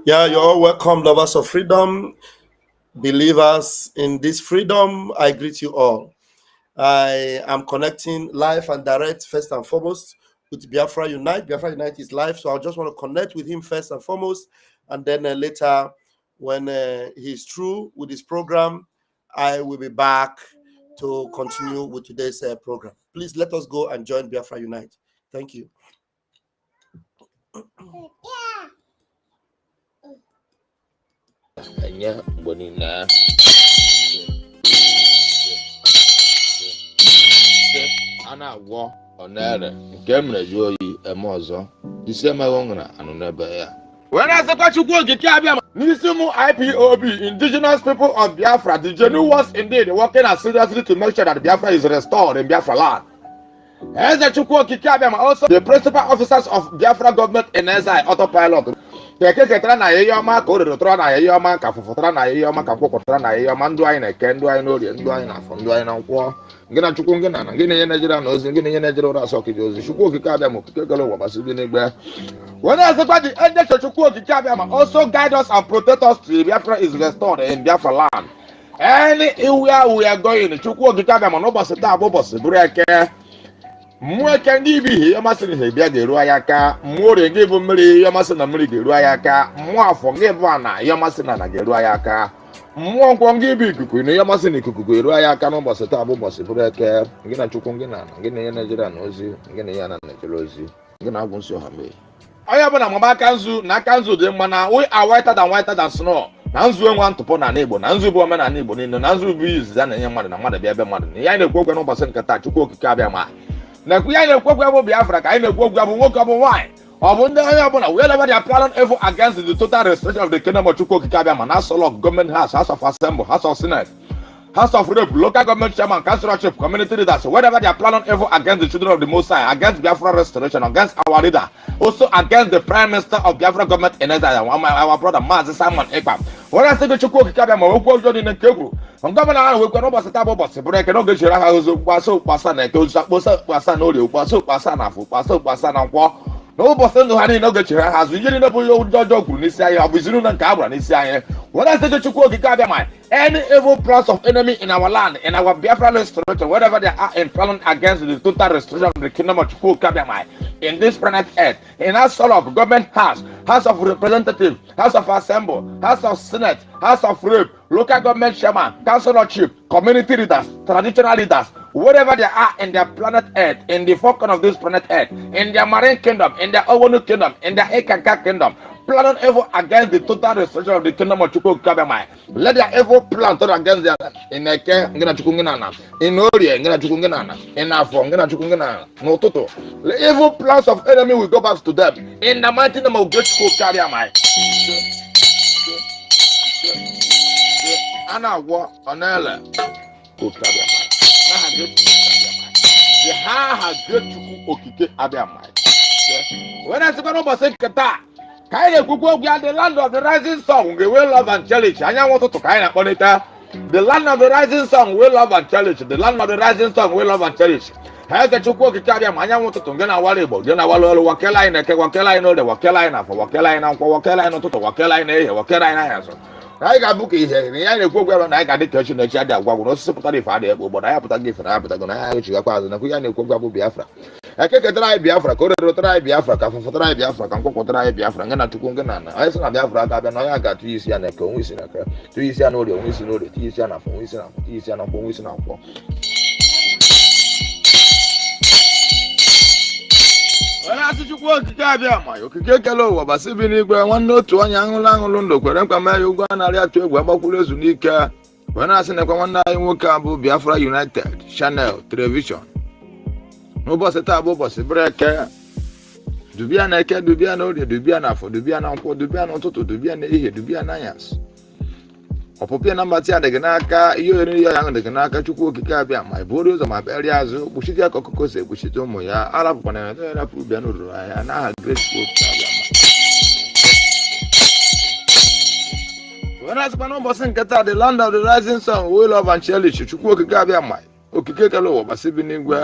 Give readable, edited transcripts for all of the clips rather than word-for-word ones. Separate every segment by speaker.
Speaker 1: Yeah, you're all welcome, lovers of freedom, believers in this freedom. I greet you all. I am connecting live and direct first and foremost with Biafra Unite. Biafra Unite is live, so I just want to connect with him first and foremost, and then later, when he's through with his program, I will be back to continue with today's program. Please let us go and join Biafra Unite. Thank you.
Speaker 2: Ana agwọ onere nke mere ju oyi eme ọzọ isi emeghị nwere anụ n'ebe ya were azekwa Chukwu okike abịa n'isi ụmụ IPOB indigenous people of Biafra, the genuine ones indeed working assiduously to make sure that Biafra is restored in Biafra land. Eze Chukwu okike abịa also the principal officers of Biafra government in exile autopilot ketara na ihe ọma ka o rerotara na ihe ọma ka fụfụtara na ihe ọma ka kwụpụtara na ihe ọma ndụ anyị na-eke ndụ anyị n'orie ndụ anyị na-afọ ndụ anyị na nkwọ gị na Chukwu gị na gị na-enye Naịjirịa na ozi gị na-enye Naịjirịa ụra asọ okike ozi Chukwu okike abịa ma okike kere ụwa gbasị dị n'igbe onye ezekwa dị endecho Chukwu okike abịa ma also guide us and protect us till Biafra is restored in Biafra land. Anywhere we are going Chukwu okike abịa ma n'ụbọchị taa bụ ụbọchị bụrụ eke mmụọ eke ndị ibi ihe ọmasị na ihe bịa ga-eru anyị aka mmụọ orie gị bụ mmiri ihe ọmasị na mmiri ga-eru anyị aka mmụọ afọ gị bụ ana ihe ọmasị na ana ga-eru anyị aka mmụọ nkwọ gị bụ ikuku na ihe ọmasị na ikuku ga-eru anyị aka n'ụbọchị taa bụ ụbọchị bụrụ eke gị na Chukwu gị na gị na-enye Naịjirịa na ozi gị na ya na Naịjirịa ozi gị na-agwụ nsị ọha mee onye ọbụla mama aka nzu na aka nzu dị mma na we are whiter than snow na nzu enwe ntụpọ na Igbo na nzu bụ omenala Igbo niile na nzu bụ izizi a na-enye mmadụ na mmadụ bịa ebe mmadụ na ihe anyị na-ekwu okwu n'ụbọchị nke taa Chukwu okike abịa ma na-ekwu ya na-ekwu okwu bụ Biafra ka anyị na-ekwu okwu bụ nwoke ọ bụ nwaanyị ọ bụ ndị onye ọbụla wherever they are planning evil against the total restoration of the kingdom of Chukwu okike abịa ma na Solok government house of assembly, house of senate, house of rep, local government chairman, councilorship, community leaders, wherever they are planning evil against the children of the Most High, against Biafra restoration, against our leader, also against the prime minister of Biafra government in exile, our brother Mazi Simon Ekpa. When I say the Chukwu okike abịa ma okwu ọjọọ dị na nke egwu gọvanọ ahụ wekwa n'ụbọchị taa bụ ụbọchị bụrụ eke n'oge chiri aha ozi ụkpasa ụkpasa na eke ozi akpọsa ụkpasa na orie ụkpasa ụkpasa na afọ ụkpasa ụkpasa na nkwọ n'ụbọchị ndụ ha niile oge chiri aha azụ ihe niile bụ ihe ụjọ ọjọọ kwuru n'isi anyị ọ bụ izinu na nke a gbara n'isi anyị when I say the Chukwu okike abịa ma any evil plans of enemy in our land, in our Biafra restoration, wherever they are in planning against the total restoration of the kingdom of Chukwu okike abịa ma in this planet earth, in our Solok government house, house of representatives, house of assembly, house of senate, house of rep, local government chairman, councilorship, community leaders, traditional leaders, wherever they are in their planet earth, in the four corners of this planet earth, in their marine kingdom, in their Owonu kingdom, in their Ekanka kingdom, planning evil against the total restoration of the kingdom of Chukwu okike abịa ma let their evil plan turn against their in Eke ngina Chukwu ngina in Orie ngina Chukwu ngina in Afọ ngina Chukwu ngina n'ụtụtụ the evil plans of enemy will go back to them in the mighty name of Chukwu okike abịa ma ana agwọ onele okike abịa ma ha Chukwu okike abịa ma when I say n'ụbọchị nke taa ka anyị na-ekwukwu okwu ya the land of the rising sun ga-enwe love and challenge anyanwụ ụtụtụ ka anyị na-akpọlite the land of the rising sun will love and challenge the land of the rising sun will love and challenge ha eke Chukwu okike abịa ma anyanwụ ụtụtụ nke na-awara Igbo nke na-awara ọrụ wakele anyị na-eke wakele anyị n'oge wakele anyị n'afọ wakele anyị na nkwọ wakele anyị n'ụtụtụ wakele anyị na-ehihie wakele anyị n'anyasị anyị ga-abụ ka ihe na ya na-ekwu okwu ebe na anyị ga-adị ka Chineke adị agwagwụ na osisi pụtara ife adịghị egbo na ya pụtago ife na ya pụtago na ya echigakwa azụ nakwa ya na-ekwu okwu abụ Biafra ekeketara anyị Biafra ka o rerotara anyị Biafra ka fụfụtara anyị Biafra ka nkwụpụtara anyị Biafra nga na Chukwu nga na anyị sị na Biafra aka abịa na onye ga-atụ isi ya na eke onwe isi na eke tụ isi ya na orie onwe isi na orie tụ isi ya na afọ onwe isi na afọ tụ isi ya na nkwọ onwe isi na nkwọ onye asị Chukwu okike abịa ma okike ekele ụwa gbasị bi n'igwe nwanne otu onye aṅụlụ ndụ kwere nkwa mee ya ụgwọ a narị atụ egwu agbakwuru ezu n'ike onye na-asị nekwa nwanne anyị nwoke a bụ Biafra United Channel Television n'ụbọchị taa bụ ụbọchị bụrụ eke dubia na eke dubia na orie dubia na afọ dubia na nkwọ dubia na ụtụtụ dubia na ehihie dubia na anyasị ọpụpịa na mbatị ya dịgị n'aka ihe oriri ya ahụ dịgị n'aka Chukwu okike abịa ma iburu ụzọ ma bịarịa azụ kpuchite ya ka ọkụkọ si ekpuchite ụmụ ya arapụkwana ya na-erapụ bịa n'oruru anya n'aha Grace abịa were asịkwa n'ụbọchị nke taa the land of the rising sun will love and cherish Chukwu okike abịa ma okike kele ụwa gbasị bi n'igwe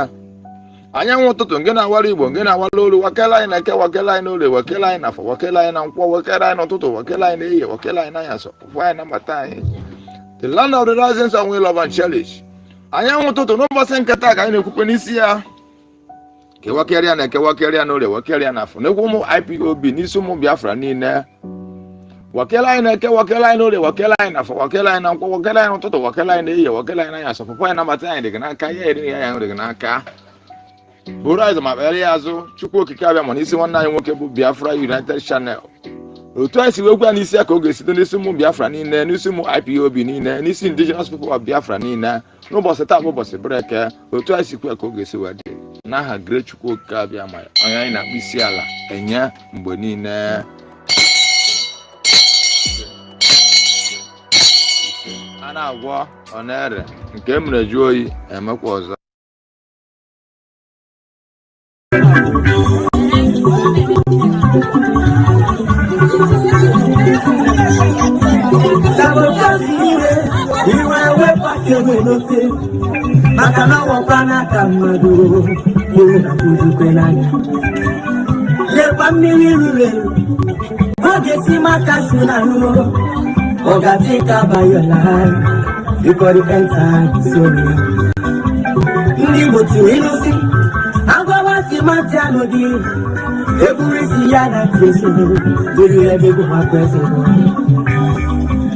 Speaker 2: anyanwụ ụtụtụ nke na-awara igbo nke na-awara olu wakela anyị na-eke wakela anyị n'ole wakela anyị n'afọ wakela anyị na nkwọ wakela anyị n'ụtụtụ wakela anyị n'ehihie wakela anyị n'anyasọ ụfụ anyị na-amata anyị the land of the rising sun we love and cherish. Anyanwụ ụtụtụ n'ụbọchị nketa ka anyị na-ekwupe n'isi ya kewakerịa na ekewakerịa n'ole wakerịa n'afọ n'ekwu ụmụ IPOB n'isi ụmụ Biafra niile wakela anyị na-eke wakela anyị n'ole wakela anyị n'afọ wakela anyị na nkwọ wakela anyị n'ụtụtụ wakela anyị n'ehihie wakela anyị n'anyasọ ụfụ anyị na-amata anyị dịgị n'aka ya eri ya ya dịgị n'aka bụrụ azụ ma kpere ya azụ Chukwu okike abịa ma n'isi nwanne anyị nwoke bụ Biafra United Channel. Otu anyị si wekwa n'isi ya ka ọ ga-esite n'isi ụmụ Biafra niile n'isi ụmụ IPOB niile n'isi indigenous people of Biafra niile n'ụbọchị taa bụ ụbọchị breke. Otu anyị si kwe ka ọ ga-esi wee dị n'aha Great Chukwu okike abịa ma onye anyị na-akpụ isi ala enye mgbe niile. A na-agwọ ọ na-ere nke mere jụọ oyi emekwa ọzọ.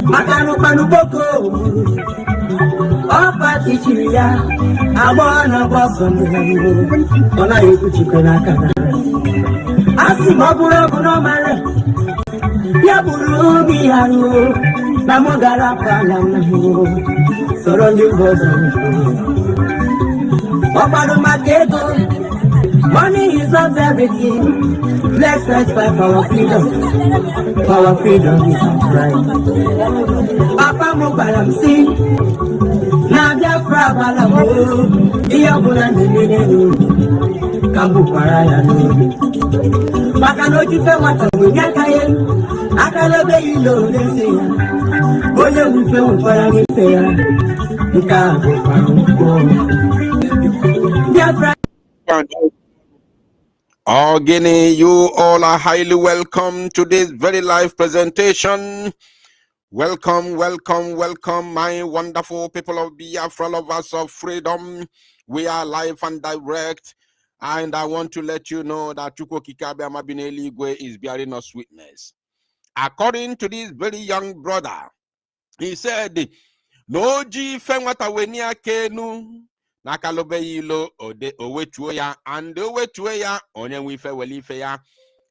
Speaker 3: Makano panuboko, opa tichiria, abona bosom nihango, ona yukuchikona kana. Asi mabura buno mare, ya buru biharu, namogara palamu, sorondi bosom. Opa no maketo, money is not everything. Let's fight for our freedom. Our freedom is our right. Papa mo balam si, na Biafra balamo. Iya buna nene kambu paraya no. Baka no jife wata munyakaye, akalo be ilo leseya. Oye wife upara nifeya, nkabu paruko. Biafra.
Speaker 4: Guinea, you all are highly welcome to this very live presentation. Welcome, welcome, welcome, my wonderful people of Biafra, lovers of freedom. We are live and direct, and I want to let you know that Chukwu Kikabe Amabineli Igwe is bearing us witness. According to this very young brother, he said, "No ji fenwata wenia kenu." Nakalobe yilo ode owetuo ya and owetuo ya onye nwife welife ya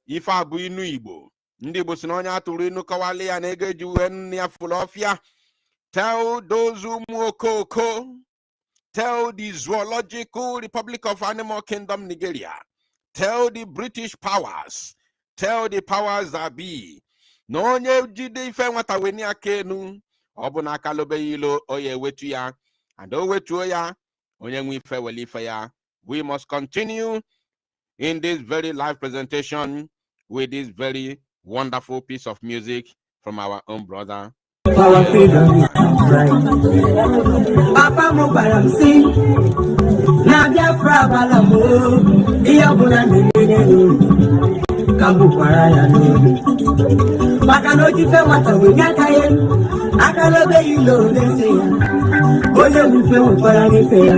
Speaker 4: ife abu inu Igbo ndị Igbo si na onye atụrụ inu kọwali ya na ego eji uwe nne ya fulofia. Tell those umuokoko, tell the Zoological Republic of Animal Kingdom Nigeria, tell the British powers, tell the powers that be, na onye jide ife nwata weni akenu ọ bụ na akalobe yilo oye wetu ya and owetuo ya. We must continue in this very live presentation with this very wonderful piece of music from our own brother.
Speaker 3: Our freedom is right. Papa mo balam si, na Biafra balamo. Iya buna nene kambu paraya no. Baka no jife wata wenyakaye, akalo be ilo leseya. Oye wife upara nifeya,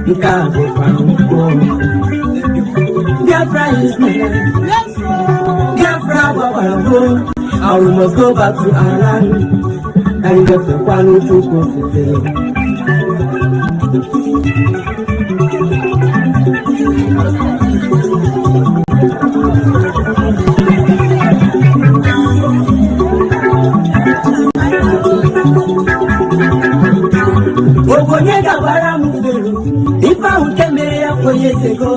Speaker 3: nkabu paruko. Biafra is mine. Biafra balamo. And we must go back to our land and get the one who took us if I came here 4 years ago,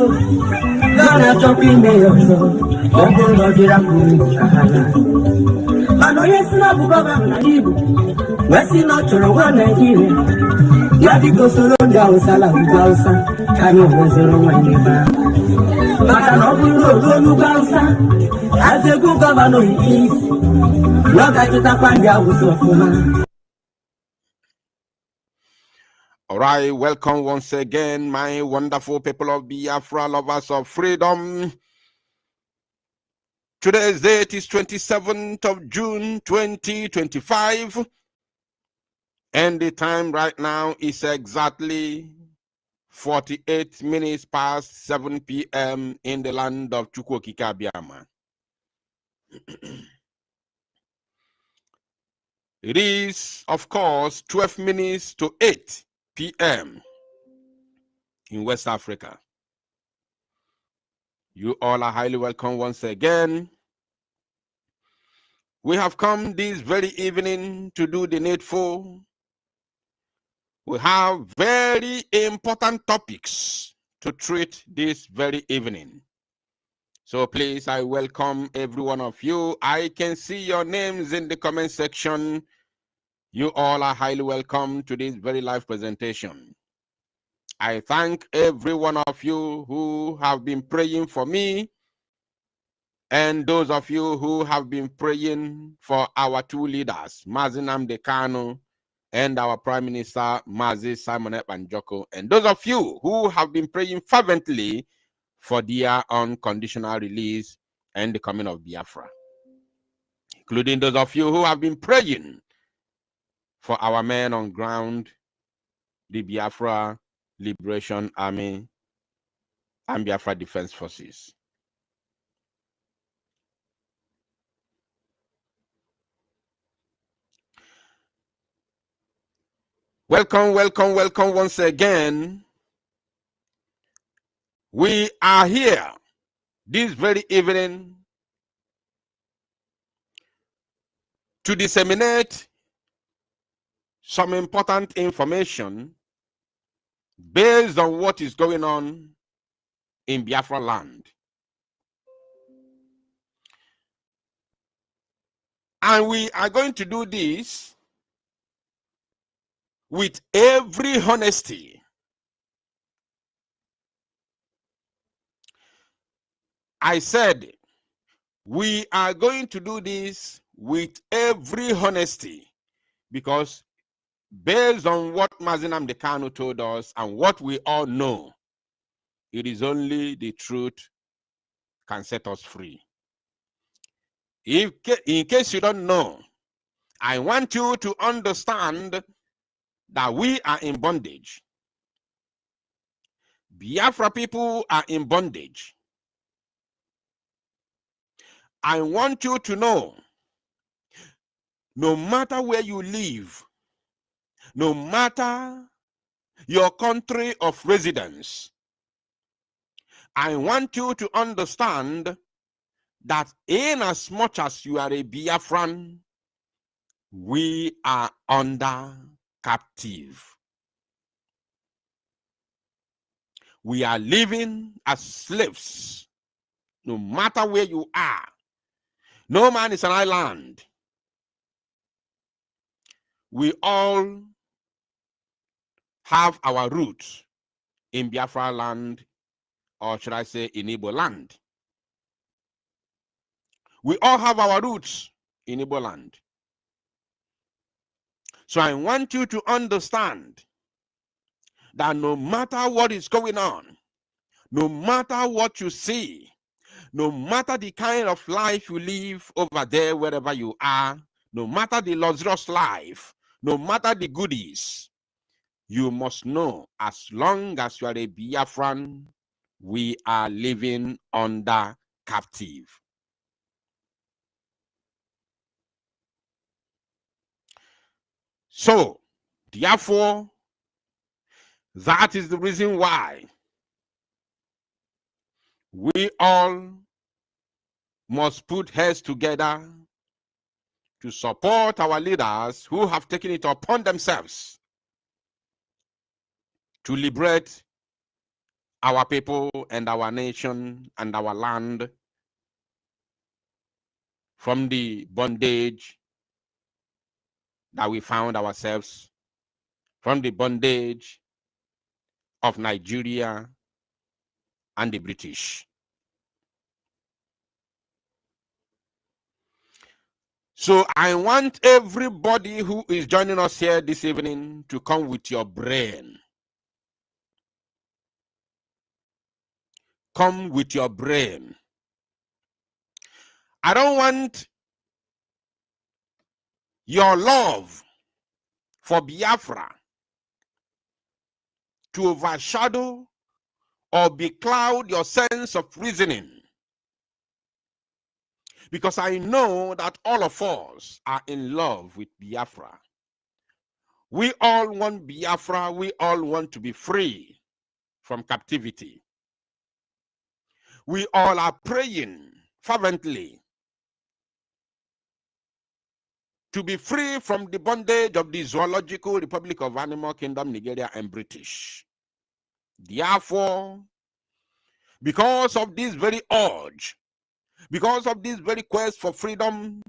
Speaker 3: gonna jump in there, I'm gonna get up with Mano yes na bugaba na ibu wesi na choro wa Nigeria ya biko solo nda usala ugausa kani wezero wa neba maka no buru ugausa as a good governor he is loka kita kwanja usofuma.
Speaker 4: All right, welcome once again, my wonderful people of Biafra, lovers of freedom. Today's date is 27th of June, 2025. And the time right now is exactly 48 minutes past 7 p.m. in the land of Chukwokika. It is, of course, 12 minutes to 8 p.m. in West Africa. You all are highly welcome once again. We have come this very evening to do the needful. We have very important topics to treat this very evening. So please, I welcome every one of you. I can see your names in the comment section. You all are highly welcome to this very live presentation. I thank every one of you who have been praying for me, and those of you who have been praying for our two leaders, Mazi Nnamdi Kanu and our Prime Minister, Mazi Simon Ekpa Njoku, and those of you who have been praying fervently for their unconditional release and the coming of Biafra, including those of you who have been praying for our men on ground, the Biafra Liberation Army and Biafra Defense Forces. Welcome, welcome, welcome once again. We are here this very evening to disseminate some important information based on what is going on in Biafra land. And we are going to do this with every honesty. I said, we are going to do this with every honesty, because based on what Mazi Nnamdi Kanu told us and what we all know, it is only the truth can set us free. In case you don't know, I want you to understand that we are in bondage. Biafra people are in bondage. I want you to know, no matter where you live, no matter your country of residence, I want you to understand that in as much as you are a Biafran, we are under captive. We are living as slaves, no matter where you are. No man is an island. We all have our roots in Biafra land, or should I say in Igbo land. We all have our roots in Igbo land. So I want you to understand that no matter what is going on, no matter what you see, no matter the kind of life you live over there, wherever you are, no matter the luxurious life, no matter the goodies, you must know, as long as you are a Biafran, we are living under captive. So, therefore, that is the reason why we all must put heads together to support our leaders who have taken it upon themselves to liberate our people and our nation and our land from the bondage that we found ourselves, from the bondage of Nigeria and the British. So I want everybody who is joining us here this evening to come with your brain. Come with your brain. I don't want your love for Biafra to overshadow or becloud your sense of reasoning. Because I know that all of us are in love with Biafra. We all want Biafra. We all want to be free from captivity. We all are praying fervently to be free from the bondage of the Zoological Republic of Animal Kingdom, Nigeria, and British. Therefore, because of this very urge, because of this very quest for freedom,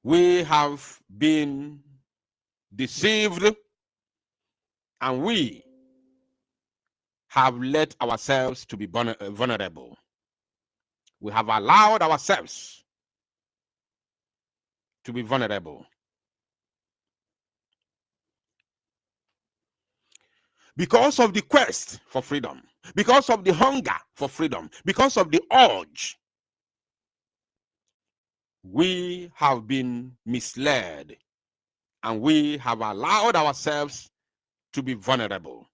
Speaker 4: we have been deceived and we have let ourselves to be vulnerable. We have allowed ourselves to be vulnerable. Because of the quest for freedom, because of the hunger for freedom, because of the urge, we have been misled and we have allowed ourselves to be vulnerable.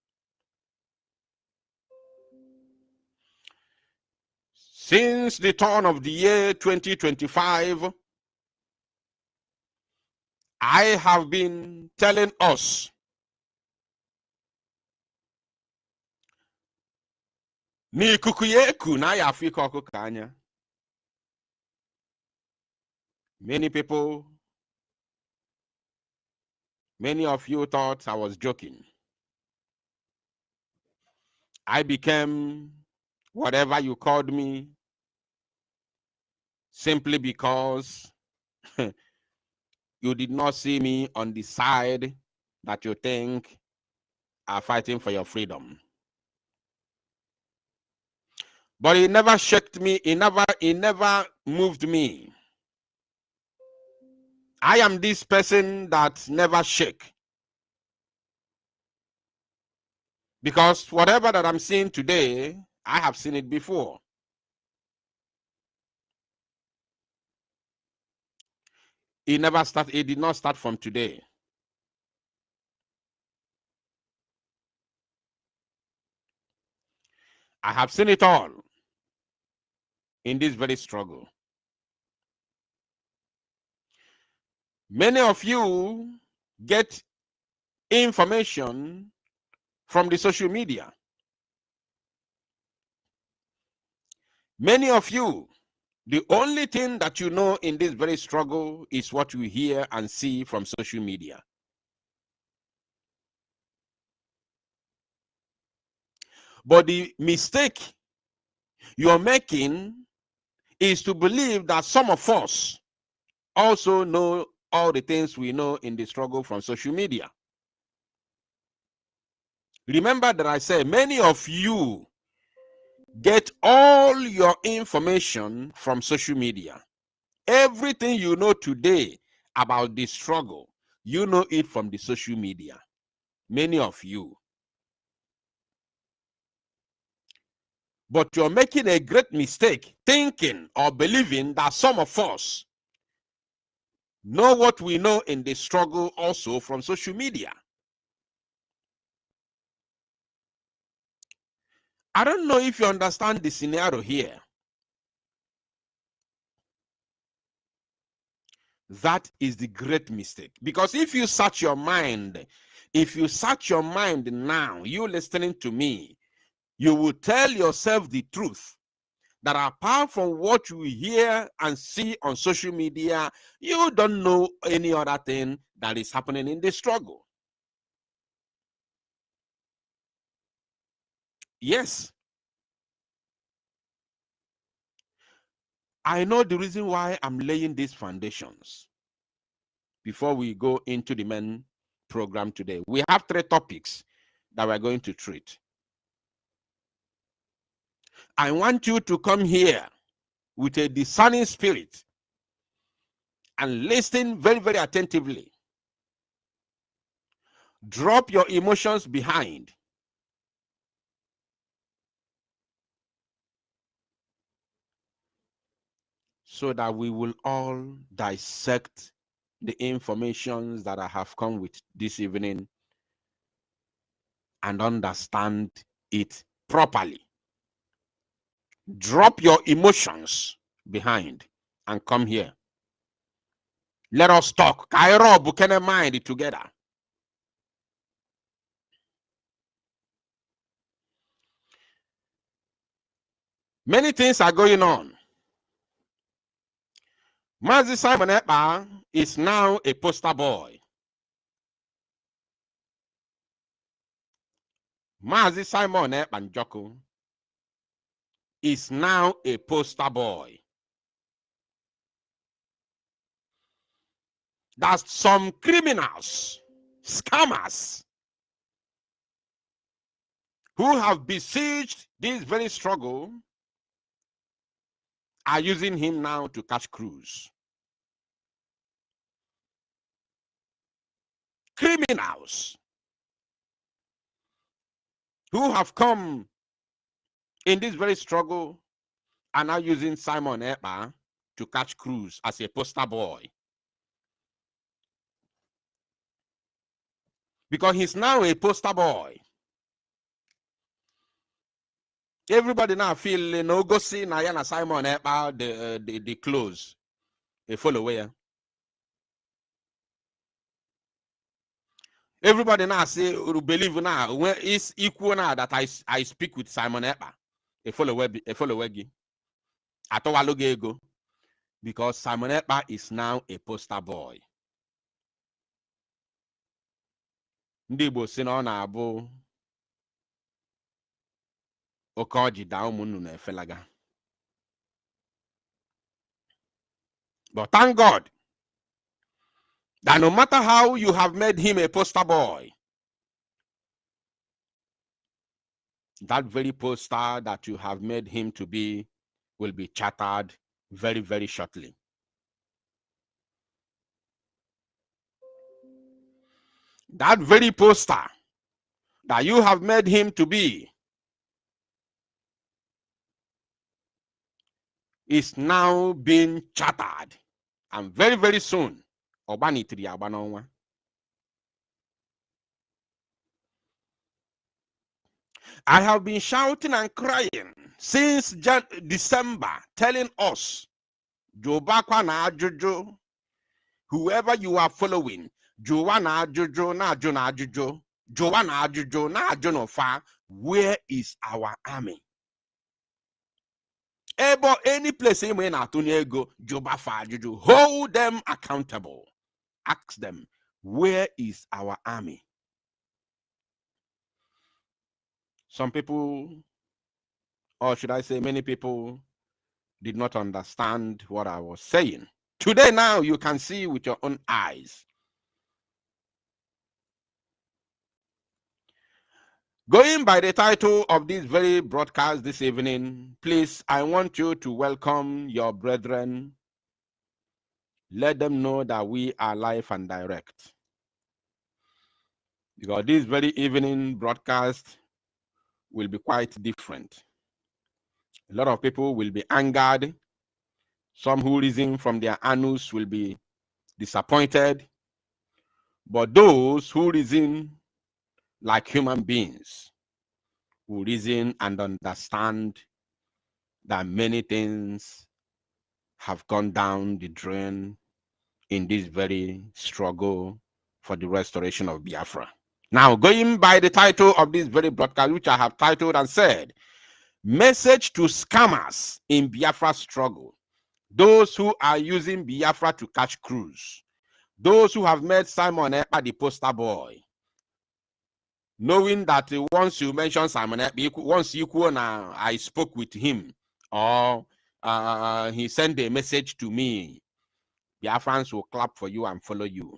Speaker 4: Since the turn of the year 2025, I have been telling us n'ikuku ya eku na ya afọ ike ọkụkọ anya. Many people, many of you thought I was joking. I became whatever you called me simply because you did not see me on the side that you think are fighting for your freedom. But it never shocked me, it never moved me. I am this person that never shake. Because whatever that I'm seeing today, I have seen it before. It did not start from today. I have seen it all in this very struggle. Many of you get information from the social media. Many of you, the only thing that you know in this very struggle is what you hear and see from social media. But the mistake you're making is to believe that some of us also know all the things we know in the struggle from social media. Remember that I said many of you get all your information from social media. Everything you know today about the struggle, you know it from the social media. Many of you. But you're making a great mistake thinking or believing that some of us know what we know in the struggle also from social media. I don't know if you understand the scenario here. That is the great mistake. Because if you search your mind now, you listening to me, you will tell yourself the truth that apart from what you hear and see on social media, you don't know any other thing that is happening in the struggle. Yes. I know the reason why I'm laying these foundations. Before we go into the main program today, we have 3 topics that we're going to treat. I want you to come here with a discerning spirit and listen very, very attentively. Drop your emotions behind. So that we will all dissect the information that I have come with this evening and understand it properly. Drop your emotions behind and come here. Let us talk. Kairo Bukene mind together. Many things are going on. Mazi Simon Ekpa is now a poster boy. Mazi Simon Ekpa Njoko is now a poster boy. That some criminals, scammers, who have besieged this very struggle are using him now to catch crews. Criminals who have come in this very struggle are now using Simon Ekpa to catch crews as a poster boy. Because he's now a poster boy. Everybody now feel go see Nayana Simon Ekpa the clothes. A follower. Everybody now say believe now when it's equal now that I speak with Simon Ekpa. A follower ego. Because Simon Ekpa is now a poster boy. Ndị Igbo si na ọ na-abụ oke ọjị daa ụmụ nnụnụ efelaga. But thank God that no matter how you have made him a poster boy, that very poster that you have made him to be will be shattered very, very shortly. That very poster that you have made him to be is now being shattered. And very, very soon, Obanitri Abanonwa. I have been shouting and crying since December, telling us, Jobakwa na ajuju, whoever you are following, Joanna ajuju na ajuna ajuju, Joanna ajuju na ajunofa, where is our army? Ebo any place in Atunego, Jobafa ajuju, hold them accountable. Ask them, where is our army? Some people, or should I say many people, did not understand what I was saying. Today now you can see with your own eyes. Going by the title of this very broadcast this evening, please, I want you to welcome your brethren. Let them know that we are live and direct. Because this very evening broadcast will be quite different. A lot of people will be angered. Some who reason from their anus will be disappointed. But those who reason like human beings, who reason and understand that many things have gone down the drain in this very struggle for the restoration of Biafra. Now, going by the title of this very broadcast, which I have titled and said, Message to Scammers in Biafra Struggle. Those who are using Biafra to catch crews. Those who have made Simon Ekpa the poster boy. Knowing that once you mention Simon Ekpa, once you I spoke with him, or he sent a message to me, Biafrans will clap for you and follow you.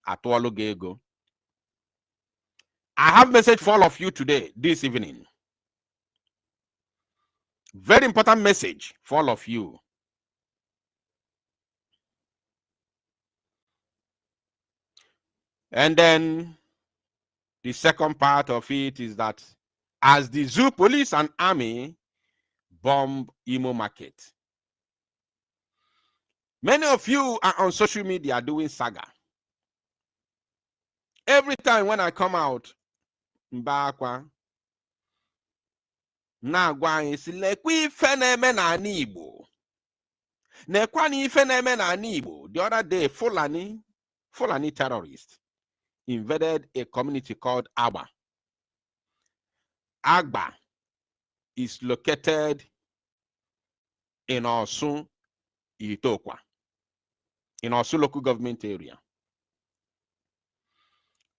Speaker 4: Atwalogego. I have a message for all of you today, this evening. Very important message for all of you. And then the second part of it is that as the zoo police and army bomb Imo market, many of you are on social media doing saga. Every time when I come out, Mbakwa, na-agwa anyị si lekwa ife na-eme n'ala Igbo. Nekwa na ife na-eme n'ala Igbo. The other day, Fulani terrorists invaded a community called Agba. Agba is located in Osun, Itokwa, in Osun local government area.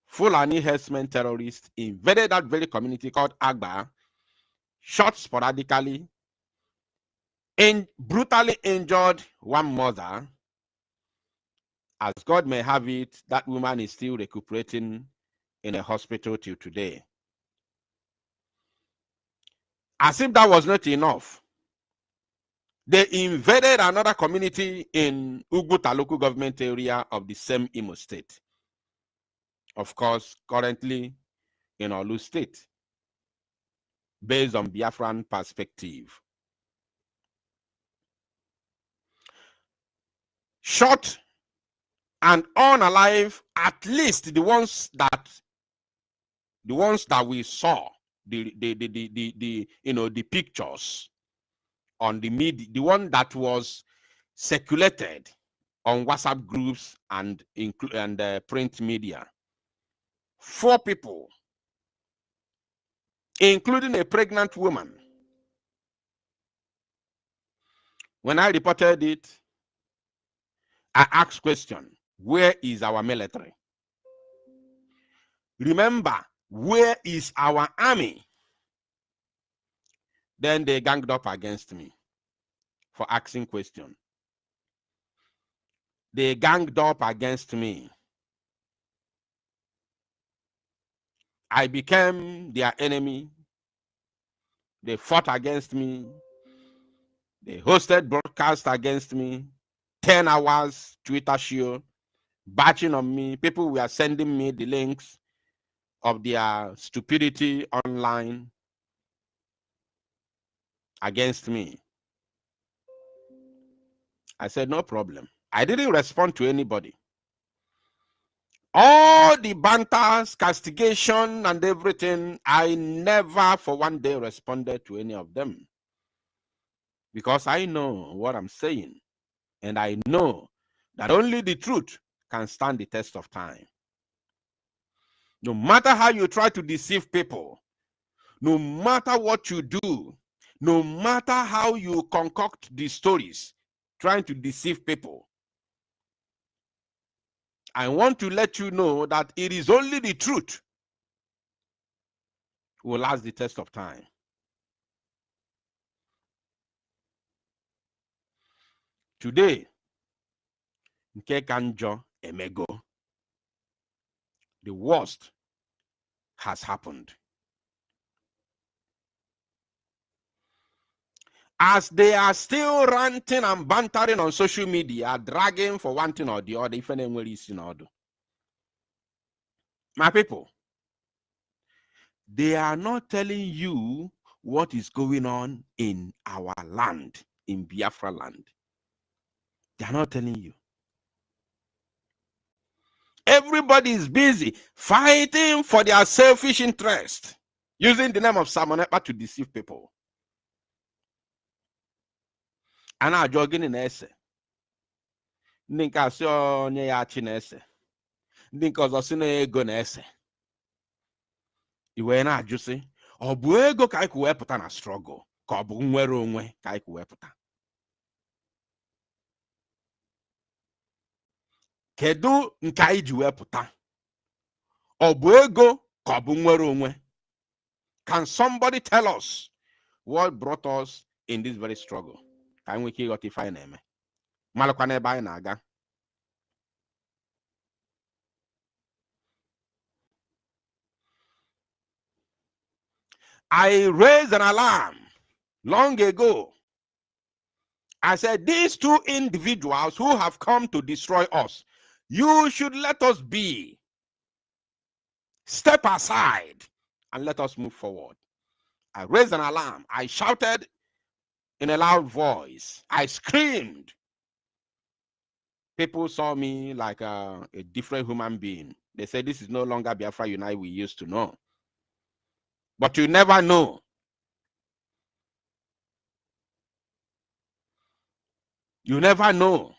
Speaker 4: Fulani herdsmen terrorists invaded that very community called Agba, shot sporadically, and brutally injured one mother. As God may have it, that woman is still recuperating in a hospital till today. As if that was not enough, they invaded another community in Uguta local government area of the same Imo state. Of course, currently in Olu state, based on Biafran perspective. Shot and unalive, at least the ones that we saw, the pictures on the media, the one that was circulated on WhatsApp groups and print media. 4 people, including a pregnant woman. When I reported it, I asked question, where is our military? Remember, where is our army? Then they ganged up against me for asking question. They ganged up against me. I became their enemy. They fought against me. They hosted broadcasts against me. 10 hours Twitter show, batching on me. People were sending me the links of their stupidity online against me. I said, no problem. I didn't respond to anybody. All the banters, castigation, and everything, I never for one day responded to any of them. Because I know what I'm saying. And I know that only the truth can stand the test of time. No matter how you try to deceive people, no matter what you do, no matter how you concoct the stories, trying to deceive people, I want to let you know that it is only the truth will last the test of time. Today, nke kanjo emego. The worst has happened. As they are still ranting and bantering on social media, dragging for one thing or the other, if anybody is in order. My people, they are not telling you what is going on in our land, in Biafra land. They are not telling you. Everybody is busy fighting for their selfish interest, using the name of Samonepa to deceive people. And now jogging in ese. Ninka so nye ya chi na ese. Ninka ozo si na ego na ese. Iwe na ajụ sị, ọ bụ ego ka anyị kwuwepụta na struggle, ka ọ bụ nwere onwe ka anyị kwuwepụta? Kedu nke anyị ji wepụta? Ọ bụ ego ka ọ bụ nwere onwe? Can somebody tell us what brought us in this very struggle? Ka anyị nwee ike ịghọta ife anyị na-eme. Malụkwa n'ebe anyị na-aga. I raised an alarm long ago. I said, these 2 individuals who have come to destroy us, you should let us be. Step aside and let us move forward. I raised an alarm. I shouted in a loud voice. I screamed. People saw me like a different human being. They said, this is no longer Biafra Unite we used to know. But you never know. You never know.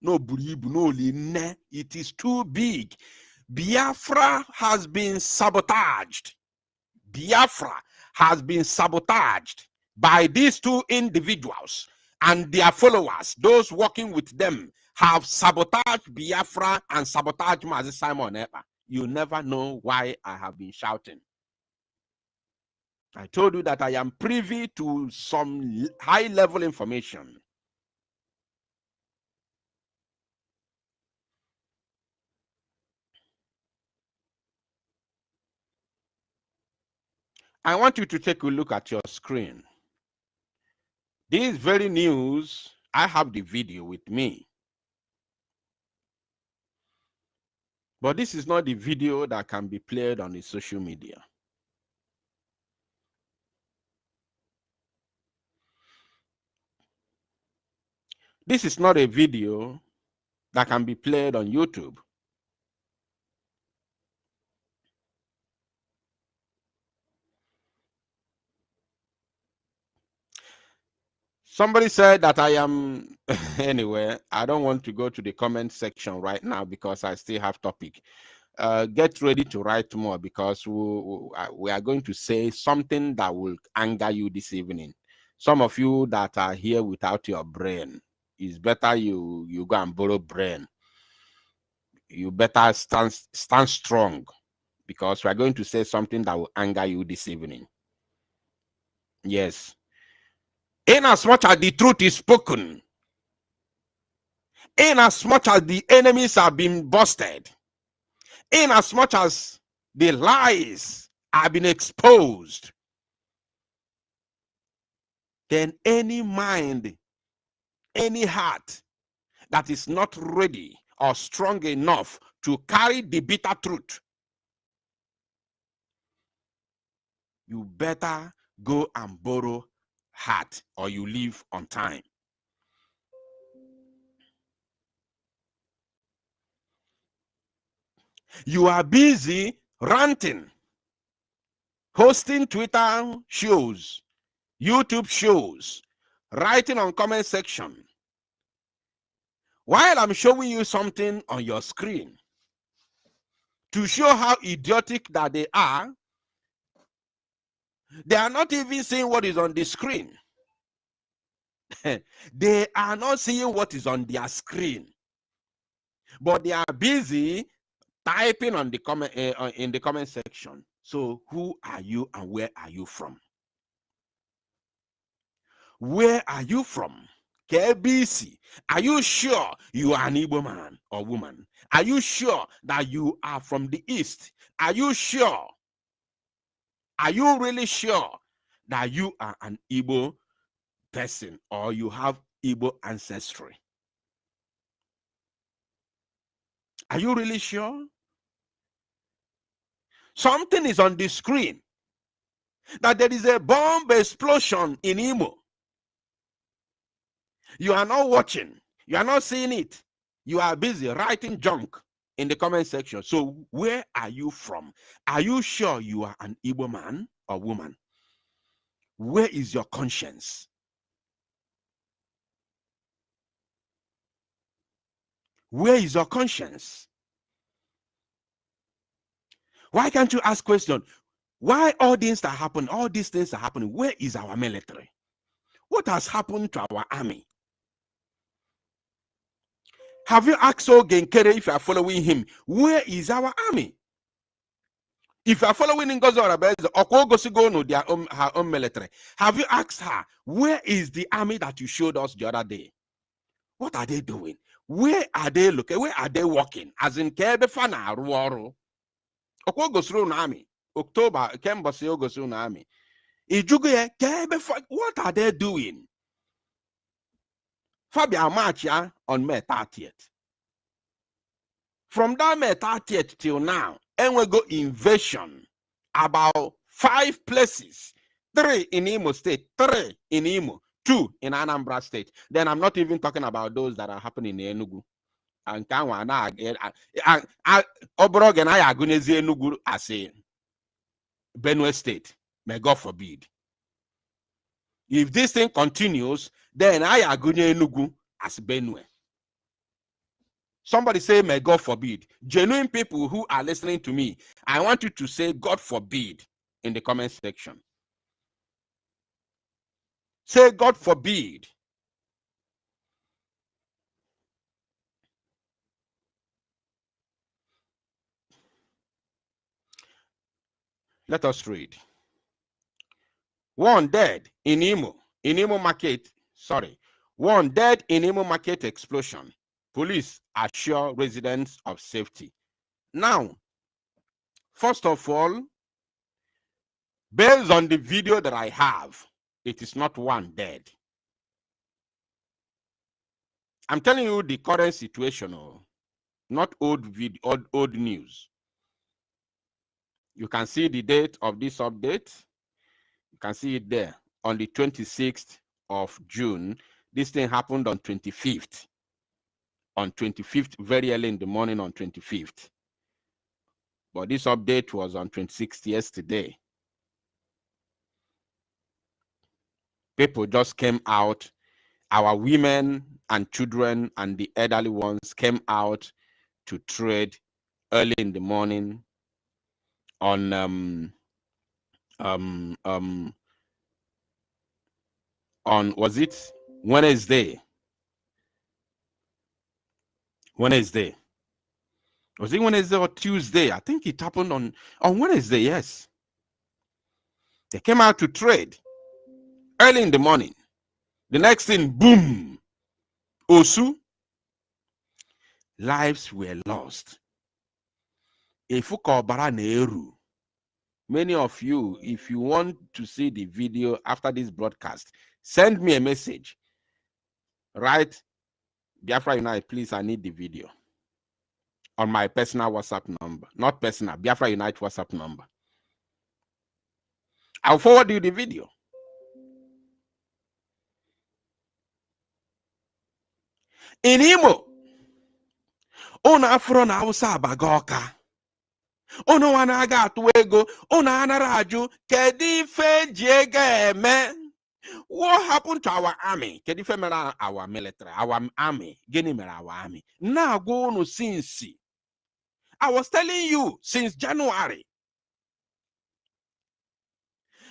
Speaker 4: No, it is too big. Biafra has been sabotaged. Biafra has been sabotaged by these two individuals and their followers. Those working with them have sabotaged Biafra and sabotaged Mazi Simon Ekpa. You never know why I have been shouting. I told you that I am privy to some high-level information. I want you to take a look at your screen. This very news, I have the video with me. But this is not the video that can be played on the social media. This is not a video that can be played on YouTube. Somebody said that I am, anyway, I don't want to go to the comment section right now because I still have topic. Get ready to write more because we are going to say something that will anger you this evening. Some of you that are here without your brain, it's better you go and borrow brain. You better stand strong because we are going to say something that will anger you this evening. Yes. In as much as the truth is spoken, in as much as the enemies have been busted, in as much as the lies have been exposed, then any mind, any heart that is not ready or strong enough to carry the bitter truth, you better go and borrow heart or you leave on time. You are busy ranting, hosting Twitter shows, YouTube shows, writing on comment section, while I'm showing you something on your screen to show how idiotic that they are not even seeing what is on the screen. They are not seeing what is on their screen, but they are busy typing on the comment in the comment section. So who are you and where are you from? Where are you from? KBC, are you sure you are an Igbo man or woman? Are you sure that you are from the East? Are you sure? Are you really sure that you are an Igbo person or you have Igbo ancestry? Are you really sure? Something is on the screen that there is a bomb explosion in Imo. You are not watching. You are not seeing it. You are busy writing junk in the comment section. So where are you from? Are you sure you are an Igbo man or woman? Where is your conscience? Where is your conscience? Why can't you ask questions? Why all these things are happening? Where is our military? What has happened to our army? Have you asked Ogenkere if you are following him? Where is our army? If you are following Ngozi Orebeze, Okogosigonu, her own military, have you asked her, where is the army that you showed us the other day? What are they doing? Where are they looking? Where are they working? As in Kebefana Ruoro. Okogosru army. October, Kembosi Ogosru army. What are they doing? Fabia March on May 30th. From that May 30th till now, and we go invasion about 5 places. 3 in Imo State, 3 in Imo, 2 in Anambra State. Then I'm not even talking about those that are happening in Enugu. And Obrogen I agunezi Enugu as a Benue State. May God forbid. If this thing continues, then I agunye Enugu as Benue. Somebody say, may God forbid. Genuine people who are listening to me, I want you to say, God forbid, in the comment section. Say, God forbid. Let us read. 1 dead in Imo market. Sorry. 1 dead in Imo market explosion. Police assure residents of safety. Now, first of all, based on the video that I have, it is not 1 dead. I'm telling you the current situation, not old video, old news. You can see the date of this update. You can see it there on the 26th of June. This thing happened on 25th. On 25th, very early in the morning on 25th. But this update was on 26th yesterday. People just came out. Our women and children and the elderly ones came out to trade early in the morning on was it Wednesday? Wednesday. Was it Wednesday or Tuesday? I think it happened on Wednesday, yes. They came out to trade early in the morning. The next thing, boom, Osu. Lives were lost. Many of you, if you want to see the video after this broadcast, send me a message. Right? Biafra Unite, please, I need the video. On my personal WhatsApp number. Not personal, Biafra Unite WhatsApp number. I'll forward you the video. In Imo, unu afro na Hausa abaga Ọka. Unu anaga atụ ego, unu anara ajụ, kedu ife ji ego eme? What happened to our army? Kedu ife mere our military, our army? Gịnị mere our army? Na-agwa unu since. I was telling you since January.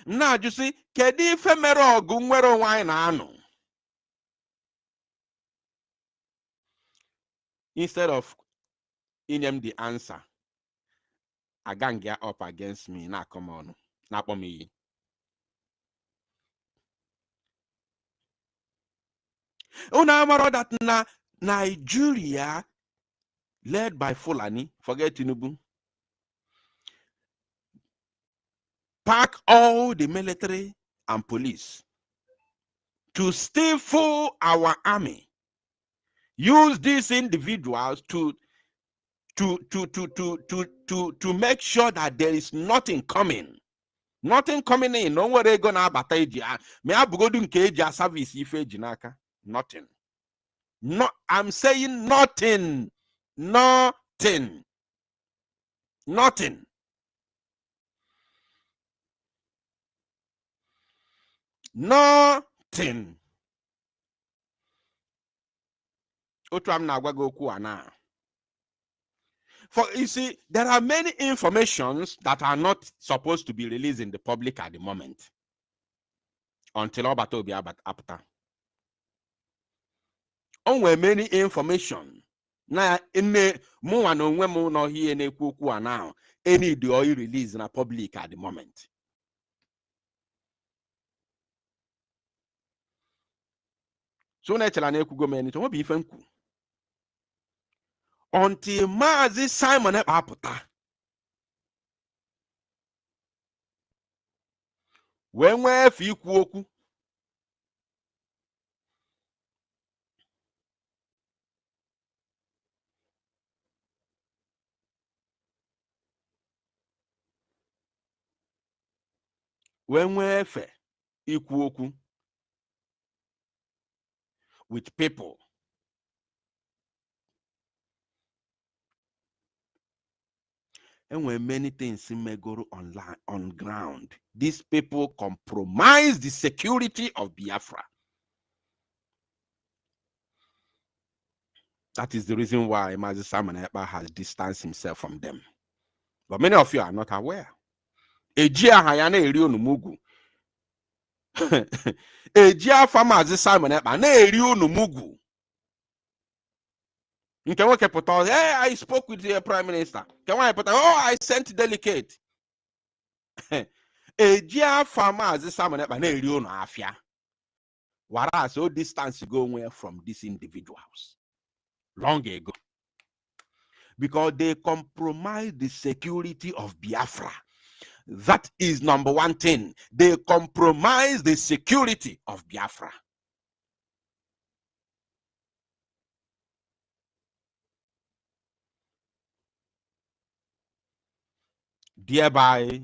Speaker 4: Now you see, kedu ife mere ọgụ nwere onwe anyị na-anụ? Instead of in them the answer, I can get up against me. Now come on, now for me. Unamaro that na Nigeria, led by Fulani, forget Tinubu, pack all the military and police to stifle our army. Use these individuals to make sure that there is nothing coming. Nothing coming in. No one gonna abata. Me abugodu nke eji service ife eji n'aka. Nothing. No, I'm saying nothing. Nothing. Nothing. Nothing. Otram na agwa okwu ana. For you see, there are many informations that are not supposed to be released in the public at the moment. Until Obato be after. Onwe many information. Na ene mo and onwe mo no here na ekwu okwu now. Any the oil release in the public at the moment. So na echela na ekwu go many to be ife nkwu. Until Mazi Simon apụta. Wee nwee efe ikwu okwu. when we ikwu with people. And when many things may go on ground, these people compromise the security of Biafra. That is the reason why Mazi Simon Ekpa has distanced himself from them. But many of you are not aware. Ejia hayana eri onumugu. Ejia Mazi Simon Ekpa na eri onumugu. Hey, I spoke with the Prime Minister. I sent delegate. Ejia Mazi Simon Ekpa na eri onu afia. Whereas all distance go from these individuals long ago, because they compromise the security of Biafra. That is number one thing. They compromise the security of Biafra. Thereby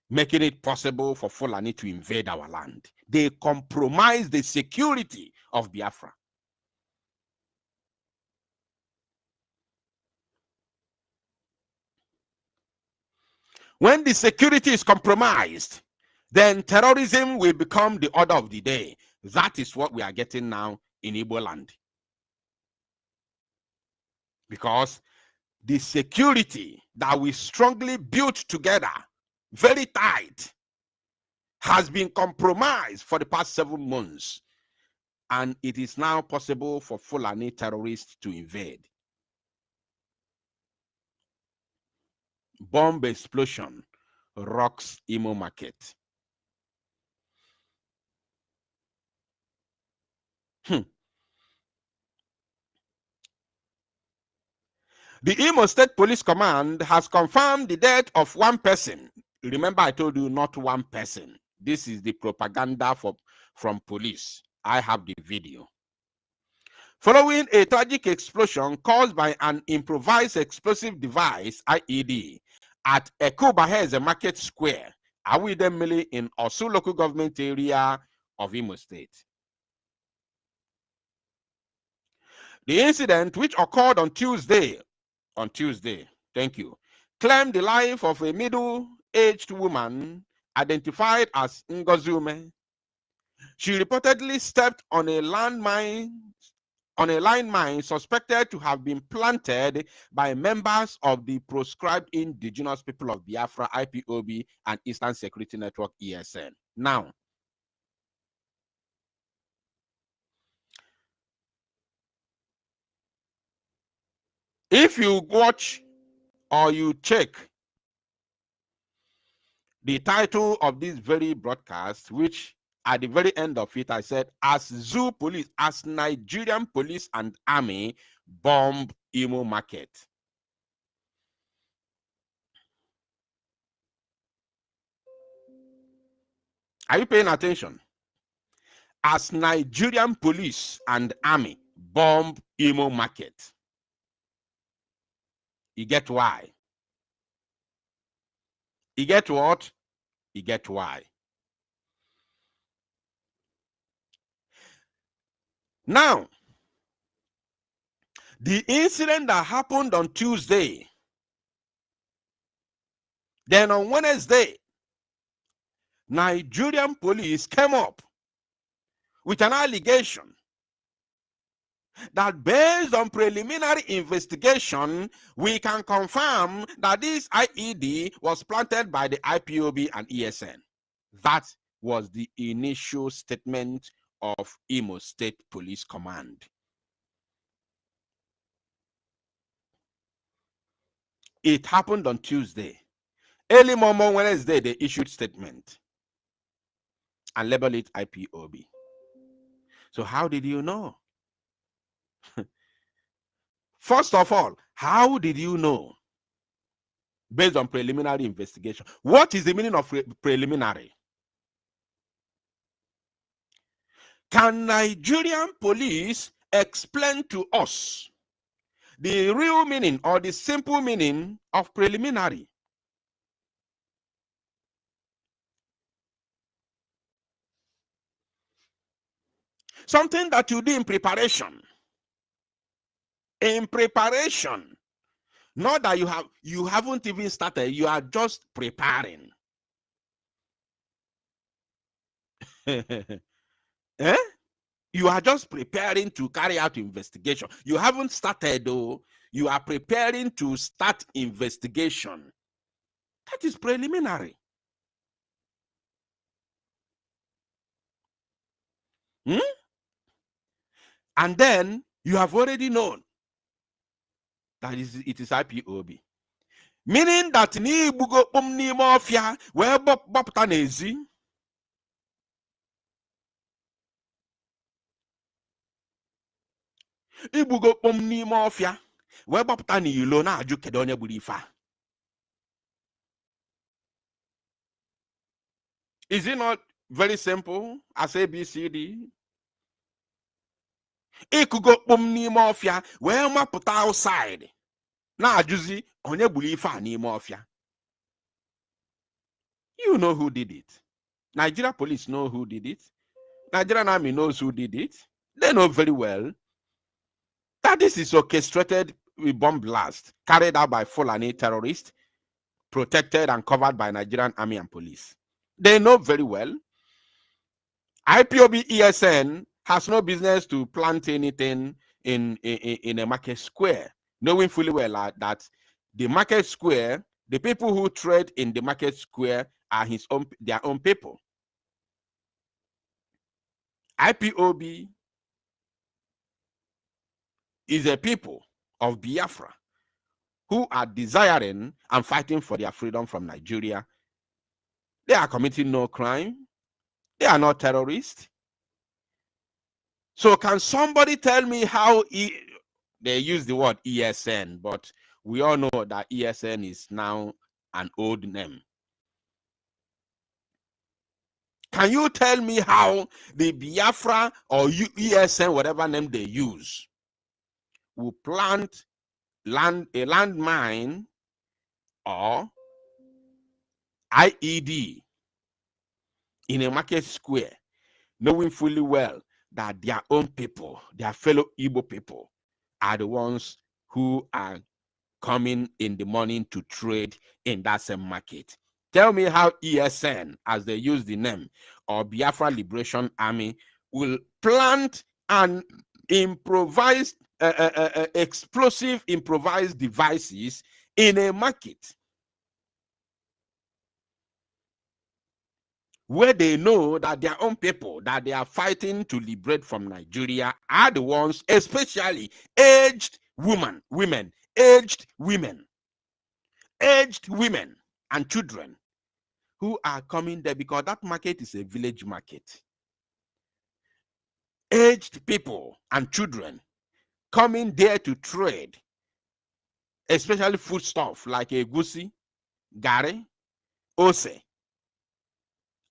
Speaker 4: making it possible for Fulani to invade our land. They compromise the security of Biafra. When the security is compromised, then terrorism will become the order of the day. That is what we are getting now in Igbo land. Because the security that we strongly built together, very tight, has been compromised for the past 7 months. And it is now possible for Fulani terrorists to invade. Bomb explosion rocks Imo market. The Imo State Police Command has confirmed the death of one person. Remember, I told you not one person. This is the propaganda from police. I have the video. Following a tragic explosion caused by an improvised explosive device, IED, at Ekubaheze Market Square, Awidemili in Osu local government area of Imo State. The incident, which occurred on Tuesday, thank you, claimed the life of a middle-aged woman identified as Ngozume. She reportedly stepped on a landmine suspected to have been planted by members of the proscribed indigenous people of Biafra, IPOB, and Eastern Security Network, ESN. Now, if you watch or you check the title of this very broadcast, which at the very end of it, I said, as Zoo police, as Nigerian police and army bomb Imo market. Are you paying attention? As Nigerian police and army bomb Imo market. You get why? You get what? You get why? Now, the incident that happened on Tuesday, then on Wednesday, Nigerian police came up with an allegation that based on preliminary investigation, we can confirm that this IED was planted by the IPOB and ESN. That was the initial statement of Imo State Police Command. It happened on Tuesday. Early morning Wednesday, they issued statement and labeled it IPOB. So how did you know? First of all, how did you know? Based on preliminary investigation. What is the meaning of preliminary? Can Nigerian police explain to us the real meaning or the simple meaning of preliminary? Something that you do in preparation. In preparation. Not that you haven't even started, you are just preparing. Eh? You are just preparing to carry out investigation. You haven't started though. You are preparing to start investigation. That is preliminary. And then you have already known that it is IPOB. Meaning that ni bugo pom ni mafia where bopta nezi. Ibugo pom ni mafia where bopta ni ilo na aju kedonya bulifa. Is it not very simple as ABCD? Ikugo pom ni mafia where maputa outside na ajuzi onye bulifa ni mafia. You know who did it. Nigeria police know who did it. Nigerian army knows who did it. They know very well that this is orchestrated with bomb blast carried out by Fulani terrorists, protected and covered by Nigerian army and police. They know very well. IPOB ESN has no business to plant anything in a market square, knowing fully well that the market square, the people who trade in the market square are their own people. IPOB is a people of Biafra who are desiring and fighting for their freedom from Nigeria. They are committing no crime. They are not terrorists. So can somebody tell me how they use the word ESN, but we all know that ESN is now an old name. Can you tell me how the Biafra or ESN, whatever name they use, will plant a landmine or IED in a market square, knowing fully well that their own people, their fellow Igbo people, are the ones who are coming in the morning to trade in that same market? Tell me how ESN, as they use the name, or Biafra Liberation Army, will plant an improvised, explosive improvised devices in a market where they know that their own people that they are fighting to liberate from Nigeria are the ones, especially aged women, aged women and children who are coming there, because that market is a village market. Aged people and children coming there to trade, especially foodstuff like egusi, gari, ose,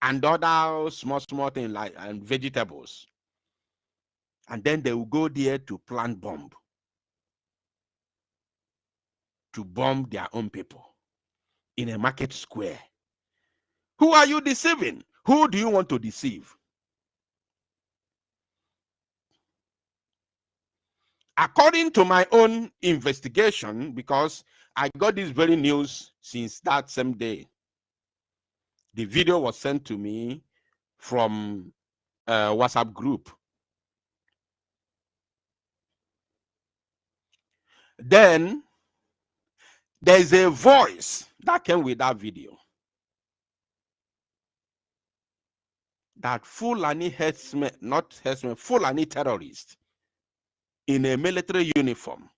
Speaker 4: and other small things like and vegetables. And then they will go there to plant bomb, to bomb their own people in a market square. Who are you deceiving? Who do you want to deceive? According to my own investigation, because I got this very news since that same day, the video was sent to me from a WhatsApp group. Then there's a voice that came with that video that Fulani herdsmen, not herdsmen, Fulani terrorists in a military uniform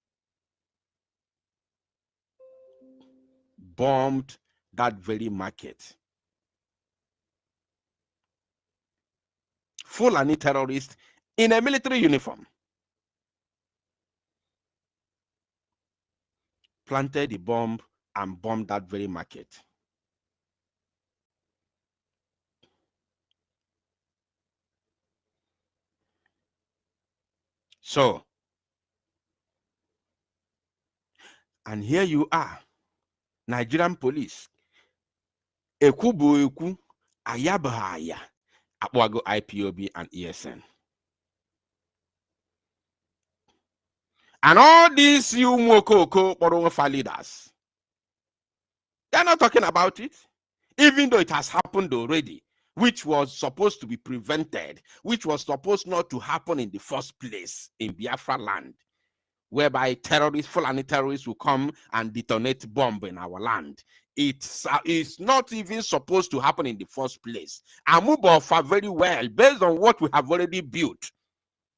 Speaker 4: bombed that very market. Fulani terrorists in a military uniform planted the bomb and bombed that very market. So, and here you are, Nigerian police, Ekubu Eku, Ayabahaya, Akwago IPOB and ESN. And all these you Mokoko Borongofa leaders, they're not talking about it, even though it has happened already, which was supposed to be prevented, which was supposed not to happen in the first place in Biafra land, whereby terrorists, Fulani terrorists will come and detonate bomb in our land. It's not even supposed to happen in the first place. Amubofa very well, based on what we have already built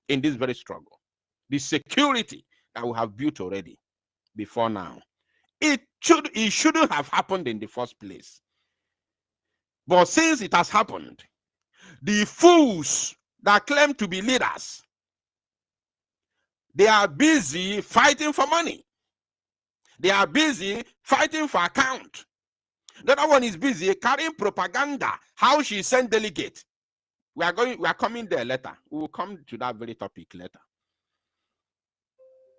Speaker 4: in this very struggle, the security that we have built already before now. It shouldn't have happened in the first place. But since it has happened, the fools that claim to be leaders, they are busy fighting for money. They are busy fighting for account. The other one is busy carrying propaganda, how she sent delegate. We are coming there later. We will come to that very topic later.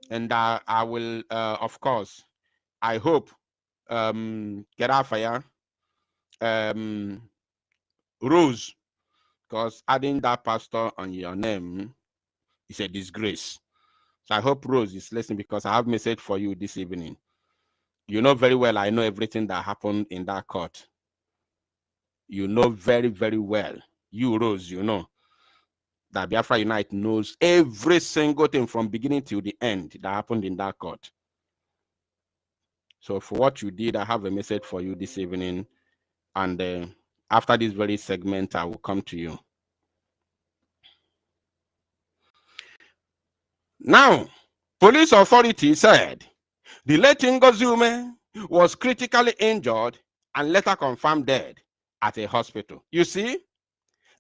Speaker 4: And I will, of course, I hope, Gerafaya, Rose, because adding that pastor on your name is a disgrace. So I hope Rose is listening, because I have a message for you this evening. You know very well, I know everything that happened in that court. You know very, very well. You, Rose, you know that Biafra Unite knows every single thing from beginning till the end that happened in that court. So for what you did, I have a message for you this evening. And after this very segment, I will come to you. Now, police authority said the late Ngozume was critically injured and later confirmed dead at a hospital. You see,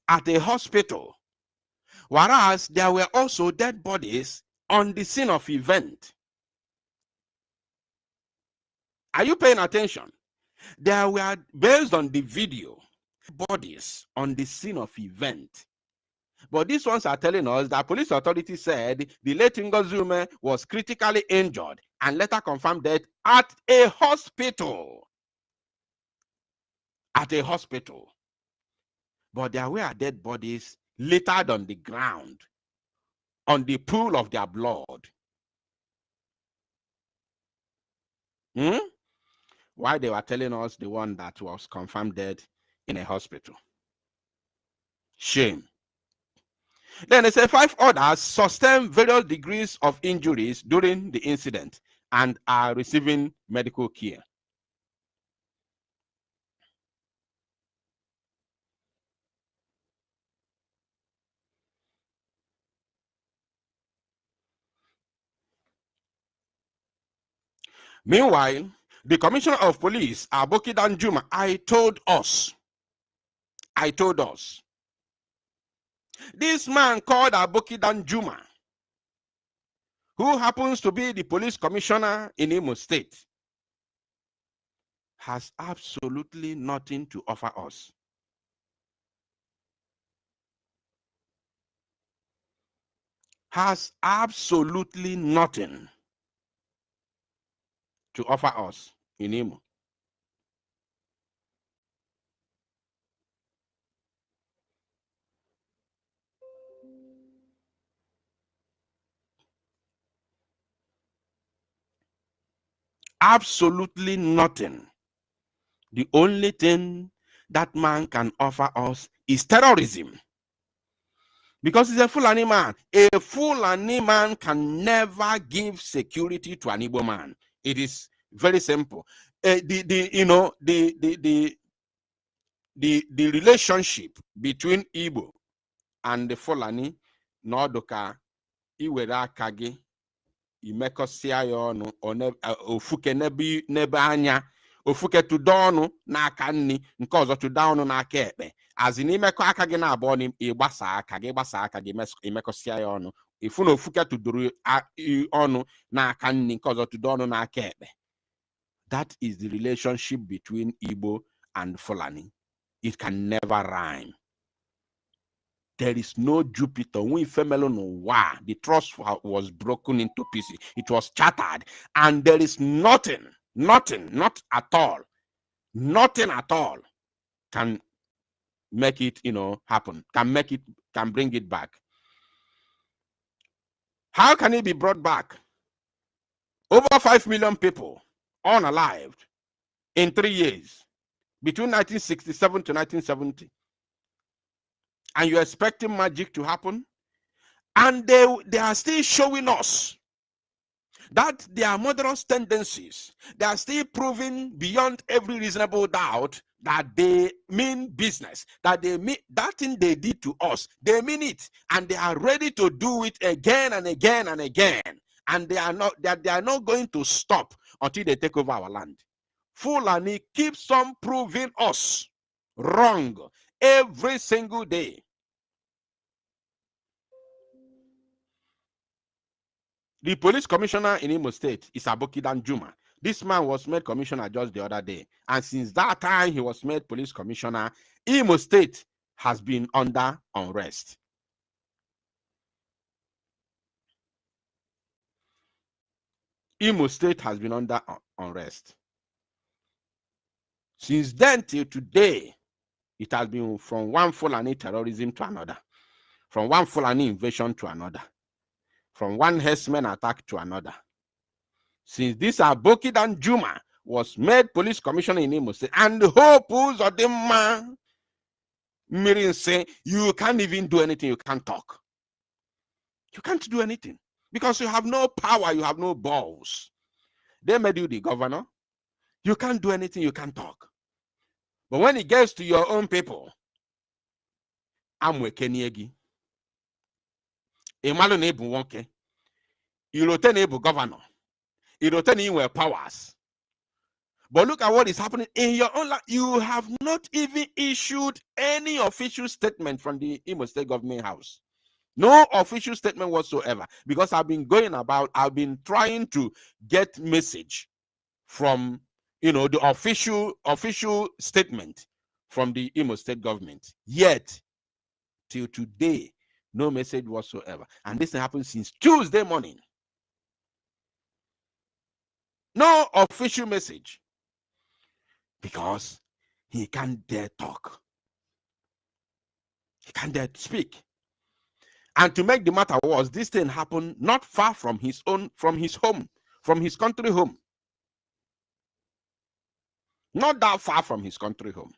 Speaker 4: at a hospital. Whereas there were also dead bodies on the scene of event. Are you paying attention? There were, based on the video, bodies on the scene of event. But these ones are telling us that police authorities said the late Ngozume was critically injured and later confirmed dead at a hospital. At a hospital. But there were dead bodies littered on the ground, on the pool of their blood. Why they were telling us the one that was confirmed dead in a hospital? Shame. Then they say 5 others sustained various degrees of injuries during the incident and are receiving medical care. Meanwhile, the Commissioner of Police, Aboki Danjuma, told us, this man called Aboki Danjuma, who happens to be the police commissioner in Imo State, has absolutely nothing to offer us. Has absolutely nothing to offer us in Imo. Absolutely nothing. The only thing that man can offer us is terrorism. Because he's a Fulani man. A Fulani man can never give security to an Igbo man. It is very simple. The relationship between Igbo and the Fulani, Nodoka, Iwera Kage, Imekosia yono, ofuke nebe anya, ofuke tudonu n'aka nni, nke ọzọ tudonu n'aka ekpe. Azi n'imekọ aka gị na-abụọ n'ịgbasa aka gị imekọsịa ya ọnụ. Ifu na ofuke tudoro ọnụ n'aka nni, nke ọzọ tudonu n'aka ekpe. That is the relationship between Igbo and Fulani. It can never rhyme. There is no Jupiter. The trust was broken into pieces. It was shattered. And there is nothing, not at all, nothing at all can make it, happen, can bring it back. How can it be brought back? Over 5 million people unalived in 3 years, between 1967 to 1970. And you're expecting magic to happen? And they are still showing us that their murderous tendencies, they are still proving beyond every reasonable doubt that they mean business, that they mean that thing they did to us, they mean it, and they are ready to do it again and again and again. And they are not going to stop until they take over our land. Fulani keeps on proving us wrong every single day. The police commissioner in Imo State is Aboki Danjuma. This man was made commissioner just the other day. And since that time he was made police commissioner, Imo State has been under unrest. Imo State has been under unrest. Since then till today, it has been from one Fulani terrorism to another, from one Fulani invasion to another, from one herdsman attack to another. Since this Aboki Danjuma was made police commissioner in Imo State, and the hope of the man, Mirin say, you can't even do anything, you can't talk. You can't do anything because you have no power, you have no balls. They made you the governor. You can't do anything, you can't talk. But when it gets to your own people, Amwekeniegi, Emalo Nebu Wonke, Irote Nebu governor, Irote Niwe powers. But look at what is happening in your own life. You have not even issued any official statement from the Imo State government house. No official statement whatsoever. Because I've been trying to get message from, the official statement from the Imo State government. Yet, till today, no message whatsoever. And this happened since Tuesday morning. No official message. Because he can't dare talk. He can't dare speak. And to make the matter worse, this thing happened not far from his home, from his country home. Not that far from his country home.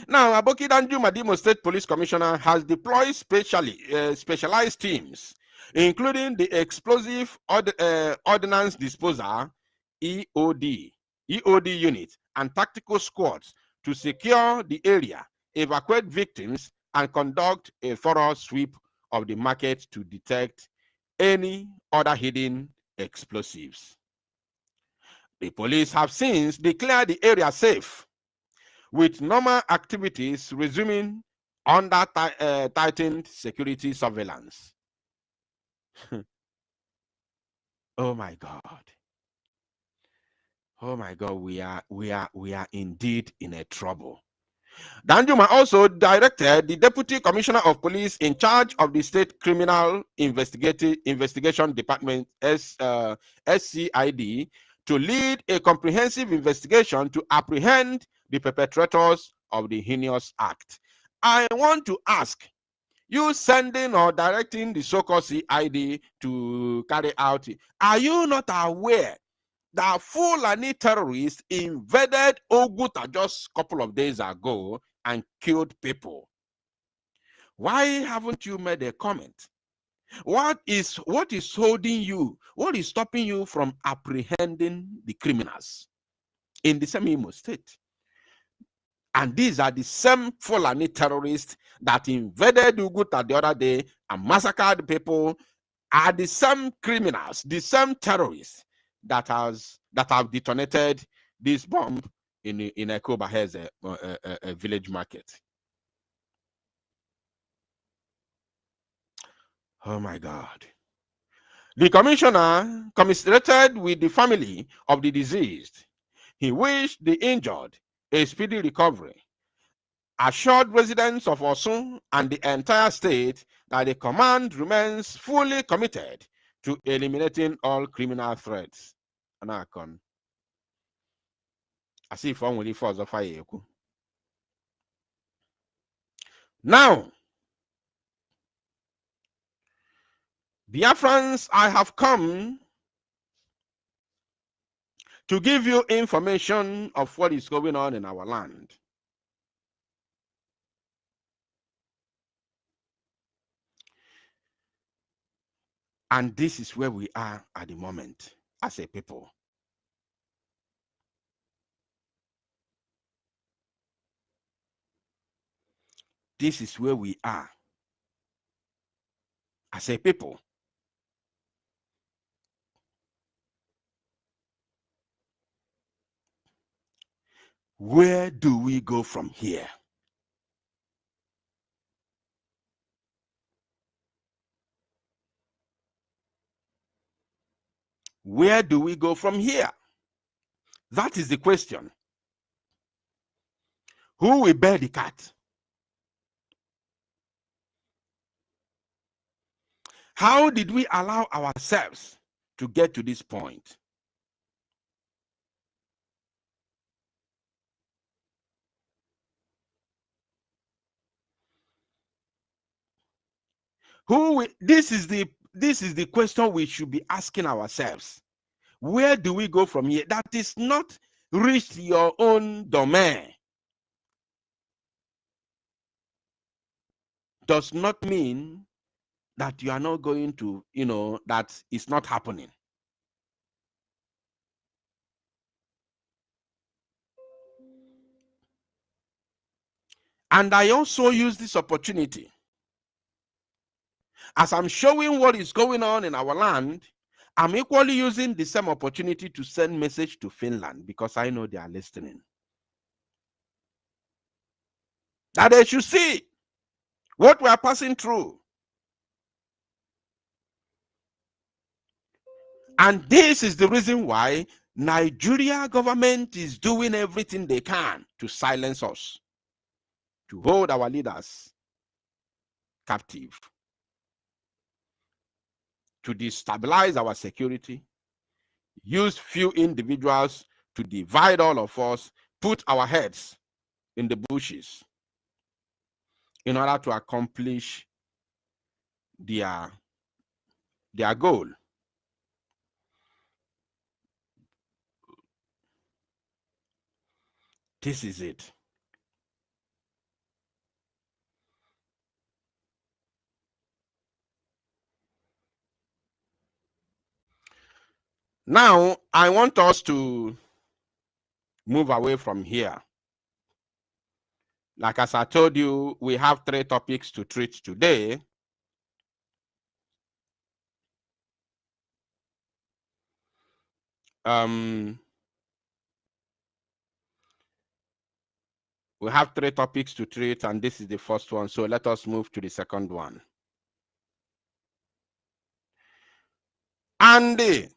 Speaker 4: Now, Aboki Danjuma, Imo State Police Commissioner, has deployed specialized teams, including the Explosive Ordnance Disposal, EOD unit, and tactical squads to secure the area, evacuate victims, and conduct a thorough sweep of the market to detect any other hidden explosives. The police have since declared the area safe, with normal activities resuming under tightened security surveillance. Oh my God. Oh my God, we are indeed in a trouble. Danjuma also directed the Deputy Commissioner of Police in charge of the State Criminal Investigation Department, SCID, to lead a comprehensive investigation to apprehend the perpetrators of the heinous act. I want to ask, you sending or directing the so-called CID to carry out, are you not aware that Fulani terrorists invaded Oguta just a couple of days ago and killed people? Why haven't you made a comment? What is holding you? What is stopping you from apprehending the criminals in the same Imo State? And these are the same Fulani terrorists that invaded Oguta the other day and massacred people, are the same criminals, the same terrorists that have detonated this bomb in Ekoba has a village market. Oh my God. The commissioner commiserated with the family of the deceased. He wished the injured a speedy recovery, assured residents of Osun and the entire state that the command remains fully committed to eliminating all criminal threats. Anakon. As if one will force of fire. Now, Biafrans, I have come to give you information of what is going on in our land. And this is where we are at the moment as a people. This is where we are as a people. Where do we go from here? Where do we go from here? That is the question. Who will bear the cat? How did we allow ourselves to get to this point? This is the question we should be asking ourselves. Where do we go from here? That is not reached your own domain. Does not mean that you are not going to, that it's not happening. And I also use this opportunity, as I'm showing what is going on in our land, I'm equally using the same opportunity to send message to Finland, because I know they are listening. That they should see what we are passing through. And this is the reason why Nigeria government is doing everything they can to silence us, to hold our leaders captive, to destabilize our security, use few individuals to divide all of us, put our heads in the bushes in order to accomplish their goal. This is it. Now, I want us to move away from here. Like as I told you, we have 3 topics to treat today. We have 3 topics to treat, and this is the first one. So let us move to the second one. And the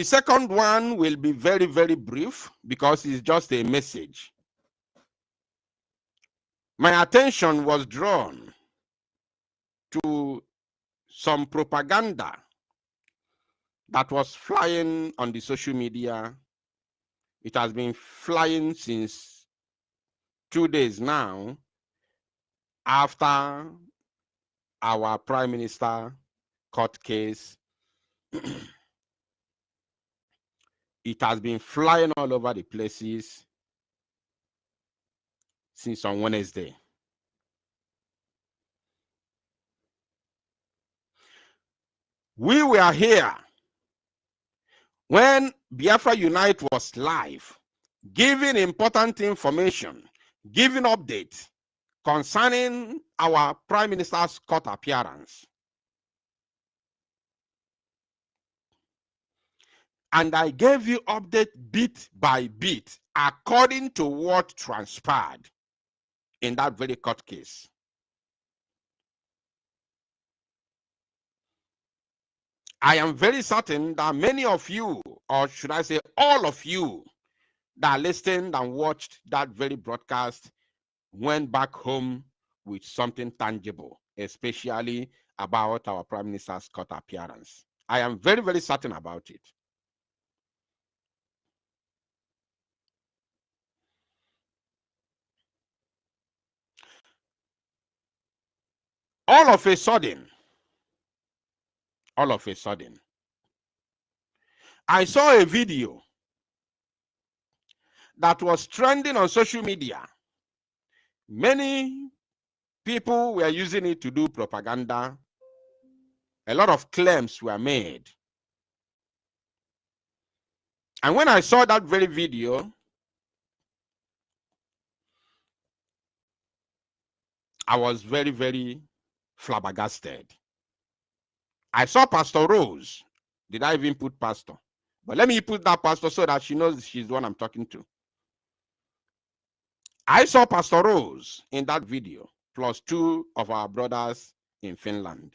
Speaker 4: second one will be very, very brief because it's just a message. My attention was drawn to some propaganda that was flying on the social media. It has been flying since 2 days now after our Prime Minister court case. It has been flying all over the places since on Wednesday. We were here when Biafra Unite was live, giving important information, giving updates concerning our Prime Minister's court appearance. And I gave you update bit by bit according to what transpired in that very court case. I am very certain that many of you, or should I say all of you, that listened and watched that very broadcast went back home with something tangible, especially about our Prime Minister's court appearance. I am very, very certain about it. All of a sudden, all of a sudden, I saw a video that was trending on social media. Many people were using it to do propaganda. A lot of claims were made. And when I saw that very video, I was very, very flabbergasted. I saw Pastor Rose. Did I even put pastor? But let me put that pastor so that she knows she's the one I'm talking to. I saw Pastor Rose in that video, plus 2 of our brothers in Finland.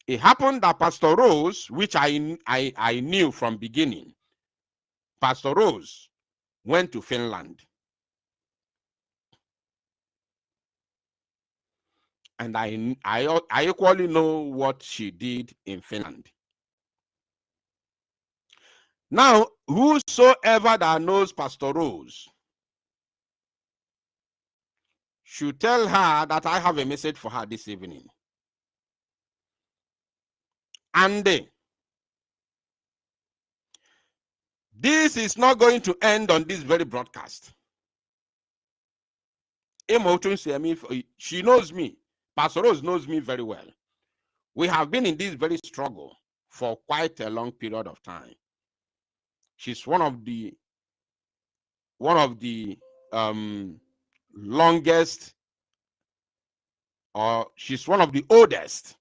Speaker 4: It happened that Pastor Rose, which I knew from beginning, Pastor Rose went to Finland. And I equally know what she did in Finland. Now, whosoever that knows Pastor Rose should tell her that I have a message for her this evening. And this is not going to end on this very broadcast. She knows me. Pastor Rose knows me very well. We have been in this very struggle for quite a long period of time. She's one of the longest, or she's one of the oldest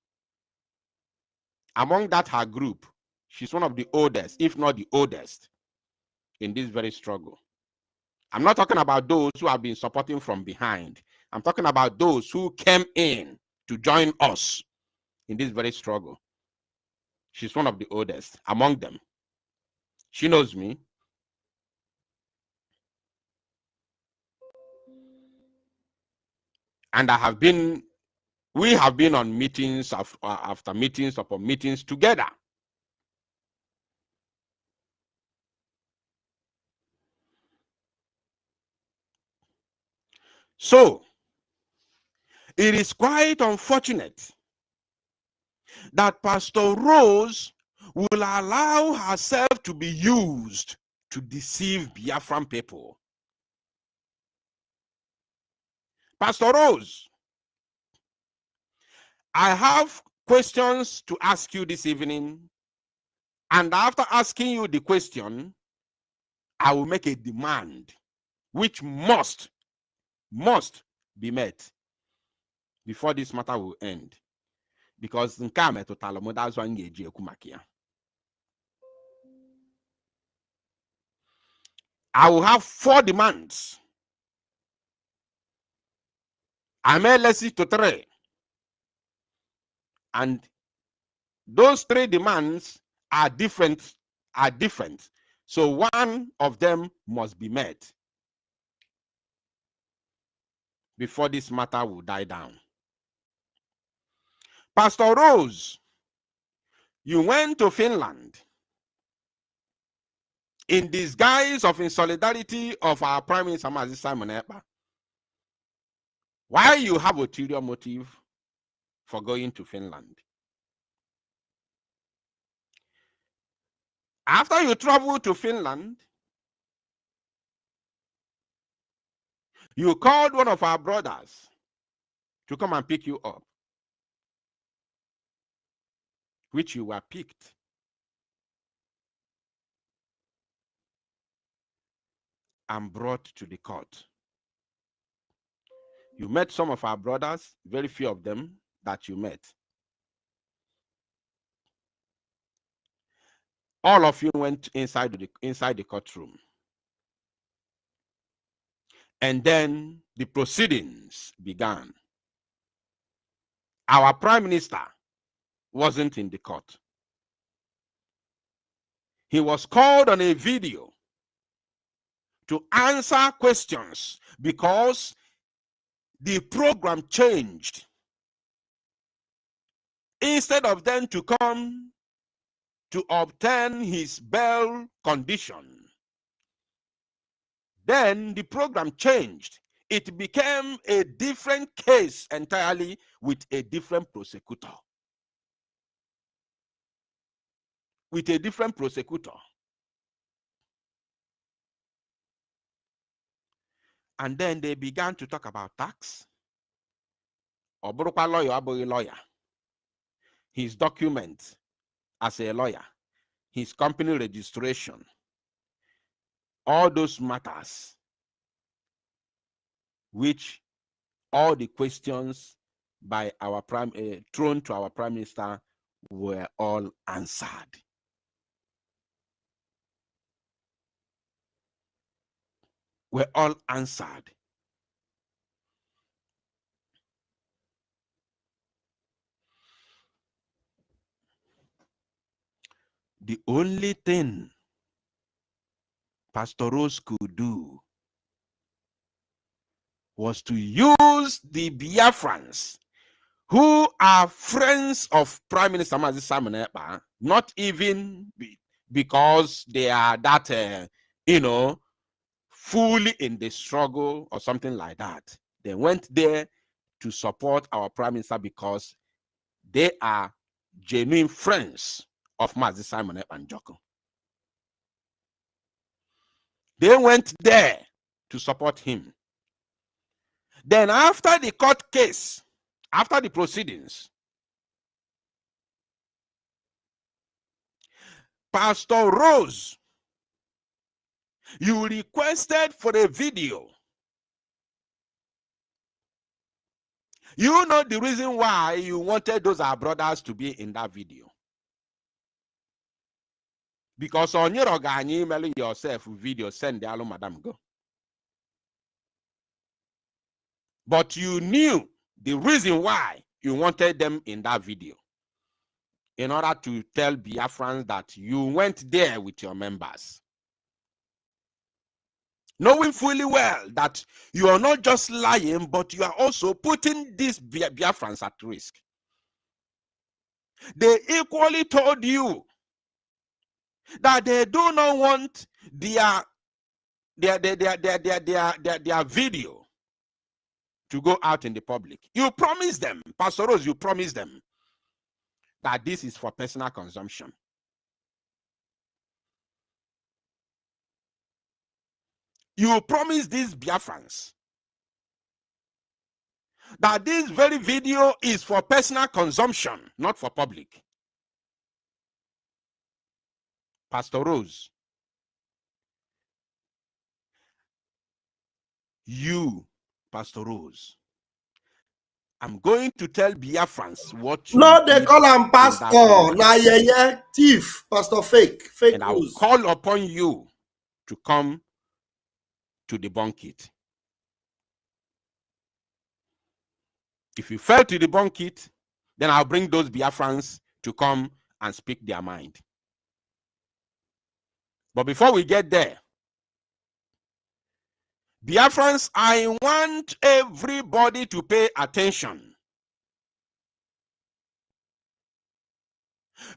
Speaker 4: among that her group. She's one of the oldest, if not the oldest, in this very struggle. I'm not talking about those who have been supporting from behind. I'm talking about those who came in to join us in this very struggle. She's one of the oldest among them. She knows me. And we have been on meetings after meetings upon meetings together. So, it is quite unfortunate that Pastor Rose will allow herself to be used to deceive Biafran people. Pastor Rose, I have questions to ask you this evening, and after asking you the question, I will make a demand which must be met before this matter will end. Because that's one I will have 4 demands. I may let's see to 3. And those 3 demands are different. So one of them must be met before this matter will die down. Pastor Rose, you went to Finland in disguise of in solidarity of our Prime Minister Mazi Simon Ekpa. Why you have ulterior motive for going to Finland? After you travel to Finland, you called one of our brothers to come and pick you up, which you were picked. And brought to the court. You met some of our brothers, very few of them that you met. All of you went inside the courtroom. And then the proceedings began. Our Prime Minister wasn't in the court. He was called on a video to answer questions because the program changed. Instead of them to come to obtain his bail condition, then the program changed. It became a different case entirely with a different prosecutor. with a different prosecutor. And then they began to talk about tax. Oburukwa lawyer, aboyi lawyer. His documents as a lawyer, his company registration, all those matters, which all the questions by our thrown to our prime minister were all answered. Were all answered. The only thing Pastor Rose could do was to use the Biafrans who are friends of Prime Minister Mazi Simon Ekpa, not even because they are that, fully in the struggle or something like that. They went there to support our Prime Minister because they are genuine friends of Mazi Simon Ekpa and Joko. They went there to support him. Then after the court case, after the proceedings, Pastor Rose, you requested for a video. You know the reason why you wanted those our brothers to be in that video. Because on your organi email yourself video, send the allo madam go. But you knew the reason why you wanted them in that video. In order to tell Biafrans that you went there with your members. Knowing fully well that you are not just lying, but you are also putting these Biafrans at risk. They equally told you that they do not want their video to go out in the public. You promised them, Pastor Rose, you promised them that this is for personal consumption. You promised these Biafrans that this very video is for personal consumption, not for public. Pastor Rose, you, Pastor Rose, I'm going to tell Biafrans what you
Speaker 1: No, they
Speaker 4: did
Speaker 1: call him
Speaker 4: in
Speaker 1: pastor.
Speaker 4: that video.
Speaker 1: Nah, yeah, thief, pastor, fake
Speaker 4: And I will
Speaker 1: news.
Speaker 4: call upon you to come to debunk it. If you fail to debunk it, then I'll bring those Biafrans to come and speak their mind. But before we get there, Biafrans, I want everybody to pay attention.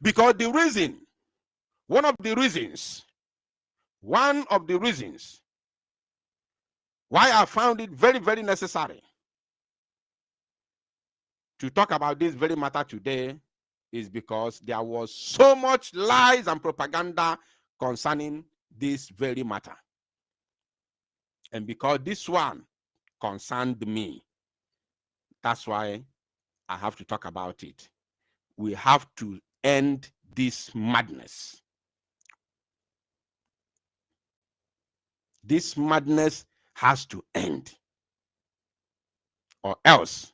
Speaker 4: Because one of the reasons why I found it very, very necessary to talk about this very matter today is because there was so much lies and propaganda concerning this very matter. And because this one concerned me, that's why I have to talk about it. We have to end this madness. This madness has to end, or else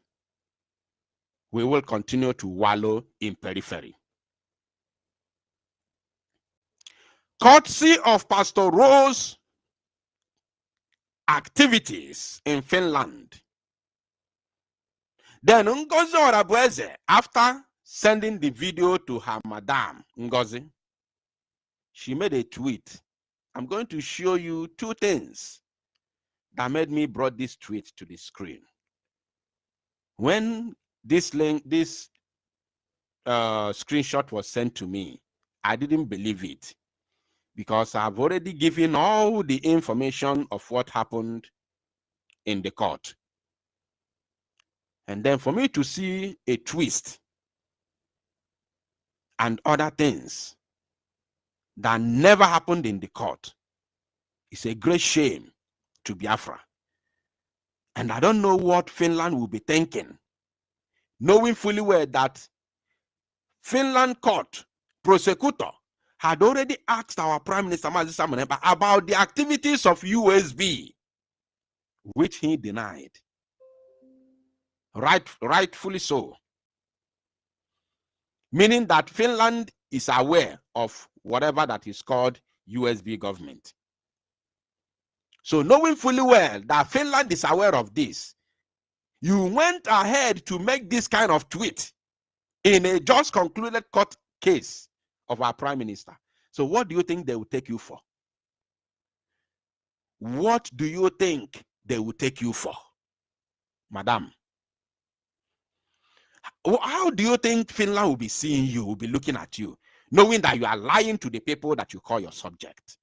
Speaker 4: we will continue to wallow in periphery. Courtesy of Pastor Rose activities in Finland. Then Ngozi Orabueze, after sending the video to her madam, Ngozi, she made a tweet. I'm going to show you two things that made me brought this tweet to the screen. When this screenshot was sent to me, I didn't believe it because I've already given all the information of what happened in the court. And then for me to see a twist and other things that never happened in the court. It's a great shame to Biafra. And I don't know what Finland will be thinking, knowing fully well that Finland court prosecutor had already asked our Prime Minister about the activities of USB, which he denied. Rightfully so. Meaning that Finland is aware of whatever that is called USB government. So knowing fully well that Finland is aware of this, you went ahead to make this kind of tweet in a just concluded court case of our Prime Minister. So what do you think they will take you for? What do you think they will take you for, madam? How do you think Finland will be seeing you, will be looking at you, knowing that you are lying to the people that you call your subject?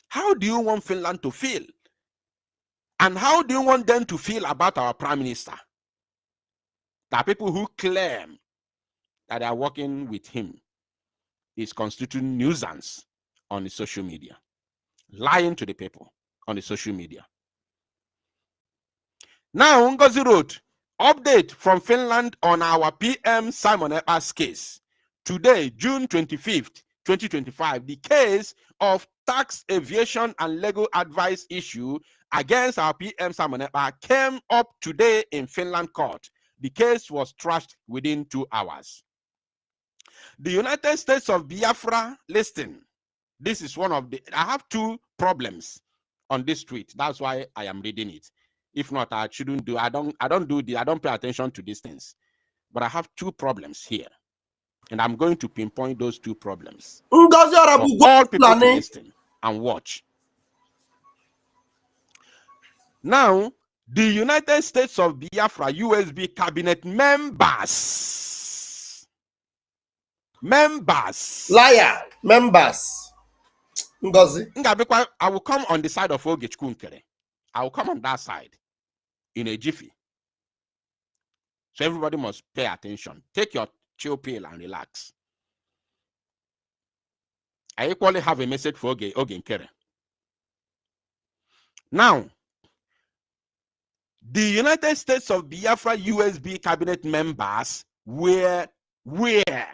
Speaker 4: How do you want Finland to feel? And how do you want them to feel about our Prime Minister? There are people who claim that they are working with him is constituting nuisance on the social media, lying to the people on the social media. Now, Ngozi wrote, update from Finland on our PM Simon Ekpa's case. Today, June 25th, 2025, the case of tax evasion and legal advice issue against our PM Simon Ekpa came up today in Finland court. The case was trashed within 2 hours. The United States of Biafra listing. This is one of the, I have 2 problems on this tweet. That's why I am reading it. If not, I shouldn't do, I don't pay attention to these things. But I have 2 problems here. And I'm going to pinpoint those 2 problems for all people to listen and watch. Now, the United States of Biafra USB cabinet members.
Speaker 1: Liar. Members. Ngozi.
Speaker 4: I will come on the side of Ogechkunkere. I will come on that side in a jiffy. So everybody must pay attention. Take your chill pill and relax. I equally have a message for Ogenkere. Now, the United States of Biafra USB cabinet members were where?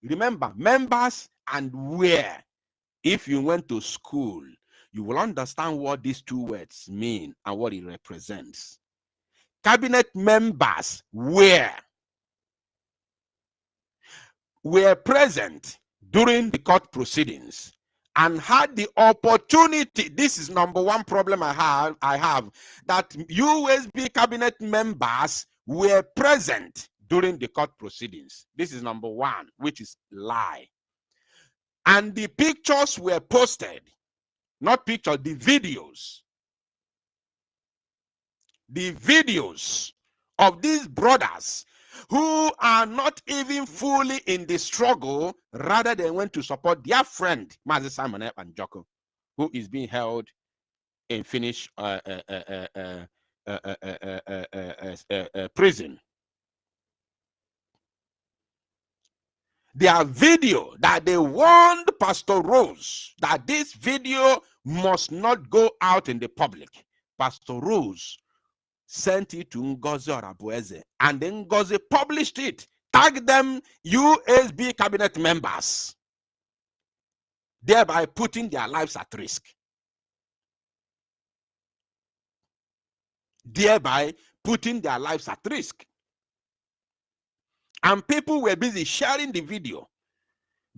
Speaker 4: Remember, members and where. If you went to school, you will understand what these 2 words mean and what it represents. Cabinet members were present during the court proceedings and had the opportunity. This is number 1 problem I have that USB cabinet members were present during the court proceedings. This is number 1, which is lie. And the pictures were posted, not pictures, the videos. The videos of these brothers who are not even fully in the struggle, rather they went to support their friend, Mazi Simon Ekpa Njoko, who is being held in Finnish prison. Their video that they warned Pastor Rose that this video must not go out in the public. Pastor Rose sent it to Ngozi Orabueze, and then Ngozi published it, tagged them USB cabinet members, thereby putting their lives at risk. Thereby putting their lives at risk. And people were busy sharing the video,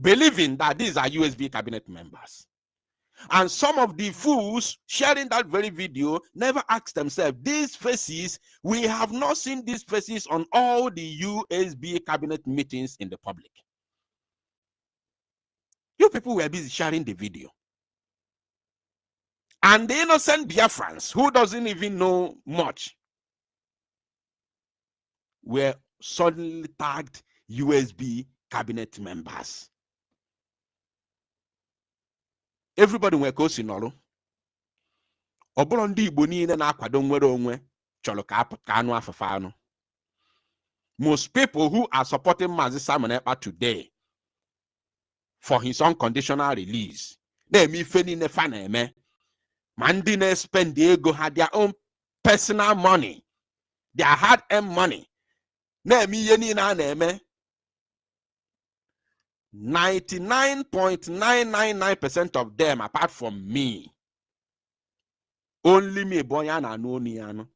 Speaker 4: believing that these are USB cabinet members. And some of the fools sharing that very video never asked themselves, these faces, we have not seen these faces on all the USB cabinet meetings in the public. You people were busy sharing the video. And the innocent Biafrans, who doesn't even know much, were suddenly tagged USB cabinet members. Everybody were going to know. Most people who are supporting Mazi Simon Ekpa today for his unconditional release. Na-eme ife niile fa na-eme. Ma ndị na-spend ego ha their own personal money, their hard-earned money. Na-eme ihe niile a na-eme. 99.999% of them, apart from me, only me, Boyana, no.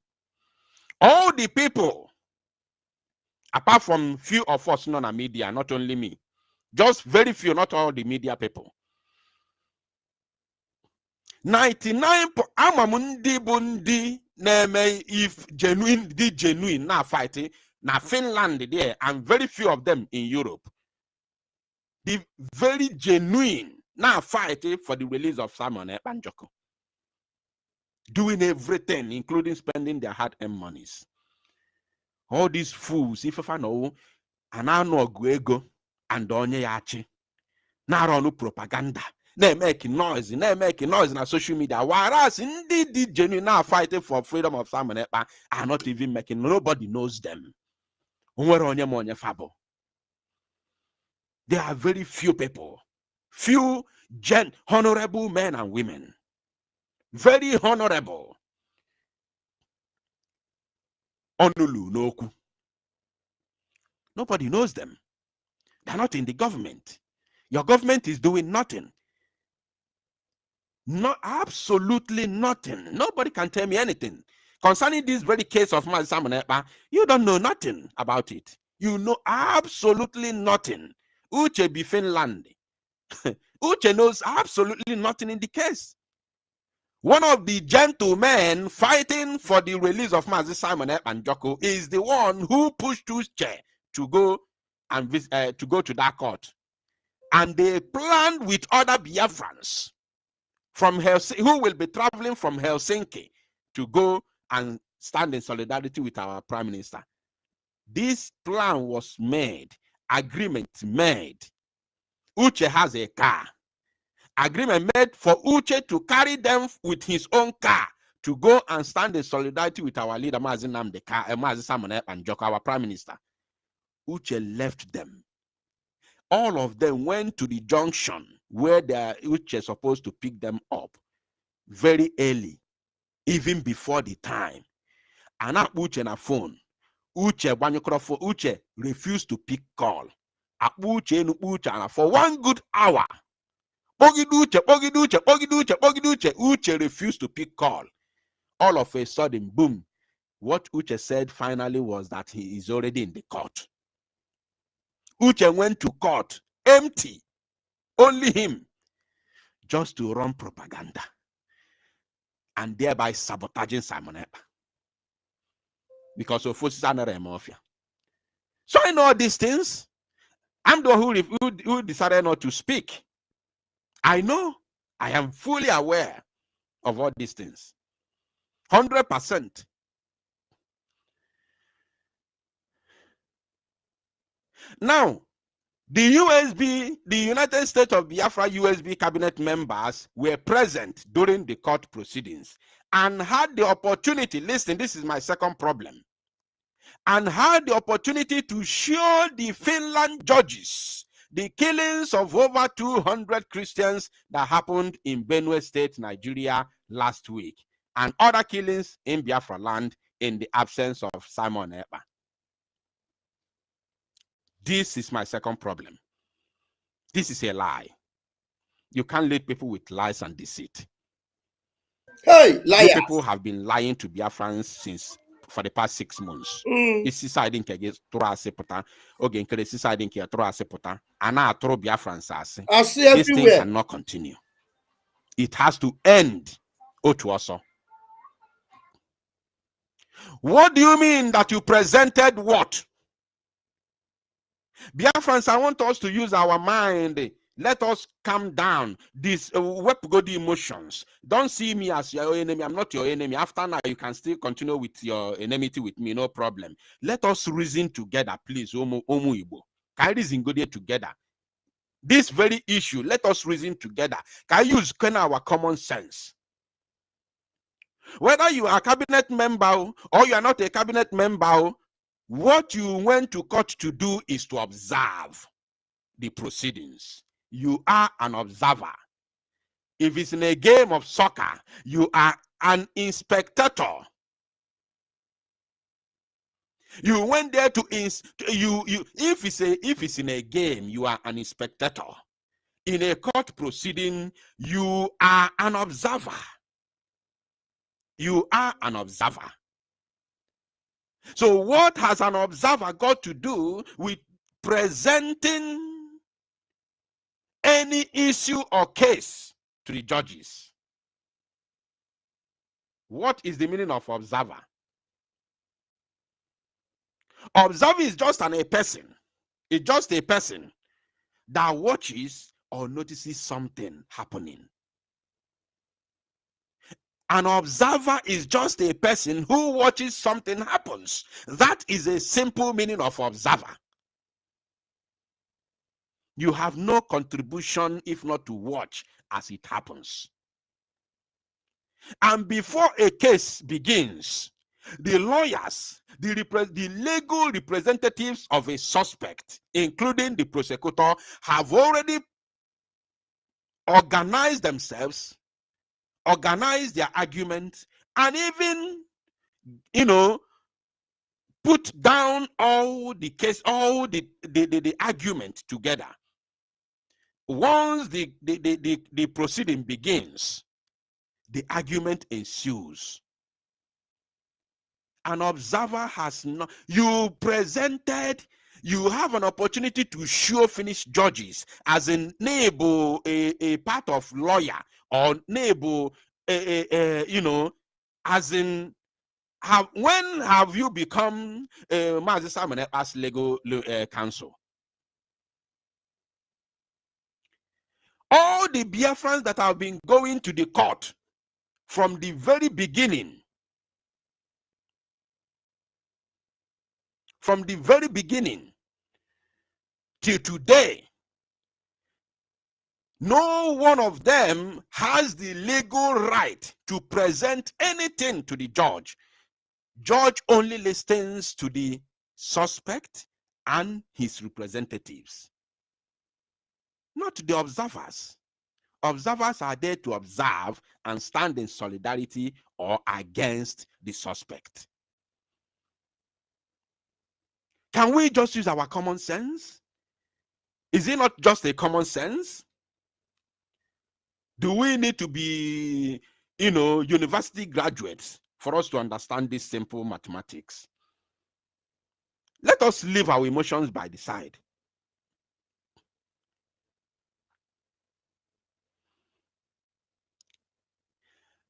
Speaker 4: All the people, apart from few of us, non media, not only me, just very few, not all the media people. 99. Amamundi bundi name if genuine na fighting na Finland there, and very few of them in Europe. The very genuine now fighting for the release of Simon Ekpanjoko. Doing everything, including spending their hard-earned monies. All these fools, if I know, and I know Guego and Onye Yachi, now run propaganda, they making noise in social media. Whereas indeed the genuine now fighting for freedom of Simon Ekpa are not even making, nobody knows them. There are very few people, few honorable men and women, very honorable. Onulu Noku. Nobody knows them. They're not in the government. Your government is doing nothing. No, absolutely nothing. Nobody can tell me anything concerning this very case of Mazi Simon Ekpa. You don't know nothing about it. You know absolutely nothing. Uche be Finland. Uche knows absolutely nothing in the case. One of the gentlemen fighting for the release of Mazi Simon Ekpanjoko is the one who pushed Uche to go and to go to that court. And they planned with other Biafrans from Helsinki, who will be traveling from Helsinki to go and stand in solidarity with our Prime Minister. This plan was made, agreement made. Uche has a car. Agreement made for Uche to carry them with his own car to go and stand in solidarity with our leader, Mazi Simon Ekpanjoko, our Prime Minister. Uche left them. All of them went to the junction where Uche is supposed to pick them up very early, even before the time. And now Uche na phone. Uche refused to pick call. For 1 good hour. Uche refused to pick call. All of a sudden, boom. What Uche said finally was that he is already in the court. Uche went to court, empty, only him, just to run propaganda and thereby sabotaging Simon Ekpa. Because of Fosisana Mafia. So I know these things. I'm the one who decided not to speak. I know. I am fully aware of all these things. 100%. Now, the United States of Biafra USB cabinet members were present during the court proceedings and had the opportunity, listen, this is my second problem, and had the opportunity to show the Finland judges the killings of over 200 Christians that happened in Benue State, Nigeria last week, and other killings in Biafra land in the absence of Simon Ekpa. This is my second problem. This is a lie. You can't lead people with lies and deceit.
Speaker 1: Hey, liar.
Speaker 4: You people have been lying to Biafrans for the past 6 months. This is siding against Torasepota. Okay, this is siding against Torasepota. And now throw Biafrans.
Speaker 1: I see
Speaker 4: this
Speaker 1: everywhere.
Speaker 4: thing cannot continue. It has to end. Otuoso. What do you mean that you presented what? Biafrans, I want us to use our mind. Let us calm down. This go the emotions. Don't see me as your enemy. I'm not your enemy. After now, you can still continue with your enmity with me. No problem. Let us reason together, please. Omu Igbo. Can I reason go there together? This very issue, let us reason together. Can I use our common sense? Whether you are a cabinet member or you are not a cabinet member, what you went to court to do is to observe the proceedings. you are an observer. If it's in a game of soccer, you are an inspectator. You went there to if it's in a game, you are an inspectator. In a court proceeding, you are an observer. You are an observer. So what has an observer got to do with presenting any issue or case to the judges? What is the meaning of observer? Observer is just a person. It's just a person that watches or notices something happening. An observer is just a person who watches something happens. That is a simple meaning of observer. You have no contribution if not to watch as it happens. And before a case begins, the lawyers, the legal representatives of a suspect, including the prosecutor, have already organized themselves, organized their argument, and even, put down all the case, all the argument together. Once the proceeding begins, the argument ensues. An observer has not, you have an opportunity to show finish judges, as in neighbor, a part of lawyer, or neighbor, as in, when have you become Mazi Simon as legal counsel? All the Biafrans that have been going to the court from the very beginning, till today, no one of them has the legal right to present anything to the judge. Judge only listens to the suspect and his representatives, not the observers. Observers are there to observe and stand in solidarity or against the suspect. Can we just use our common sense? Is it not just a common sense? Do we need to be, university graduates for us to understand this simple mathematics? Let us leave our emotions by the side.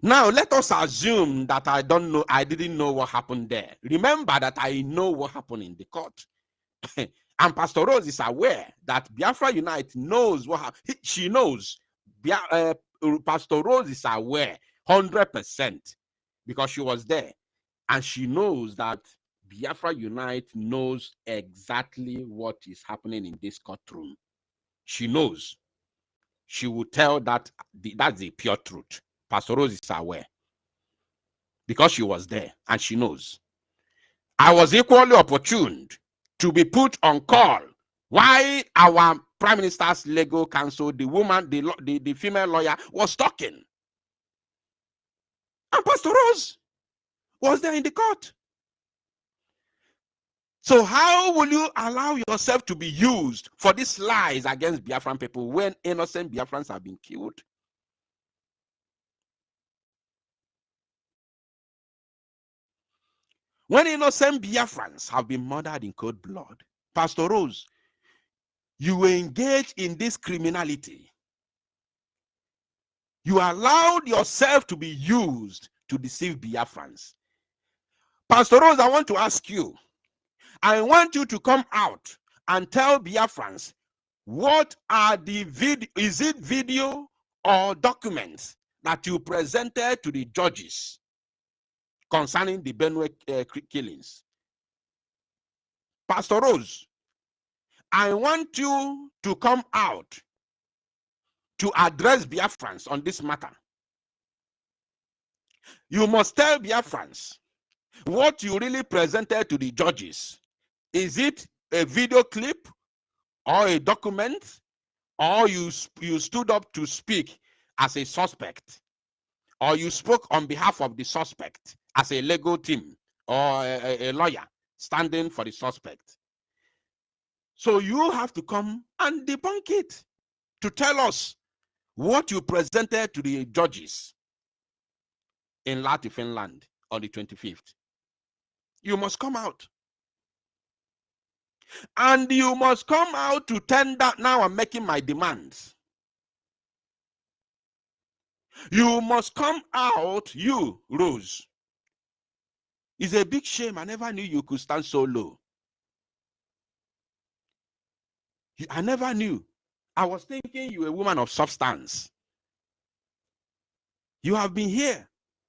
Speaker 4: Now, let us assume that I didn't know what happened there. Remember that I know what happened in the court. And Pastor Rose is aware that Biafra Unite knows what happened. She knows. Pastor Rose is aware 100% because she was there. And she knows that Biafra Unite knows exactly what is happening in this courtroom. She knows. She will tell that that's the pure truth. Pastor Rose is aware because she was there and she knows. I was equally opportuned to be put on call while our Prime Minister's legal counsel, the woman, the female lawyer, was talking. And Pastor Rose was there in the court. So how will you allow yourself to be used for these lies against Biafran people when innocent Biafrans have been killed? When innocent Biafrans have been murdered in cold blood, Pastor Rose, you were engaged in this criminality. You allowed yourself to be used to deceive Biafrans. Pastor Rose, I want to ask you, I want you to come out and tell Biafrans what are the video, is it video or documents that you presented to the judges concerning the Benue killings? Pastor Rose, I want you to come out to address Biafrans on this matter. You must tell Biafrans what you really presented to the judges. Is it a video clip or a document or you stood up to speak as a suspect, or you spoke on behalf of the suspect as a legal team or a lawyer standing for the suspect. So you have to come and debunk it to tell us what you presented to the judges in Lahti, Finland on the 25th. You must come out. And you must come out to tender. Now I'm making my demands. You must come out, you, Rose. It's a big shame. I never knew you could stand so low. I never knew. I was thinking you were a woman of substance. You have been here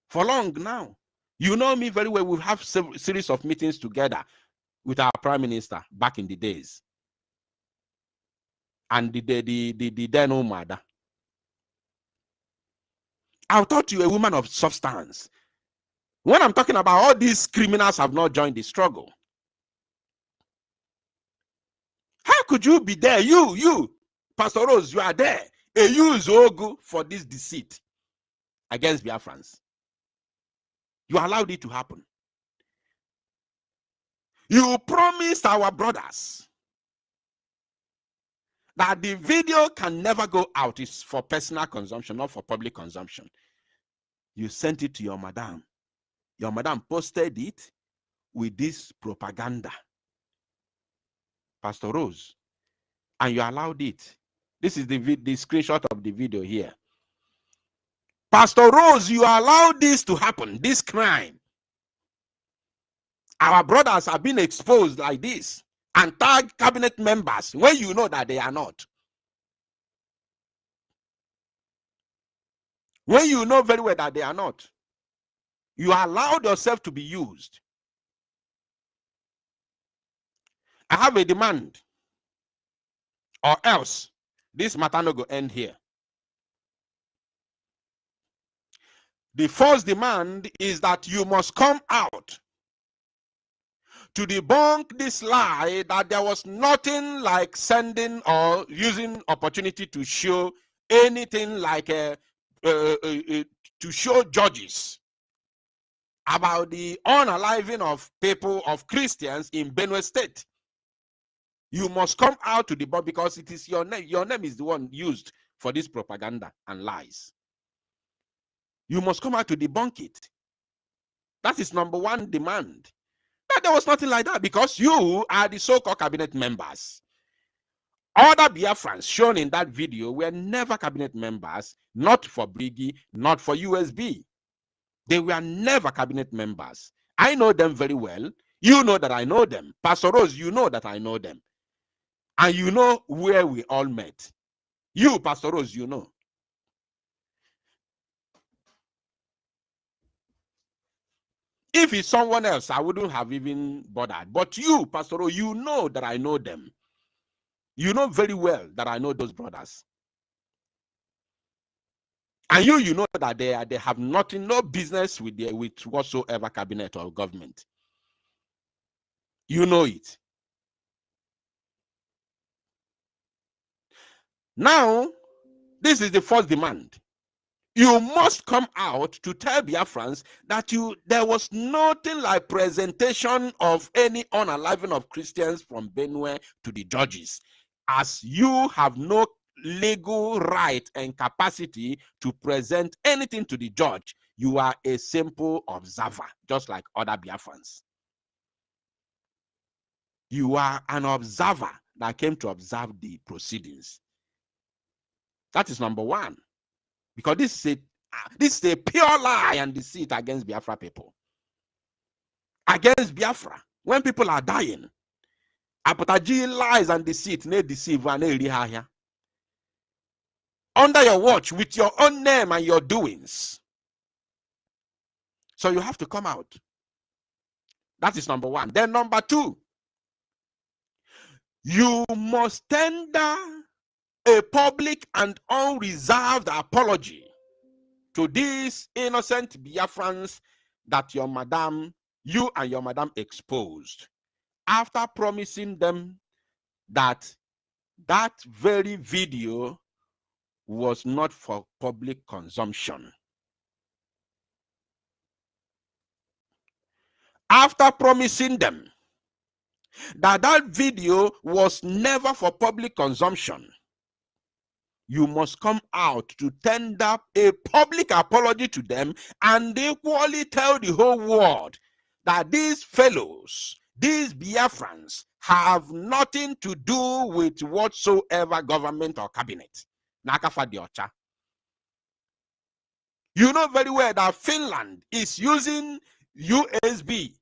Speaker 4: for long now. You know me very well. We've had a series of meetings together with our prime minister back in the days. And the then old mother. I thought you were a woman of substance. When I'm talking about all these criminals have not joined the struggle. How could you be there? You, Pastor Rose, you are there. A use Ogu for this deceit against Biafrans. You allowed it to happen. You promised our brothers that the video can never go out. It's for personal consumption, not for public consumption. You sent it to your madam. Your madam posted it with this propaganda. Pastor Rose. And you allowed it. This is the screenshot of the video here. Pastor Rose, you allowed this to happen, this crime. Our brothers have been exposed like this and tag cabinet members when you know that they are not. When you know very well that they are not. You allowed yourself to be used. I have a demand, or else this matter no go end here. The first demand is that you must come out to debunk this lie that there was nothing like sending or using opportunity to show anything like to show judges about the unaliving of people, of Christians in Benue State. You must come out to debunk because it is your name. Your name is the one used for this propaganda and lies. You must come out to debunk it. That is number one demand. But there was nothing like that because you are the so-called cabinet members. Other Biafrans shown in that video were never cabinet members, not for Brigi, not for USB. They were never cabinet members. I know them very well. You know that I know them. Pastor Rose, you know that I know them. And you know where we all met. You, Pastor Rose, you know. If it's someone else, I wouldn't have even bothered. But you, Pastor Rose, you know that I know them. You know very well that I know those brothers. And you know that they have nothing, no business with whatsoever cabinet or government. You know it. Now, this is the first demand. You must come out to tell Biafrans that there was nothing like presentation of any unaliving of Christians from Benue to the judges, as you have no legal right and capacity to present anything to the judge. You are a simple observer, just like other Biafrans. You are an observer that came to observe the proceedings. That is number one. Because this is a pure lie and deceit against Biafra people. Against Biafra. When people are dying, Apataji lies and deceit, they deceive and they here. Under your watch, with your own name and your doings. So you have to come out. That is number one. Then number two, you must tender a public and unreserved apology to these innocent Biafrans that you and your madam exposed, after promising them that that very video was not for public consumption. After promising them that video was never for public consumption, you must come out to tender a public apology to them and equally tell the whole world that these fellows, these Biafrans, have nothing to do with whatsoever government or cabinet. You know very well that Finland is using USB,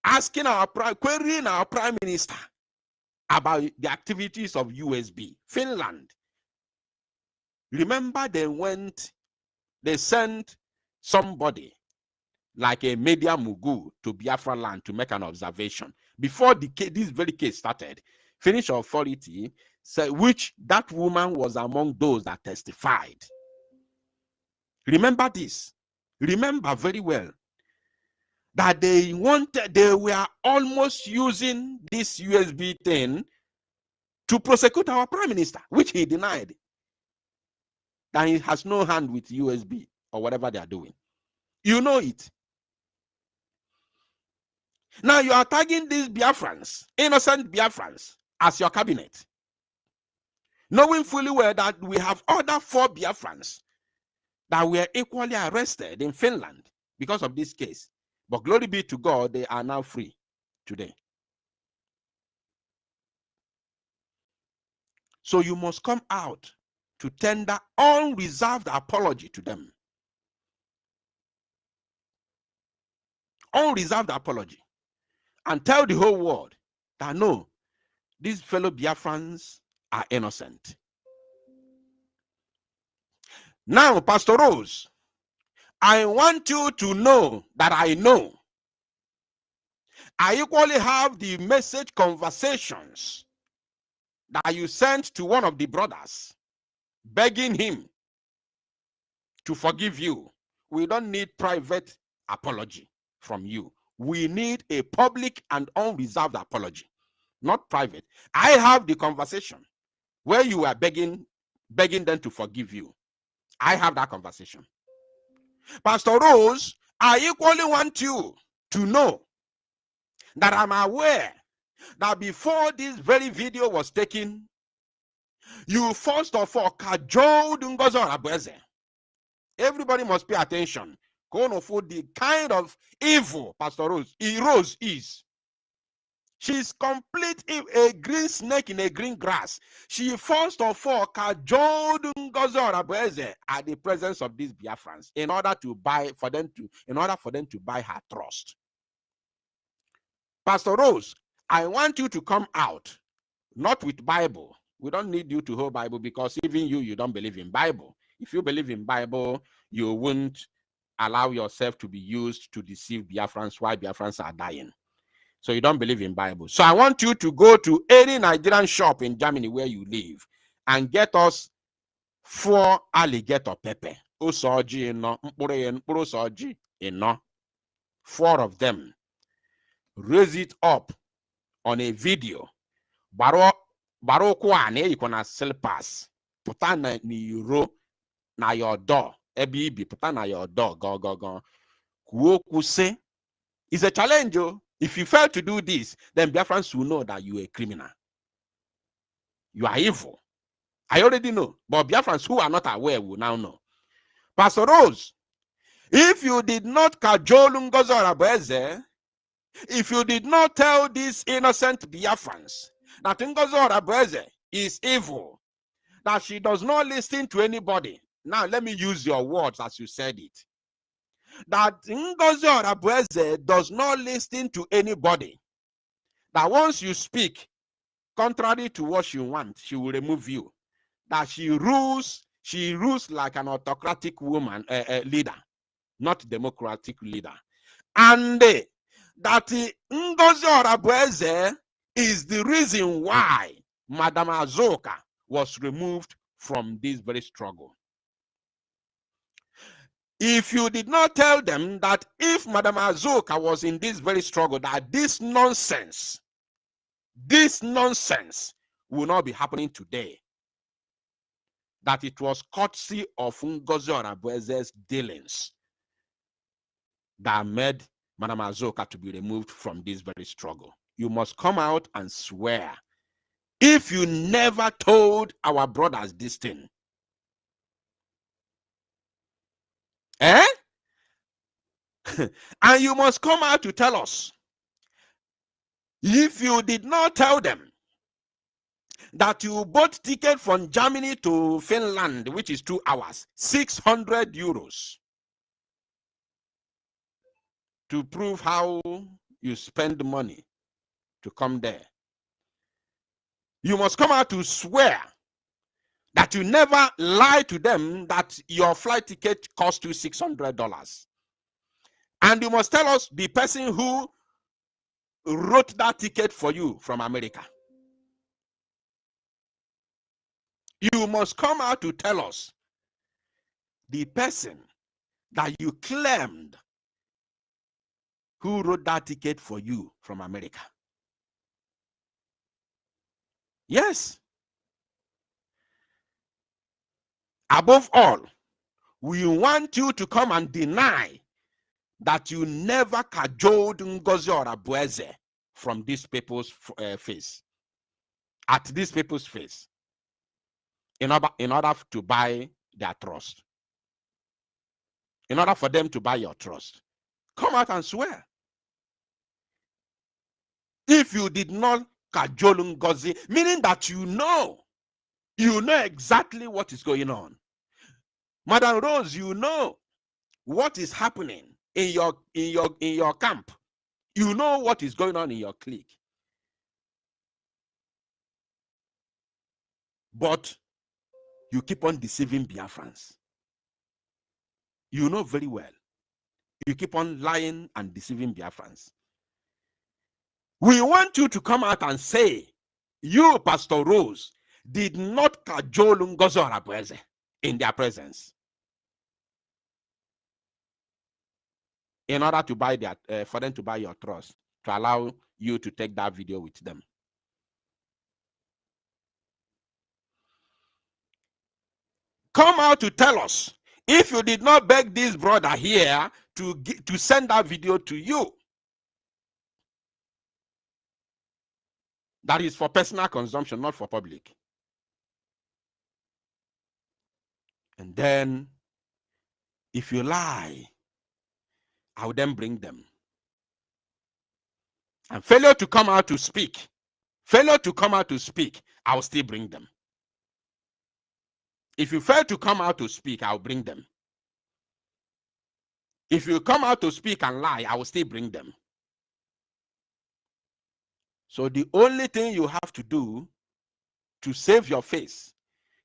Speaker 4: querying our prime minister about the activities of USB. Finland. Remember, they sent somebody like a media mugu to Biafra land to make an observation. Before this very case started, Finnish authority said, which that woman was among those that testified. Remember this. Remember very well that they were almost using this USB thing to prosecute our prime minister, which he denied. That he has no hand with USB or whatever they are doing. You know it. Now you are tagging these Biafrans, innocent Biafrans, as your cabinet, knowing fully well that we have other 4 Biafrans that were equally arrested in Finland because of this case. But glory be to God, they are now free today. So you must come out to tender unreserved apology to them. Unreserved apology. And tell the whole world that no, these fellow Biafrans are innocent. Now, Pastor Rose, I want you to know that I know. I equally have the message conversations that you sent to one of the brothers, begging him to forgive you. We don't need private apology from you. We need a public and unreserved apology, not private. I have the conversation where you are begging them to forgive you. I have that conversation. Pastor Rose, I equally want you to know that I'm aware that before this very video was taken, you first of all cajoled Ngozi Onabueze. Everybody must pay attention. For the kind of evil Pastor Rose is. She's complete a green snake in a green grass. She first of all cajoled Ngozi Onabueze at the presence of these Biafrans in order for them to buy her trust. Pastor Rose, I want you to come out, not with Bible. We don't need you to hold Bible because even you don't believe in Bible. If you believe in Bible, you won't allow yourself to be used to deceive Biafrans while Biafrans are dying. So you don't believe in Bible. So I want you to go to any Nigerian shop in Germany where you live and get us 4 alligator pepper. 4 of them. Raise it up on a video. Barokwa na yikona slippers. Puta na iro na your door. Ebi puta na your door. Go. Kuokuse. It's a challenge. If you fail to do this, then Biafrans will know that you are a criminal. You are evil. I already know. But Biafrans who are not aware will now know. Pastor Rose, if you did not cajole Ngozi Onabueze, if you did not tell these innocent Biafrans that Ngozi Onabueze is evil, that she does not listen to anybody. Now, let me use your words as you said it. That Ngozi Onabueze does not listen to anybody. That once you speak contrary to what she wants, she will remove you. That she rules like an autocratic woman, leader, not democratic leader. And that Ngozi Onabueze is the reason why Madam Azoka was removed from this very struggle. If you did not tell them that if Madam Azoka was in this very struggle, that this nonsense will not be happening today. That it was courtesy of Ngozi Onabueze's dealings that made Madam Azoka to be removed from this very struggle. You must come out and swear. If you never told our brothers this thing, and you must come out to tell us. If you did not tell them that you bought ticket from Germany to Finland, which is 2 hours, 600 euros, to prove how you spend money to come there, you must come out to swear that you never lied to them that your flight ticket cost you $600. And you must tell us the person who wrote that ticket for you from America. You must come out to tell us the person that you claimed who wrote that ticket for you from America. Yes. Above all, we want you to come and deny that you never cajoled Ngozi Onabueze from these people's face, at these people's face, in order to buy their trust, in order for them to buy your trust. Come out and swear. If you did not cajole Ngozi, meaning that you know exactly what is going on. Madam Rose, you know what is happening in your camp. You know what is going on in your clique. But you keep on deceiving Biafrans. You know very well. You keep on lying and deceiving Biafrans. We want you to come out and say, you, Pastor Rose, did not cajole Ngozi Onabueze in their presence, in order to buy their, for them to buy your trust, to allow you to take that video with them. Come out to tell us if you did not beg this brother here to send that video to you. That is for personal consumption, not for public. And then, if you lie, I will then bring them. And failure to come out to speak, I will still bring them. If you fail to come out to speak, I'll bring them. If you come out to speak and lie, I will still bring them. So the only thing you have to do to save your face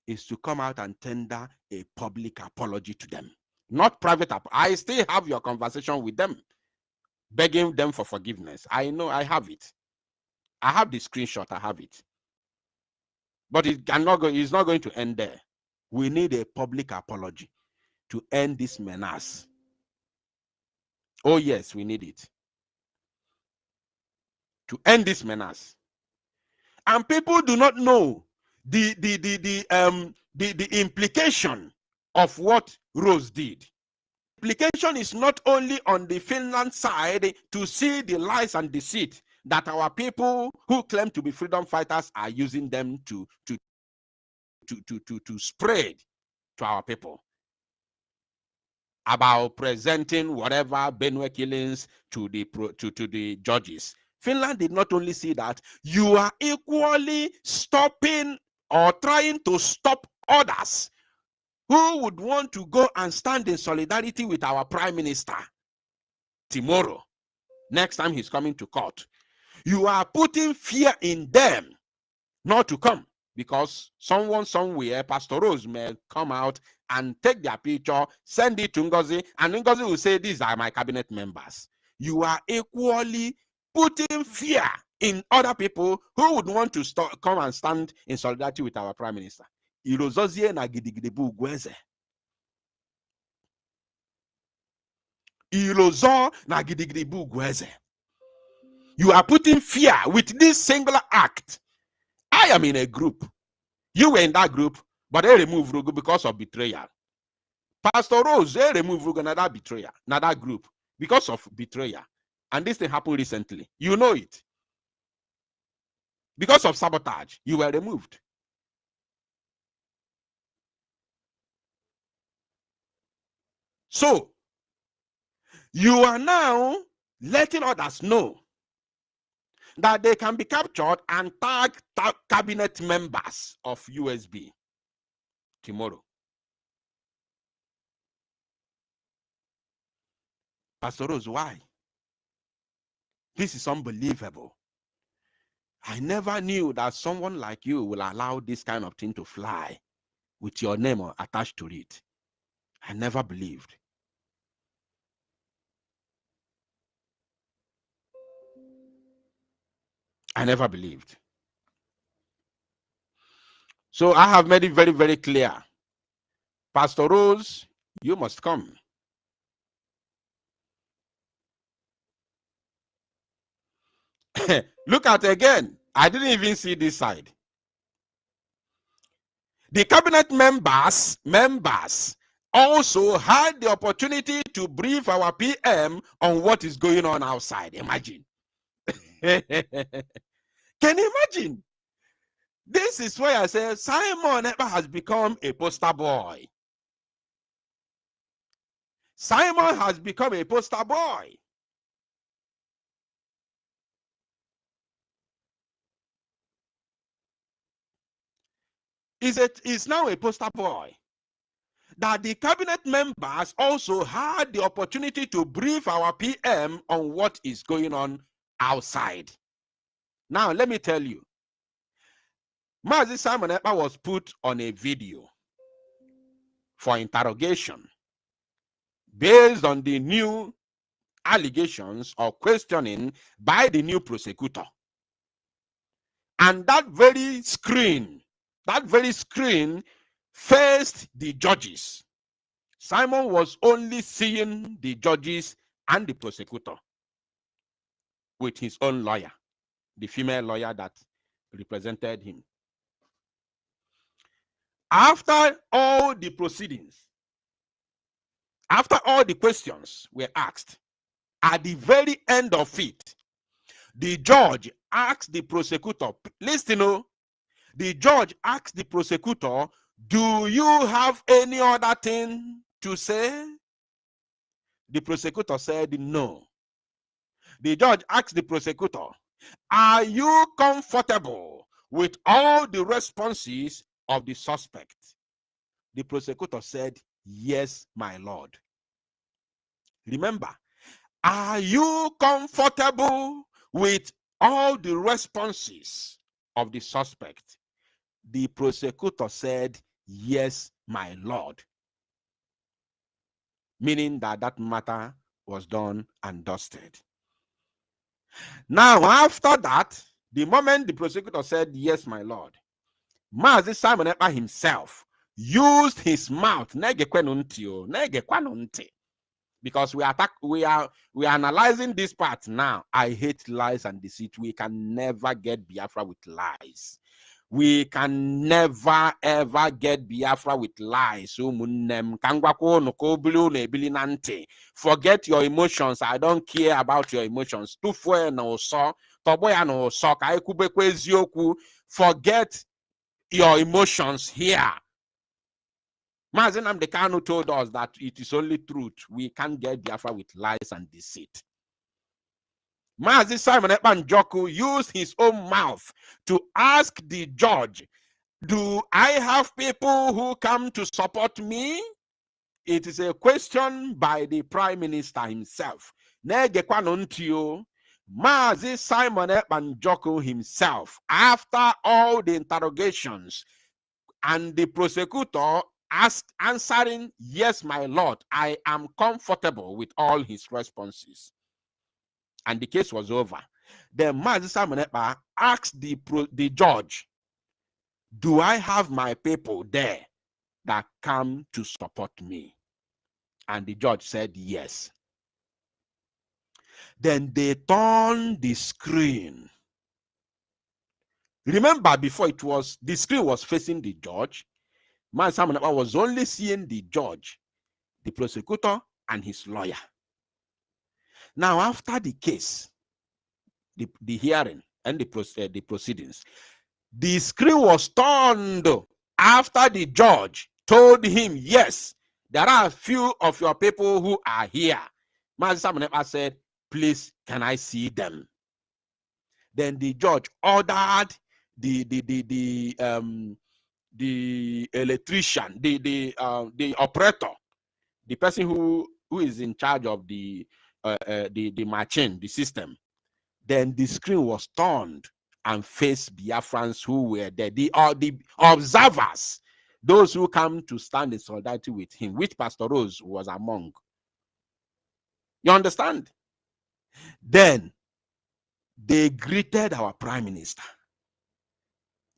Speaker 4: is to come out and tender a public apology to them. Not private. I still have your conversation with them, begging them for forgiveness. I know I have it. I have the screenshot. I have it. But it's not going to end there. We need a public apology to end this menace. Oh yes, we need it. To end this menace. And people do not know the implication of what Rose did. Implication is not only on the Finland side to see the lies and deceit that our people who claim to be freedom fighters are using them to spread to our people about presenting whatever Benue killings to the judges. Finland did not only see that, you are equally stopping or trying to stop others who would want to go and stand in solidarity with our prime minister tomorrow, next time he's coming to court. You are putting fear in them not to come, because someone somewhere, Pastor Rose, may come out and take their picture, send it to Ngozi, and Ngozi will say, these are my cabinet members. You are equally putting fear in other people who would want to come and stand in solidarity with our prime minister. Ilozozie na gidigidibu gweze. Ilozo na gidigidibu gweze. You are putting fear with this singular act. I am in a group. You were in that group, but they removed Rugu because of betrayal. Pastor Rose, they removed Rugu, another betrayal, another group, because of betrayal. And this thing happened recently. You know it. Because of sabotage, you were removed. So, you are now letting others know that they can be captured and tag cabinet members of USB tomorrow. Pastor Rose, why? This is unbelievable. I never knew that someone like you will allow this kind of thing to fly with your name attached to it. I never believed. I never believed. So I have made it very, very clear. Pastor Rose, you must come. Look at again. I didn't even see this side. The cabinet members also had the opportunity to brief our PM on what is going on outside. Imagine. Can you imagine? This is why I say Simon Ekpa has become a poster boy. Simon has become a poster boy. Is now a poster boy. That the cabinet members also had the opportunity to brief our PM on what is going on outside. Now, let me tell you, Mazi Simon Ekpa was put on a video for interrogation based on the new allegations or questioning by the new prosecutor. And that very screen faced the judges. Simon was only seeing the judges and the prosecutor with his own lawyer, the female lawyer that represented him. After all the proceedings, after all the questions were asked, at the very end of it, the judge asked the prosecutor, listen, the judge asked the prosecutor, do you have any other thing to say? The prosecutor said no. The judge asked the prosecutor, are you comfortable with all the responses of the suspect? The prosecutor said, yes, my lord. Remember, are you comfortable with all the responses of the suspect? The prosecutor said, yes, my lord. Meaning that that matter was done and dusted. Now, after that, the moment the prosecutor said, yes, my lord, Mazi Simon Ekpa himself used his mouth, because we are analyzing this part now. I hate lies and deceit. We can never get Biafra with lies. We can never ever get Biafra with lies. Forget your emotions. I don't care about your emotions. Forget your emotions here. Mazi Nnamdi Kanu told us that it is only truth. We can't get Biafra with lies and deceit. Mazi Simon Ekpa Njoku used his own mouth to ask the judge, do I have people who come to support me? It is a question by the Prime Minister himself. Mazi Simon Ekpa Njoku himself, after all the interrogations and the prosecutor answering, yes, my lord, I am comfortable with all his responses, and the case was over. Then Mazi Simon Ekpa asked the judge, do I have my people there that come to support me? And the judge said yes. Then they turned the screen Remember, before the screen was facing the judge. Man Simon Ekpa was only seeing the judge, the prosecutor, and his lawyer. Now, after the case, the hearing and the proceedings, the screen was turned after the judge told him, yes, there are a few of your people who are here. Man Simon Ekpa said, please, can I see them? Then the judge ordered the electrician, the operator, the person who is in charge of the machine, the system. Then the screen was turned and faced Biafrans who were there, the observers, those who come to stand in solidarity with him, which Pastor Rose was among. You understand? Then they greeted our prime minister.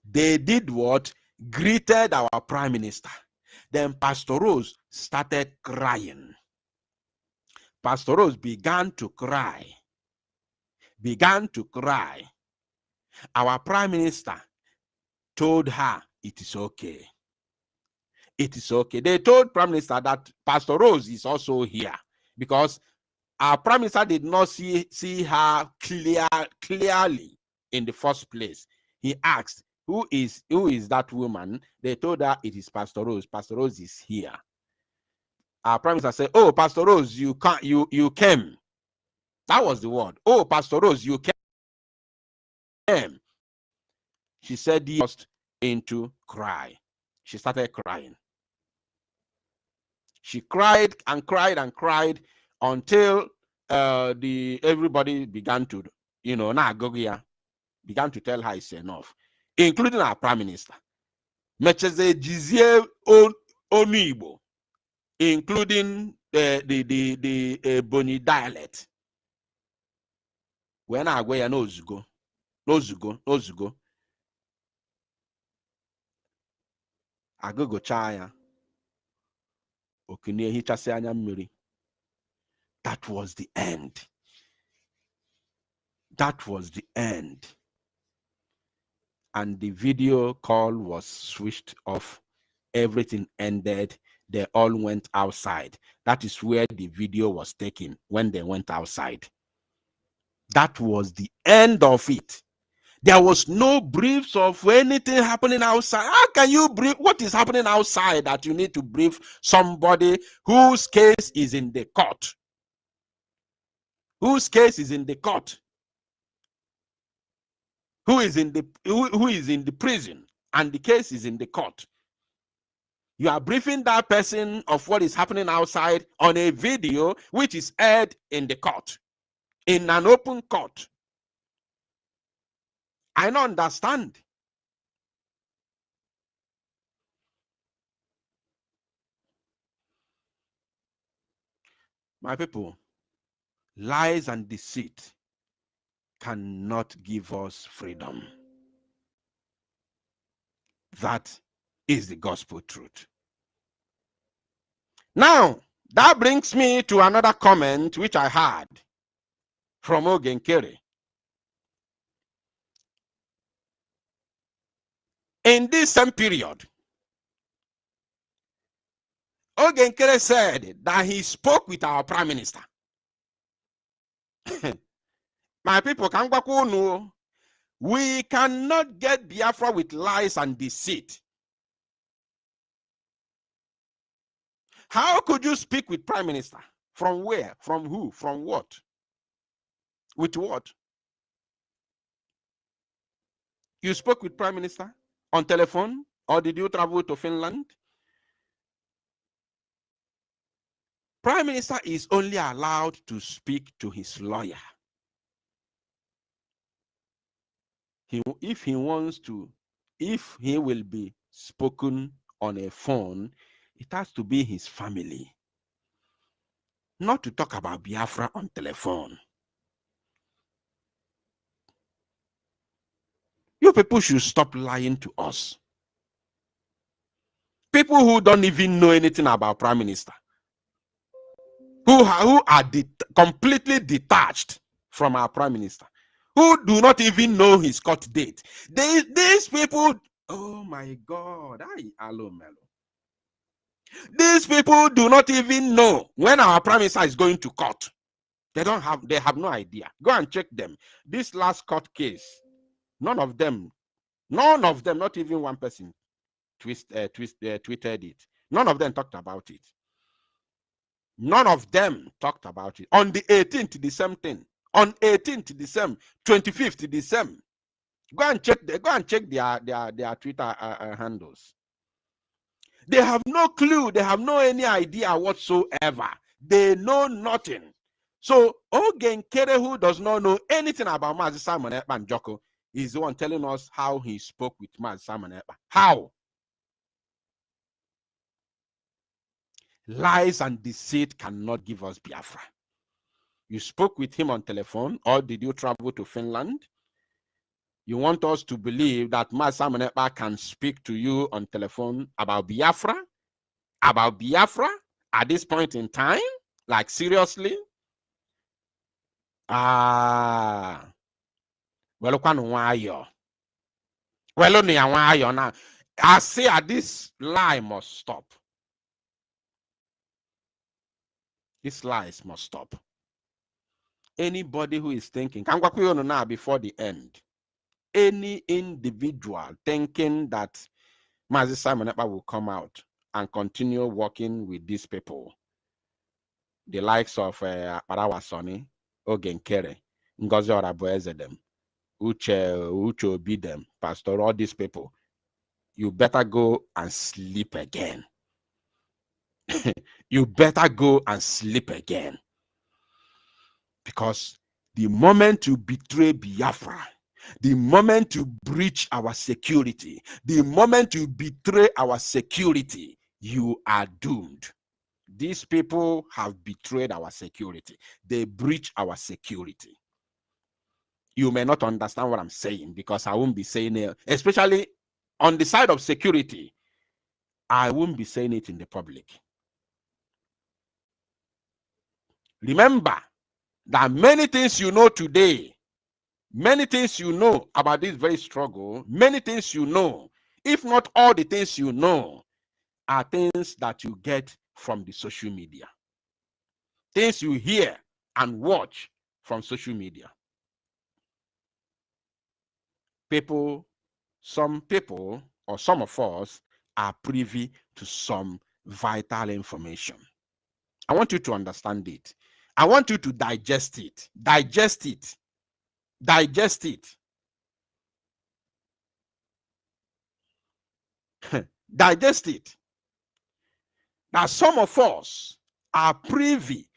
Speaker 4: They did what? Greeted our prime minister. Then Pastor Rose started crying. Pastor Rose began to cry. Our prime minister told her, it is okay. It is okay. They told prime minister that Pastor Rose is also here, because our prime minister did not see her clearly in the first place. He asked, who is that woman? They told her it is Pastor Rose. Pastor Rose is here. Our prime minister said, oh, Pastor Rose, you came. That was the word. Oh, Pastor Rose, you came. She said, yes, into cry. She started crying. She cried and cried and cried until everybody began to, began to tell her it's enough, including our prime minister. Mecheze Jizie Onibo, including the Boni dialect. When I go, nozugo. Agogo chaya. Okunye hichase anya mmiri. That was the end. That was the end. And the video call was switched off. Everything ended. They all went outside. That is where the video was taken, when they went outside. That was the end of it. There was no briefs of anything happening outside. How can you brief what is happening outside that you need to brief somebody whose case is in the court? Whose case is in the court? Who is in the prison and the case is in the court? You are briefing that person of what is happening outside on a video which is aired in the court, in an open court. I don't understand. My people, lies and deceit cannot give us freedom. That is the gospel truth. Now, that brings me to another comment which I had from Ogenkere. In this same period, Ogenkere said that he spoke with our prime minister. My people, we cannot get Biafra with lies and deceit. How could you speak with prime minister? From where? From who? From what? With what? You spoke with prime minister on telephone, or did you travel to Finland? Prime minister is only allowed to speak to his lawyer. If he will be spoken on a phone, it has to be his family. Not to talk about Biafra on telephone. You people should stop lying to us. People who don't even know anything about prime minister, who are completely detached from our prime minister. who do not even know his court date. These people, oh my God, hello, Melo. These people do not even know when our prime minister is going to court. They have no idea. Go and check them. This last court case, none of them, not even one person tweeted it. None of them talked about it. None of them talked about it. On the 18th, the same thing. On 18th December, 25th December. Go and check their Twitter handles. They have no clue. They have no any idea whatsoever. They know nothing. So Mnk Biafra, who does not know anything about Mazi Simon Ekpa Njoko, is the one telling us how he spoke with Mazi Simon Ekpa. How? Lies and deceit cannot give us Biafra. You spoke with him on telephone, or did you travel to Finland? You want us to believe that Mazi Simon Ekpa can speak to you on telephone about Biafra? About Biafra at this point in time? Like, seriously? Well, now, I say this lie must stop. These lies must stop. Anybody who is thinking, now before the end, any individual thinking that Mazi Simon Ekpa will come out and continue working with these people, the likes of Parawa Sonny, Ogenkere, Ngozi Orabuezedem, Uche Obidem, Pastor, all these people, you better go and sleep again. You better go and sleep again. Because the moment you betray Biafra, the moment you breach our security, the moment you betray our security, you are doomed. These people have betrayed our security. They breach our security. You may not understand what I'm saying because I won't be saying it, especially on the side of security. I won't be saying it in the public. Remember that many things you know today, many things you know about this very struggle, many things you know, if not all the things you know, are things that you get from the social media. Things you hear and watch from social media. Some people, or some of us, are privy to some vital information. I want you to understand it. I want you to digest it. Digest it. Digest it. Digest it. Now, some of us are privy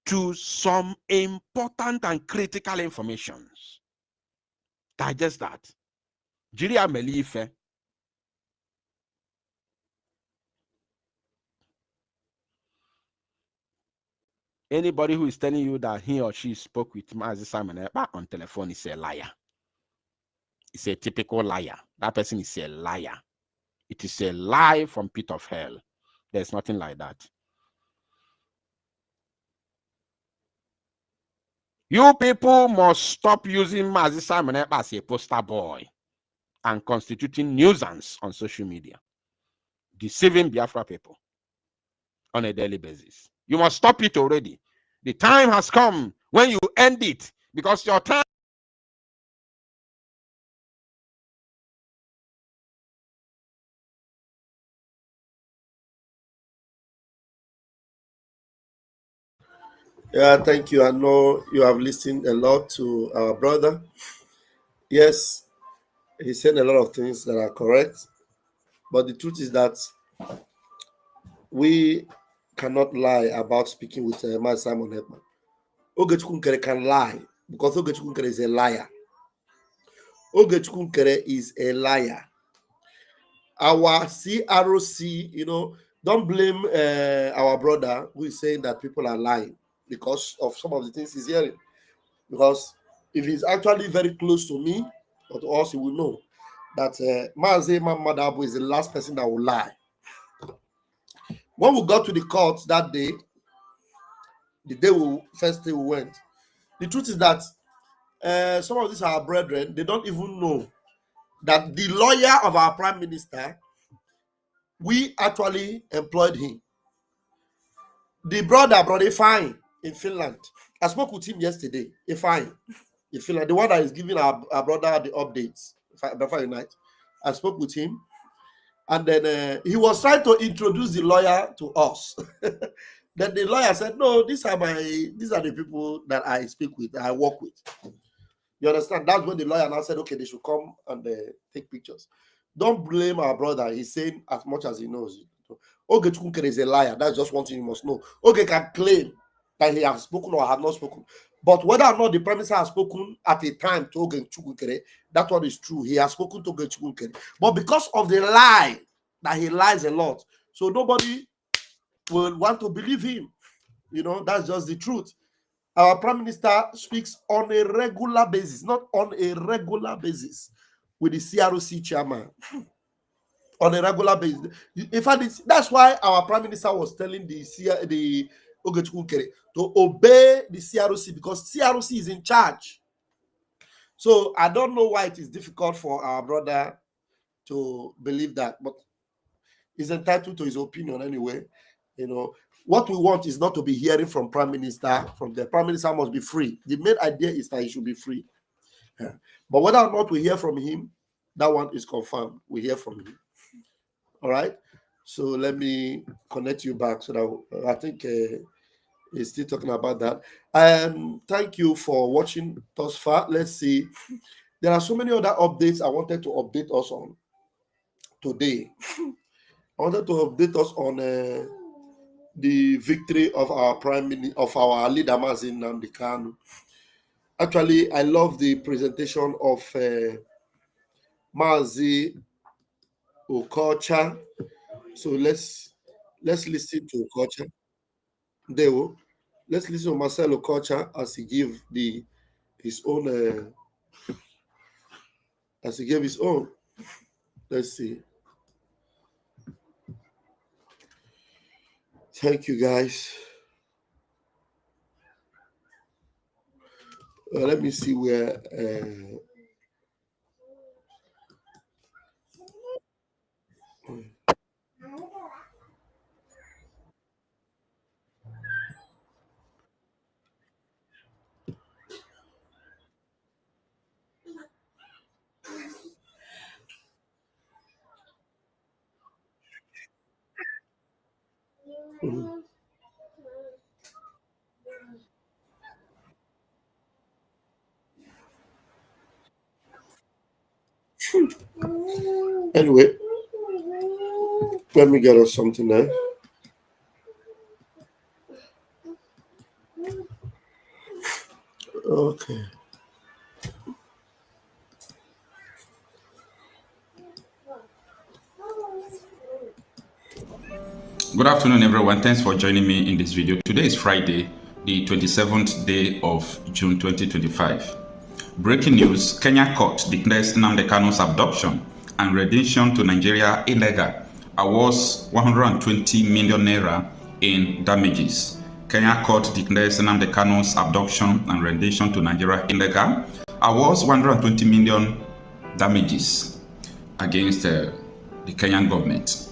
Speaker 4: to some important and critical informations. Digest that. Jiria Melife. Anybody who is telling you that he or she spoke with Mazi Simon Ekpa on telephone is a liar. It's a typical liar. That person is a liar. It is a lie from pit of hell. There's nothing like that. You people must stop using Mazi Simon Ekpa as a poster boy and constituting nuisance on social media, deceiving Biafra people on a daily basis. You must stop it already. The time has come when you end it, because your time.
Speaker 1: Yeah, thank you. I know you have listened a lot to our brother. Yes, he said a lot of things that are correct, but the truth is that we cannot lie about speaking with Man Simon Ekpa. Ogechukwu can lie because Ogechukwu is a liar. Ogechukwu is a liar. Our CROC, don't blame our brother who is saying that people are lying because of some of the things he's hearing. Because if he's actually very close to me or to us, he will know that Mazi Mamadabu is the last person that will lie. When we got to the court that day, the first day we went, the truth is that some of these are our brethren. They don't even know that the lawyer of our prime minister, we actually employed him. The brother fine in Finland. I spoke with him yesterday. Fine in Finland, the one that is giving our brother the updates before the night. I spoke with him, and then he was trying to introduce the lawyer to us. Then the lawyer said, "No, these are the people that I speak with, that I work with." You understand? That's when the lawyer now said, "Okay, they should come and take pictures." Don't blame our brother. He's saying as much as he knows. Oge Chukwunkere is a liar. That's just one thing you must know. Oge can claim that he has spoken or have not spoken. But whether or not the Prime Minister has spoken at a time to Oge Chukwunkere, that one is true. He has spoken to Oge Chukwunkere. But because of the lie, that he lies a lot, so nobody will want to believe him. You know, that's just the truth. Our Prime Minister speaks on a regular basis, not on a regular basis, with the CROC chairman. On a regular basis. In fact, that's why our Prime Minister was telling the Oge Chukwunkere to obey the CROC, because CROC is in charge. So I don't know why it is difficult for our brother to believe that, but he's entitled to his opinion anyway. You know, what we want is not to be hearing from Prime Minister. From the Prime Minister must be free. The main idea is that he should be free. Yeah. But whether or not we hear from him, that one is confirmed. We hear from him. All right. So let me connect you back so that I think he's still talking about that. Thank you for watching thus far. Let's see. There are so many other updates I wanted to update us on today. I wanted to update us on the victory of our our leader Mazin Nnamdi Kanu. Actually, I love the presentation of Mazi Okocha. So let's listen to Okocha. Dewo. Let's listen to Marcel Okocha as he gave his own. As he gave his own. Let's see. Thank you, guys. Let me see where. Anyway, let me get us something there. Okay.
Speaker 5: Good afternoon, everyone. Thanks for joining me in this video. Today is Friday, the 27th day of June 2025. Breaking news: Kenya court declares Nnamdi Kanu's abduction and rendition to Nigeria illegal, awards 120 million naira in damages. Kenya court declares Nnamdi Kanu's abduction and rendition to Nigeria illegal, awards 120 million damages against the Kenyan government.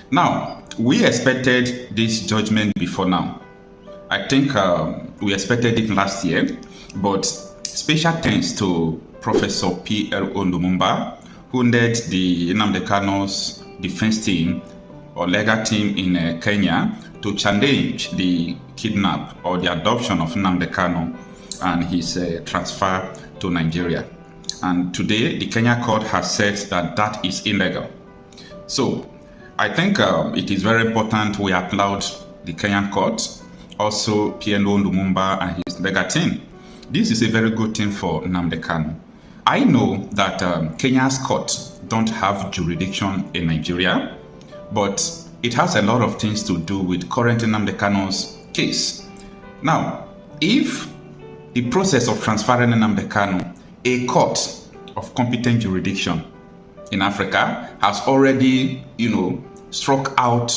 Speaker 5: Now, we expected this judgment before now. I think we expected it last year, but special thanks to Professor P.L.O. Lumumba, who led the Nnamdi Kanu's defense team or legal team in Kenya to challenge the kidnap or the adoption of Nnamdi Kanu and his transfer to Nigeria. And today, the Kenya court has said that that is illegal. So, I think it is very important we applaud the Kenyan court, also P.L.O. Lumumba and his legal team. This is a very good thing for Nnamdi Kanu. I know that Kenya's court don't have jurisdiction in Nigeria, but it has a lot of things to do with current Nnamdi Kanu's case. Now, if the process of transferring Nnamdi Kanu, a court of competent jurisdiction in Africa has already, struck out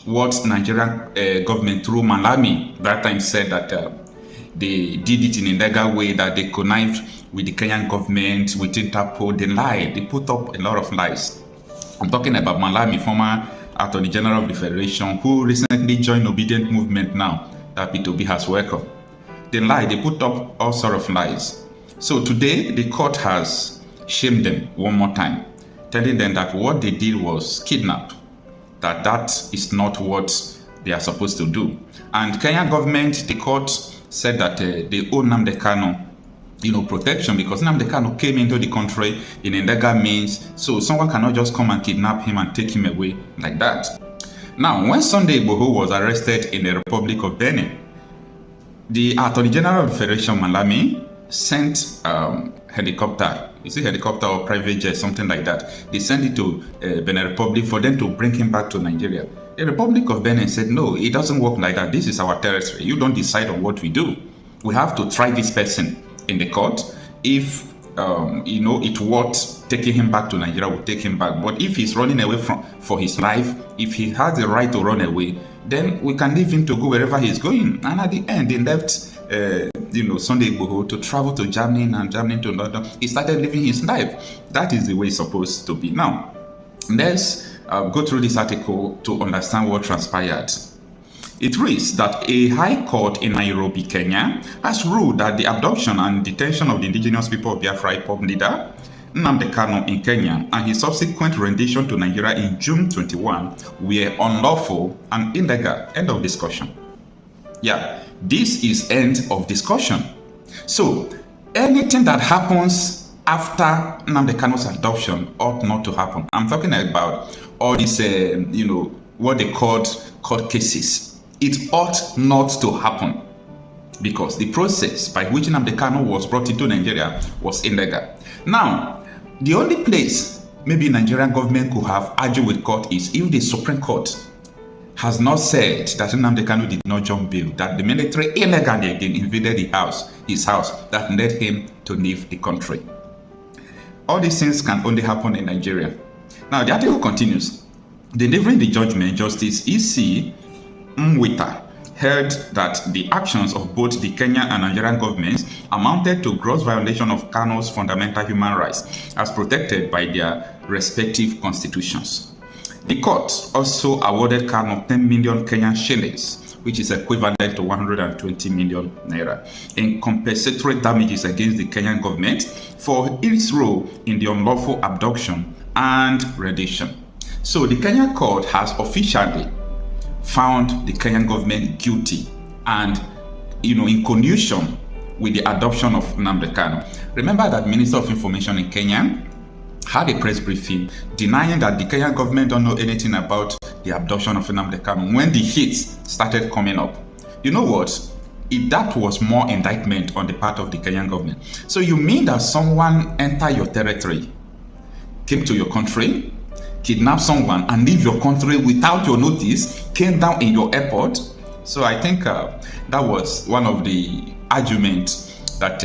Speaker 5: what Nigerian government through Malami that time said that they did it in a legal way, that they connived with the Kenyan government, with Interpol. They lied. They put up a lot of lies. I'm talking about Malami, former Attorney General of the Federation, who recently joined Obedient Movement now, that P2B has welcomed. They lied. They put up all sorts of lies. So today, the court has shamed them one more time, telling them that what they did was kidnap, that is not what they are supposed to do. And Kenyan government, the court said that they owe Nnamdi Kanu, protection, because Nnamdi Kanu came into the country in illegal means, so someone cannot just come and kidnap him and take him away like that. Now, when Sunday Igboho was arrested in the Republic of Benin, the Attorney General of the Federation, Malami, sent helicopter, is it helicopter or private jet, something like that. They sent it to Benin Republic for them to bring him back to Nigeria. The Republic of Benin said, no, it doesn't work like that. This is our territory. You don't decide on what we do. We have to try this person in the court. If it's worth taking him back to Nigeria, we'll take him back. But if he's running away for his life, if he has the right to run away, then we can leave him to go wherever he's going. And at the end, they left Sunday Igboho to travel to Germany, and Germany to London. He started living his life. That is the way it's supposed to be. Now, let's go through this article to understand what transpired. It reads that a high court in Nairobi, Kenya, has ruled that the abduction and detention of the indigenous people of Biafra hip-hop leader Nnamdi Kanu in Kenya and his subsequent rendition to Nigeria in June 21 were unlawful and illegal. End of discussion. Yeah, this is end of discussion. So, anything that happens after Nnamdi Kanu's adoption ought not to happen. I'm talking about all these, what they called court cases. It ought not to happen, because the process by which Nnamdi Kanu was brought into Nigeria was illegal. Now, the only place maybe Nigerian government could have argued with court is if the Supreme Court has not said that Nnamdi Kanu did not jump bail, that the military illegally again invaded his house, that led him to leave the country. All these things can only happen in Nigeria. Now, the article continues. Delivering the judgment, Justice E.C. Mwita held that the actions of both the Kenyan and Nigerian governments amounted to gross violation of Kanu's fundamental human rights as protected by their respective constitutions. The court also awarded Kanu 10 million Kenyan shillings, which is equivalent to 120 million naira, in compensatory damages against the Kenyan government for its role in the unlawful abduction and rendition. So the Kenyan court has officially found the Kenyan government guilty and, in collusion with the adoption of Nnamdi Kanu. Remember that Minister of Information in Kenya had a press briefing denying that the Kenyan government don't know anything about the abduction of Nnamdi Kanu when the hits started coming up. You know what? That was more indictment on the part of the Kenyan government. So you mean that someone entered your territory, came to your country, kidnap someone and leave your country without your notice, came down in your airport? So I think that was one of the arguments that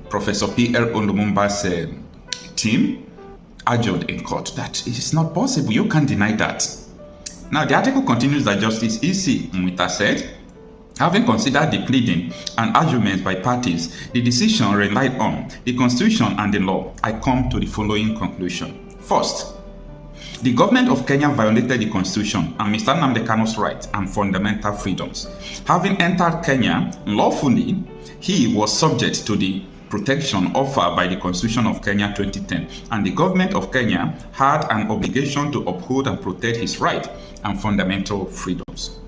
Speaker 5: Professor P.R. Olumumba's team argued in court, that it is not possible. You can't deny that. Now the article continues that Justice E.C. Mwita said, having considered the pleading and arguments by parties, the decision relied on the Constitution and the law. I come to the following conclusion. First, the government of Kenya violated the Constitution and Mr. Nnamdi Kanu's rights and fundamental freedoms. Having entered Kenya lawfully, he was subject to the protection offered by the Constitution of Kenya 2010, and the government of Kenya had an obligation to uphold and protect his rights and fundamental freedoms.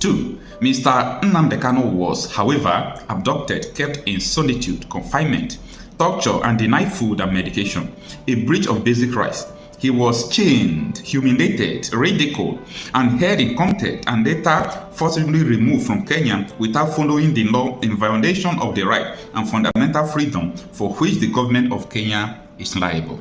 Speaker 5: 2. Mr. Nnamdi Kanu was, however, abducted, kept in solitude, confinement, torture, and denied food and medication, a breach of basic rights. He was chained, humiliated, ridiculed, and held in contempt, and later forcibly removed from Kenya without following the law, in violation of the right and fundamental freedom for which the government of Kenya is liable.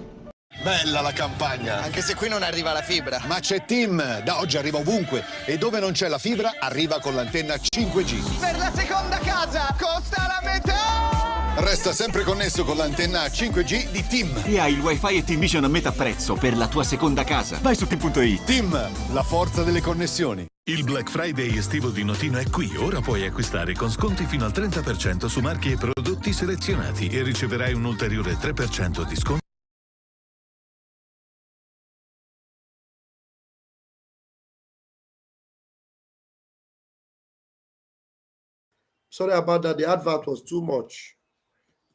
Speaker 6: Bella la campagna.
Speaker 7: Anche se qui non arriva la fibra.
Speaker 6: Ma c'è TIM, da oggi arriva ovunque. E dove non c'è la fibra, arriva con l'antenna 5G.
Speaker 7: Per la seconda casa costa la metà!
Speaker 6: Resta sempre connesso con l'antenna 5G di TIM.
Speaker 7: E hai il wifi e TIM Vision a metà prezzo per la tua seconda casa. Vai su TIM.it.
Speaker 6: TIM, la forza delle connessioni.
Speaker 8: Il Black Friday estivo di Notino è qui. Ora puoi acquistare con sconti fino al 30% su marchi e prodotti selezionati e riceverai un ulteriore 3% di sconto.
Speaker 1: Sorry about that. The advert was too much.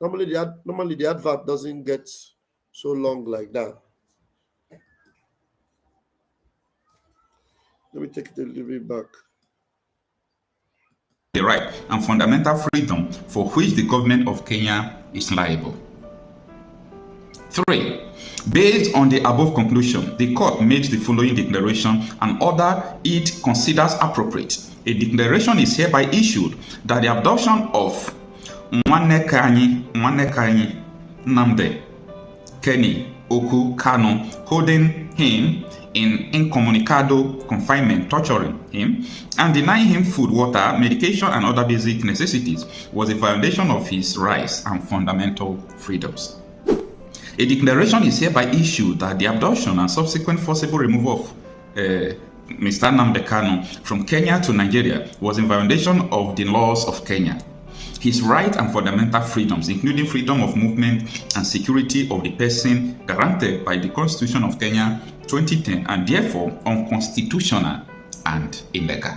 Speaker 1: Normally the advert doesn't get so long like that. Let me take it a little bit back.
Speaker 5: The right and fundamental freedom for which the government of Kenya is liable. 3. Based on the above conclusion, the court made the following declaration and order it considers appropriate. A declaration is hereby issued that the abduction of Mnk And Nnamdi Kenny Oku Kanu, holding him in incommunicado confinement, torturing him, and denying him food, water, medication, and other basic necessities was a violation of his rights and fundamental freedoms. A declaration is hereby issued that the abduction and subsequent forcible removal of Mr. Nnamdi Kanu from Kenya to Nigeria was in violation of the laws of Kenya. His rights and fundamental freedoms, including freedom of movement and security of the person guaranteed by the Constitution of Kenya 2010, and therefore unconstitutional and illegal.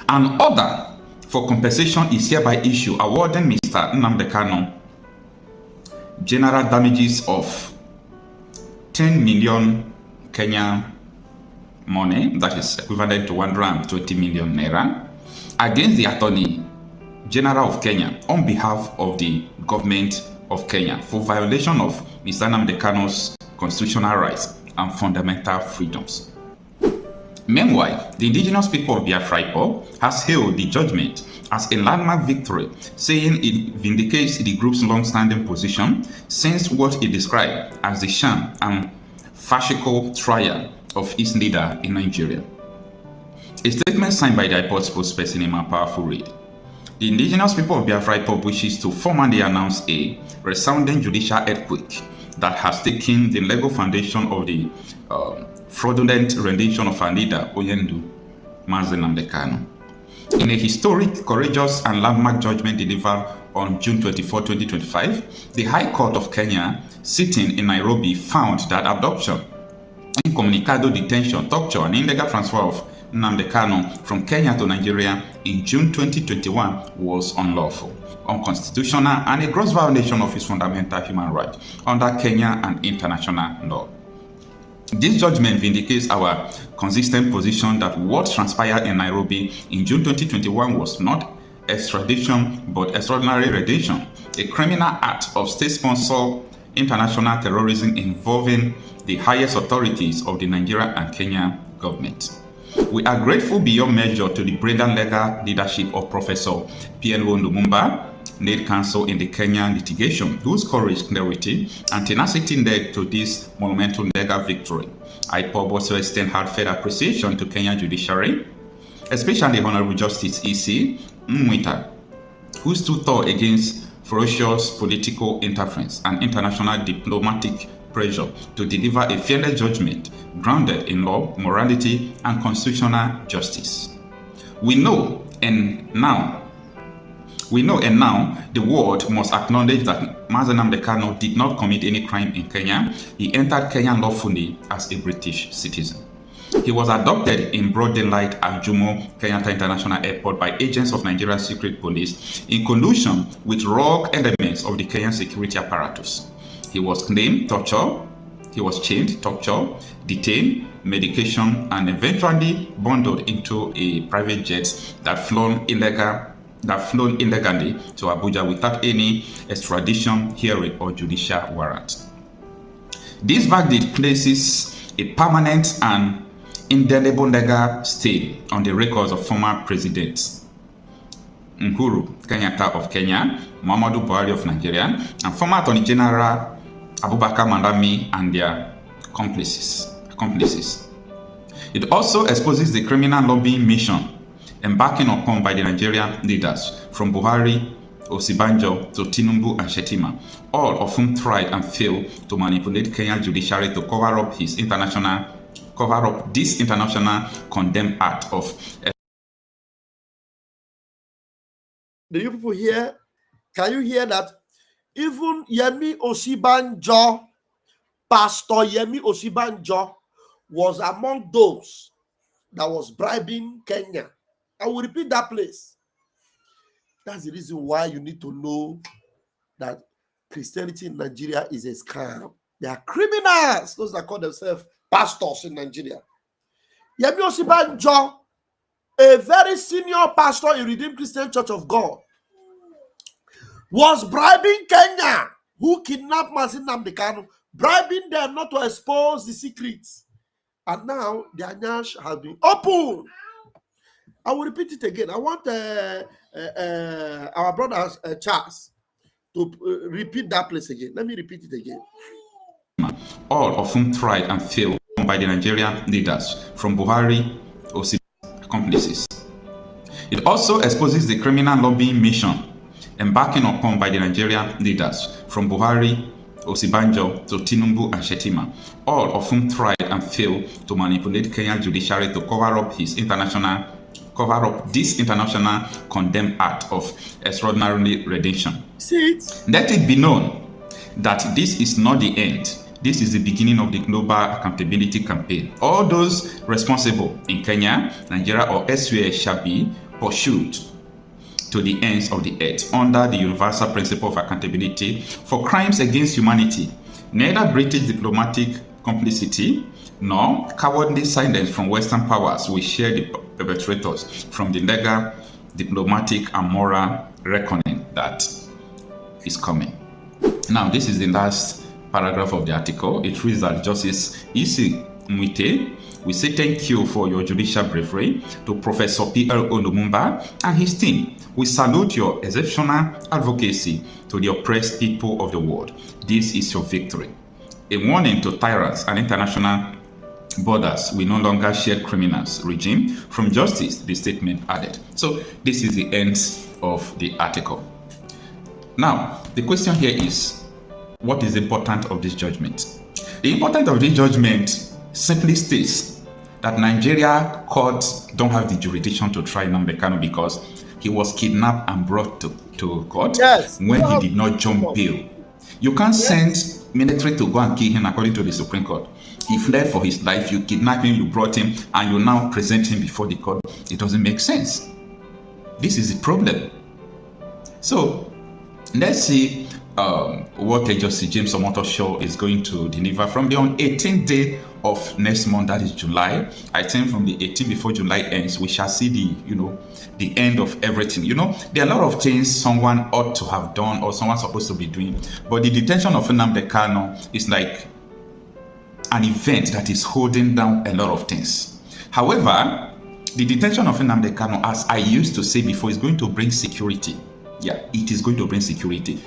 Speaker 5: An order for compensation is hereby issued awarding Mr. Nnamdi Kanu general damages of 10 million Kenyan money, that is equivalent to 120 million naira, against the Attorney General of Kenya on behalf of the government of Kenya for violation of Mr. Nnamdi Kanu's constitutional rights and fundamental freedoms. Meanwhile, the indigenous people of Biafra has hailed the judgment as a landmark victory, saying it vindicates the group's long-standing position since what it described as the sham and fascicle trial of its leader in Nigeria. A statement signed by the IPOD spokesperson in a powerful read. The indigenous people of Biafra wishes to formally announce a resounding judicial earthquake that has taken the legal foundation of the fraudulent rendition of our leader, Oyendu Mazi Nnamdi Kanu. In a historic, courageous, and landmark judgment delivered on June 24, 2025, the High Court of Kenya, sitting in Nairobi, found that abduction, incommunicado detention, torture, and illegal transfer of Nnamdi Kanu from Kenya to Nigeria in June 2021 was unlawful, unconstitutional, and a gross violation of his fundamental human rights under Kenya and international law. This judgment vindicates our consistent position that what transpired in Nairobi in June 2021 was not extradition but extraordinary rendition, a criminal act of state-sponsored international terrorism involving the highest authorities of the Nigeria and Kenya government. We are grateful beyond measure to the brilliant legal leadership of Professor P.N.O. Lumumba, lead counsel in the Kenyan litigation, whose courage, clarity, and tenacity led to this monumental legal victory. IPOB also extend heartfelt appreciation to Kenyan judiciary, especially Honorable Justice E.C. Mwita, who stood tall against ferocious political interference and international diplomatic pressure to deliver a fearless judgment grounded in law, morality, and constitutional justice. We know and now the world must acknowledge that Mazi Nnamdi Kanu did not commit any crime in Kenya. He entered Kenya lawfully as a British citizen. He was abducted in broad daylight at Jomo Kenyatta International Airport by agents of Nigerian Secret Police in collusion with rogue elements of the Kenyan security apparatus. He was claimed torture, he was chained, tortured, detained, medication, and eventually bundled into a private jet that flown illegally to Abuja without any extradition hearing or judicial warrant. This verdict places a permanent and indelible legal stain on the records of former presidents Uhuru Kenyatta of Kenya, Muhammadu Buhari of Nigeria, and former Attorney General Abubakar Malami and their accomplices. It also exposes the criminal lobbying mission embarking upon by the Nigerian leaders from Buhari Osibanjo to Tinubu and Shetima, all of whom tried and failed to manipulate Kenyan judiciary to cover up this international condemned act of.
Speaker 1: Do you people hear? Can you hear that? Even Yemi Osibanjo, Pastor Yemi Osibanjo, was among those that was bribing Kenya. I will repeat that place. That's the reason why you need to know that Christianity in Nigeria is a scam. They are criminals, those that call themselves pastors in Nigeria. Yemi Osibanjo, a very senior pastor in Redeemed Christian Church of God, was bribing Kenya, who kidnapped Nnamdi Kanu, bribing them not to expose the secrets. And now their nyash has been opened. I will repeat it again. I want our brother Charles to repeat that place again. Let me repeat it again.
Speaker 5: All of whom tried and failed by the Nigerian leaders from Buhari or accomplices. It also exposes the criminal lobbying mission embarking upon by the Nigerian leaders from Buhari, Osibanjo to Tinubu and Shetima, all of whom tried and failed to manipulate Kenyan judiciary to cover up this international condemned act of extraordinary redemption. Let it be known that this is not the end. This is the beginning of the global accountability campaign. All those responsible in Kenya, Nigeria, or elsewhere shall be pursued to the ends of the earth under the universal principle of accountability for crimes against humanity. Neither British diplomatic complicity nor cowardly silence from Western powers will share the perpetrators from the legal, diplomatic, and moral reckoning that is coming. Now, this is the last paragraph of the article. It reads that Justice Isi Mwite, we say thank you for your judicial bravery to Professor P.L. Lumumba and his team. We salute your exceptional advocacy to the oppressed people of the world. This is your victory. A warning to tyrants and international borders. We no longer share criminals regime from justice, the statement added. So this is the end of the article. Now, the question here is, what is the importance of this judgment? The importance of this judgment simply states that Nigeria courts don't have the jurisdiction to try Nnamdi Kanu because he was kidnapped and brought to court when he did not jump bail. You can't send military to go and kill him according to the Supreme Court. He fled for his life, you kidnapped him, you brought him, and you now present him before the court. It doesn't make sense. This is the problem. So let's see what Justice James Omotosho is going to deliver from the 18th day of next month, that is July. I think from the 18th before July ends, we shall see the end of everything. There are a lot of things someone ought to have done or someone's supposed to be doing, but the detention of Nnamdi Kanu is like an event that is holding down a lot of things. However, the detention of Nnamdi Kanu, as I used to say before, is going to bring security. Yeah, it is going to bring security.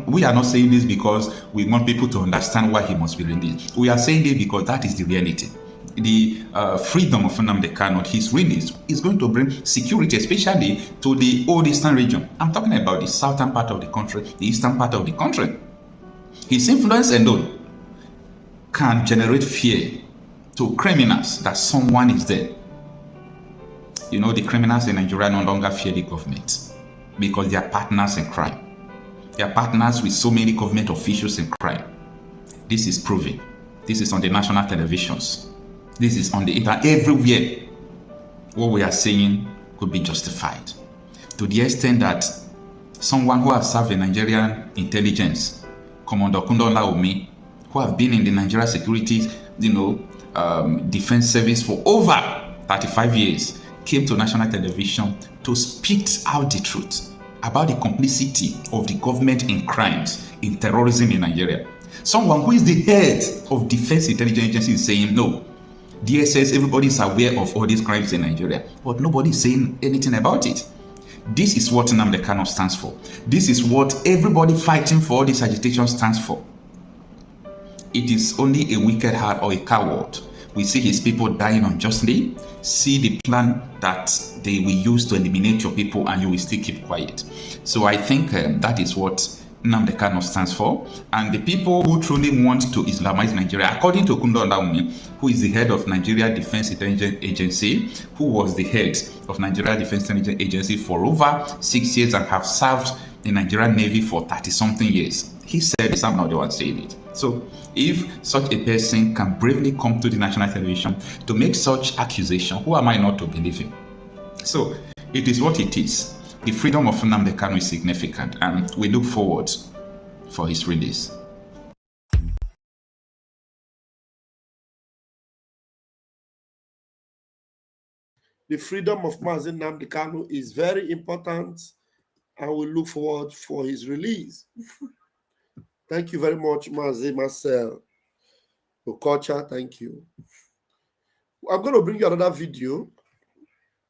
Speaker 5: We are not saying this because we want people to understand why he must be released. We are saying this because that is the reality. The freedom of Nnamdi Kanu, his release, is going to bring security, especially to the old eastern region. I'm talking about the southern part of the country, the eastern part of the country. His influence alone can generate fear to criminals that someone is there. The criminals in Nigeria no longer fear the government because they are partners in crime. They are partners with so many government officials in crime. This is proven. This is on the national televisions. This is on the internet. Everywhere, what we are saying could be justified. To the extent that someone who has served in Nigerian intelligence, Commander Kundola Omi, who have been in the Nigerian security, defense service for over 35 years, came to national television to speak out the truth about the complicity of the government in crimes, in terrorism in Nigeria. Someone who is the head of defense intelligence agency is saying, no, DSS, everybody is aware of all these crimes in Nigeria, but nobody is saying anything about it. This is what Nnamdi Kanu stands for. This is what everybody fighting for all this agitation stands for. It is only a wicked heart or a coward We see his people dying unjustly. See the plan that they will use to eliminate your people, and you will still keep quiet. So I think that is what Nnamdi Kanu stands for. And the people who truly want to Islamize Nigeria, according to Kundo Ndaumi, who is the head of Nigeria Defense Intelligence Agency, who was the head of Nigeria Defense Intelligence Agency for over 6 years and have served in Nigerian Navy for 30-something years. He said this, I'm not the one saying it. So if such a person can bravely come to the national television to make such accusation, who am I not to believe him? So it is what it is. The freedom of Nnamdi Kanu is significant, and we look forward for his release.
Speaker 1: The freedom of Mazi Nnamdi Kanu is very important, and we look forward for his release. Thank you very much, Mazi Marcel Okocha. Thank you. I'm going to bring you another video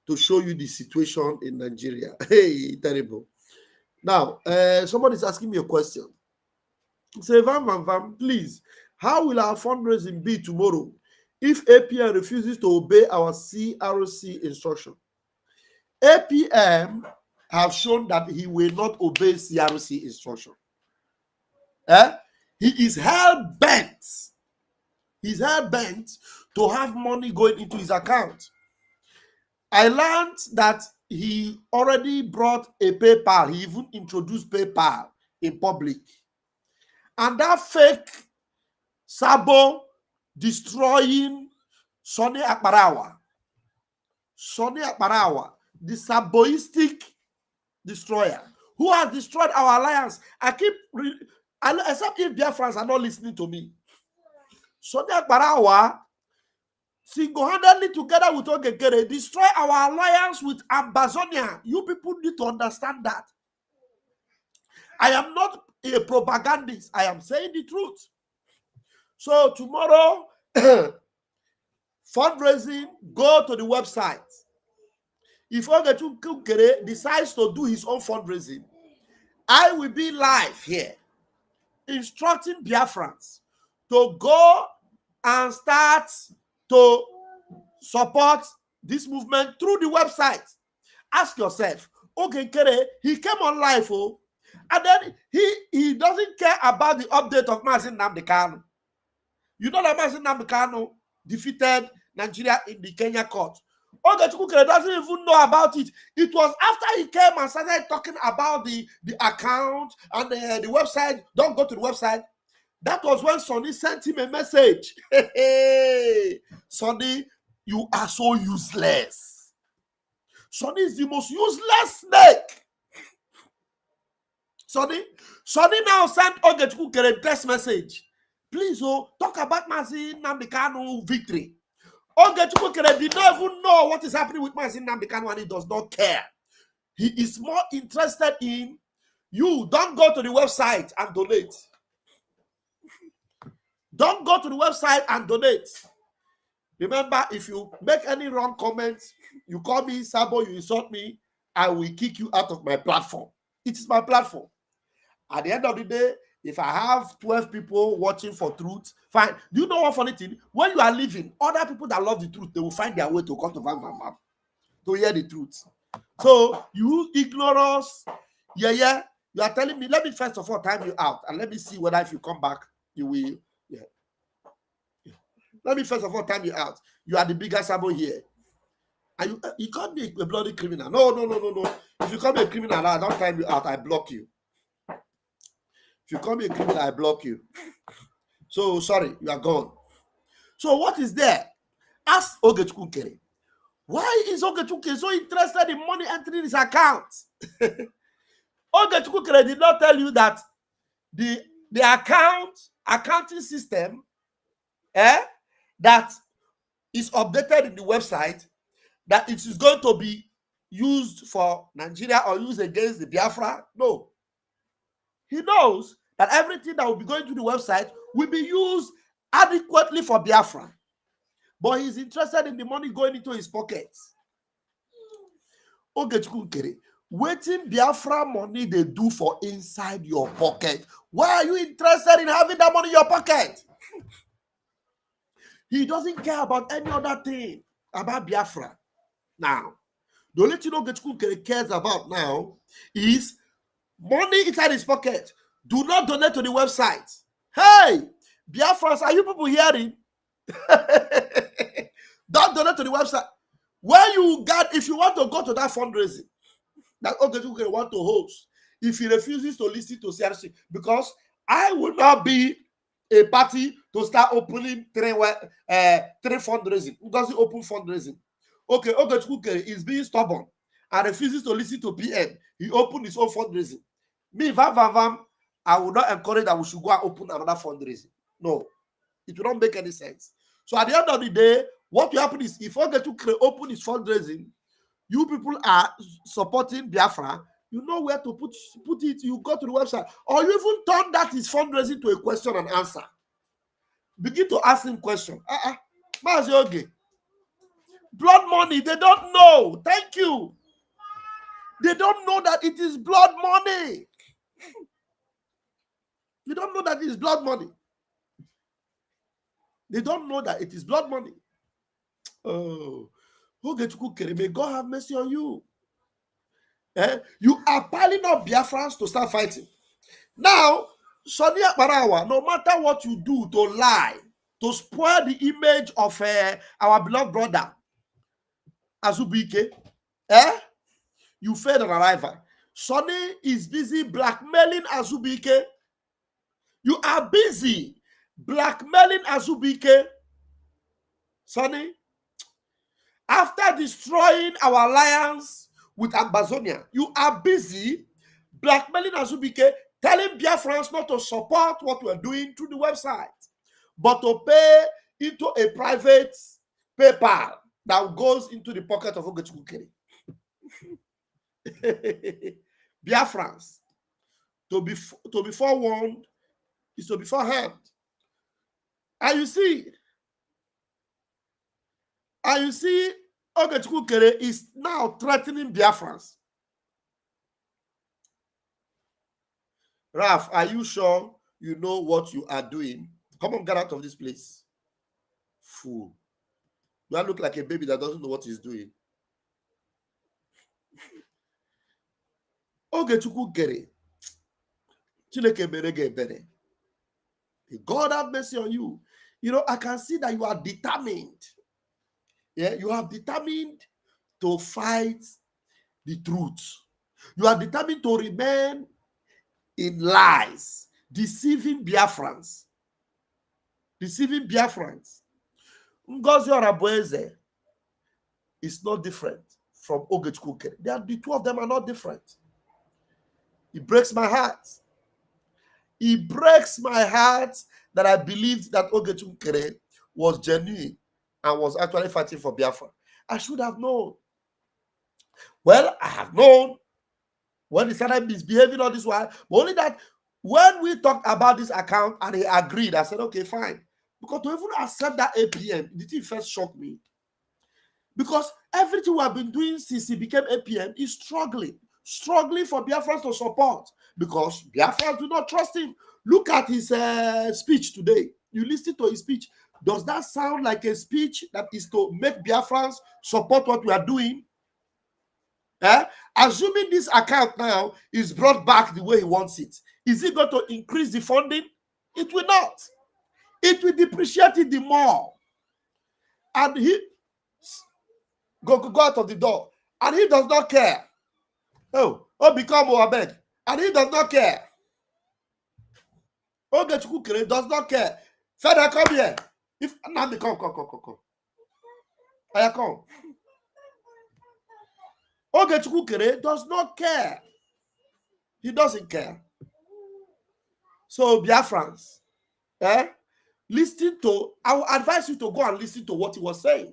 Speaker 1: to show you the situation in Nigeria. Hey, terrible. Now, somebody's asking me a question. Say, Vam, please, how will our fundraising be tomorrow if APM refuses to obey our CRC instruction? APM have shown that he will not obey CRC instruction. He is hell-bent. He's hell-bent to have money going into his account. I learned that he already brought a PayPal. He even introduced PayPal in public. And that fake Sabo destroying Sonny Akbarawa, the Saboistic destroyer, who has destroyed our alliance. Except if Biafrans are not listening to me. Sonny Akbarawa single-handedly together with Ogekere destroy our alliance with Ambazonia. You people need to understand that. I am not a propagandist. I am saying the truth. So tomorrow, fundraising, go to the website. If Ogekere decides to do his own fundraising, I will be live here instructing Biafrans to go and start to support this movement through the website. Ask yourself, okay, Kere, he came on live, and then he doesn't care about the update of Mazi Nnamdi Kanu. You know that Mazi Nnamdi Kanu defeated Nigeria in the Kenya court. Ogechukwu Kere doesn't even know about it. It was after he came and started talking about the account and the website. Don't go to the website. That was when Sonny sent him a message. Hey, Sonny, you are so useless. Sonny is the most useless snake. Sonny now sent Ogechukwu Kere a text message. Please, talk about Mazi Nnamdi Kanu victory. Ogechukwu Kere did not even know what is happening with Mazi Nnamdi Kanu, and he does not care. He is more interested in you. Don't go to the website and donate. Don't go to the website and donate. Remember, if you make any wrong comments, you call me Sabo, you insult me, I will kick you out of my platform. It is my platform. At the end of the day, if I have 12 people watching for truth, fine. Do you know what funny thing? When you are leaving, other people that love the truth, they will find their way to come to Vam to hear the truth. So you ignore us. Yeah. You are telling me, let me first of all time you out, and let me see whether if you come back, you will. Yeah. Let me first of all time you out. You are the biggest Sabo here. And you can't be a bloody criminal. No. If you call me a criminal, I don't time you out, I block you. If you call me a criminal, I block you. So sorry, you are gone. So what is there? Ask Ogechukwu Kere. Why is Ogechukwu Kere so interested in money entering his account? Ogechukwu Kere did not tell you that the accounting system that is updated in the website, that it is going to be used for Nigeria or used against the Biafra. No. He knows that everything that will be going to the website will be used adequately for Biafra. But he's interested in the money going into his pockets. Ogechukwu Kere, waiting Biafra money they do for inside your pocket. Why are you interested in having that money in your pocket? He doesn't care about any other thing about Biafra. Now, the only thing Ogechukwu cares about now is money inside his pocket. Do not donate to the website. Hey, Biafrans, are you people hearing? Don't donate to the website. When you get, if you want to go to that fundraising that Ogechukwu want to host, if he refuses to listen to CRC, because I will not be a party to start opening three fundraising. Who doesn't open fundraising? Okay, Ogechukwu is being stubborn and refuses to listen to PM. He opened his own fundraising. Me, I will not encourage that we should go and open another fundraising. No, it will not make any sense. So at the end of the day, what will happen is if Ogechukwu open his fundraising, you people are supporting Biafra, you know where to put it. You go to the website, or you even turn that his fundraising to a question and answer. Begin to ask him questions. Blood money, they don't know. Thank you. They don't know that it is blood money. They don't know that it is blood money. They don't know that it is blood money. Oh, may God have mercy on you. You are piling up Biafrans to start fighting. Now, Sonia Barawa, no matter what you do to lie, to spoil the image of our beloved brother, Azubike, you failed an arrival. Sonny is busy blackmailing Azubike. You are busy blackmailing Azubike, Sonny. After destroying our alliance with Ambazonia, you are busy blackmailing Azubike, telling Biafrans not to support what we are doing through the website, but to pay into a private PayPal that goes into the pocket of Ogechukwu. Biafrans, to be forewarned is to be forehand. And you see, Ogechukwu is now threatening Biafrans. Raf, are you sure you know what you are doing? Come on, get out of this place. Fool. Do I look like a baby that doesn't know what he's doing? Ogechukwu kere. Chineke merege ebere. God have mercy on you. You know, I can see that you are determined. Yeah, you are determined to fight the truth. You are determined to remain in lies, deceiving Biafrans. Deceiving Biafrans. Ngozi Orabueze is not different from Ogechukwu. The two of them are not different. It breaks my heart. It breaks my heart that I believed that Ogechukwu was genuine and was actually fighting for Biafra. I should have known. Well, I have known when he started misbehaving all this while, but only that when we talked about this account and he agreed, I said, okay, fine. Because to even accept that APM, the thing first shocked me. Because everything we have been doing since he became APM is struggling for Biafrans to support, because Biafrans do not trust him. Look at his speech today. You listen to his speech. Does that sound like a speech that is to make Biafrans support what we are doing? Assuming this account now is brought back the way he wants it, is it going to increase the funding? It will not. It will depreciate it the more. And he go out of the door. And he does not care. Become Moabed. And he does not care. Ogechukwu does not care. Father, come here. If Nandi, come. I come. Ogechukwu does not care. He doesn't care. So Biafrans, listen to, I will advise you to go and listen to what he was saying.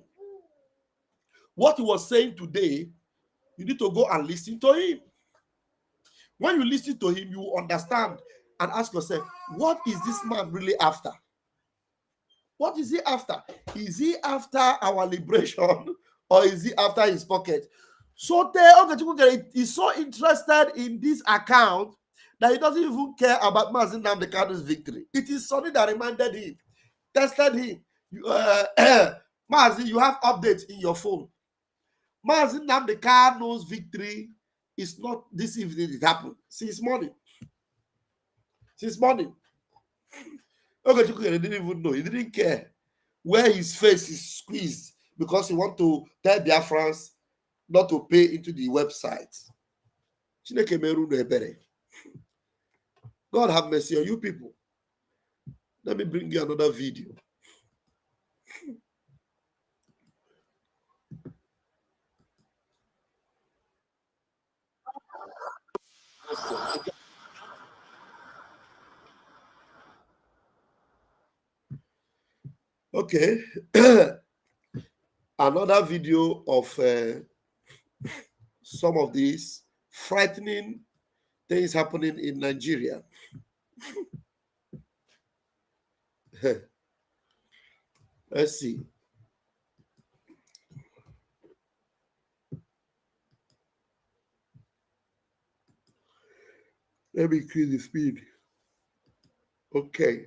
Speaker 1: What he was saying today, you need to go and listen to him. When you listen to him, you will understand and ask yourself, what is this man really after? What is he after? Is he after our liberation, or is he after his pocket? So Ogechukwu is so interested in this account that he doesn't even care about Mazi Nnamdi Kanu's victory. It is something that reminded him, tested him. Mazi, you have updates in your phone. Mazi Nnamdi victory is not this evening. It happened since morning. Since morning. Okay, he didn't even know. He didn't care where his face is squeezed because he want to tell Biafrans not to pay into the website. God have mercy on you people. Let me bring you another video. Okay. Another video of some of these frightening things happening in Nigeria. Let's see. Let me increase the speed. Okay.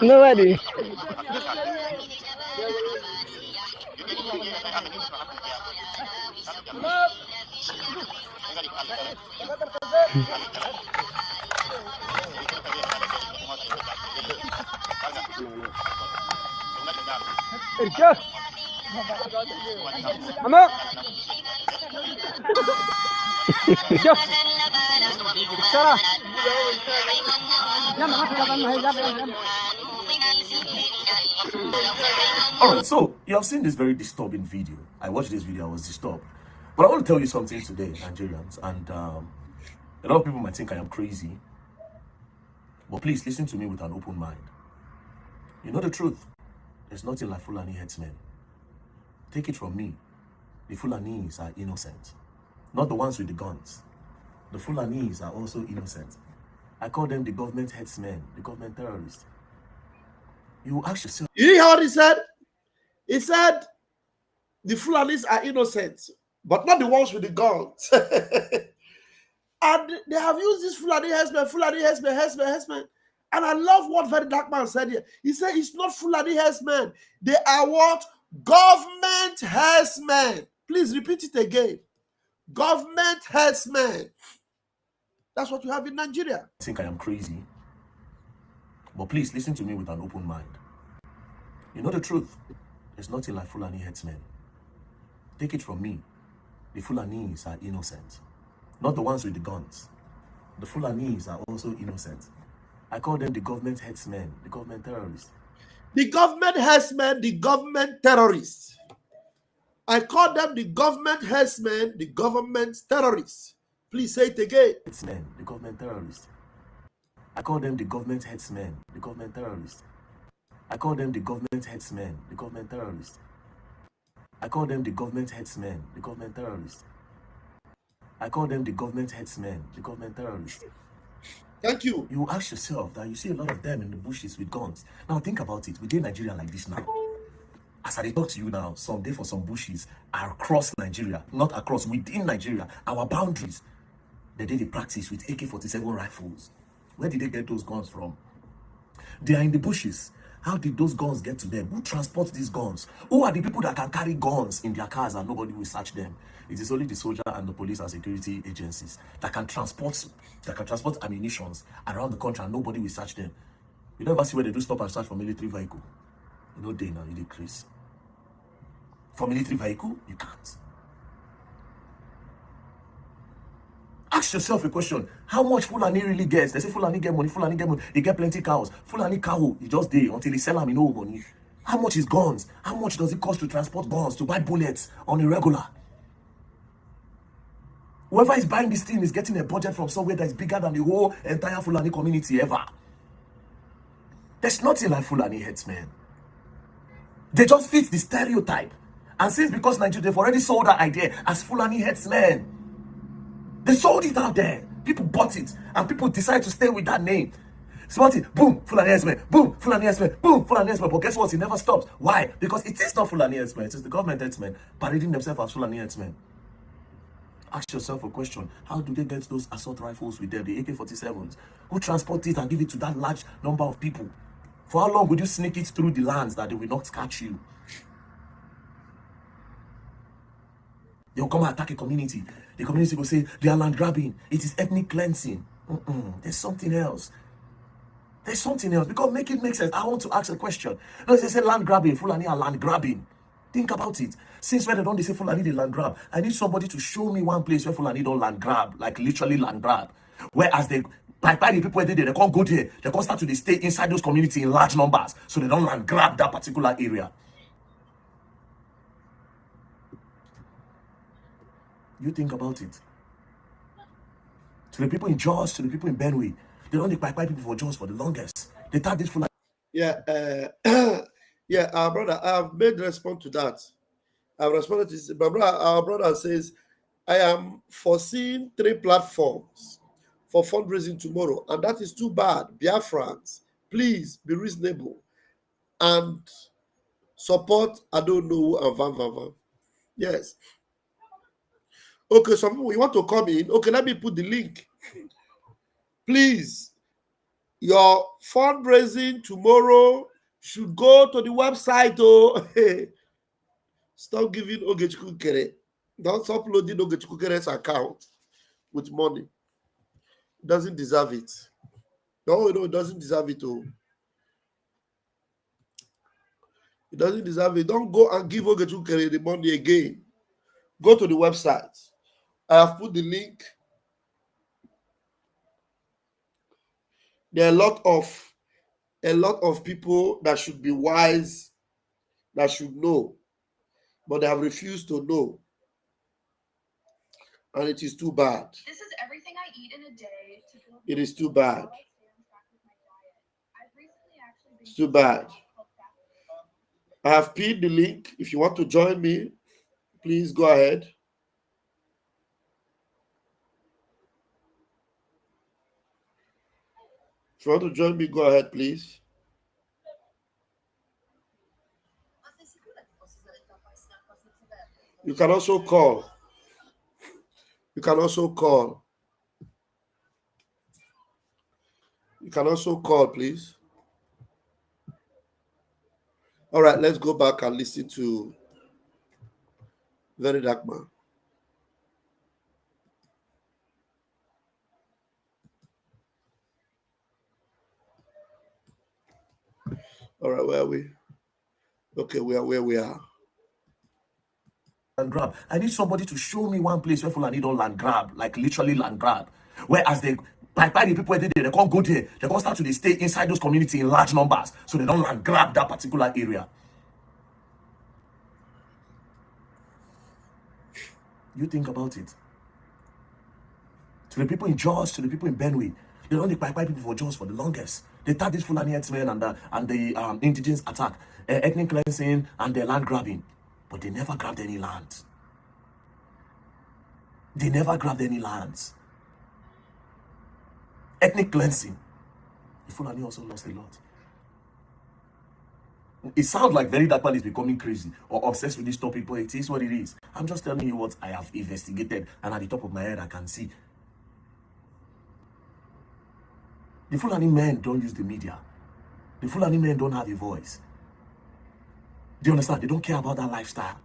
Speaker 3: Nobody.
Speaker 9: All right, so you have seen this very disturbing video. I watched this video, I was disturbed. But I want to tell you something today, Nigerians, and a lot of people might think I am crazy. But please listen to me with an open mind. You know the truth. There's nothing like Fulani headsmen. Take it from me. The Fulanis are innocent. Not the ones with the guns. The Fulanis are also innocent. I call them the government headsmen, the government terrorists. You ask yourself.
Speaker 1: You hear what he said? He said the Fulanis are innocent, but not the ones with the guns. And they have used this Fulani herdsmen. And I love what very dark man said here. He said it's not Fulani herdsmen. They are what? Government herdsmen. Please repeat it again. Government herdsmen. That's what you have in Nigeria.
Speaker 9: I think I am crazy. But please listen to me with an open mind. You know the truth. There's nothing like Fulani headsmen. Take it from me. The Fulanis are innocent. Not the ones with the guns. The Fulanis are also innocent. I call them the government headsmen, the government terrorists.
Speaker 1: The government herdsmen, the government terrorists. I call them the government herdsmen, the government terrorists. Please say it again.
Speaker 9: Headsmen, the government terrorists. I call them the government headsmen, the government terrorists. I call them the government headsmen, the government terrorists. I call them the government headsmen, the government terrorists. I call them the government headsmen, the government terrorists.
Speaker 1: Thank you.
Speaker 9: You ask yourself that you see a lot of them in the bushes with guns. Now think about it. Within Nigeria like this now. As I talk to you now, someday for some bushes are across Nigeria, not across, within Nigeria, our boundaries. They did the practice with AK-47 rifles. Where did they get those guns from? They are in the bushes. How did those guns get to them? Who transports these guns? Who are the people that can carry guns in their cars and nobody will search them? It is only the soldier and the police and security agencies that can transport ammunitions around the country and nobody will search them. You never see where they do stop and search for military vehicle. You know they now, you decrease. For military vehicle, you can't. Ask yourself a question. How much Fulani really gets? They say Fulani get money, Fulani get money. He get plenty cows. Fulani cow, he just dey until he sell them, he no money. How much is guns? How much does it cost to transport guns, to buy bullets on a regular? Whoever is buying this thing is getting a budget from somewhere that is bigger than the whole entire Fulani community ever. There's nothing like Fulani headsmen. They just fit the stereotype. And since because Nigeria, they've already sold that idea as Fulani headsmen. They sold it out there. People bought it. And people decide to stay with that name. Smarty, boom, Fulani headsmen, boom, Fulani headsmen, boom, Fulani headsmen. But guess what? It never stops. Why? Because it is not Fulani headsmen. It is the government headsmen parading themselves as Fulani headsmen. Ask yourself a question. How do they get those assault rifles with them, the AK-47s? Who transport it and give it to that large number of people? For how long would you sneak it through the lands that they will not catch you? They'll come and attack a community. The community will say, they are land grabbing. It is ethnic cleansing. There's something else. There's something else. Because make it make sense. I want to ask a question. No, they say land grabbing. Fulani are land grabbing. Think about it. Since when they say Fulani they land grab, I need somebody to show me one place where Fulani don't land grab, like literally land grab. Whereas they by the people they can't go there. They can't start to stay inside those communities in large numbers, so they don't land grab that particular area. You think about it. To the people in Jos, to the people in Benue, they don't buy people for Jos for the longest. They thought this Fulani.
Speaker 1: Yeah, yeah, our brother, I've made response to that. I've responded to this. Our brother says, I am foreseeing 3 platforms for fundraising tomorrow, and that is too bad. Biafrans, please be reasonable and support I don't know and van. Yes. Okay, some people, you want to come in? Okay, let me put the link. Please, your fundraising tomorrow should go to the website. Oh, stop giving Ogechukwu Kere. Don't stop loading Ogechukwu Kere's account with money. It doesn't deserve it. No, it doesn't deserve it. Oh, it doesn't deserve it. Don't go and give Ogechukwu Kere the money again. Go to the website. I have put the link. There are a lot of people that should be wise, that should know, but they have refused to know. And it is too bad.
Speaker 10: This is everything I eat in a day.
Speaker 1: It is too bad. It's too bad. I have pinned the link. If you want to join me, please go ahead. If you want to join me, go ahead, please. You can also call. You can also call. You can also call, please. All right, let's go back and listen to Very Dark Man. All right, where are we? Okay, we are where we are.
Speaker 9: Land grab. I need somebody to show me one place where Fulani don't land grab, like literally land grab. Whereas they by the people they can't go there. They can't start to stay inside those communities in large numbers, so they don't land grab that particular area. You think about it. To the people in Jos, to the people in Benue, they don't buy people for Jos for the longest. They thought this Fulani headsmen and the indigenous attack, ethnic cleansing and the land grabbing, but they never grabbed any land. They never grabbed any lands. Ethnic cleansing. The Fulani also lost a lot. It sounds like Very Dark Man is becoming crazy or obsessed with this topic, but it is what it is. I'm just telling you what I have investigated, and at the top of my head I can see. The Fulani men don't use the media. The Fulani men don't have a voice. Do you understand? They don't care about that lifestyle.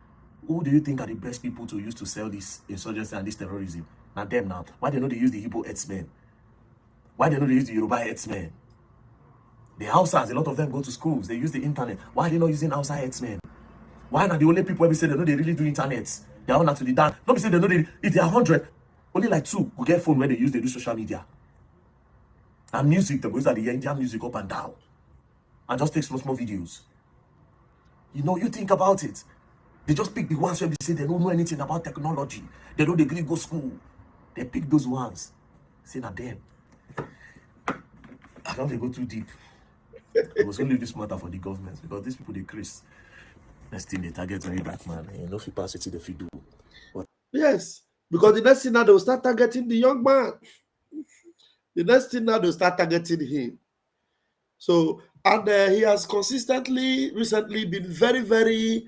Speaker 9: Who do you think are the best people to use to sell this insurgency and this terrorism? Not them now. Why they know they use the Igbo headsmen? Why they know they use the Yoruba headsmen? The Hausas, a lot of them go to schools. They use the internet. Why are they not using Hausa headsmen? Why are the only people ever say they know they really do internet? They are not actually done. Not be say they know they, if they are 100, only like 2 will get phone where they do social media. And music, they go use the Indian music up and down. And just take small videos. You know, you think about it. They just pick the ones where they say they don't know anything about technology. They don't agree go school. They pick those ones. Say na them. I don't go too deep. I was only leave this matter for the government because these people they Chris. Next thing they target very black man. You know, if you pass it, they do. But
Speaker 1: yes, because the next thing now they will start targeting the young man. The next thing now they'll start targeting him. So, and he has consistently recently been very, very,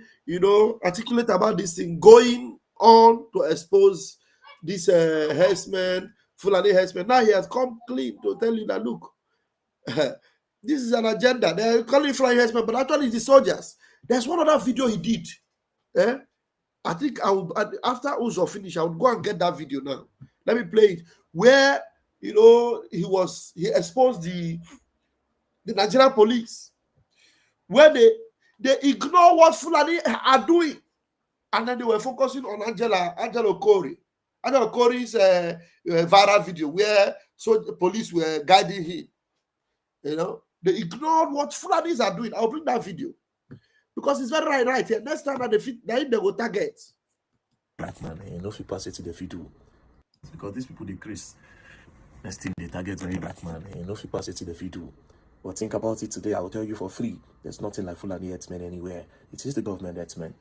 Speaker 1: articulate about this thing, going on to expose this herdsmen, Fulani herdsmen. Now he has come clean to tell you that, look, this is an agenda. They're calling it Fulani herdsmen, but actually it's the soldiers. There's one other video he did. I think after Uzo finish, I would go and get that video now. Let me play it. Where, he exposed the Nigerian police, where they ignore what Fulani are doing, and then they were focusing on Angela Okori. Angela Okori's viral video where the police were guiding him. They ignored what Fulanis are doing. I'll bring that video because it's very right here. Next time that they go target.
Speaker 9: Black man, you know, if you pass it to the video, because these people they Chris. Next thing they target very black man, you know, if you pass it to the video. But think about it today, I will tell you for free. There's nothing like Fulani herdsmen anywhere. It is the government herdsmen.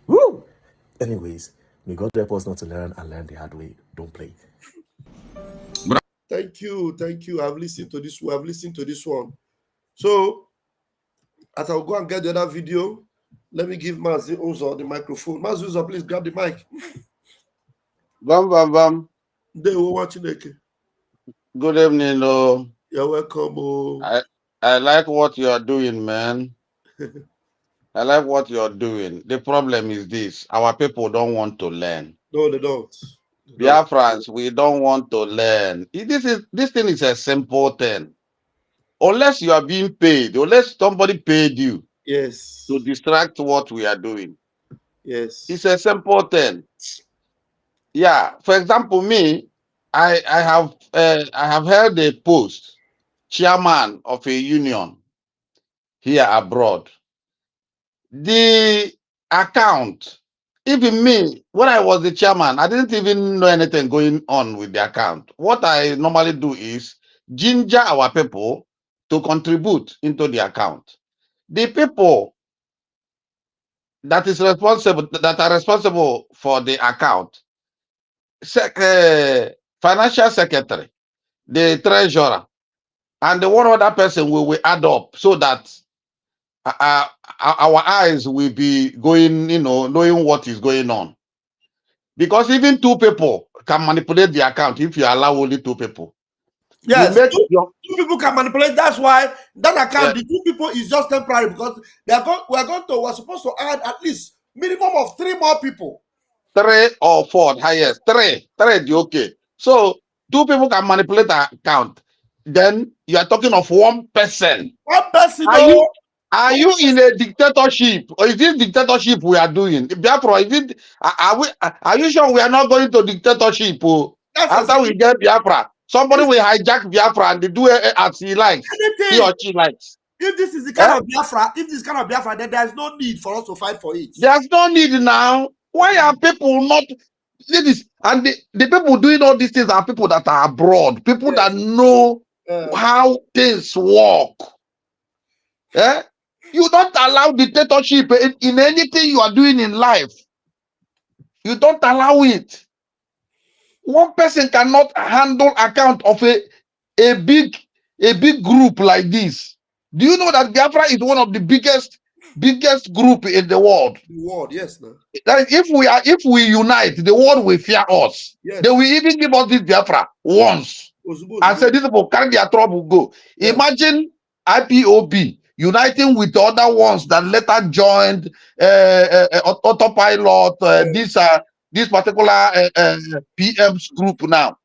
Speaker 9: Woo! Anyways, may God help us not to learn and learn the hard way. Don't play.
Speaker 1: Thank you. I've listened to this one. So, as I'll go and get the other video, let me give Mazi Uzo the microphone. Mazi Uzo, please grab the mic.
Speaker 11: Bam.
Speaker 1: They were watching it.
Speaker 11: Good evening, though.
Speaker 1: You're welcome.
Speaker 11: I like what you are doing, man. I like what you are doing. The problem is this: our people don't want to learn.
Speaker 1: No, they don't.
Speaker 11: Biafrans, we don't want to learn. This thing is a simple thing. Unless you are being paid, unless somebody paid you,
Speaker 1: yes,
Speaker 11: to distract what we are doing.
Speaker 1: Yes,
Speaker 11: it's a simple thing. Yeah. For example, me, I have held a post, chairman of a union here abroad. The account, even me, when I was the chairman, I didn't even know anything going on with the account. What I normally do is ginger our people to contribute into the account. The people that are responsible for the account, financial secretary, the treasurer, and the one other person will add up so that our eyes will be going, knowing what is going on. Because even two people can manipulate the account if you allow only two people.
Speaker 1: Yes, two people can manipulate. That's why that account, the two people is just temporary because we're supposed to add at least minimum of 3 more people.
Speaker 11: 3 or 4, highest. 3, okay. So 2 people can manipulate the account. Then you are talking of 1 person.
Speaker 1: 1 person.
Speaker 11: Are you in a dictatorship, or is this dictatorship we are doing? Biafra, are you sure we are not going to dictatorship? After we get Biafra, somebody will hijack Biafra and they do it as he likes. He or she likes.
Speaker 1: If this is the kind of Biafra, then there's no need for us to fight for it.
Speaker 11: There's no need now. Why are people not this? And the people doing all these things are people that are abroad, people that know how things work. You don't allow dictatorship in anything you are doing in life. You don't allow it. 1 person cannot handle account of a big group like this. Do you know that Biafra is one of the biggest group in the world?
Speaker 1: The world, yes, no.
Speaker 11: That if we unite, the world will fear us.
Speaker 1: Yes.
Speaker 11: They will even give us this Biafra once and say these people carry their trouble go. Yes. Imagine IPOB uniting with the other ones that later joined autopilot. This particular PM's group now,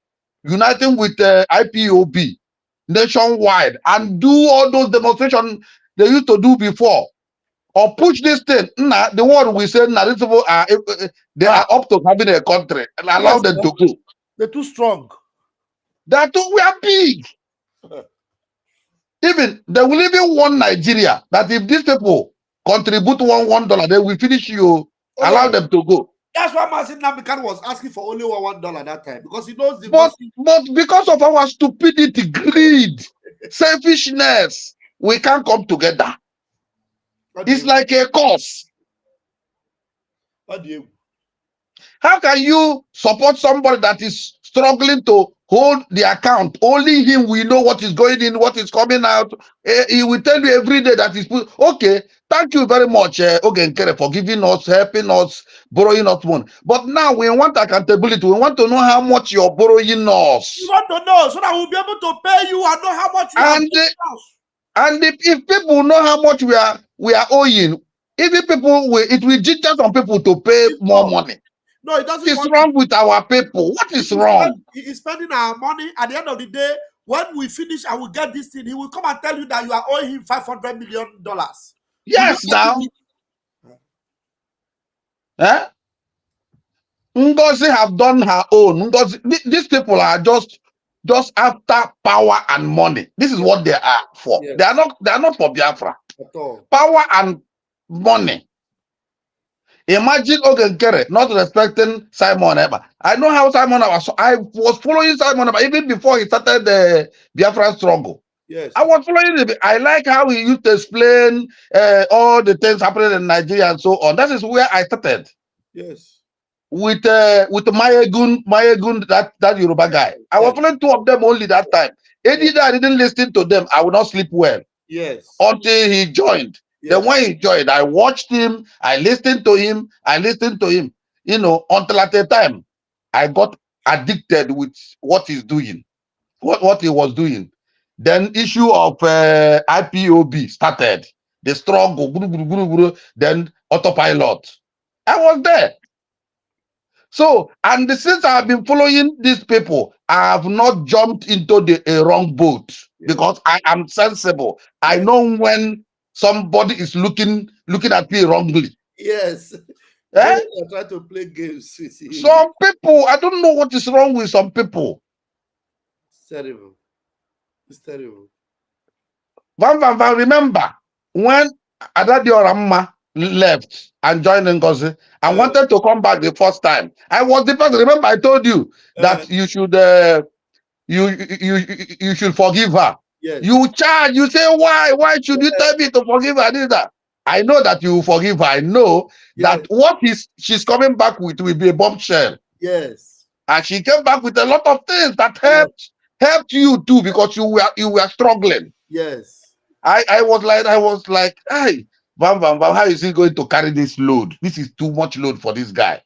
Speaker 11: uniting with IPOB nationwide and do all those demonstrations they used to do before, or push this thing. Nah, the world will say, nah, these people are are up to having a country and allow them to go.
Speaker 1: They're too strong.
Speaker 11: We are big. Even they will even warn Nigeria that if these people contribute $1, they will finish you. Allow them to go.
Speaker 1: That's why Martin Namdekan was asking for only $1 that time, because he knows the
Speaker 11: But because of our stupidity, greed, selfishness, we can't come together. It's like a curse. How can you support somebody that is struggling to hold the account? Only him we know what is going in, what is coming out. He will tell you every day that he's put. Okay, thank you very much, Ogenkere, for giving us, helping us, borrowing us money. But now we want accountability. We want to know how much you're borrowing us.
Speaker 1: We want to know so that we'll be able to pay you and know how much you have paid us.
Speaker 11: And if people know how much we are owing, even people will, it will ginger some people to pay more money.
Speaker 1: No, it doesn't.
Speaker 11: What is wrong with our people? What is wrong?
Speaker 1: He is spending our money. At the end of the day, when we finish and we get this thing, he will come and tell you that you are owing him $500 million.
Speaker 11: Yes, now. Ngozi have done her own. Ngozi, these people are just after power and money. This is what they are for. Yes. They are not for Biafra.
Speaker 1: At all.
Speaker 11: Power and money. Imagine Ogenkere not respecting Simon Eba. I know how Simon Eba. So I was following Simon Eba even before he started the Biafra struggle.
Speaker 1: Yes.
Speaker 11: I was following him. I like how he used to explain all the things happening in Nigeria and so on. That is where I started.
Speaker 1: Yes.
Speaker 11: With Mayegun, that Yoruba guy. I was following two of them only that time. Either I didn't listen to them, I would not sleep well.
Speaker 1: Yes.
Speaker 11: Until he joined. Yes. Then when he joined, I watched him, I listened to him, you know, until at a time I got addicted with what he's doing, what he was doing. Then issue of IPOB started. The struggle, then autopilot. I was there. So, and since I have been following these people, I have not jumped into a wrong boat because I am sensible. I know when somebody is looking at me wrongly.
Speaker 1: Yes. They try to play games with you.
Speaker 11: Some people, I don't know what is wrong with some people.
Speaker 1: It's terrible. It's terrible.
Speaker 11: Remember when Adadi Oramma left and joined Ngozi and wanted to come back the first time. I was the person. Remember, I told you that you should you should forgive her.
Speaker 1: Yes.
Speaker 11: You charge. You say why? Why should you tell me to forgive her? This, that. I know that you will forgive her. I know that what she's coming back with will be a bombshell.
Speaker 1: Yes.
Speaker 11: And she came back with a lot of things that helped you too because you were struggling.
Speaker 1: Yes.
Speaker 11: I was like, hey, how is he going to carry this load? This is too much load for this guy.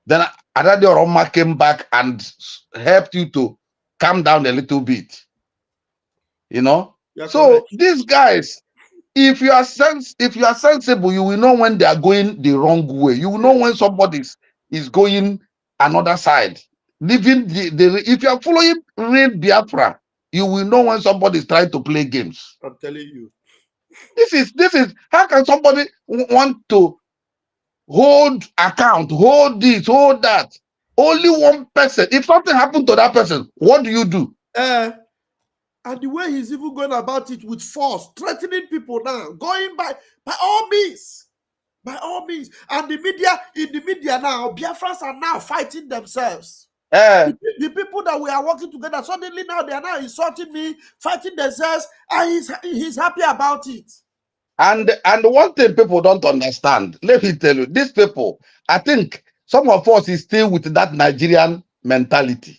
Speaker 11: Then Adadi Oroma came back and helped you to calm down a little bit. You know? So
Speaker 1: correct.
Speaker 11: These guys, if you are sensible, you will know when they are going the wrong way. You will know when somebody is going another side. Living if you are following real Biafra, you will know when somebody is trying to play games.
Speaker 1: I'm telling you.
Speaker 11: This is how can somebody want to hold account, hold this, hold that? Only one person. If something happened to that person, what do you do?
Speaker 1: And the way he's even going about it with force, threatening people now, going by all means. By all means. And in the media now, Biafrans are now fighting themselves. The people that we are working together, suddenly now they are now insulting me, fighting themselves, and he's happy about it.
Speaker 11: And one thing people don't understand, let me tell you, these people, I think some of us is still with that Nigerian mentality.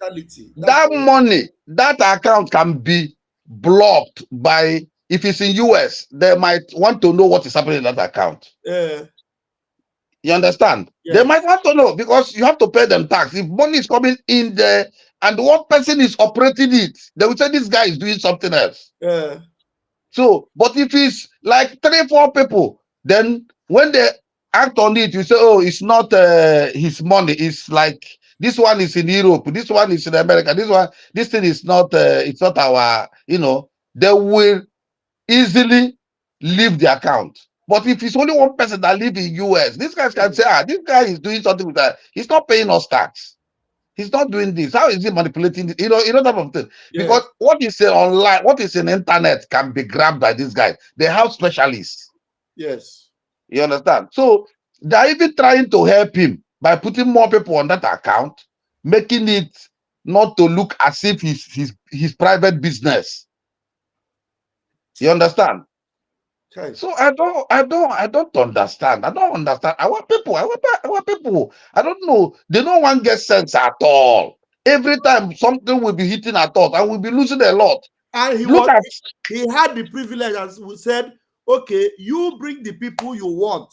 Speaker 11: That money, that account can be blocked by, if it's in US, they might want to know what is happening in that account. You understand?
Speaker 1: Yes.
Speaker 11: They might want to know because you have to pay them tax. If money is coming in there and one person is operating it, they will say this guy is doing something else. So, but if it's like 3-4 people, then when they act on it, you say, oh, it's not his money. It's like this one is in Europe, this one is in America, this thing is not, it's not our, you know, they will easily leave the account. But if it's only one person that lives in US, these guys can say, this guy is doing something with that. He's not paying us tax. He's not doing this. How is he manipulating it? You know type of thing. Because what is online, what is in internet can be grabbed by these guys. They have specialists.
Speaker 1: Yes.
Speaker 11: You understand? So they're even trying to help him by putting more people on that account, making it not to look as if his private business. You understand?
Speaker 1: Okay.
Speaker 11: So I don't understand. I don't understand. Our people, I don't know. They don't want to get sense at all. Every time something will be hitting at us, and we'll be losing a lot.
Speaker 1: And he had the privilege, as we said, okay, you bring the people you want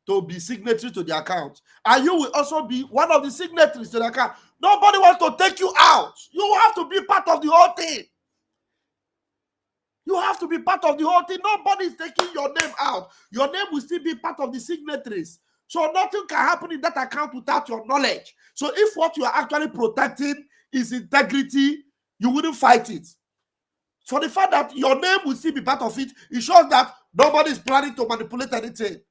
Speaker 1: to be signatory to the account, and you will also be one of the signatories to the account. Nobody wants to take you out. You have to be part of the whole thing. You have to be part of the whole thing. Nobody is taking your name out. Your name will still be part of the signatories. So nothing can happen in that account without your knowledge. So if what you are actually protecting is integrity, you wouldn't fight it. So the fact that your name will still be part of it, it shows that nobody is planning to manipulate anything.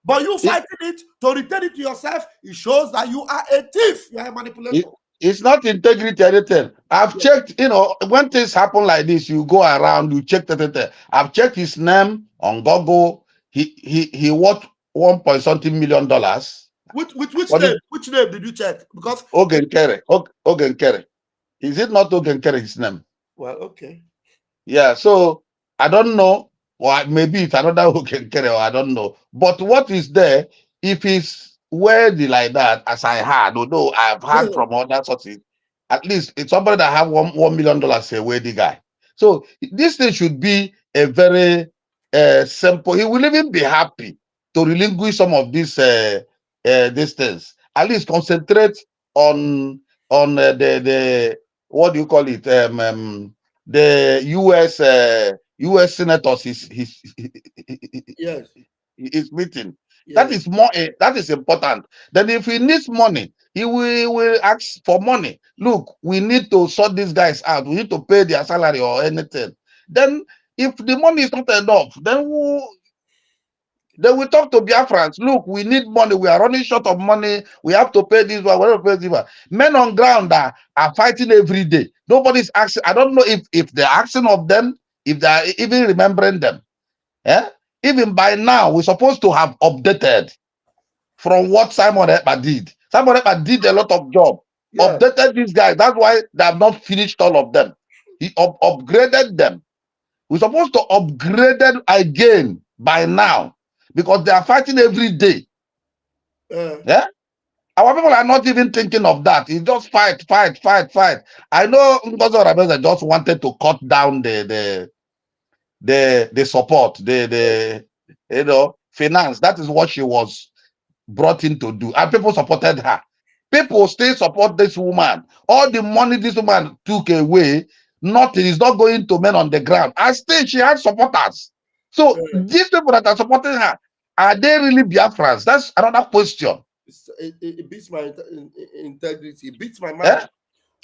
Speaker 1: But you fighting it to return it to yourself, it shows that you are a thief. You are a manipulator.
Speaker 11: It's not integrity anything. I've checked, when things happen like this, you go around, you check everything. I've checked his name on Google. He worth $1.something million.
Speaker 1: Which name? Which name did you check? Because
Speaker 11: Ogenkere. Is it not Ogenkere his name?
Speaker 1: Well, okay.
Speaker 11: Yeah, so I don't know. Or maybe it's another Ogenkere, or I don't know. But what is there, if it's worthy like that, as I had, although I've heard from other sources, at least it's somebody that have $1 million a worthy guy. So this thing should be a very simple. He will even be happy to relinquish some of these things. At least concentrate on the what do you call it? The US senators
Speaker 1: yes,
Speaker 11: is meeting.
Speaker 1: yes.
Speaker 11: That is more. That is important. Then if he needs money, he will ask for money. Look, we need to sort these guys out. We need to pay their salary or anything. Then if the money is not enough, then we talk to Biafrans. Look, we need money. We are running short of money. We have to pay this one. We have to pay this one. Men on ground are fighting every day. Nobody's asking. I don't know if they're asking of them, if they are even remembering them. Yeah? Even by now, we're supposed to have updated from what Simon Ekpa did. Simon Ekpa did a lot of job.
Speaker 1: Yeah.
Speaker 11: Updated these guys. That's why they have not finished all of them. He upgraded them. We're supposed to upgrade them again by now, because they are fighting every day. Yeah, our people are not even thinking of that. It's just fight. I know Ngozi Rabeza just wanted to cut down the support, the finance. That is what she was brought in to do, and people supported her. People still support this woman. All the money this woman took away, nothing is not going to men on the ground. And still, she has supporters. So these people that are supporting her, are they really Biafrans? That's another question.
Speaker 1: It beats my integrity. It beats my mind.
Speaker 11: Yeah?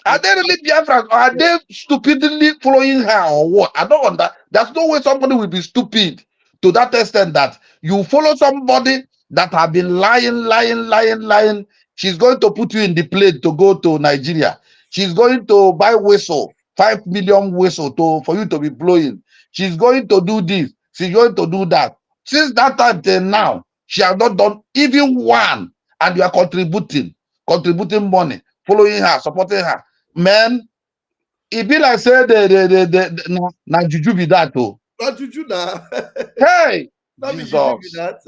Speaker 11: Are they really Biafrans, or are they stupidly following her, or what? I don't understand. There's no way somebody will be stupid to that extent that you follow somebody that have been lying. She's going to put you in the plane to go to Nigeria. She's going to buy whistle, 5 million whistle for you to be blowing. She's going to do this. She's going to do that. Since that time till now, she has not done even one, and you are contributing money, following her, supporting her. Man, it be like say na juju be that oh.
Speaker 1: Not juju na.
Speaker 11: Hey,
Speaker 1: not
Speaker 11: Jesus.
Speaker 1: Juju be that.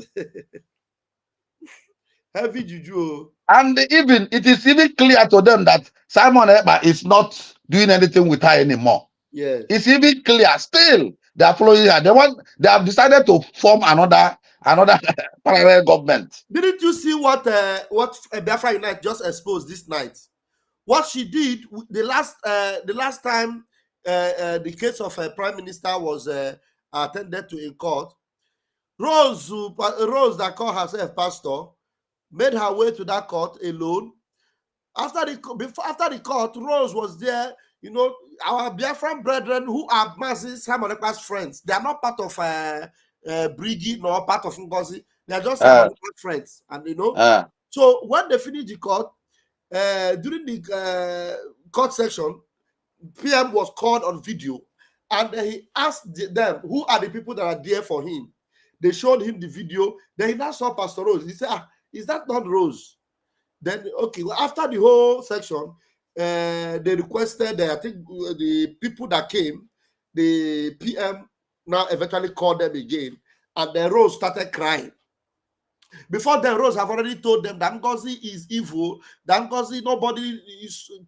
Speaker 1: Heavy juju.
Speaker 11: And even it is even clear to them that Simon Ekpa is not doing anything with her anymore.
Speaker 1: Yes.
Speaker 11: It's even clear. Still, they are following her. They have decided to form another parallel government.
Speaker 1: Didn't you see what Biafra Unite just exposed this night? What she did the last time the case of a prime minister was attended to in court. Rose that called herself pastor made her way to that court alone. After the court, Rose was there. You know, our Biafran brethren who are masses, Simon Ekpa's friends, they are not part of Brigi nor part of Ngozi. They are just Simon Ekpa's friends, and you know. So when they finished the court, during the court session, PM was called on video, and he asked them who are the people that are there for him. They showed him the video. Then he now saw Pastor Rose. He said, "Is that not Rose?" Then, okay, well, after the whole section, they requested, I think the people that came, the PM now eventually called them again, and then Rose started crying. Before then, Rose have already told them that Ngozi is evil, that Ngozi,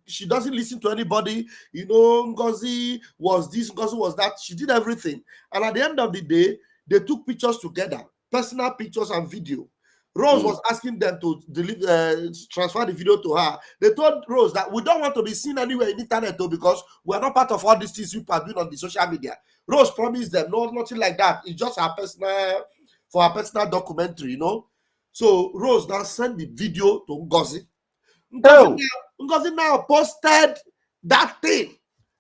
Speaker 1: she doesn't listen to anybody, Ngozi was this, Ngozi was that, she did everything. And at the end of the day, they took pictures together, personal pictures and video. Rose was asking them to transfer the video to her. They told Rose that we don't want to be seen anywhere in the internet because we are not part of all these things people are doing on the social media. Rose promised them, no, nothing like that. It's just for her personal documentary, So Rose now sent the video to Ngozi. Ngozi now posted that thing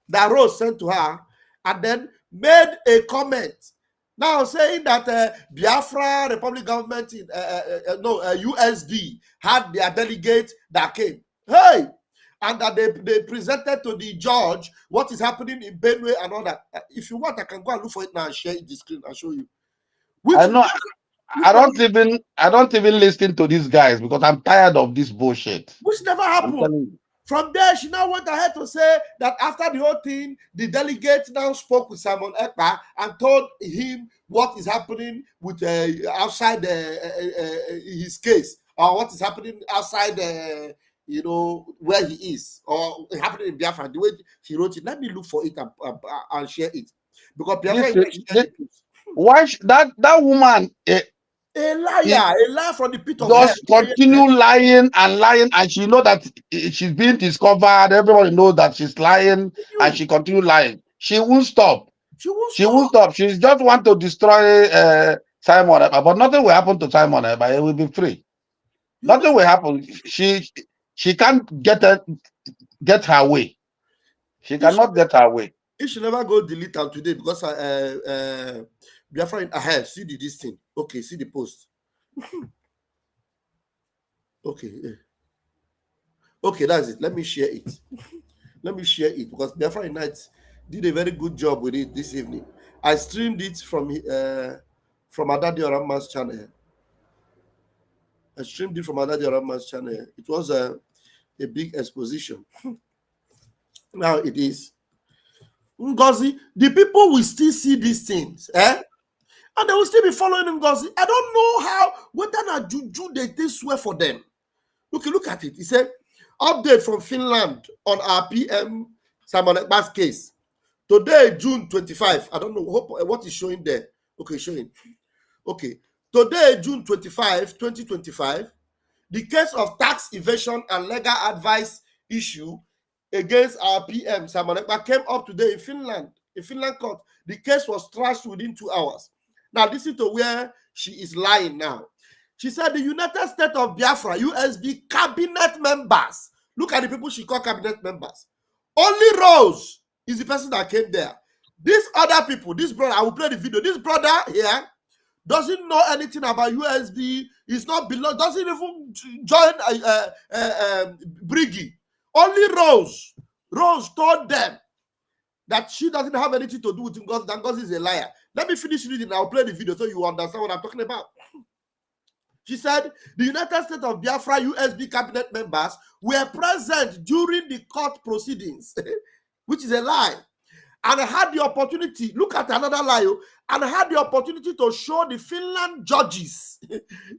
Speaker 1: that Rose sent to her and then made a comment now saying that Biafra Republic government in USB had their delegate that came. Hey! And that they presented to the judge what is happening in Benue and all that. If you want, I can go and look for it now and share the screen and show you.
Speaker 11: I know. I don't even listen to these guys because I'm tired of this bullshit.
Speaker 1: Which never happened. From there, she now went ahead to say that after the whole thing, the delegate now spoke with Simon Ekpa and told him what is happening with outside his case, or what is happening outside, where he is, or happening in Biafra. The way she wrote it, let me look for it and share it, because Biafra.
Speaker 11: Why that woman?
Speaker 1: A liar from the pit of
Speaker 11: hell. Just continue lying and lying, and she know that she's being discovered. Everybody knows that she's lying, and she continue lying. She won't stop. She won't stop. She just want to destroy Simon, but nothing will happen to Simon. But it will be free. Nothing will happen. She can't get her way. She cannot get her way.
Speaker 1: It should never go delete her today because Biafra ahead. See this thing. Okay, see the post. Okay. Okay, that's it. Let me share it. Let me share it because Biafra Night did a very good job with it this evening. I streamed it from Adadi Orama's channel. I streamed it from Adadi Orama's channel. It was a big exposition. Now it is. Ngozi, the people will still see these things, and they will still be following Ngozi. I don't know how, whether not juju they swear for them. Look at it. He said, update from Finland on our PM Simon Ekpa's case. Today, June 25. I don't know what is showing there. Okay, showing. Okay. Today, June 25, 2025, the case of tax evasion and legal advice issue against our PM Simon Ekpa came up today in Finland court. The case was trashed within 2 hours. Now listen to where she is lying now. She said the United States of Biafra USB cabinet members. Look at the people she called cabinet members. Only Rose is the person that came there. These other people, this brother, I will play the video. This brother here doesn't know anything about USB. He's not below, doesn't even join Briggy. Only Rose. Rose told them that she doesn't have anything to do with Ngozi. That Ngozi is a liar. Let me finish reading. I'll play the video so you understand what I'm talking about. She said the United States of Biafra USB cabinet members were present during the court proceedings, which is a lie. And I had the opportunity, look at another lie, and I had the opportunity to show the Finland judges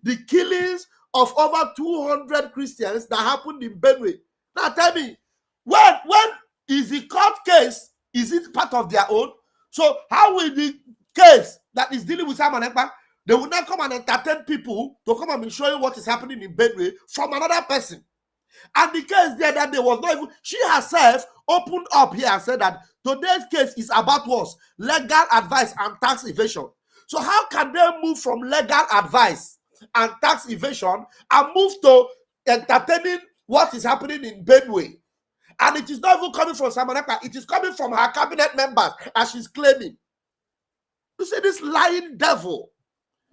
Speaker 1: the killings of over 200 Christians that happened in Benue. Now tell me, when is the court case, is it part of their own? So how will the case that is dealing with Simon Ekpa, they will not come and entertain people to come and be showing what is happening in Benue from another person? And the case there that day was not even, she herself opened up here and said that today's case is about what? Legal advice and tax evasion. So how can they move from legal advice and tax evasion and move to entertaining what is happening in Benue? And it is not even coming from Simon Ekpa, it is coming from her cabinet members, as she's claiming. You see this lying devil.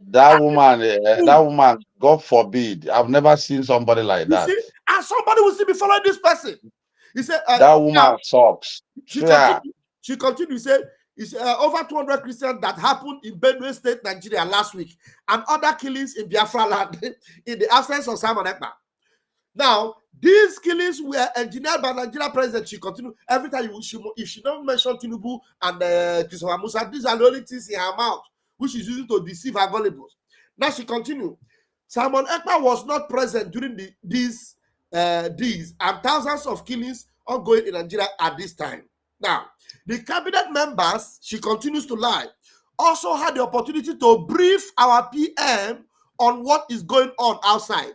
Speaker 11: That woman, God forbid, I've never seen somebody like that.
Speaker 1: See? And somebody will still be following this person. He said,
Speaker 11: that woman sucks.
Speaker 1: She continued to say, it's over 200 Christians that happened in Benue State, Nigeria last week, and other killings in Biafra land in the absence of Simon Ekpa. Now, these killings were engineered by Nigeria president. She continued every time if she don't mention Tinubu and Christopher Musa, these are the only things in her mouth, which is using to deceive her gullibles. Now she continued. Simon Ekpa was not present during these and thousands of killings ongoing in Nigeria at this time. Now, the cabinet members, she continues to lie, also had the opportunity to brief our PM on what is going on outside.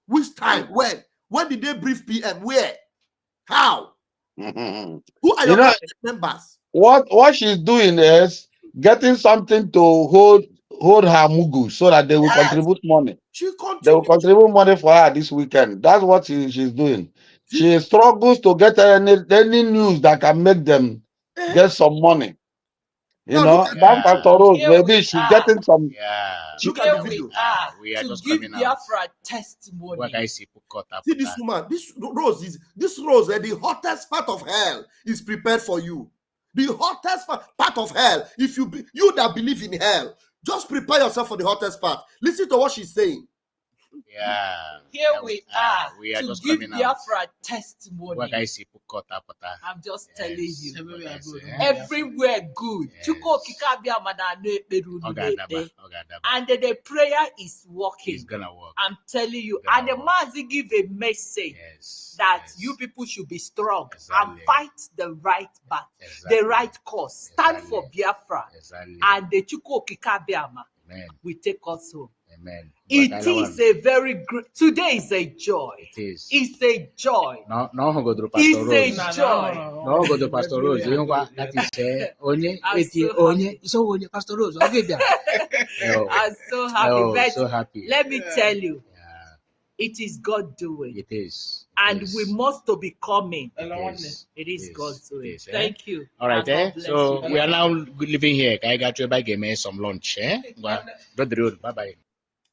Speaker 1: Which time? When? When did they brief PM? Where? How? Who are your cabinet members?
Speaker 11: What she's doing is getting something to hold her mugu so that they will contribute money. They will contribute money for her this weekend. That's what she's doing. She struggles to get any news that can make them get some money. You know, that Pastor Rose, maybe she's getting some.
Speaker 1: Look at the video.
Speaker 12: We are just give Biafra testimony.
Speaker 1: See this woman, this Rose, the hottest part of hell is prepared for you. The hottest part of hell. If you that believe in hell, just prepare yourself for the hottest part. Listen to what she's saying.
Speaker 12: Here we are to just give Biafra testimony. I'm just telling you. Everywhere good. And the prayer is working.
Speaker 13: It's gonna work.
Speaker 12: I'm telling you. And the Mazi give a message that you people should be strong and fight the right battle, the right cause. Stand for Biafra. And the Chuko Kikabiama will take us home.
Speaker 13: Amen.
Speaker 12: It is a very great. Today is a joy.
Speaker 13: It is.
Speaker 12: It's a joy.
Speaker 13: No, go to Pastor Rose.
Speaker 12: It's a joy.
Speaker 13: No, go to Pastor Rose. You know what? That is onye. Onye. So onye Pastor Rose. Okay, there.
Speaker 12: I'm so happy.
Speaker 13: Oh, so happy.
Speaker 12: Let me tell you, it is God doing.
Speaker 13: It is.
Speaker 12: And we must to be coming.
Speaker 13: It
Speaker 12: is God doing. Thank you.
Speaker 13: All right, so we are now living here. I got to buy game some lunch. Bye bye.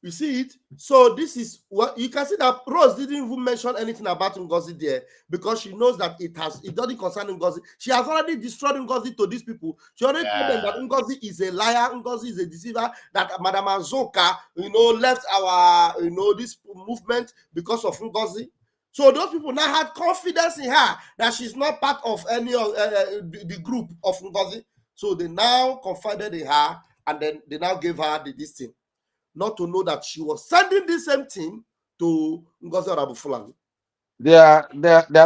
Speaker 1: You see it? So this is what you can see that Rose didn't even mention anything about Ngozi there because she knows that it doesn't concern Ngozi. She has already destroyed Ngozi to these people. She already told them that Ngozi is a liar, Ngozi is a deceiver, that Madam Azoka, left our, this movement because of Ngozi. So those people now had confidence in her that she's not part of any of the group of Ngozi. So they now confided in her and then they now gave her this thing. Not to know that she was sending the same thing to Ngozi Rabufulani.
Speaker 11: They are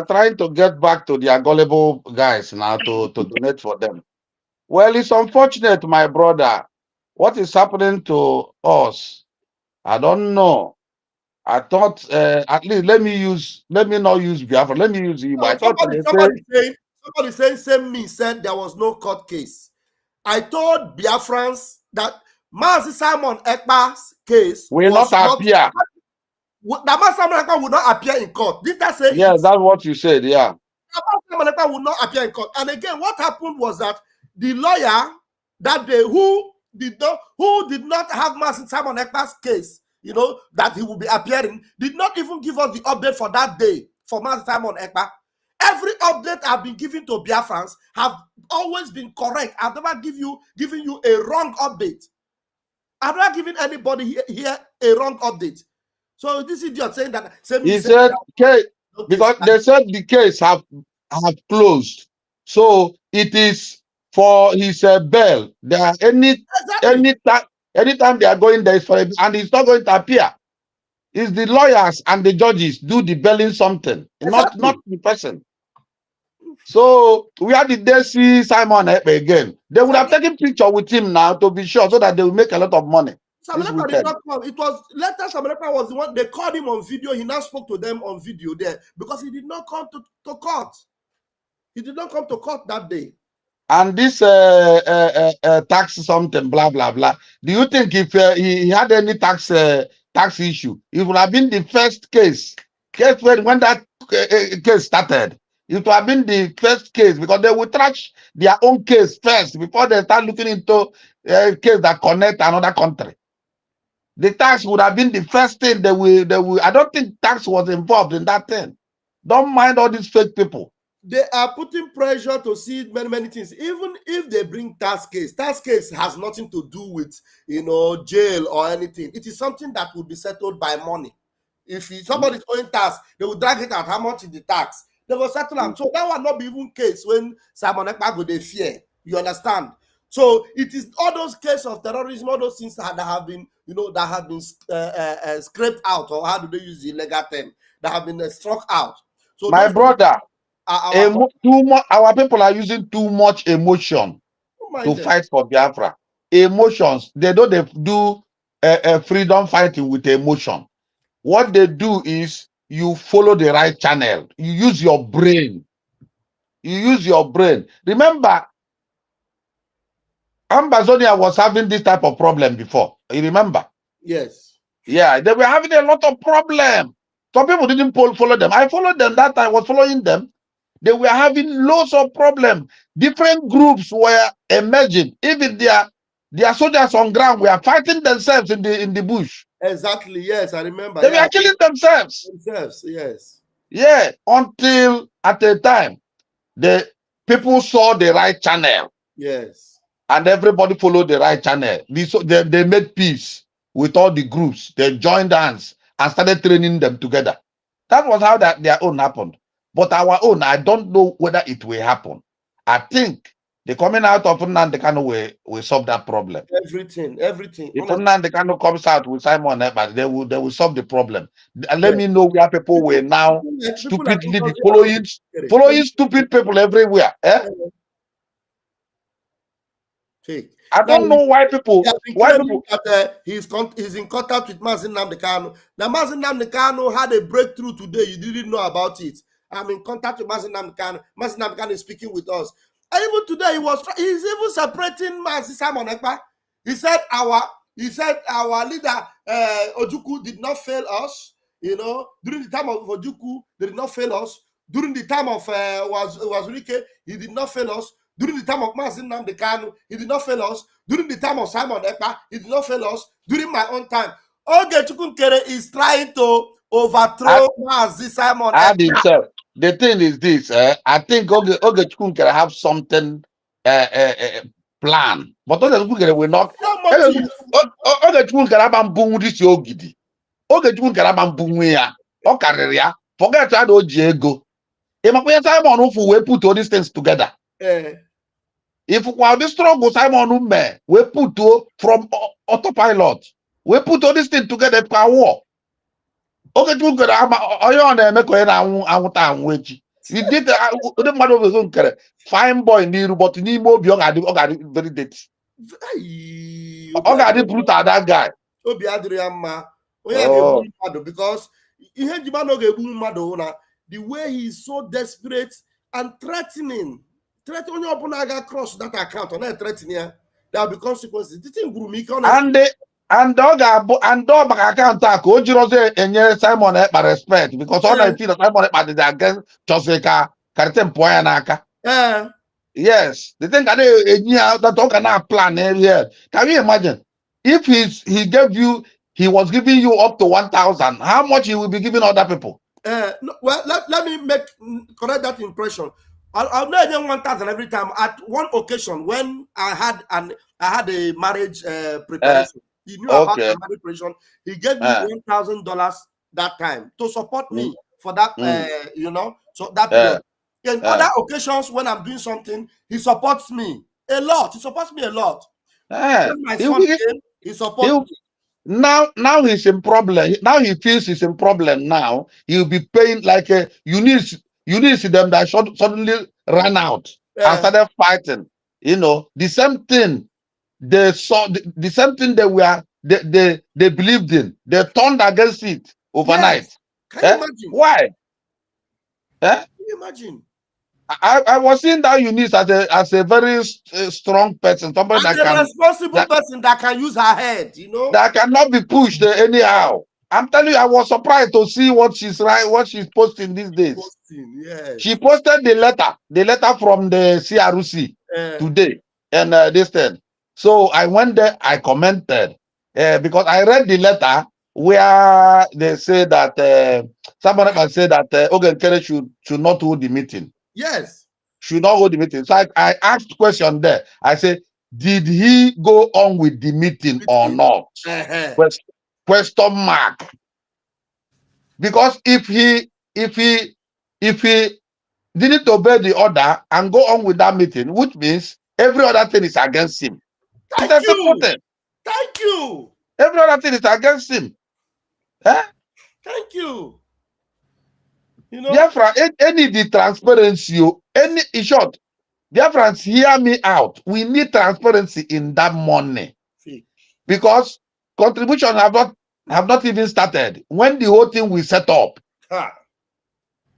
Speaker 11: trying to get back to their gullible guys now to donate for them. Well, it's unfortunate, my brother. What is happening to us? I don't know. I thought at least let me not use Biafra. Let me use Igbo. I thought
Speaker 1: somebody saying same me said there was no court case. I told Biafrans that Mazi Simon Ekpa's case
Speaker 11: will not appear.
Speaker 1: That Mazi Simon Ekpa will not appear in court. Did that say?
Speaker 11: Yes, that's what you said. Yeah.
Speaker 1: Mazi Simon Ekpa will not appear in court. And again, what happened was that the lawyer that day who did not have Mazi Simon Ekpa's case, that he will be appearing, did not even give us the update for that day for Mazi Simon Ekpa. Every update I've been giving to Biafrans have always been correct. I've never given you a wrong update. I'm not giving anybody here a wrong update. So this idiot saying that
Speaker 11: he said because they said the case have closed. So it is for his bail. There are anytime they are going there is for and it's not going to appear. It's the lawyers and the judges do the bailing something, not the person. So where did they see Simon Ekpa again? They would have taken picture with him now to be sure so that they will make a lot of money.
Speaker 1: Samelepa did not come. It was later Samelepa was the one they called him on video. He now spoke to them on video there because he did not come to court. He did not come to court that day.
Speaker 11: And this tax something blah blah blah. Do you think if he had any tax issue, it would have been the first case when that case started? It would have been the first case because they will trash their own case first before they start looking into a case that connect another country. The tax would have been the first thing they will. I don't think tax was involved in that thing. Don't mind all these fake people.
Speaker 1: They are putting pressure to see many things. Even if they bring tax case has nothing to do with jail or anything. It is something that will be settled by money. If somebody's owing tax, they will drag it out. How much is the tax? They will settle them. So that will not be even case when Simon Ekpa go they fear. You understand? So it is all those cases of terrorism, all those things that have been, that have been scraped out, or how do they use the legal term, that have been struck out. So
Speaker 11: my brother, our people are using too much emotion to fight for Biafra. Emotions, they don't do freedom fighting with emotion. What they do is you follow the right channel. You use your brain. You use your brain. Remember, Ambazonia was having this type of problem before. You remember?
Speaker 1: Yes.
Speaker 11: Yeah, they were having a lot of problem. Some people didn't follow them. I followed them that time. I was following them. They were having lots of problem. Different groups were emerging. Even their soldiers on ground were fighting themselves in the bush.
Speaker 1: Exactly. Yes, I remember.
Speaker 11: They were killing themselves.
Speaker 1: Yes.
Speaker 11: Yeah, until at a time the people saw the right channel.
Speaker 1: Yes.
Speaker 11: And everybody followed the right channel. They made peace with all the groups. They joined hands and started training them together. That was how their own happened. But our own, I don't know whether it will happen. I think the coming out of Nnamdi Kanu will solve that problem.
Speaker 1: Everything.
Speaker 11: If Nnamdi Kanu comes out with Simon Ekpa, they will solve the problem. And let me know where people will now stupidly be following stupid people everywhere. I don't know why people.
Speaker 1: That he's in contact with Mazi Nnamdi Kanu. Now Mazi Nnamdi Kanu had a breakthrough today. You didn't know about it. I'm in contact with Mazi Nnamdi Kanu. Mazi Nnamdi Kanu is speaking with us. And even today, he's even separating Mazi Simon Ekpa. He said our leader Ojukwu did not fail us. During the time of Ojukwu, they did not fail us. During the time of Wazurike, he did not fail us. During the time of Mazi Nnamdi Kanu, he did not fail us. During the time of Simon Ekpa, he did not fail us. During my own time, Ogechukwu Nkere is trying to overthrow Mazi Simon Ekpa.
Speaker 11: The thing is this, I think Ogechukwu Nkere have something plan, but Ogechukwu Nkere will not. Ogechukwu Nkere abambungu this ogidi. Ogechukwu Nkere abambungu ya. Okariri ya. Forget how to ego. Imakwe Simon Ufu we put all these things together. If while this struggle Simon Ume we put from autopilot, we put all these things together for war. Ogechukwu Nkere oyo na-eme ka onye na-anwụta anwụ echi. You did the mmadụ obodo Nkere fine boy n'iru, but n'ime obi ọ ga-adị very dirty. Ọ ga-adị brutal, that guy.
Speaker 1: Obi adịrị ya mma. Onye ga-egbu mmadụ, because ihe njima na ọ ga-egbu mmadụ na the way he is so desperate and threatening onye ọbụla ga cross that account, ọ na-threaten ya, there will be consequences. The thing gwuru m ike, honestly.
Speaker 11: And ọ ga-abụ and ọ maka akaụntụ a ka o jiri ọzọ enye Simon Ekpa respect, because ọ na-eti na Simon Ekpa dị against chọsị ka karịta mpụọ ya n'aka. Yes, the thing that ọ ga na-plan here. Can you imagine if he was giving you up to 1,000, how much he will be giving other people?
Speaker 1: No, well, let me correct that impression. I'll not get 1,000 every time. At one occasion, when I had a marriage preparation, he knew about the marriage preparation. He gave me $1,000 that time to support me for that. So that period. In other occasions, when I'm doing something, he supports me a lot. He supports me a lot. When my son came, he supports me.
Speaker 11: Now he's in problem. Now he feels he's in problem. Now he'll be paying like you need to see them that suddenly ran out and started fighting. The same thing they saw, the same thing they believed in. They turned against it overnight.
Speaker 1: Yes. Can you imagine?
Speaker 11: Why?
Speaker 1: Can you imagine?
Speaker 11: I was seeing that Eunice as a very strong person, somebody that can
Speaker 1: responsible person that can use her head,
Speaker 11: that cannot be pushed anyhow. I'm telling you, I was surprised to see what she's posting these days.
Speaker 1: Yes.
Speaker 11: She posted the letter from the CRC today, and this thing. So I went there, I commented because I read the letter where they say that somebody can say that Ogen Kere should not hold the meeting.
Speaker 1: Yes.
Speaker 11: Should not hold the meeting. So I asked question there. I said, did he go on with the meeting or not? Question mark. Because if he didn't obey the order and go on with that meeting, which means every other thing is against him. It's a simple thing.
Speaker 1: Thank you.
Speaker 11: Every other thing is against him. Eh?
Speaker 1: Thank you. You know,
Speaker 11: Biafra, any the transparency, any in short, Biafrans, hear me out. We need transparency in that money.
Speaker 1: see.
Speaker 11: Because contribution have not even started. When the whole thing will set up,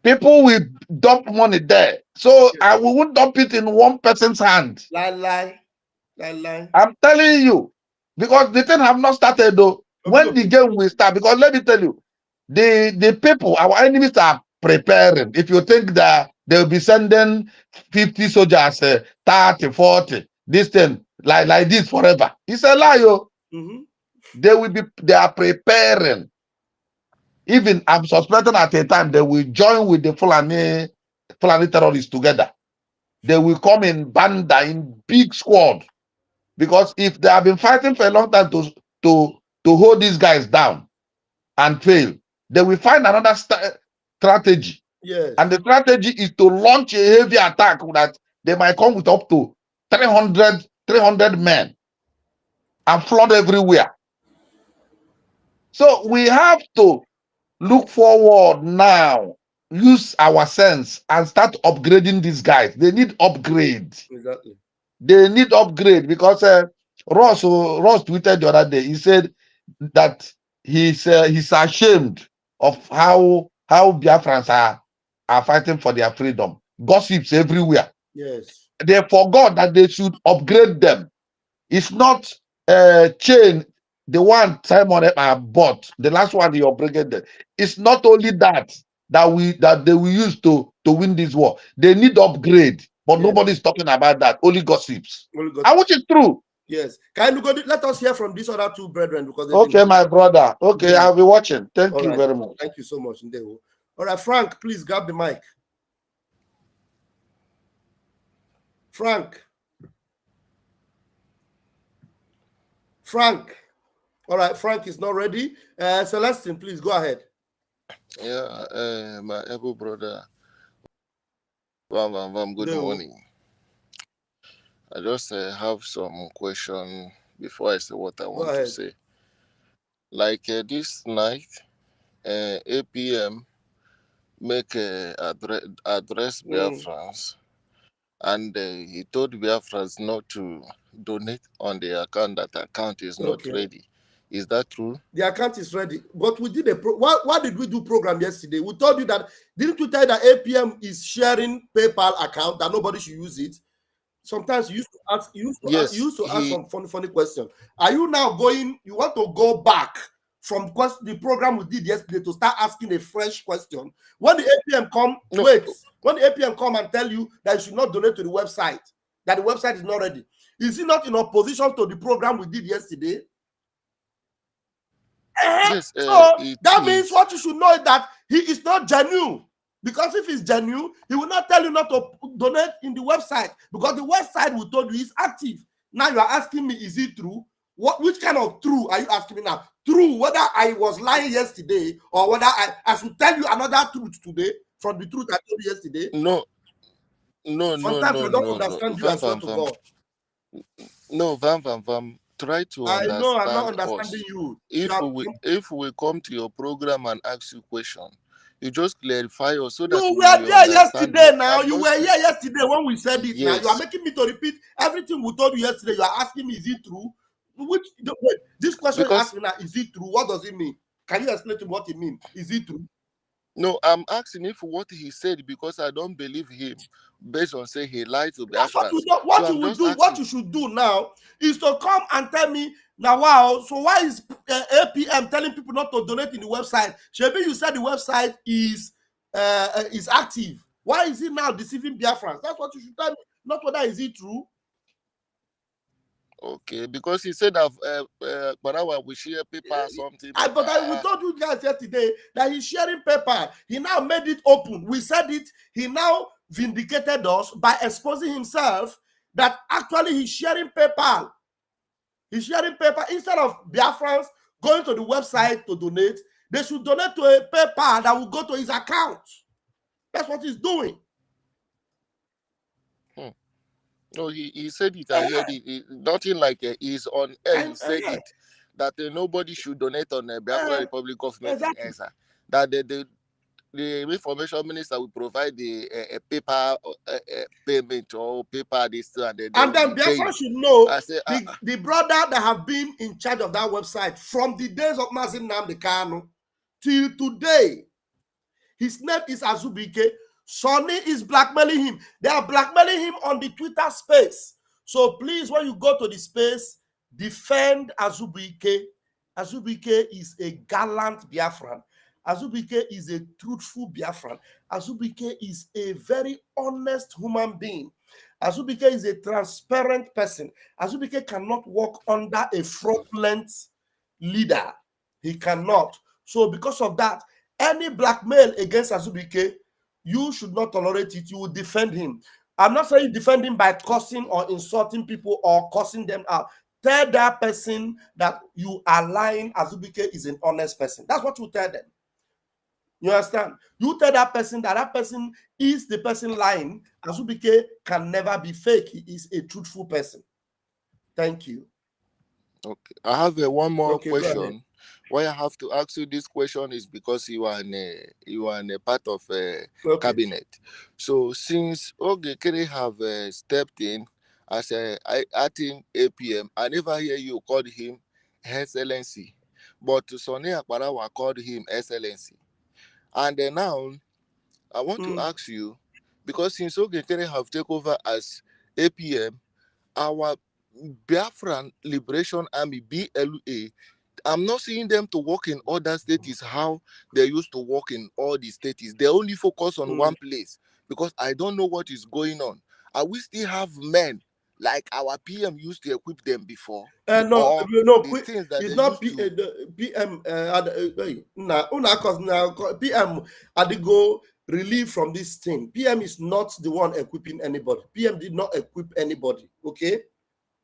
Speaker 11: people will dump money there. So I we won't dump it in one person's hand.
Speaker 1: Lie.
Speaker 11: I'm telling you, because the thing have not started though. When the game will start, because let me tell you, the people, our enemies are preparing. If you think that they'll be sending 50 soldiers, 30, 40, this thing, like this forever. It's a lie, yo. They are preparing. Even I'm suspecting at a time they will join with the Fulani terrorists together. They will come in banda, in big squad. Because if they have been fighting for a long time to hold these guys down and fail, they will find another strategy.
Speaker 1: Yes.
Speaker 11: And the strategy is to launch a heavy attack that they might come with up to 300 men and flood everywhere. So we have to look forward now, use our sense and start upgrading these guys. They need upgrade.
Speaker 1: Exactly.
Speaker 11: They need upgrade because Ross tweeted the other day. He said that he's ashamed of how Biafrans are fighting for their freedom. Gossips everywhere.
Speaker 1: Yes.
Speaker 11: They forgot that they should upgrade them. It's not chain. The one Simon bought, the last one he upgraded. It's not only that they will use to win this war. They need upgrade, but nobody's talking about that. Only gossips. And which is true.
Speaker 1: Yes. Can you go? Let us hear from these other two brethren because
Speaker 11: Okay, my brother. Okay, I'll be watching. Thank you very much.
Speaker 1: Thank you so much. All right, Frank, please grab the mic. Frank. All right, Frank is not ready. Celestine, please go ahead.
Speaker 14: Yeah, my able brother. Good morning. I just have some question before I say what I want to say. Like this night, APM make address Biafrans, and he told Biafrans not to donate on the account. That account is not ready. Is that true?
Speaker 1: The account is ready, but we did why did we do program yesterday? We told you that, didn't we tell you that APM is sharing PayPal account, that nobody should use it? Sometimes you used to ask some funny question. Are you now you want to go back from the program we did yesterday to start asking a fresh question? When the APM come, when the APM come and tell you that you should not donate to the website, that the website is not ready, is he not in opposition to the program we did yesterday?
Speaker 14: Yes,
Speaker 1: so that means what you should know is that he is not genuine. Because if he's genuine, he will not tell you not to donate in the website, because the website we told you is active. Now you are asking me, is it true? Which kind of true are you asking me now? True, whether I was lying yesterday or whether I should tell you another truth today from the truth I told you yesterday?
Speaker 14: No.
Speaker 1: Sometimes I don't understand you, I swear to God.
Speaker 14: No, Vam. Try to understand.
Speaker 1: I know I'm not understanding
Speaker 14: us.
Speaker 1: you.
Speaker 14: If we come to your program and ask you question, you just clarify us so that
Speaker 1: you were there yesterday. Now you were here yesterday when we said it.
Speaker 14: Yes.
Speaker 1: Now you are making me to repeat everything we told you yesterday. You are asking me, is it true? This question you ask me now, is it true? What does it mean? Can you explain to me what it means? Is it true?
Speaker 14: No, I'm asking if what he said, because I don't believe him based on say he lied to Biafrans.
Speaker 1: What you should do now is to come and tell me now. Wow, so why is APM telling people not to donate in the website? Shebi, you said the website is active. Why is he now deceiving Biafrans? That's what you should tell me. Not whether is it true.
Speaker 14: Okay, because he said that we share paper or something.
Speaker 1: We told you guys yesterday that he's sharing paper. He now made it open. We said it. He now vindicated us by exposing himself that actually he's sharing paper. He's sharing paper instead of Biafrans going to the website to donate. They should donate to a PayPal that will go to his account. That's what he's doing.
Speaker 14: No, he said it. I heard it. Nothing like he's on air. He said it that nobody should donate on the Biafra Republic government in ESA. That the information minister will provide the paper payment or paper this and then
Speaker 1: Biafra should know the brother that have been in charge of that website from the days of Mazin Nnamdi Kanu till today. His name is Azubike. Sonny is blackmailing him. They are blackmailing him on the Twitter space. So please, when you go to the space, defend Azubike. Azubike is a gallant Biafran. Azubike is a truthful Biafran. Azubike is a very honest human being. Azubike is a transparent person. Azubike cannot work under a fraudulent leader. He cannot. So because of that, any blackmail against Azubike, you should not tolerate it. You will defend him. I'm not saying defend him by cursing or insulting people or cursing them out. Tell that person that you are lying. Azubike is an honest person. That's what you tell them. You understand? You tell that person is the person lying. Azubike can never be fake. He is a truthful person. Thank you.
Speaker 14: Okay. I have one more question. Why I have to ask you this question is because you are in a part of cabinet. So since Ogekere have stepped in as acting APM, I never hear you call him Excellency, but Sonny Akbarawa called him Excellency. And now I want to ask you, because since Ogekere have taken over as APM, our Biafran Liberation Army BLA, I'm not seeing them to work in other states how they used to work in all the states. They only focus on one place because I don't know what is going on. Are we still have men like our PM used to equip them before?
Speaker 1: No,
Speaker 14: things that
Speaker 1: it's not PM. PM Adigo relieved from this thing. PM is not the one equipping anybody. PM did not equip anybody. Okay.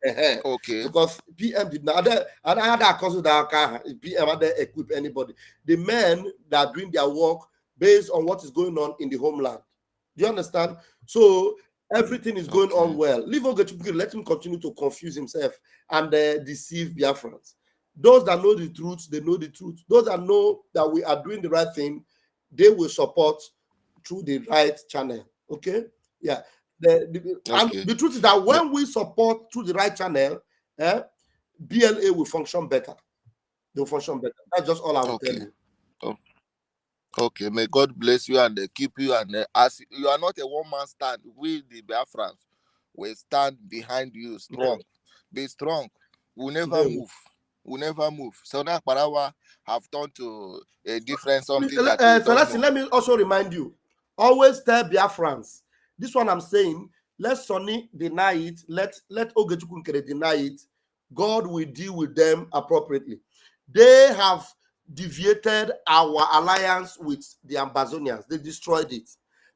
Speaker 14: Okay.
Speaker 1: Because PM did not. I had a cause that PM didn't equip anybody. The men that are doing their work based on what is going on in the homeland. Do you understand? So everything is going on well. Leave Ogechukwukere, let him continue to confuse himself and deceive Biafrans. Those that know the truth, they know the truth. Those that know that we are doing the right thing, they will support through the right channel. Okay? Yeah. And the truth is that when we support through the right channel, BLA will function better. They will function better. That's just all I will tell you.
Speaker 14: Okay, may God bless you and keep you. And as you are not a one-man stand, we the Biafrans will stand behind you strong. Be strong. We'll never move. We'll never move. So now Parawa have turned to a different something that
Speaker 1: let me also remind you, always tell Biafrans, this one I'm saying, let Sonny deny it, let Ogechukwukere deny it. God will deal with them appropriately. They have deviated our alliance with the Ambazonians. They destroyed it.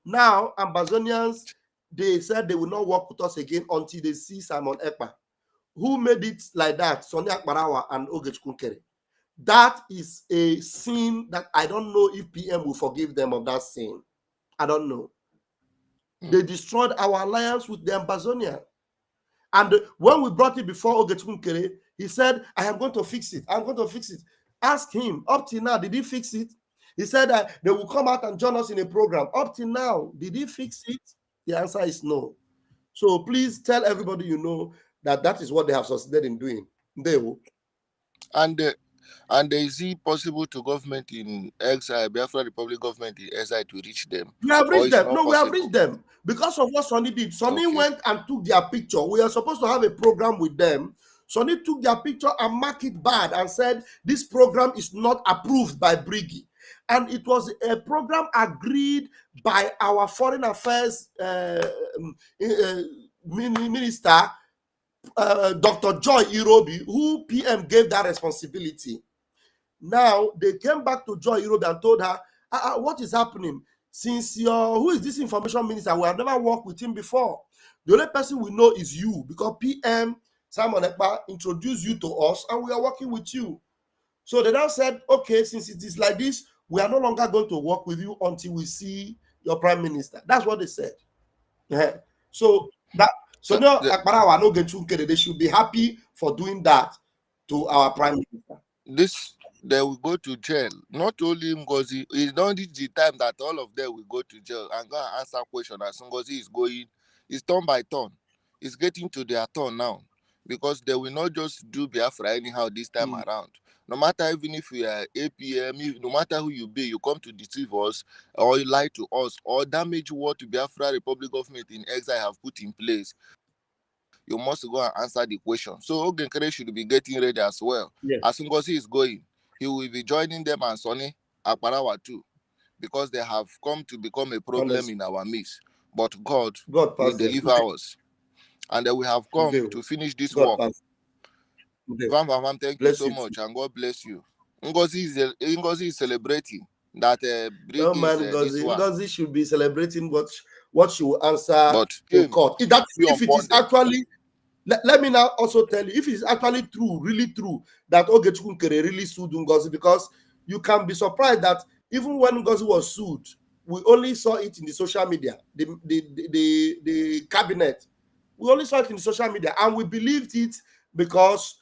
Speaker 1: Now, Ambazonians, they said they will not work with us again until they see Simon Ekpa. Who made it like that? Sonny Akbarawa and Ogechukwukere. That is a sin that I don't know if PM will forgive them of that sin. I don't know. They destroyed our alliance with the Ambazonia. And when we brought it before Ogechukwukere, he said, I am going to fix it. I'm going to fix it. Ask him, up till now, did he fix it? He said that they will come out and join us in a program. Up till now, did he fix it? The answer is no. So please tell everybody you know that is what they have succeeded in doing. They will.
Speaker 14: And is it possible to government in exile, Biafra Republic government in exile to reach them?
Speaker 1: We have reached them. No, we have reached them because of what Sonny did. Sonny went and took their picture. We are supposed to have a program with them. Sonny took their picture and marked it bad and said, this program is not approved by Briggy. And it was a program agreed by our foreign affairs minister, Dr. Joy Irobi, who PM gave that responsibility. Now, they came back to Joy Irobi and told her, what is happening? Since who is this information minister? We have never worked with him before. The only person we know is you because PM Simon Ekpa introduced you to us and we are working with you. So they now said, okay, since it is like this, we are no longer going to work with you until we see your prime minister. That's what they said. Yeah. So now Akbarawa no get they should be happy for doing that to our prime minister.
Speaker 14: This they will go to jail. Not only Ngozi, it's not the time that all of them will go to jail and go and answer question as Ngozi is going. It's turn by turn. It's getting to their turn now. Because they will not just do Biafra anyhow this time around. No matter even if you are APM, no matter who you be, you come to deceive us or you lie to us or damage what Biafra Republic government in exile have put in place, you must go and answer the question. So Ogenkere should be getting ready as well.
Speaker 1: Yes.
Speaker 14: As Ngozi is going, he will be joining them and Sonny Akparawa too, because they have come to become a problem in our midst. But God will deliver us. And then we have come to finish this work. Van Van Van, thank you so much, and God bless you. Ngozi is celebrating that bring
Speaker 1: No man,
Speaker 14: this one.
Speaker 1: Ngozi should be celebrating what she will answer
Speaker 14: But
Speaker 1: in court. If it is actually, let me now also tell you, if it is actually true, really true, that Ogechukwu Nkere really sued Ngozi, because you can be surprised that even when Ngozi was sued, we only saw it in the social media, the cabinet. We only saw it in the social media, and we believed it because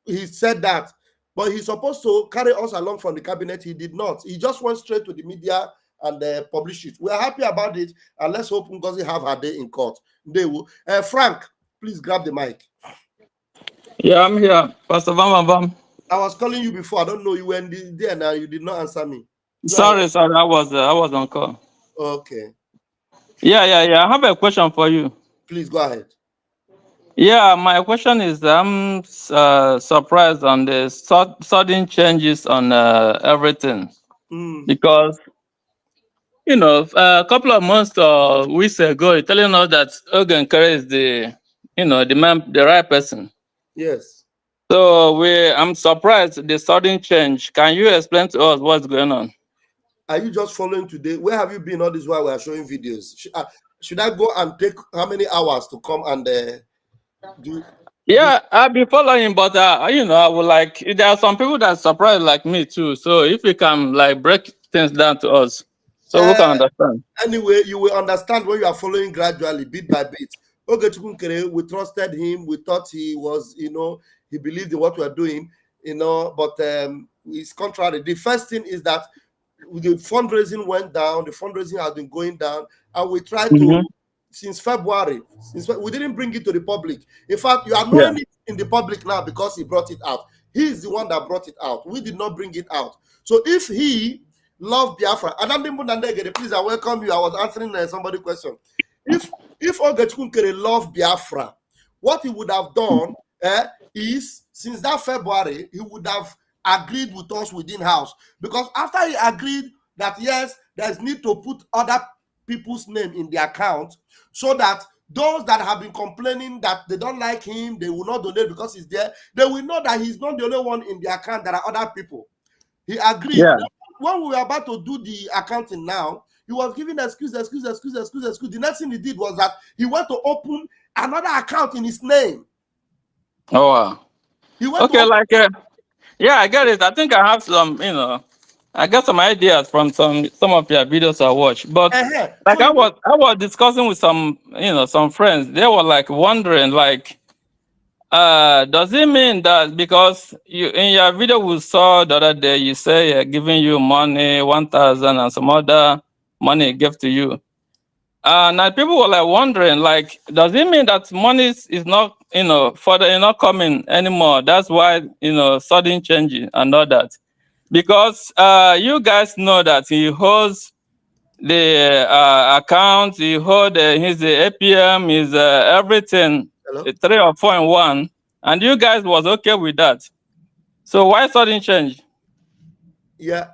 Speaker 1: he said that. But he's supposed to carry us along from the cabinet. He did not. He just went straight to the media and published it. We are happy about it, and let's hope Ngozi have her day in court. They will. Frank, please grab the mic.
Speaker 15: Yeah, I'm here, Pastor Bam Bam.
Speaker 1: I was calling you before. I don't know you were there now. You did not answer me.
Speaker 15: Sorry, I was on call.
Speaker 1: Okay.
Speaker 15: Yeah. I have a question for you.
Speaker 1: Please go ahead.
Speaker 15: Yeah, my question is, I'm surprised on the sudden changes on everything, because a couple of months or weeks ago, you're telling us that Ogenkere is the right person.
Speaker 1: Yes.
Speaker 15: So I'm surprised the sudden change. Can you explain to us what's going on?
Speaker 1: Are you just following today? Where have you been all this while we are showing videos? Should I go and take how many hours to come and do?
Speaker 15: Yeah, I'll be following, but I would like, there are some people that are surprised like me too. So if you can break things down to us, so we can understand.
Speaker 1: Anyway, you will understand when you are following gradually, bit by bit. Ogechukwu Nkere, we trusted him. We thought he was, he believed in what we are doing, but it's contrary. The first thing is that the fundraising went down. The fundraising has been going down, and we tried to, since February, we didn't bring it to the public. In fact, you are knowing it in the public now because he brought it out. He is the one that brought it out. We did not bring it out. So if he loved Biafra, please, I welcome you. I was answering somebody's question. If Ogechukwu Nkere loved Biafra, what he would have done is, since that February, he would have agreed with us within house, because after he agreed that yes, there's need to put other people's name in the account, so that those that have been complaining that they don't like him, they will not donate because he's there, they will know that he's not the only one in the account. There are other people. He agreed.
Speaker 15: Yeah.
Speaker 1: When we were about to do the accounting now, he was giving excuse. The next thing he did was that he went to open another account in his name.
Speaker 15: Oh wow. Yeah, I get it. I think I have some, I got some ideas from some of your videos I watched. But I was discussing with some, some friends. They were wondering, does it mean that because you in your video we saw the other day, you say giving you money, 1,000 and some other money give to you. Now people were wondering, does it mean that money is not, further not coming anymore? That's why, sudden change and all that. Because you guys know that he holds the account, he holds his APM, his everything, 3 or 4 in 1, and you guys was okay with that. So why sudden change?
Speaker 1: Yeah,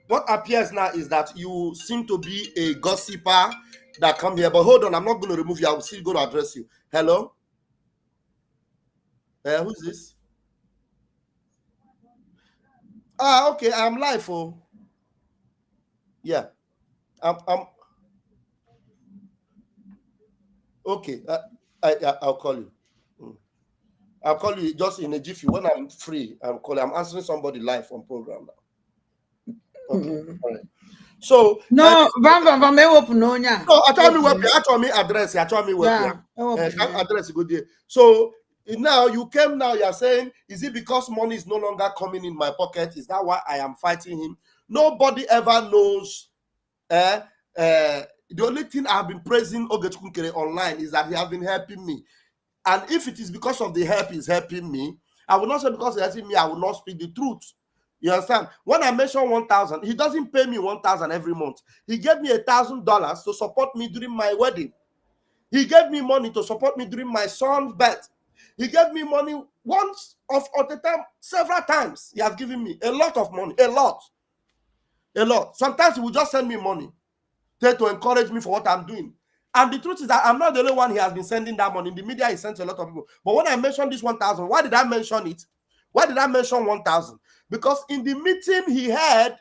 Speaker 1: what appears now is that you seem to be a gossiper that come here. But hold on, I'm not going to remove you. I'm still going to address you. Hello? Who's this? Okay, I'm live. Oh, yeah. I'm okay. I'll call you. I'll call you just in a jiffy when I'm free. I'm answering somebody live on program now. Okay. All right. So
Speaker 16: no, Van me open no nya.
Speaker 1: No, I told me web. I told me address. I told me web. Address go there. So now you came. Now you're saying, is it because money is no longer coming in my pocket? Is that why I am fighting him? Nobody ever knows. The only thing I've been praising Ogechukwukere online is that he has been helping me. And if it is because of the help he's helping me, I will not say because he's helping me, I will not speak the truth. You understand? When I mention 1,000, he doesn't pay me 1,000 every month. He gave me $1,000 to support me during my wedding. He gave me money to support me during my son's birth. He gave me money once of the time, several times. He has given me a lot of money, a lot. Sometimes he will just send me money to encourage me for what I'm doing. And the truth is that I'm not the only one he has been sending that money. In the media, he sent a lot of people. But when I mentioned this 1,000, why did I mention it? Why did I mention 1,000? Because in the meeting he had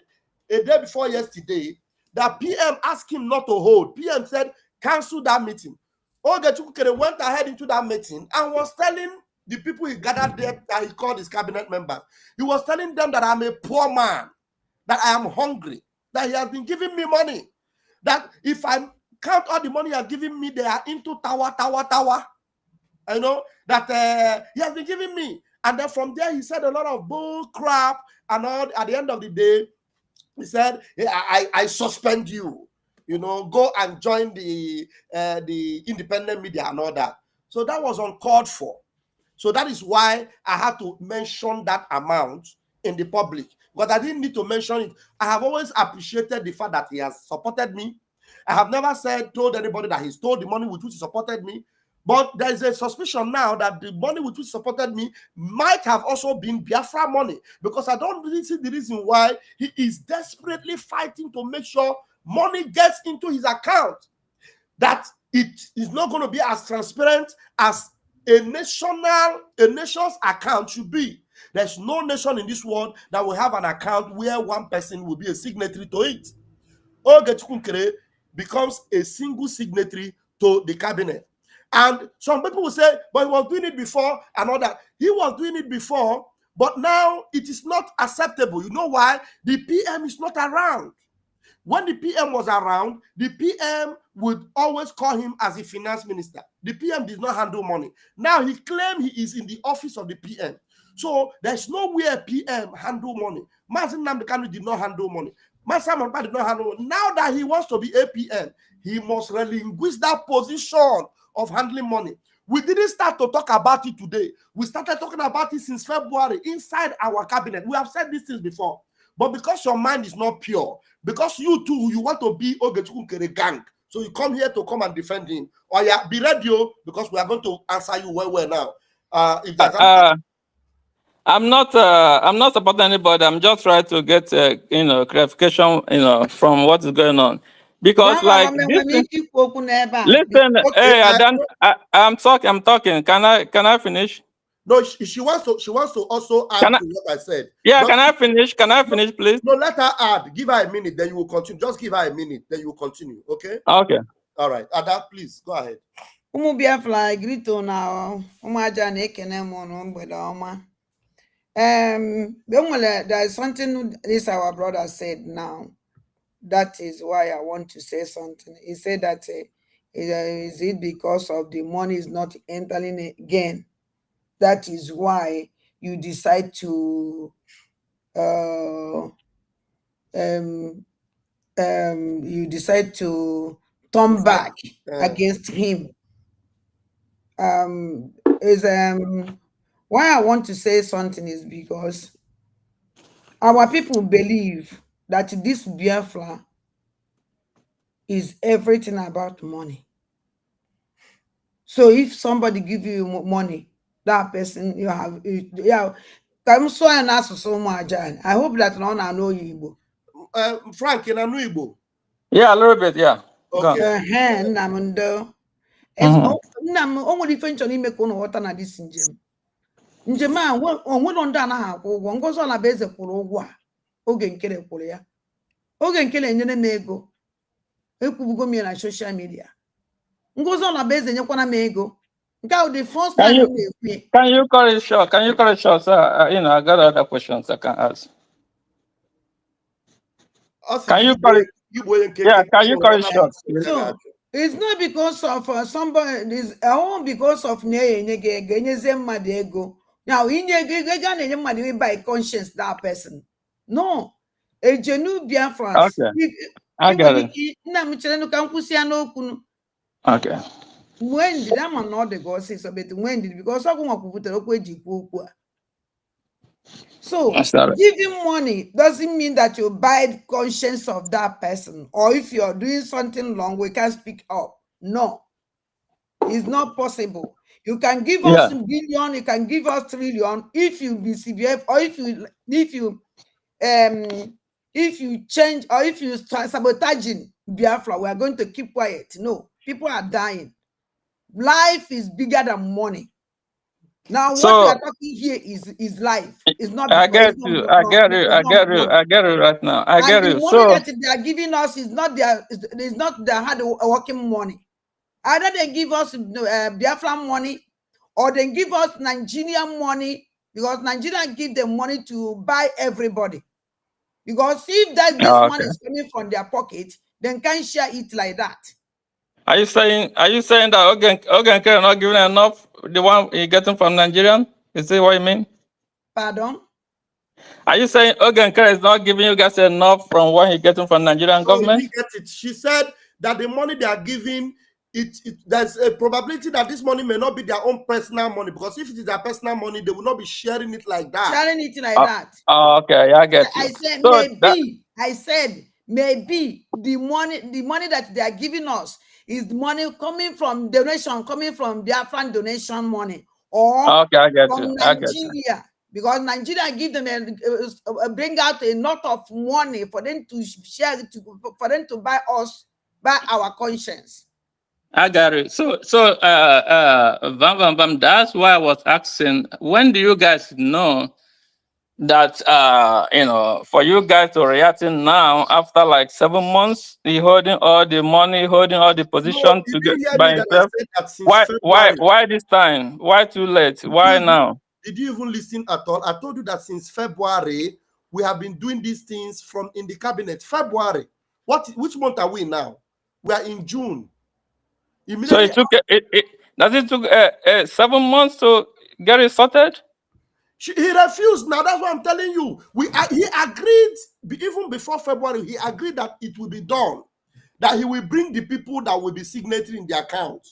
Speaker 1: a day before yesterday, that PM asked him not to hold. PM said, cancel that meeting. Ogechukwukere went ahead into that meeting and was telling the people he gathered there that he called his cabinet members. He was telling them that I'm a poor man, that I am hungry, that he has been giving me money, that if I count all the money he has given me, they are into tower. I know that he has been giving me. And then from there, he said a lot of bull crap. And all, at the end of the day, he said, hey, I suspend you. You know, go and join the independent media and all that. So that was uncalled for. So that is why I had to mention that amount in the public. But I didn't need to mention it. I have always appreciated the fact that he has supported me. I have never told anybody that he stole the money with which he supported me. But there is a suspicion now that the money with which he supported me might have also been Biafra money, because I don't really see the reason why he is desperately fighting to make sure money gets into his account, that it is not going to be as transparent as a nation's account should be. There's no nation in this world that will have an account where one person will be a signatory to it. Ogechukwukere becomes a single signatory to the cabinet. And some people will say, but he was doing it before and all that. He was doing it before, but now it is not acceptable. You know why? The PM is not around. When the PM was around, the PM would always call him as a finance minister. The PM did not handle money. Now he claims he is in the office of the PM. So there's nowhere PM handle money. Mazin Namdekanu did not handle money. Masa Mampa did not handle money. Now that he wants to be APM, he must relinquish that position of handling money. We didn't start to talk about it today. We started talking about it since February inside our cabinet. We have said these things before. But because your mind is not pure, because you too, you want to be Ogechukwukere gang, so you come here to come and defend him. Or yeah, be ready, because we are going to answer you well now. If there's
Speaker 15: I'm not supporting anybody. I'm just trying to get clarification, from what is going on, because like this thing, listen, hey, I'm talking. Can I finish?
Speaker 1: No, she wants to also add to what I said.
Speaker 15: Yeah, can I finish? Can I finish, please?
Speaker 1: No, let her add. Give her a minute, then you will continue. Just give her a minute, then you will continue. Okay?
Speaker 15: Okay.
Speaker 1: All right. Ada, please go ahead.
Speaker 16: Ụmụ Biafra grito na ụmụ aja na-ekene m ọnụ mgbede ọma. There is something this our brother said now. That is why I want to say something. He said that is it because of the money is not entering again? That is why you decide to turn back against him. Why I want to say something is because our people believe that this Biafra is everything about money. So if somebody give you money, that person you have, I'm so an so much. I hope that no one know you.
Speaker 1: Frank, can I know Igbo?
Speaker 15: Yeah, a little bit, yeah.
Speaker 1: Okay.
Speaker 16: Only different on ime kono water na this njem. Njem a onwere ndị anaghị akwụ ụgwọ. Ngozi Ọnabeze kwụrụ ụgwọ a oge nkele kwụrụ ya. Oge nkele enyere m ego. Ekwubugo m ya na social media. Ngozi Ọnabeze nyekwana m ego. The first
Speaker 15: Can
Speaker 16: time
Speaker 15: you cut it short? Can you cut it short, sir? You know, I got other questions I can ask. Can you cut it? Yeah, can you cut it short?
Speaker 16: So it's not because of somebody. It's all because of ego. Now, by conscience that person. No, a genuine Biafrans.
Speaker 15: Okay, I got it. Okay.
Speaker 16: When did I not the go say so? But when did because I so
Speaker 15: That's not it.
Speaker 16: giving money doesn't mean that you buy conscience of that person, or if you're doing something wrong, we can speak up. No, it's not possible. You can give us billion, you can give us trillion if you misbehave, or if you change, or if you start sabotaging Biafra, we are going to keep quiet. No, people are dying. Life is bigger than money. Now, what we are talking here is life. It's not.
Speaker 15: I get you. I get you. I get you. I get it right now. I get
Speaker 16: the
Speaker 15: you.
Speaker 16: money
Speaker 15: So
Speaker 16: that they are giving us is not their hard working money. Either they give us Biafra money, or they give us Nigerian money, because Nigeria give them money to buy everybody. Because if this money is coming from their pocket, then can't share it like that.
Speaker 15: Are you saying that Ogan Kerr not giving enough the one he getting from Nigerian? Is that what you mean?
Speaker 16: Pardon?
Speaker 15: Are you saying Ogan Kerr is not giving you guys enough from what he getting from Nigerian government?
Speaker 1: He gets it. She said that the money they are giving, there's a probability that this money may not be their own personal money, because if it is their personal money, they will not be sharing it like that.
Speaker 16: Sharing it like that.
Speaker 15: Okay, I get you.
Speaker 16: I said maybe. I said maybe the money that they are giving us is money coming from donation, coming from Biafran donation money, or
Speaker 15: I get
Speaker 16: from
Speaker 15: you.
Speaker 16: Nigeria, because Nigeria give them bring out a lot of money for them to share it, for them to buy our conscience.
Speaker 15: I got it. So Bam, that's why I was asking, when do you guys know that for you guys to reacting now after like 7 months, he holding all the money, holding all the position to get by himself? Why this time? Why too late? Why now?
Speaker 1: Did you even listen at all? I told you that since February we have been doing these things from in the cabinet. February. Which month are we now? We are in June.
Speaker 15: So it took does it took 7 months to get it sorted?
Speaker 1: He refused. Now that's what I'm telling you. He agreed even before February. He agreed that it will be done, that he will bring the people that will be signatory in the account.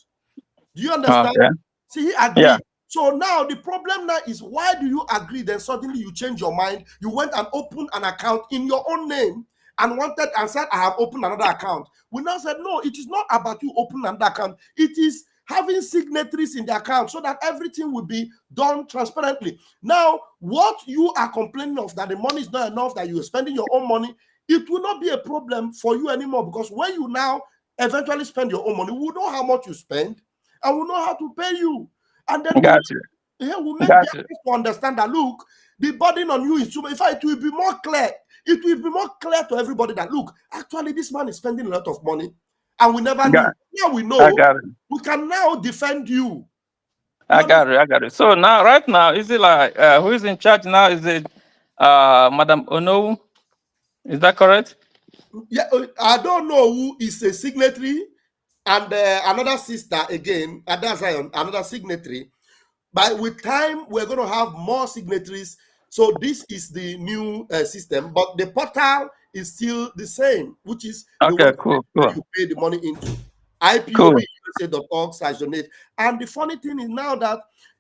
Speaker 1: Do you understand?
Speaker 15: Okay.
Speaker 1: See, he agreed. Yeah. So now the problem now is, why do you agree? Then suddenly you change your mind. You went and opened an account in your own name and wanted and said, I have opened another account. We now said, no, it is not about you opening another account. It is having signatories in the account so that everything will be done transparently. Now, what you are complaining of, that the money is not enough, that you are spending your own money, it will not be a problem for you anymore, because when you now eventually spend your own money, we know how much you spend and we know how to pay you. And then we'll make people to understand that, look, the burden on you is too much. In fact, it will be more clear. It will be more clear to everybody that, look, actually, this man is spending a lot of money and we never knew. Now we know. We can now defend you.
Speaker 15: I got it. So now, right now, is it like, who is in charge now? Is it Madam Ono? Is that correct?
Speaker 1: Yeah, I don't know who is a signatory, and another sister again, another signatory. But with time, we're going to have more signatories. So this is the new system, but the portal is still the same, which is the one you pay the money into. IPOBUSA.org/donate. And the funny thing is now that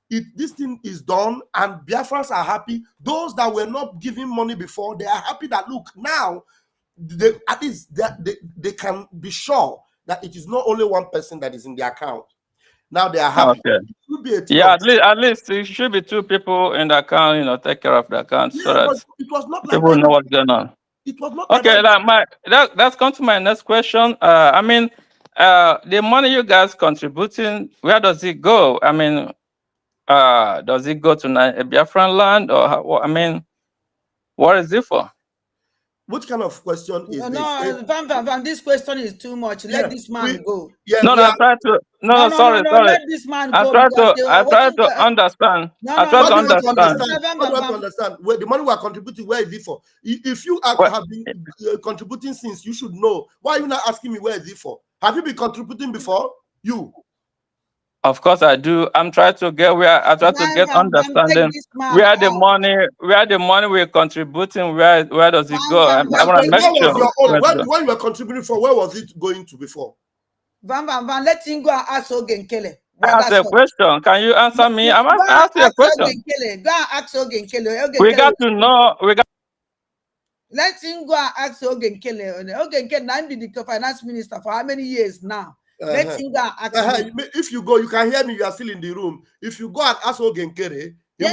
Speaker 1: this thing is done and Biafrans are happy. Those that were not giving money before, they are happy that, look, now at least they can be sure that it is not only one person that is in the account. Now they are happy.
Speaker 15: Okay. At least it should be 2 people in the account, take care of the account, so that
Speaker 1: it was not
Speaker 15: people
Speaker 1: like
Speaker 15: know what's going on.
Speaker 1: It was not
Speaker 15: okay. That's come to my next question. I mean, the money you guys contributing, where does it go? I mean, does it go to a Biafran land, or I mean, what is it for?
Speaker 1: Which kind of question is this?
Speaker 16: No, this question is too much. Let this man go.
Speaker 1: Yeah,
Speaker 15: No, I try to. No, sorry.
Speaker 16: Let this man go.
Speaker 15: I try to understand. I try to understand.
Speaker 1: What do you want to understand? Where the money we are contributing, where is it for? If you have been contributing since, you should know. Why are you not asking me where is it for? Have you been contributing before? You.
Speaker 15: Of course I do. I'm trying to get where I try to get understanding where the money we're contributing, where does it go? I want to make sure.
Speaker 1: When you were contributing for, where was it going to before?
Speaker 16: Van, let him go and ask Ogenkele.
Speaker 15: Ask a question. Can you answer me? I'm asking a question.
Speaker 16: Go and ask Ogenkele.
Speaker 15: We got to know.
Speaker 16: Let him go and ask Ogenkele. Ogenkele now be the finance minister for how many years now? Let him go and ask him.
Speaker 1: If you go, you can hear me. You are still in the room. If you go and ask Ogenkele, he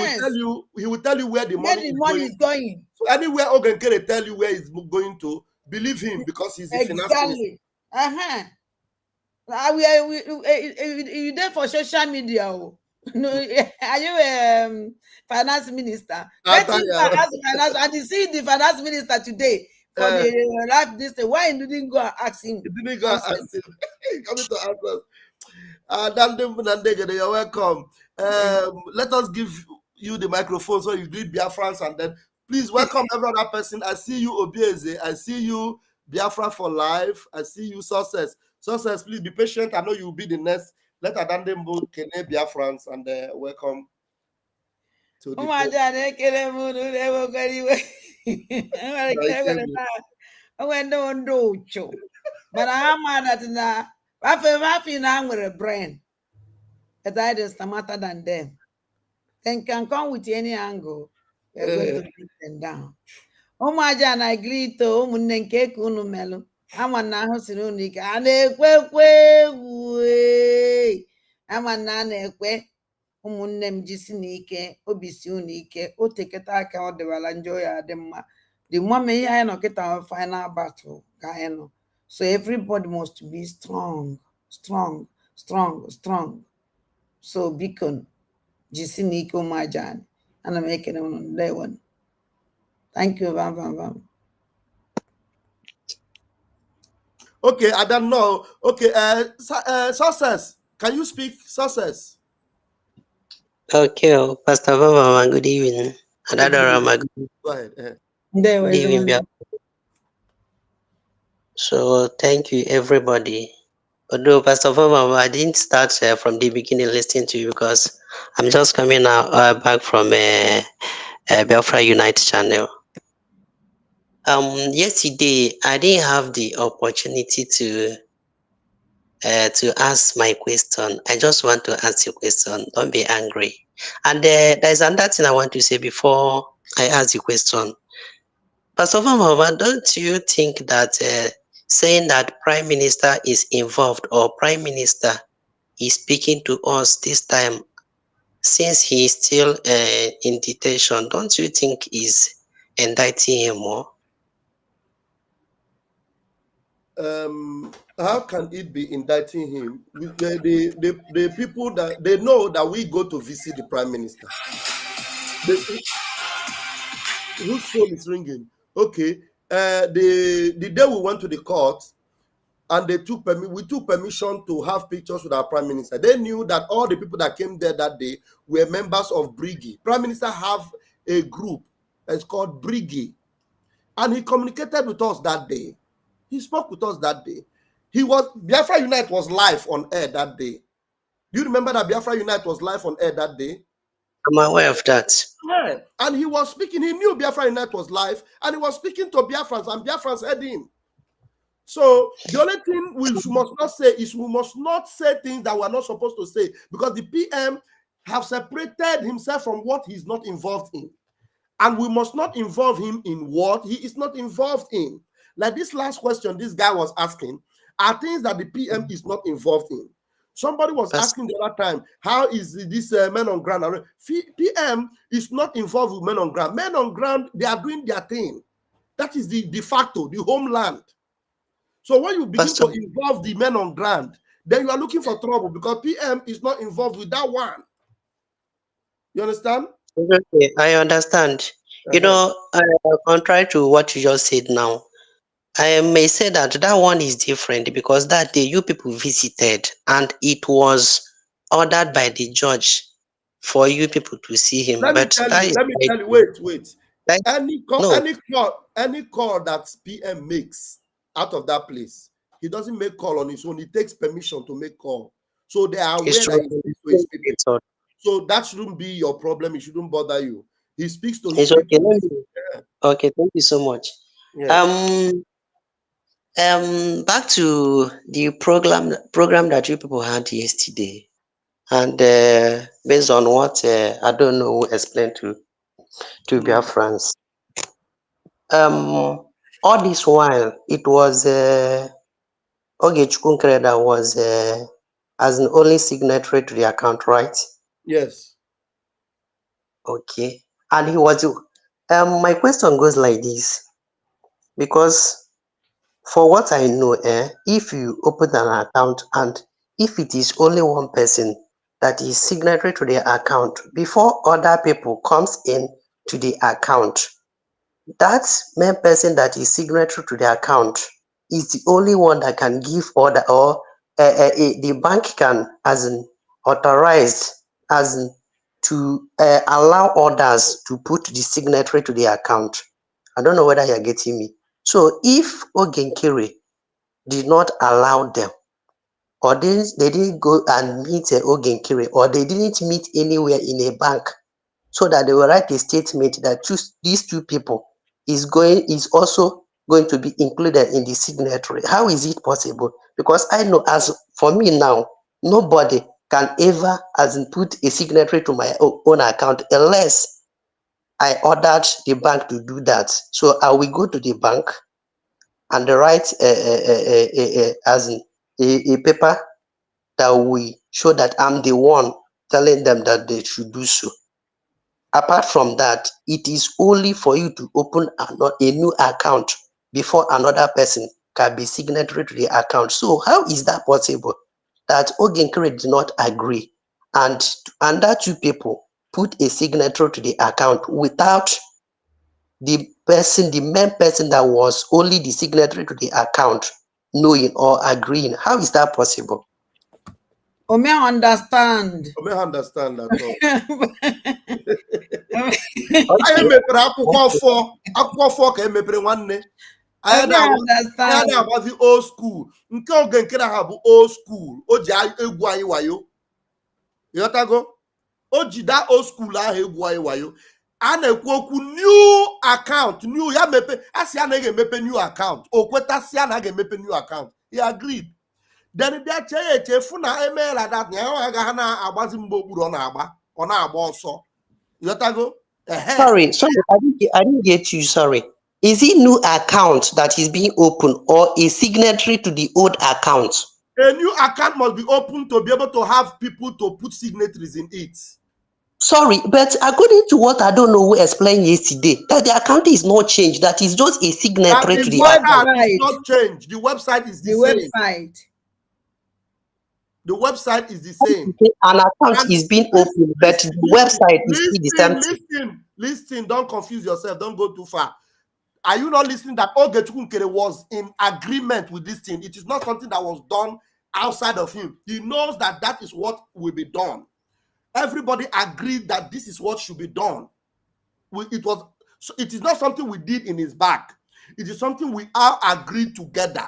Speaker 1: will tell you where the money is going. So anywhere Ogenkele tell you where it's going to, believe him because he's the finance minister.
Speaker 16: You there for social media? No, are you finance minister? Let him ask finance, and you see the finance minister today for the life this day. Why you didn't go and ask him?
Speaker 1: You didn't go and ask him. Coming to ask us. You're welcome. Let us give you the microphone so you greet Biafrans, and then please welcome every other person. I see you, Obieze. I see you, Biafra for life. I see you, Success. Success, please be patient. I know you will be the next. Let Adandembo Kene Biafrans, and welcome to the
Speaker 16: but I'm mad at that. Rafi now with a brain. That I just smarter than them. Then can come with any angle. We're going to beat them down. Oh my God, I agree to Mnk Unu Melo. I'm a now Sirunik and a I'm a nana ụmụnne jisi n'ike obi si unu ike o teketa aka ọ dịwala njọ ya dị mma the moment ihe anyị nọ kịta final battle ka anyị nọ so everybody must be strong so biko jisi n'ike ụmụaja ana m ekele unu ndewo. Thank you. Vam.
Speaker 1: Okay, I don't know. Okay, Success, can you speak? Success.
Speaker 17: Okay, Pastor Baba, good evening.
Speaker 1: Go ahead.
Speaker 17: Good evening. So, thank you, everybody. Although, Pastor Baba, I didn't start from the beginning listening to you because I'm just coming out back from Biafra Unite channel. Yesterday, I didn't have the opportunity to ask my question. I just want to ask you a question. Don't be angry. And there's another thing I want to say before I ask the question. Pastor Mama, don't you think that saying that Prime Minister is involved or Prime Minister is speaking to us this time, since he is still in detention, don't you think is indicting him more?
Speaker 1: How can it be indicting him? The people that they know that we go to visit the Prime Minister. Whose phone is ringing? Okay. The day we went to the court and we took permission to have pictures with our Prime Minister. They knew that all the people that came there that day were members of Briggy. Prime Minister have a group. It's called Briggy. And he communicated with us that day. He spoke with us that day. Biafra Unite was live on air that day. Do you remember that Biafra Unite was live on air that day?
Speaker 17: I'm aware of that.
Speaker 1: Yeah. And he was speaking. He knew Biafra Unite was live, and he was speaking to Biafrans, and Biafrans heard him. So the only thing we must not say is we must not say things that we're not supposed to say, because the PM have separated himself from what he's not involved in. And we must not involve him in what he is not involved in. Like this last question this guy was asking are things that the PM is not involved in. Somebody was asking the other time, how is this men on ground? PM is not involved with men on ground. Men on ground, they are doing their thing. That is the de facto, the homeland. So when you begin to involve the men on ground, then you are looking for trouble, because PM is not involved with that one. You understand?
Speaker 17: Okay, I understand. You know, contrary to what you just said now, I may say that that one is different because that day you people visited and it was ordered by the judge for you people to see him.
Speaker 1: Let me
Speaker 17: But
Speaker 1: tell
Speaker 17: that
Speaker 1: you.
Speaker 17: is
Speaker 1: Let me tell you. Wait.
Speaker 17: that,
Speaker 1: Any call,
Speaker 17: no,
Speaker 1: any call that PM makes out of that place, he doesn't make call on his own. He takes permission to make call. So they are
Speaker 17: it's
Speaker 1: aware
Speaker 17: true.
Speaker 1: that he speaks to his people. So that shouldn't be your problem. It shouldn't bother you. He speaks to his
Speaker 17: It's okay.
Speaker 1: people.
Speaker 17: Okay, thank you so much.
Speaker 1: Yes.
Speaker 17: Back to the program that you people had yesterday, and based on what I don't know who explained to Biafrans. All this while it was Ogechukwu that was as an only signatory to the account, right?
Speaker 1: Yes.
Speaker 17: Okay, and he was. My question goes like this, because for what I know, if you open an account and if it is only one person that is signatory to the account before other people comes in to the account, that main person that is signatory to the account is the only one that can give order, or the bank can as in authorize as in to allow others to put the signatory to the account. I don't know whether you're getting me. So if Ogenkiri did not allow them, or they didn't go and meet Ogenkiri, or they didn't meet anywhere in a bank, so that they will write a statement that these two people is also going to be included in the signatory. How is it possible? Because I know, as for me now, nobody can ever as in put a signatory to my own account unless I ordered the bank to do that. So I will go to the bank and write as in a paper that will show that I'm the one telling them that they should do so. Apart from that, it is only for you to open a new account before another person can be signatory to the account. So how is that possible? That Ogenkere did not agree and that two people put a signature to the account without the main person that was only the signatory to the account knowing or agreeing. How is that possible?
Speaker 16: I may understand.
Speaker 1: I may understand that. Anyị mepere akwụkwọ fọ ka emepere nwanne. Anyị na-agbazi old school. Nke oge nke na ha bụ old school. O ji egwu anyị wayo. Ịghọtago? O ji da old school ahụ egwu anyị wayo. A na-ekwu okwu new account, new ya mepe, a sị a na-emepe new account. O kwetasị a na-emepe new account. He agreed. Then bịa chee ya echefu na emeela that na ya agaghị na-agbazi mgbe okpuru ọ na-agba ọsọ. Ịghọtago?
Speaker 17: Sorry, I didn't get you. Sorry. Is it new account that is being opened or a signatory to the old account?
Speaker 1: A new account must be opened to be able to have people to put signatories in it.
Speaker 17: Sorry, but according to what I don't know who explained yesterday, that the account is not changed. That is just a signatory to the account.
Speaker 1: It's not changed. The website is the same. The website is the same.
Speaker 17: An account is being opened, but the website is still the same.
Speaker 1: Listen, don't confuse yourself. Don't go too far. Are you not listening that Ogechukwu Nkere was in agreement with this thing? It is not something that was done outside of him. He knows that that is what will be done. Everybody agreed that this is what should be done. It is not something we did in his back. It is something we all agreed together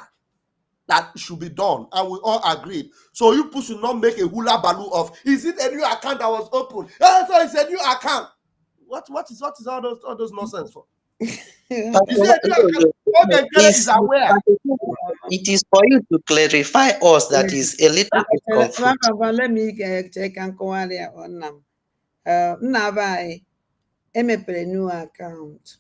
Speaker 1: that should be done, and we all agreed. So you people should not make a hula baloo of, is it a new account that was opened? So it's a new account. What is all those nonsense for? Is it a new account? Okay, is aware.
Speaker 17: It is for you to clarify us that is a little bit confused.
Speaker 16: Let me check and call on them. Nnabai emepere new account.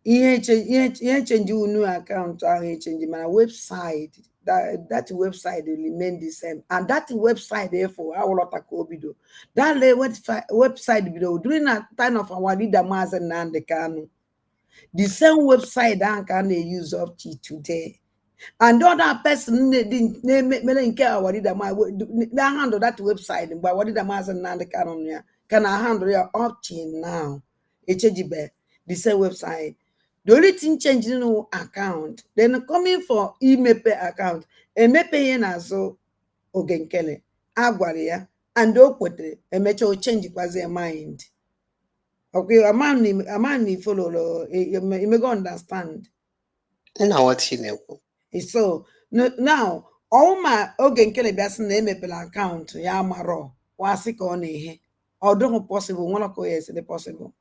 Speaker 16: Ihe change new account ahụ change my website. That website will remain the same, and that website therefore I will not obido. That website bido during that time of our leader Mazen Nandekanu. The same website that can they use up to today. And the other person didn't our leader handle that website, but what did the Mazen Nandekanu can I handle it up to now? HGB. the same website. The only thing changing no account, then coming for imepe account, emepe yena so ogenkele, agwaria, and okwetre, emecho change was their mind. Okay, a man follow, you may go understand.
Speaker 17: Now what you know?
Speaker 16: So now all my ogenkele basin emepe account, ya maro, wasik on a or don't possible, one of course, possible.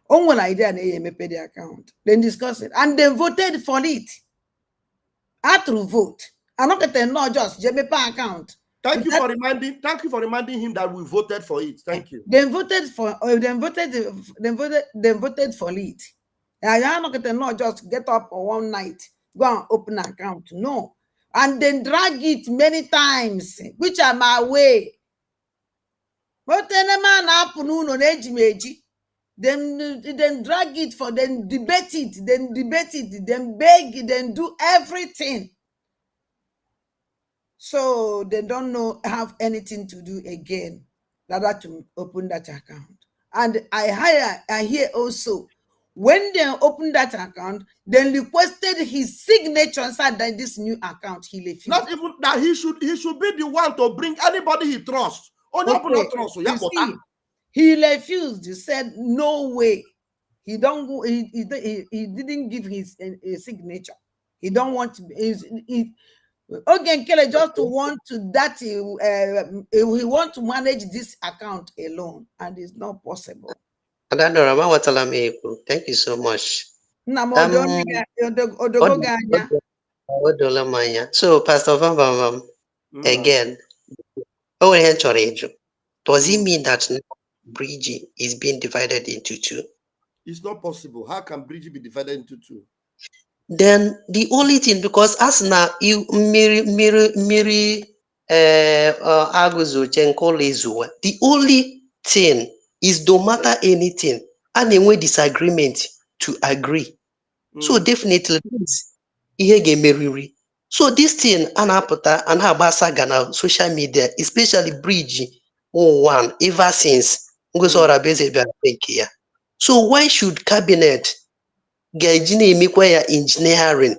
Speaker 16: One idea they pay the account. Then discuss it. And they voted for it. How to vote. I'm not getting not just JMP account.
Speaker 1: Thank you for reminding him that we voted for it. Thank you.
Speaker 16: They voted for for it. I'm not getting not just get up one night, go and open an account. No. And then drag it many times, which are my way. But then a man happen on age. Then drag it for, then debate it, then beg, then do everything. So they don't have anything to do again rather to open that account. And I hear also when they open that account, then requested his signature inside that this new account. He refused.
Speaker 1: Not even that he should be the one to bring anybody he trusts.
Speaker 16: Okay. He refused. He said no way. He don't go. He didn't give his signature. He don't want to. Kelly just want to that he want to manage this account alone, and it's not possible.
Speaker 17: Thank you so much. So, Pastor Van again, does it mean that Bridgie is being divided into two?
Speaker 1: It's not possible. How can Bridgie be divided into two?
Speaker 17: Then the only thing, because as now you Miri the only thing is no matter anything, and then we disagreement to agree. So definitely so this thing anapota and habasa gana social media, especially Bridge one ever since so why should cabinet get engineering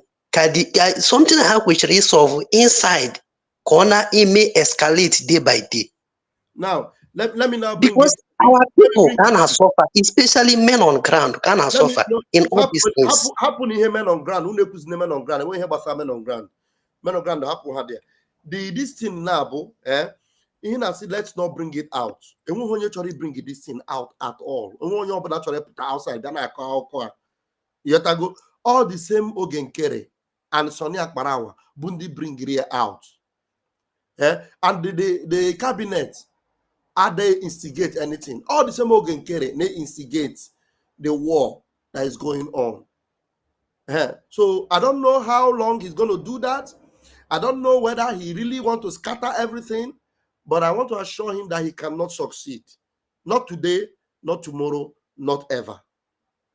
Speaker 17: something how we should solve inside corner it may escalate day by day?
Speaker 1: Now let me now bring
Speaker 17: because our people can suffer, especially men on ground can suffer in all these things.
Speaker 1: Happen here men on ground, who knows men on ground, we hear about men on ground. Men on ground happen there. This thing now, in I said, let's not bring it out. And when you try to bring this thing out at all, and when you try to put outside, then I call you go all the same Ogenkere and Sonia Akbarawa, Bundi bring it out. And the cabinet, are they instigate anything? All the same Ogenkere, they instigate the war that is going on. So I don't know how long he's going to do that. I don't know whether he really wants to scatter everything, but I want to assure him that he cannot succeed. Not today, not tomorrow, not ever.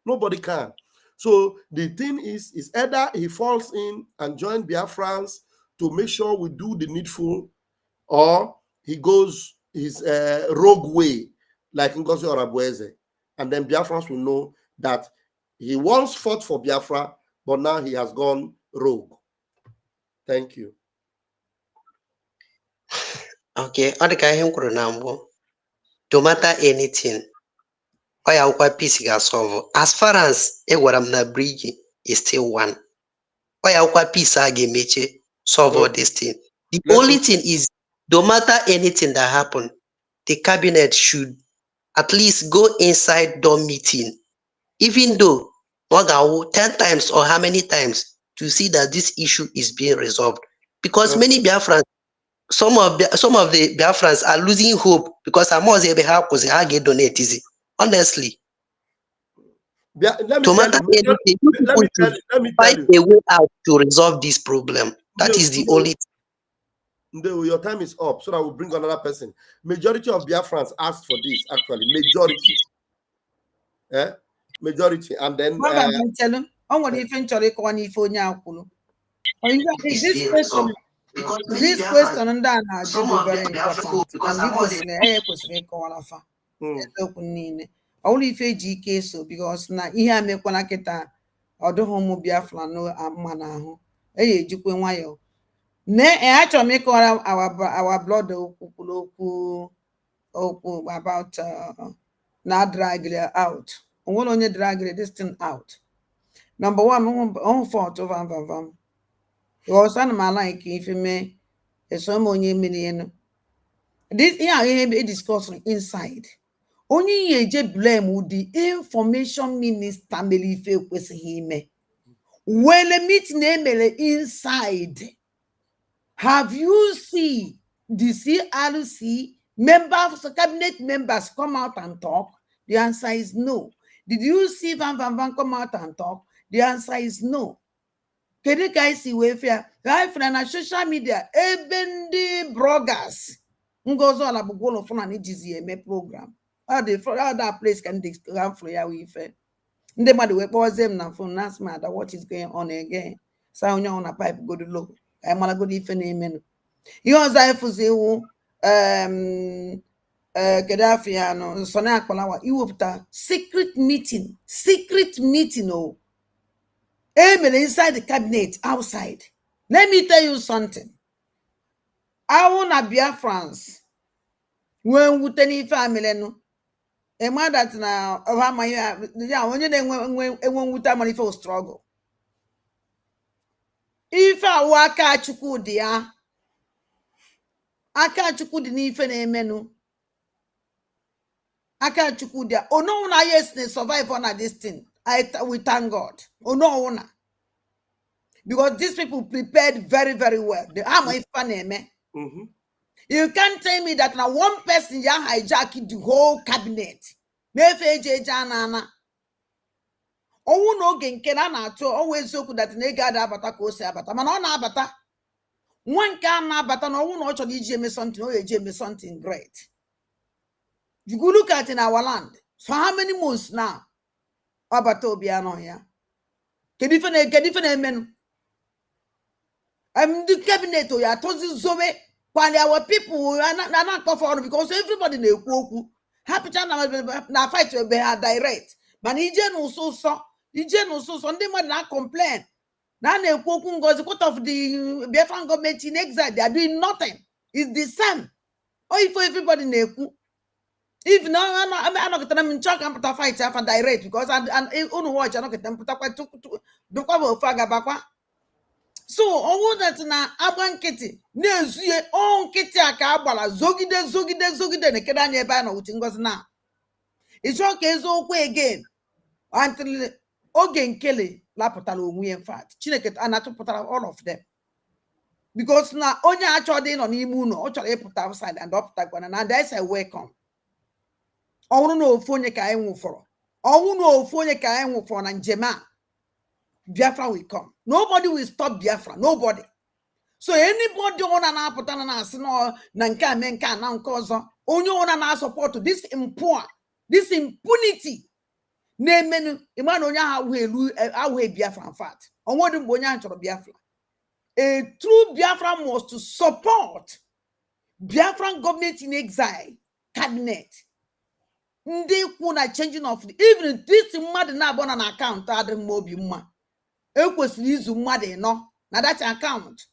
Speaker 1: Nobody can. So the thing is either he falls in and joins Biafrans to make sure we do the needful, or he goes his rogue way, like Ngozi Orabueze, and then Biafrans will know that he once fought for Biafra, but now he has gone rogue. Thank you.
Speaker 17: Okay, no matter anything, peace solve. As far as na Bridge is still one. Peace solve all this thing. The only thing is, no matter anything that happen, the cabinet should at least go inside the meeting, even though 10 times or how many times, to see that this issue is being resolved. Because many Biafrans, some of the Biafrans are losing hope because I'm always able to get donate easy. Honestly.
Speaker 1: Let me
Speaker 17: find a way out to resolve this problem. That is the only
Speaker 1: thing. Your time is up, so I will bring another person. Majority of Biafrans asked for this, actually. Majority. Majority. And then
Speaker 16: this question and that is very important. And only if GK so because na ihe amekwana kita odoho mu Biafra no amana ho ejikwe nwayo ne achọ m ịkọrọ our blood okwu about na drag out onwere onye drag this thing out. Number one, on fault of vam. You also like if you may some onye million. This here discussing inside. Only ye blame with the information minister melife kwesi hime. Well, meet name inside. Have you seen the CRC members, cabinet members come out and talk? The answer is no. Did you see Van come out and talk? The answer is no. Can you guys see welfare? Right from social media, even the bloggers. Ngozo ala bugolo funa ni GZM program. How that place can come for ya welfare? Ndị mmadụ wee kpọzie m na phone na matter what is going on again. Sa onye on a pipe go to low. I mala go ife na-eme no. Ihe ọzọ efuzi iwu Gaddafi ano Sona Akpalawa iwepụta secret meeting oh. Inside the cabinet, outside. Let me tell you something. I wanna be a France. When we tell family no, a man that now over my when you with money for struggle. If I work at Chukudia, I can't Chukud ni fene menu. I can't Chukudia. Oh no, na yes, they survive on this thing. We thank God. Oh no, una. Because these people prepared very, very well. They are my funny, man. You can't tell me that now one person ya hijacked the whole cabinet. Mefe Janana. Oh no, Genkena na to always so that negada abata ko se abata. Man on abata. One can abata no one watch on something or something great. You go look at in our land. For how many months now? Abato biano here. Kedifene men. The cabinet ya tozi zobe while our people are not performing because everybody na ekwu happy na fight be direct man ije no so ndị mmadụ na complain na ekwu ngozi what of the Biafran government in exile they are doing nothing. It's the same or if everybody na ekwu if no I'm not going to talk fight for direct because and unu watch I'm not going to talk do kwa faga bakwa. So owo that na agba nkịtị na-ezuye nkịtị aka agbara zogide na keda anya ebe a na uti ngozi na ịchọ ka eziokwu again until oge nkele lapụtara onwe in fact Chineke anatụpụtara all of them because na onye achọ dị nọ n'ime ụlọ ọ chọrọ ịpụta outside and ọpụtakwana na and I say welcome. Ọnwụrụ na ofu onye ka anyị nwụfọrọ na njem a Biafra will come. Nobody will stop Biafra. Nobody. So anybody wanna na put on us no nanka menka na nkozo onye wanna na support this impunity. Name Iman onya ha Biafra in fact. Onwodi mbo onya nchoro Biafra. A true Biafra must to support Biafran government in exile cabinet. Ndị kwu na changing of even this mmadụ na-abụ na account adịghị m obi mma. Ekwesịrị izu mmadụ ịnọ na that account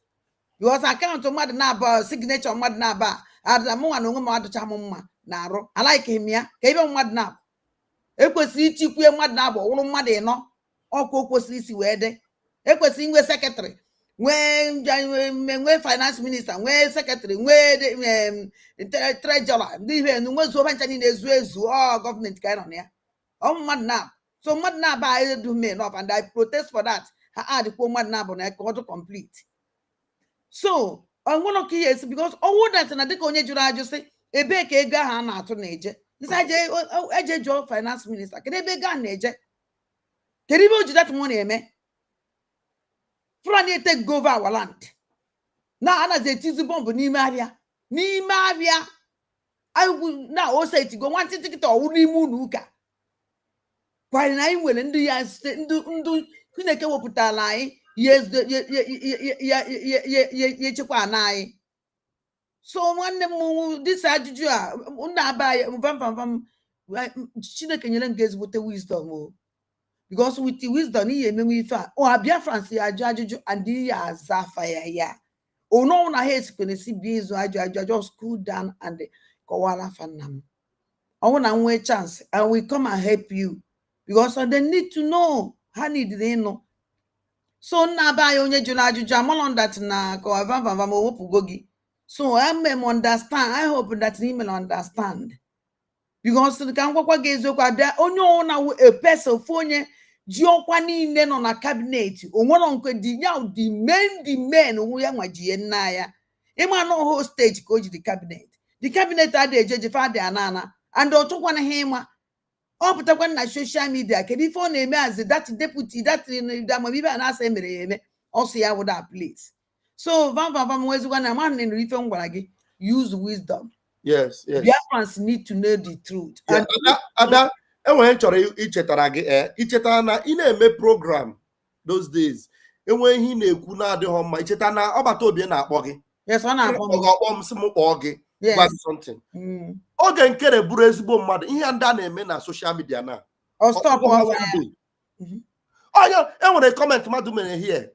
Speaker 16: because account mmadụ na-aba signature mmadụ na-aba adamụnwa na onwe m adụcha m mma na arụ alaike m ya ka ebe mmadụ na-abụ ekwesịrị itikwe mmadụ na-abụ ọwụrụ mmadụ ịnọ ọkụ o kwesịrị isi wee dị ekwesịrị inwe secretary nwee finance minister nwee secretary nwee treasurer ndị ihe nwezuo ọba ncha niile ezu gọọmenti ka anyị nọ na ya mmadụ na so mmadụ na-aba I do me enough and I protest for that. Ha add ko mmadụ na-abụ na to complete. So I'm gonna yes because all that na dịka onye jụrụ ajụ sị ebe ka ego ahụ a na-atụ na-eje eje jụọ finance minister kedu ebe ego ahụ na-eje kedu ebe o ji that money eme Fulani take over our land na anaghị etizi bọmbụ n'ime ahịa na ose etigo nwantị tikịta ọwụ n'ime ụlọ ụka kwari na anyị nwere ndị ya ndụ Chineke wepụtara anyị ye chekwa na anyị. So nwanne m dịsa ajụjụ a na-aba ya Chineke nyere ngezi with the wisdom. Because with the wisdom, he may fa or Biafrans ya ajụjụ and ya azafa ya. Oh no, na hate when see bees just cool down and kowala fanam. I want to chance and we come and help you because they need to know. How need they know? So na ba onye jụrụ ajụjụ amalon that na ko avam gogi. So I may understand. I hope that he may understand. Because the can gwakwa gị eziokwu abịa onye ọwụna a person onye ji ọkwa niile nọ na cabinet onwere nke dị ya the men onwe ya nwa ji nna ya ịma na ọhụụ stage ka o ji the cabinet adị ejeje fa dị anana and ọ chọkwana ha ịma ọ pụtakwa na social media kedu ife ọ na-eme as that deputy that amamibe a na-asa emere ya eme ọsọ ya would that place so vam nwezikwa na ma nụrụ ife m gwara gị use wisdom.
Speaker 1: Yes.
Speaker 16: Biafrans need to know the truth.
Speaker 1: Yeah, Ada, enwe chọrọ ichetara gị ichetara na ị na-eme program those days enwe ihe ị na-ekwu na-adịghị mma icheta na ọbata obi na-akpọ gị.
Speaker 16: Yes, ọ na-akpọ m.
Speaker 1: Ọkpọ m sị m kpọọ gị. Gwa something. Oge nkere bụrụ ezigbo mmadụ ihe ndị a na-eme na social media na. Onye enwere comment mmadụ mere here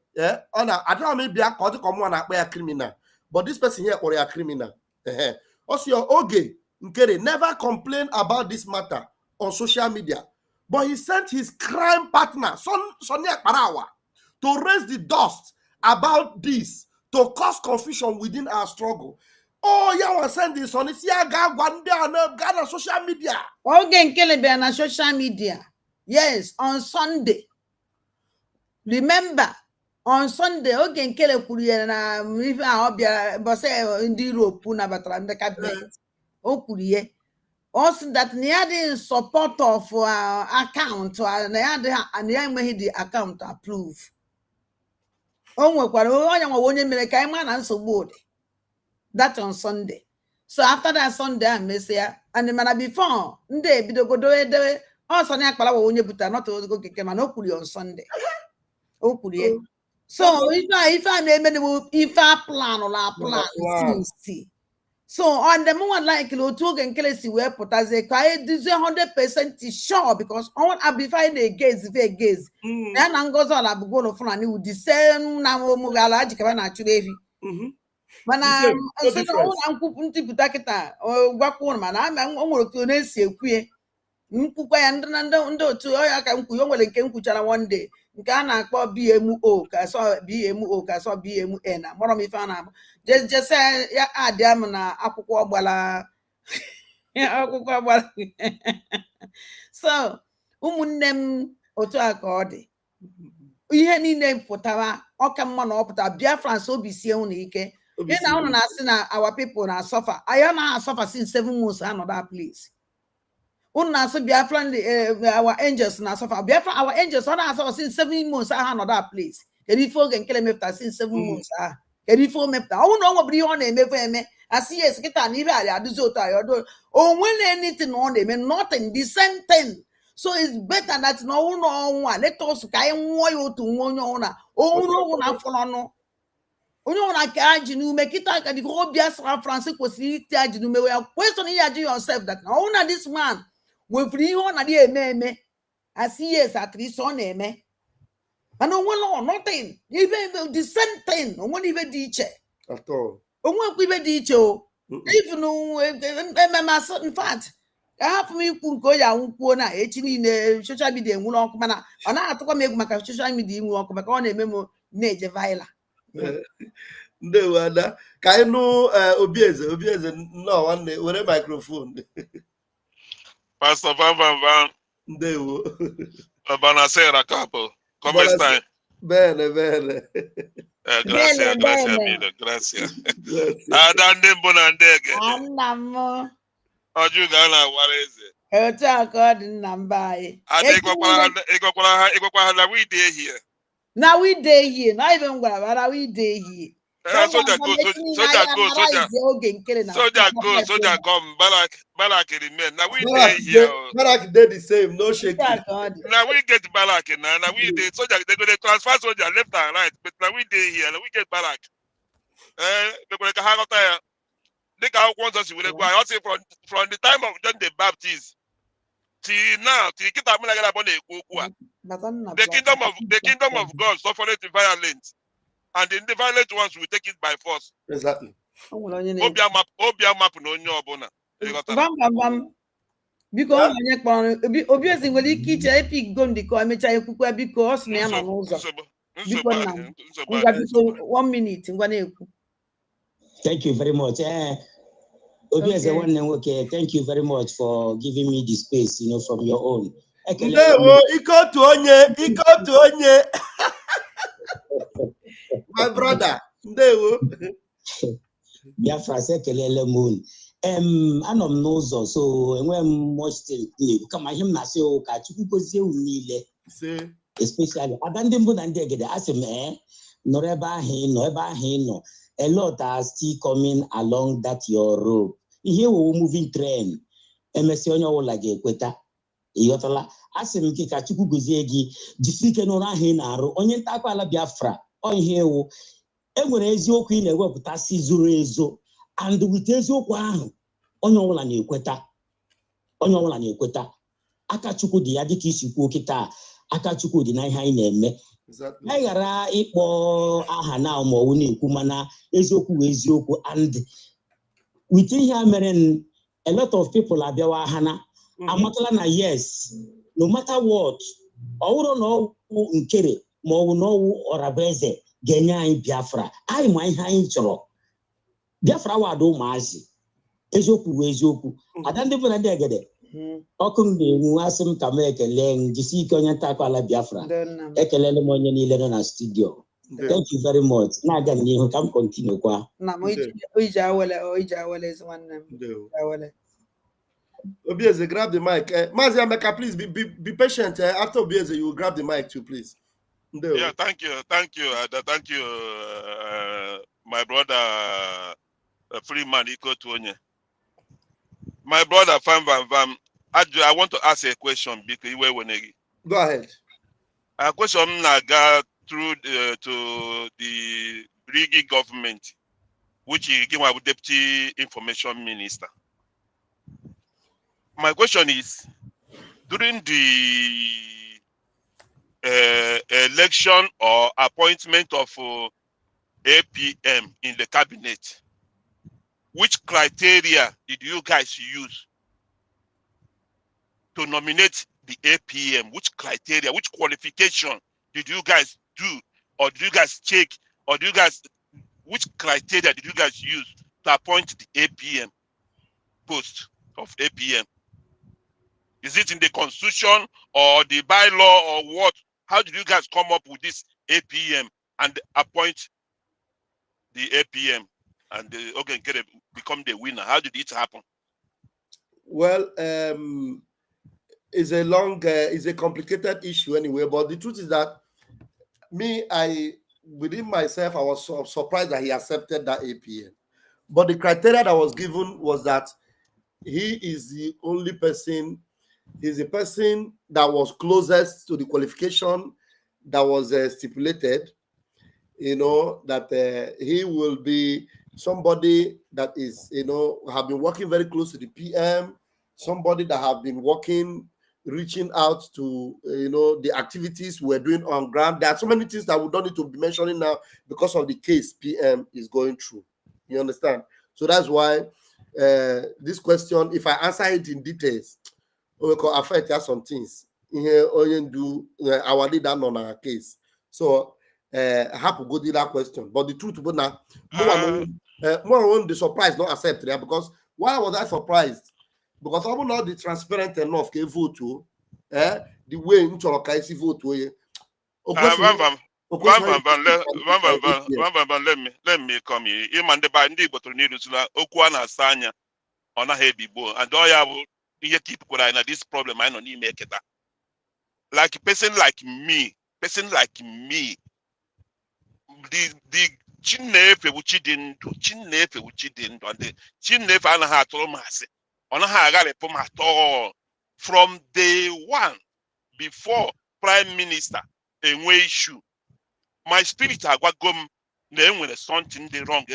Speaker 1: ọ na adịghị m ịbịa ka ọ dị ka ọmụnwa na-akpọ ya criminal but this person here kpọrọ ya criminal. Also, Oge Nkere never complained about this matter on social media, but he sent his crime partner, Sonia Parawa, to raise the dust about this, to cause confusion within our struggle. Oh, yeah, was send this on Ghana social media.
Speaker 16: Oge Nkere be on social media. Yes, on Sunday. Remember, on Sunday, Oge Nkere kwuru na ife ahụ bose ndị Europe na batara ndị cabinet. O kwuru also that na ya dị support of account na ya enweghị the account approve. O nwekwara onye mere ka ịma na nsogbu dị. That on Sunday. So after that Sunday I mesịa and mana before ndị ebidogodo edewe ọsọ na akpara onye buta not Oge Nkere mana o kwuru on Sunday. O kwuru so if I name if I plan since so on the moment like Oge Nkere si wee pụtazie ka anyị dizie 100% sure because on abify na-egezi ya na ngozi ọla bụgolo Fulani with the same na ụmụgala ajikaba na achụrụ efi mana ụlọ nkwupụ ntipụta kịta gwakwa ụnụ mana o nwere otu na-esi ekwue nkwukwa ya ndị otu ọya ka nkwu o nwere nke nkwuchara one day nke a na-akpọ BMO ka so BMN na mọrọ m ife a na-abụ jese ya adịa m na akwụkwọ gbara so ụmụnne m otu a ka ọ dị ihe niile pụtara ọka mma na ọpụta Biafrans obi sie unu ike ị na unu na-asị na our people na suffer anyị na suffer since 7 months ha nọ that place. Una so Biafran our angels na suffer. Biafran our angels na suffer since 7 months ha no that place. If Oge Nkere mefta since 7 months ha. If o mefta. O no nwe bri ho na emefe eme. As yes kita na ibe ali aduzo to ayodo. O nwere anything on them nothing the same thing. So it's better that no one let us ka nwo ya otu nwo onye ona. O nwo na follow no. Onye ona ka ajinu me kita ka the whole Biafra France kwesiri ite ajinu me we question you ajinu yourself that now na this man we free on na dey eme as yes at least on eme and no nothing even the same thing no one even di iche
Speaker 1: at all
Speaker 16: onwe ku ibe di iche o if no in fact ka hapụ m ikwu nke o ya nwukwuo na echi niile social media enwuru ọkụ mana ọ na-atụkwa m egwu maka social media inwe ọkụ maka ọ na-eme m na-eje viral
Speaker 1: ndewo Ada ka anyị nụ Obieze nnọọ nwanne were microphone.
Speaker 18: Pastor Van.
Speaker 1: Ndewo.
Speaker 18: Buonasera capo. Come stai?
Speaker 1: Bene.
Speaker 18: Grazie mille, grazie. Ada ndị mbụ na ndị ege.
Speaker 16: Nna m.
Speaker 18: Ọjụ ga na Wareze.
Speaker 16: Otu aka ọ dị nna mba anyị.
Speaker 18: Ada ịgwakwara ha na we dey here.
Speaker 16: Na we dey here, not even gwara we dey here.
Speaker 18: Soldier go. Soldier come. Barak remain. Now we dey here.
Speaker 1: Barak did the same, no shaking.
Speaker 18: Now we get Barak now. Now we dey soldier. They go transfer soldier left and right. But now we dey here. Now we get Barak. They go hang. They can want us to go. I say from the time of John the Baptist till now, till kita muna gara bone ekwu. The kingdom of God suffereth violence, and the violent ones will take it by force.
Speaker 1: Exactly.
Speaker 18: Obia map no onye obuna.
Speaker 16: Biko onye kpọrọ obi ezi nwere ike iche epic go ndịkọ emechaa ekwukwe biko ọ sị na ya nọ n'ụzọ biko nna m ngwa biko 1 minute ngwa na-ekwu.
Speaker 19: Thank you very much. Obi eze nwanne nwoke, thank you very much for giving me the space, from your own.
Speaker 1: Ndewo, ike otu onye. My brother, ndewo.
Speaker 19: Biafra ekelele m unu. Anọ m n'ụzọ, so enweghị m much na-ekwu kama ihe m na-asị ka Chukwu gozie unu niile. Especially ada ndị mbụ na ndị egede, asị m nọrọ ebe ahụ ị nọ. A lot are still coming along that your road. Ihe wo moving train. Emesi onye ọbụla ga-ekweta. Ịghọtala, asị m gị ka Chukwu gozie gị, jisi ike n'ọrụ ahụ ị na-arụ. Onye nta akwa ala Biafra, ọ ihe ewu. Enwere eziokwu ị na-ewepụta si zuru ezo, and with eziokwu ahụ onye ọbụla na-ekweta. Aka Chukwu dị ya dịka isi kwuo kịta, aka Chukwu dị na ihe anyị na-eme. Anyị ghara ịkpọ aha na ma ọwụ na-ekwu, mana eziokwu bụ eziokwu, and with ihe a mere a lot of people abịawa ahana amatala na yes, no matter what, ọwụrụ na ọwụ nkere ma ọwụ na ọwụ ọrabaeze ga-enye anyị Biafra. Anyị ma ihe anyị chọrọ. Biafra wado ụmụazị. Eziokwu bụ eziokwu. Ada ndị bụ na ndị egede ọkụ m na-enwu, asị m ka m ekele m, jisi ike onye nta akwa ala Biafra. Ekelele m onye niile nọ na studio. Thank you very much. Na-aga n'ihu ka m continue kwa.
Speaker 16: Na m iji awele ezi nwanne m.
Speaker 1: Obieze, grab the mic. Mazi Ameka, please be patient. After Obieze, you will grab the mic too, please.
Speaker 18: Yeah, thank you, my brother Freeman Iko Tuonye. My brother Van, I want to ask a question because
Speaker 1: go ahead.
Speaker 18: A question naga through to the Brigi government, which is given by Deputy Information Minister. My question is, during the election or appointment of APM in the cabinet, which criteria did you guys use to nominate the APM? Which criteria, which qualification did you guys do, or did you guys check, or which criteria did you guys use to appoint the APM post of APM? Is it in the constitution or the bylaw or what? How did you guys come up with this APM and appoint the APM and the Ogenkere become the winner? How did it happen?
Speaker 1: Well, it's a complicated issue anyway. But the truth is that within myself, I was surprised that he accepted that APM. But the criteria that was given was that he is the only person. He's the person that was closest to the qualification that was stipulated, that he will be somebody that is, have been working very close to the PM, somebody that have been reaching out to, the activities we're doing on ground. There are so many things that we don't need to be mentioning now because of the case PM is going through. You understand? So that's why this question, if I answer it in details, we could affect some things. Here, our leader on our case. So I have to go to that question. But the truth is now, more on the surprise not accept there, because why was I surprised? Because I'm not the transparent enough to vote to the way in Cholokaisi vote to
Speaker 18: let me come here. Imande ba ndi botoro ni rusula okwu na asanya ona hebibo and oya keep na this problem I don't need make it. Like a person like me, the Chinefe which didn't do Chinefe which didn't do and the Chinefe and her told mass on her at all from day one before Prime Minister in way issue. My spirit I got gum then when something the wrong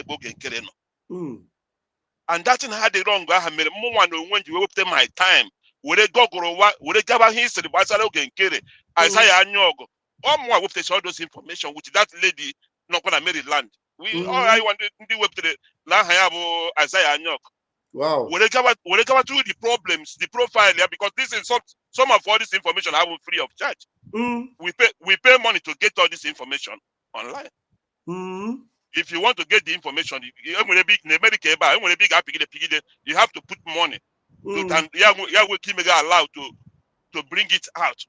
Speaker 18: and that's in how the wrong I made more when you open my time were gogoro were gaba history gbasara oge nkere Isaiah Anyogo ọmụnwa wepụtacha all those information with that lady nọkwa na Maryland all I want ndị wepụtara na aha ya bụ Isaiah Anyogo.
Speaker 1: Wow.
Speaker 18: Were gaba through the problems, the profile, yeah, because this is some of all this information I have free of charge. We pay money to get all this information online. If you want to get the information, you have to put money. And will keep allowed to bring it out.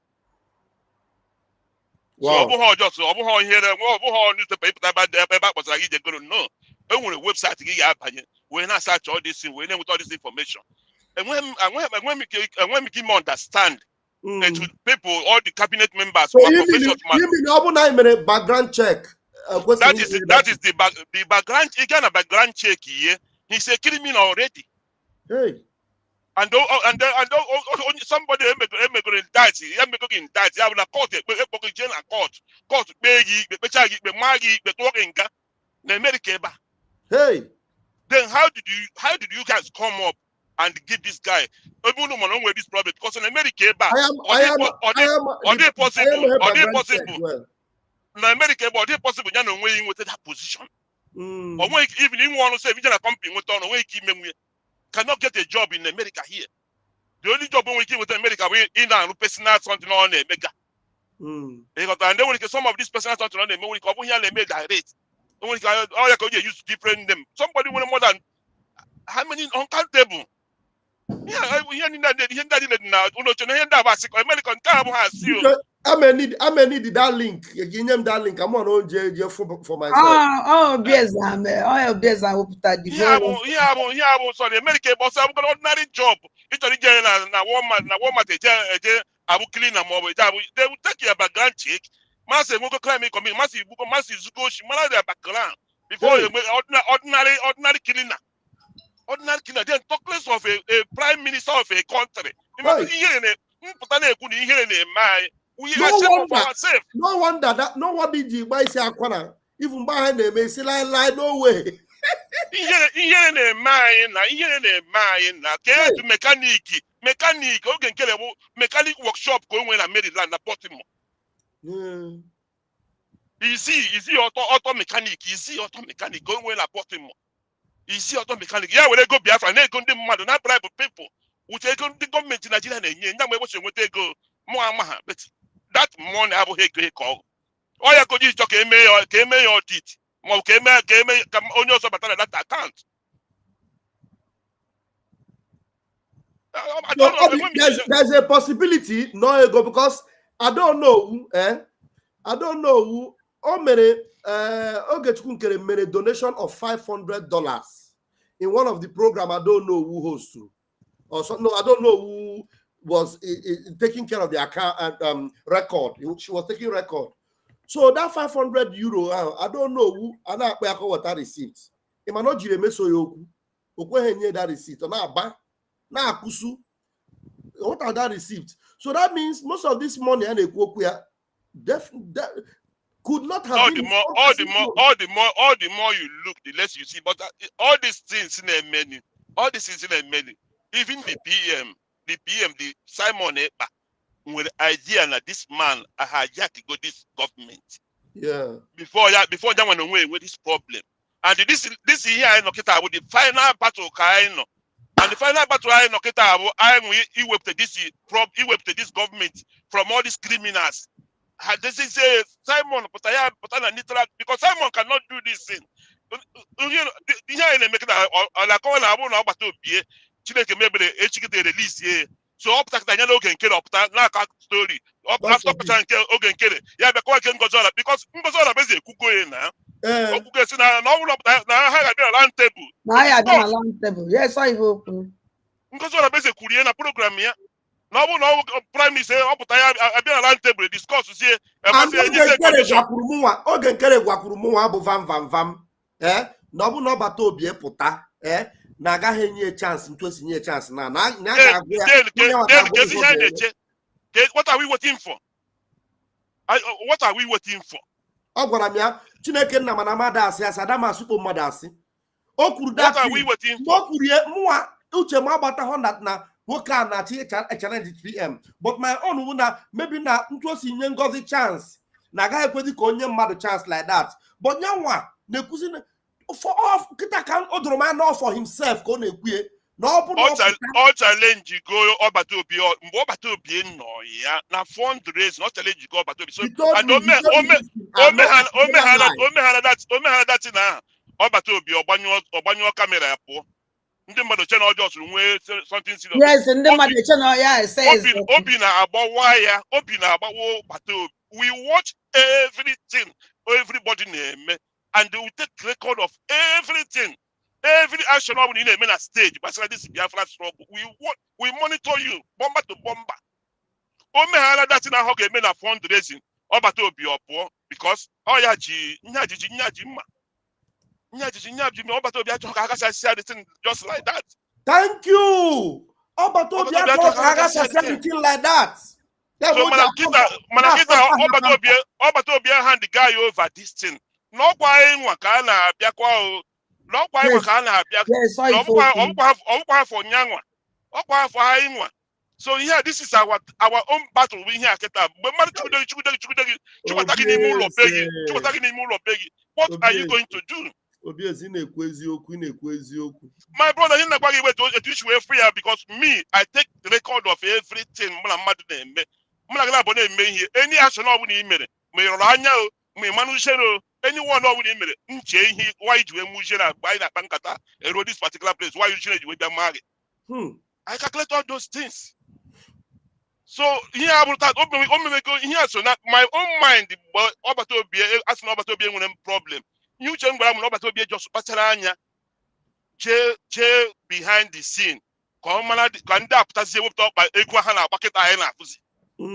Speaker 1: Wow.
Speaker 18: So just newspaper about they go no. On a website when I search all this thing, with all this information. And when we give understand to people, all the cabinet members,
Speaker 1: so you mean background check?
Speaker 18: That is the background. Again, a background check here. He's a criminal already.
Speaker 1: Hey.
Speaker 18: And somebody indict. I will court court
Speaker 1: hey.
Speaker 18: Then how did you guys come up and give this guy even with this problem? Because in America, are they possible? In America, but they possible you know when with that position. Or when even you want to say a company with on way cannot get a job in America here. The only job we give with America we in and personal something on America. And then when some of these personal something on America, we can here make direct. All you can use different them. Somebody want more than how many uncountable. Yeah, we hear that now. American
Speaker 1: I may need that link. You give them that link. I'm on OJ for myself.
Speaker 18: So the American boss have got ordinary job. It's only na Walmart I will clean them over. They will take your background check. Massive will climb me coming. Massive go shimala their background before you make ordinary cleaner. Ordinary cleaner. Then talk less of a prime minister of a country.
Speaker 1: No wonder that no one did you buy say Aquana. Even behind them, may say lie no way.
Speaker 18: Mechanic workshop going when I made it land at Baltimore. You see auto mechanic, auto mechanic going when I Baltimore. You see auto mechanic. Yeah, when they go Biafra, they go to not bribe people. Which they go the government in Nigeria and they go more but that money I will take call. All you could use to came your teeth. More came on your that account. I don't know.
Speaker 1: There's a possibility, no ego, because I don't know, I don't know who made a donation of $500 in one of the program. I don't know who hosts to. Or so, no, I don't know who was taking care of the account record. She was taking record. So that 500 euro, I don't know who, and I pay what that receipt. If I not Jireme Soyoku, Okwehenye that receipt, or na kusu. What are that receipt? So that means most of this money and could not have been
Speaker 18: all the more you look, the less you see. But all these things in a menu, even the PM, the Simon Epa, with the idea that this man hijacked to go this government.
Speaker 1: Yeah.
Speaker 18: Before that went away with this problem. And this year I know with the final battle kind. And the final battle I know he whipped this government from all these criminals. This is Simon, because Simon cannot do this thing. You know, release here. So up to the get up that story. Up after yeah, because Ngozola basically kuko now. Round table.
Speaker 16: Yes, I will.
Speaker 18: Ngozola basically na program here. No, prime minister up I be around table discuss here.
Speaker 1: No bụ n'ọbata obi pụta na agaghị enye chance ntosi nye chance na
Speaker 18: what are we waiting for? What are we waiting for?
Speaker 1: Ọ gwara m ya Chineke nna mana mmadụ asị Adam asụkpo mmadụ asị o kwuru that o kwuru mụnwa uche m agbata 100 na Work on a challenge PM. But my own woman, maybe not was in Ngozi chance. Naga kwedi konye mmadụ chance like that. But nyanwa nekuzi for off kita can odroman not for himself ko nekwie. No
Speaker 18: all challenge go Obatobi Obatobi no ya na fundraise not challenge go Obatobi. So and ome that na Obatobi obanyo camera po. Ndị mmadụ che na ọjọọ sụrụ nwee something serious.
Speaker 16: Yes, ndị mmadụ che na ya says
Speaker 18: obi na-agbawa ya, obi na-agbawo Obatobi. We watch everything everybody na-eme and we take record of everything. Every action of the in a stage, but this Biafra struggle. We monitor you, bomber to bomber. Ome that's in a hog a fundraising. Obatobi or poor because just like that.
Speaker 1: Thank you. Obatobi anything like that.
Speaker 18: So Obatobi hand the guy over this thing. No kwai nwaka na abiakwa o. No kwai nwaka na abiakwa. No for nyangwa. Okwa for hainwa. So here this is our own battle we here keta. What are you going to do? My brother, you not going to issue free because me, I take the record of everything. Any action of the email, anyone over the email, why do you buy that bankata and this particular place? Why you change with the market? I calculate all those things. So here I will start here. So now my own mind, Obatobi, as an Obatobi, one problem. You change Obatobi just Pataranya, behind the scene.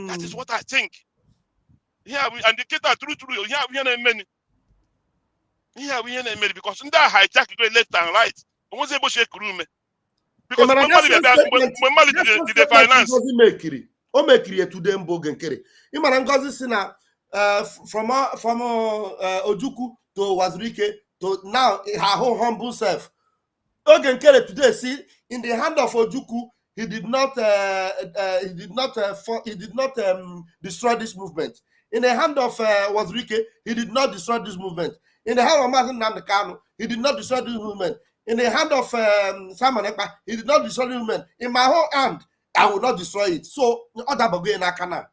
Speaker 18: That is what I think. Yeah, we and the cater true. Yeah, we are many. Yeah, we are many because in that hijack you go left and right. I was able to shake room. Because when money did the finance.
Speaker 1: O mekiri today mboge nkere. Imara Ngozi si na from Ojukwu to Wazirike to now her whole humble self. Oge nkere today see in the hand of Ojukwu he did not destroy this movement. In the hand of Wazirike he did not destroy this movement. In the hand of Martin Namdekano he did not destroy this movement. In the hand of Simon Ekpa he did not destroy the movement. In my whole hand I will not destroy it. So other bagay na kana.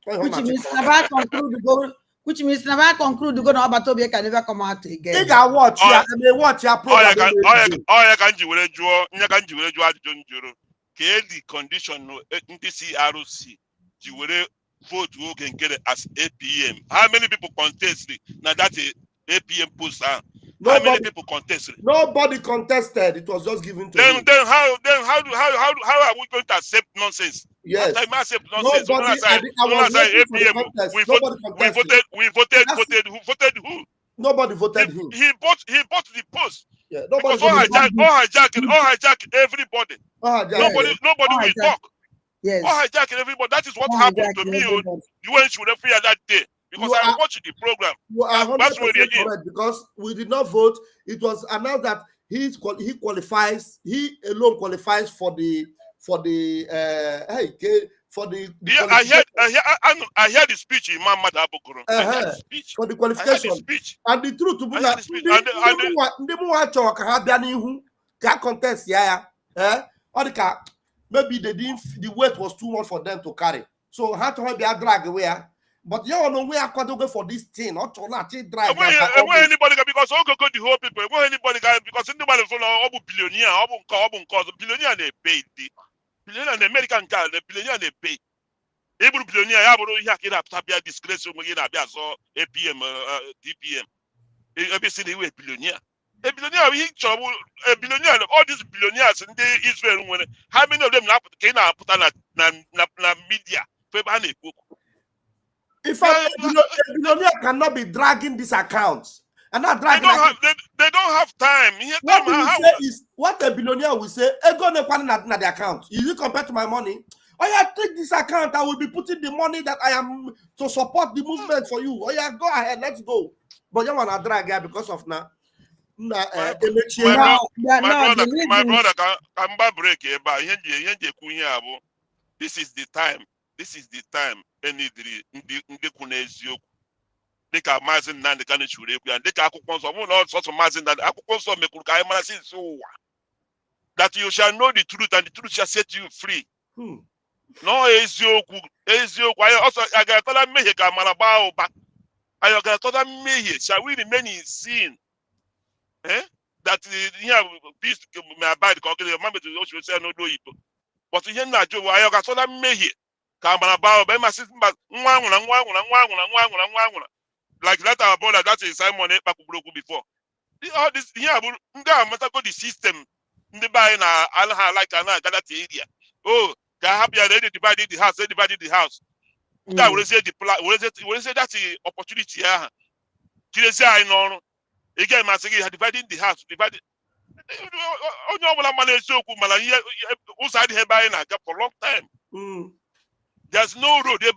Speaker 16: Which means never conclude the goal. Which means never conclude the goal. Obatobi can never come out again.
Speaker 1: You can watch ya. They watch your program.
Speaker 18: The condition no NTCRC. You will vote who can get it as APM. How many people contested? Now that's a APM post. How many people contested?
Speaker 1: Nobody contested. It was just given to
Speaker 18: them. Then how are we going to accept nonsense?
Speaker 1: Yes.
Speaker 18: I accept nonsense. We voted. Who voted who?
Speaker 1: Nobody voted him.
Speaker 18: He bought the post.
Speaker 1: Yeah,
Speaker 18: because all hijack everybody. Nobody will talk.
Speaker 16: Yes.
Speaker 18: All hijacking everybody. That is what happened to me. You went to the fear that day. Because I watched the program.
Speaker 1: You are 100% correct because we did not vote. It was announced that he qualifies. He alone qualifies for the.
Speaker 18: Yeah, I heard the speech in Mamad Abokoro.
Speaker 1: For the qualification. And the truth to be that contest maybe the weight was too much for them to carry. So how to have their drag away. But you know we are going for this thing, not to drive.
Speaker 18: Where anybody can because all go the whole people. Where anybody can because anybody follow billionaire they pay. Billionaire the American car, the billionaire they pay. Every billionaire have to disgrace so APM DPM. ABC way billionaire. A billionaire a billionaire all these billionaires in the Israel how many of them can put on media?
Speaker 1: In fact, a billionaire cannot be dragging these accounts. And not dragging
Speaker 18: they don't have time.
Speaker 1: What a billionaire will say, ego ne na the account. Is it compared to my money? Oh yeah, take this account. I will be putting the money that I am to support the movement for you. Oh yeah, go ahead, let's go. But you want to drag because of now.
Speaker 18: my brother can break this is the time. This is the time. Any dịka Maazị Nnamdi Kanu churu ekwu ya dịka akwụkwọ nsọ mụ na ọsọsọ Maazị Nnamdi akwụkwọ nsọ mekwuru ka anyị mara sinsi ụwa that you shall know the truth and the truth shall set you free. No eziokwu anyị ọsọ agaghị mmehie ka amara gbaa ụba anyị ọ ga-atọda mmehie shall we remain in sin that here peace may abide ka ọ gịnị ma metụ ochi osi n'olu oyibo but ihe nna ajụ anyị ọ ga-atọda mmehie ka amara gbaa ụba ịmasị mba nwa anwụra like that our brother that is Simon Ekpakwugburu before all this here ndị a matago the system ndị be anyị na ha like na aga that area oh ka hapụ ya they divided the house ndị a werezie the plan werezie that opportunity ahụ jirezi anyị n'ọrụ ị ga masị gị ha dividing the house onye ọbụla mana eziokwu mana ihe ụzọ adịghị ebe anyị na-aga for long time. There's no road. There's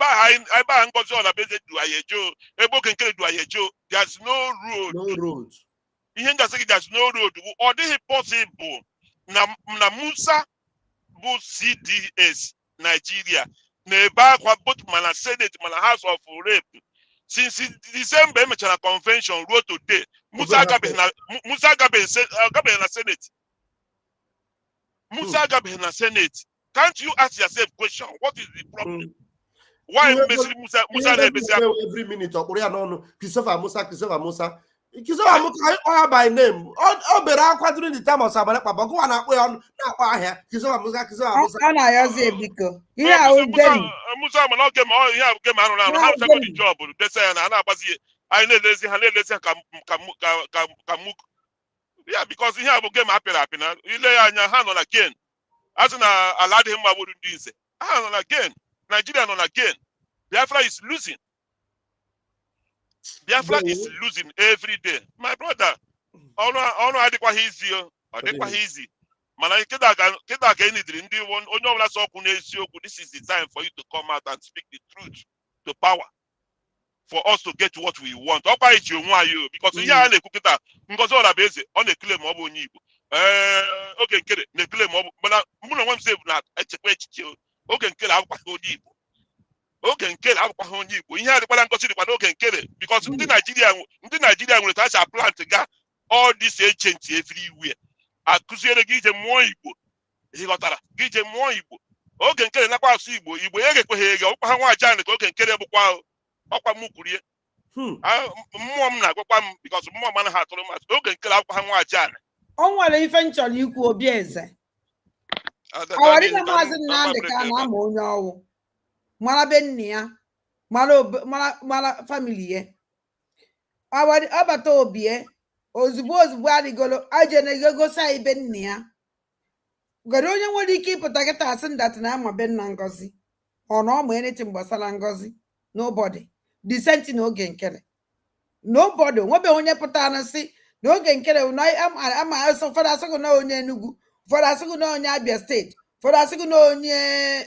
Speaker 18: no road.
Speaker 1: No road.
Speaker 18: There's no road. Or this is possible. Na Musa bu CDS Nigeria. Neba kwa both mana Senate mana House of Rep. Since December Mechana Convention wrote today. Musa Gabe na Senate. Musa Gabe na Senate. Can't you ask yourself question? What is the problem? Why Musa
Speaker 1: every minute? Christopher Musa. Christopher Musa by name. Obera during the time of Sabana Papa. Go on here. Christopher Musa.
Speaker 18: Yeah, Musa not game all here game around. How to go the job? They say I know lazy yeah, because he have a game happen now. You lay on your hand on again. As an allowed him, I wouldn't do it. On again. Nigeria on again. Biafra is losing. Biafra is losing every day. My brother, ono adikwa easy. Adikwa easy. Mana keda ga need ndi onye obula so okwu na eziokwu. This is the time for you to come out and speak the truth to power. For us to get what we want. Opa ichi onwa you because ihe a na-ekwu kita ngozi ola beze on the claim obo onye Igbo. Okay, nkele na claim obo mana mụ na nwe m save na echekwa echiche oge nkele akwụkwọ onye Igbo oge nkele akwụkwọ onye Igbo ihe adịkwala ngosi dịkwa n'oge nkele because ndị Nigeria nwere ka a plant ga all this agent everywhere akụziere gị ije mmụọ Igbo ịghọtara gị ije mmụọ Igbo oge nkele nakwa asụ Igbo ya ga-ekweghị ege ọkwa ha nwaanyị anyị ka oge nkele bụkwa ọkwa m kwurie mmụọ m na-agwakwa m because mmụọ m anaghị atụrụ m oge nkele akwụkwọ ha nwaanyị anyị
Speaker 16: o nwere ife nchọrọ ikwu obi eze awarịga Maazị Nnamdi Kanu ama onye ọwụ mara be nne ya mara famili ya ọbata obie ozugbo adịgolo aje na egogosa ibe nne ya gere onye nwere ike ịpụta kịta asị ndatị na ama be nna Ngozi ọ na ọma anything gbasara Ngozi nobody disenti n'oge nkele nobody nwebe onye pụtara na sị n'oge nkele ama ụfọdụ asịgụ na onye Enugu ụfọdụ asịgụ na onye Abia steeti ụfọdụ asịgụ na onye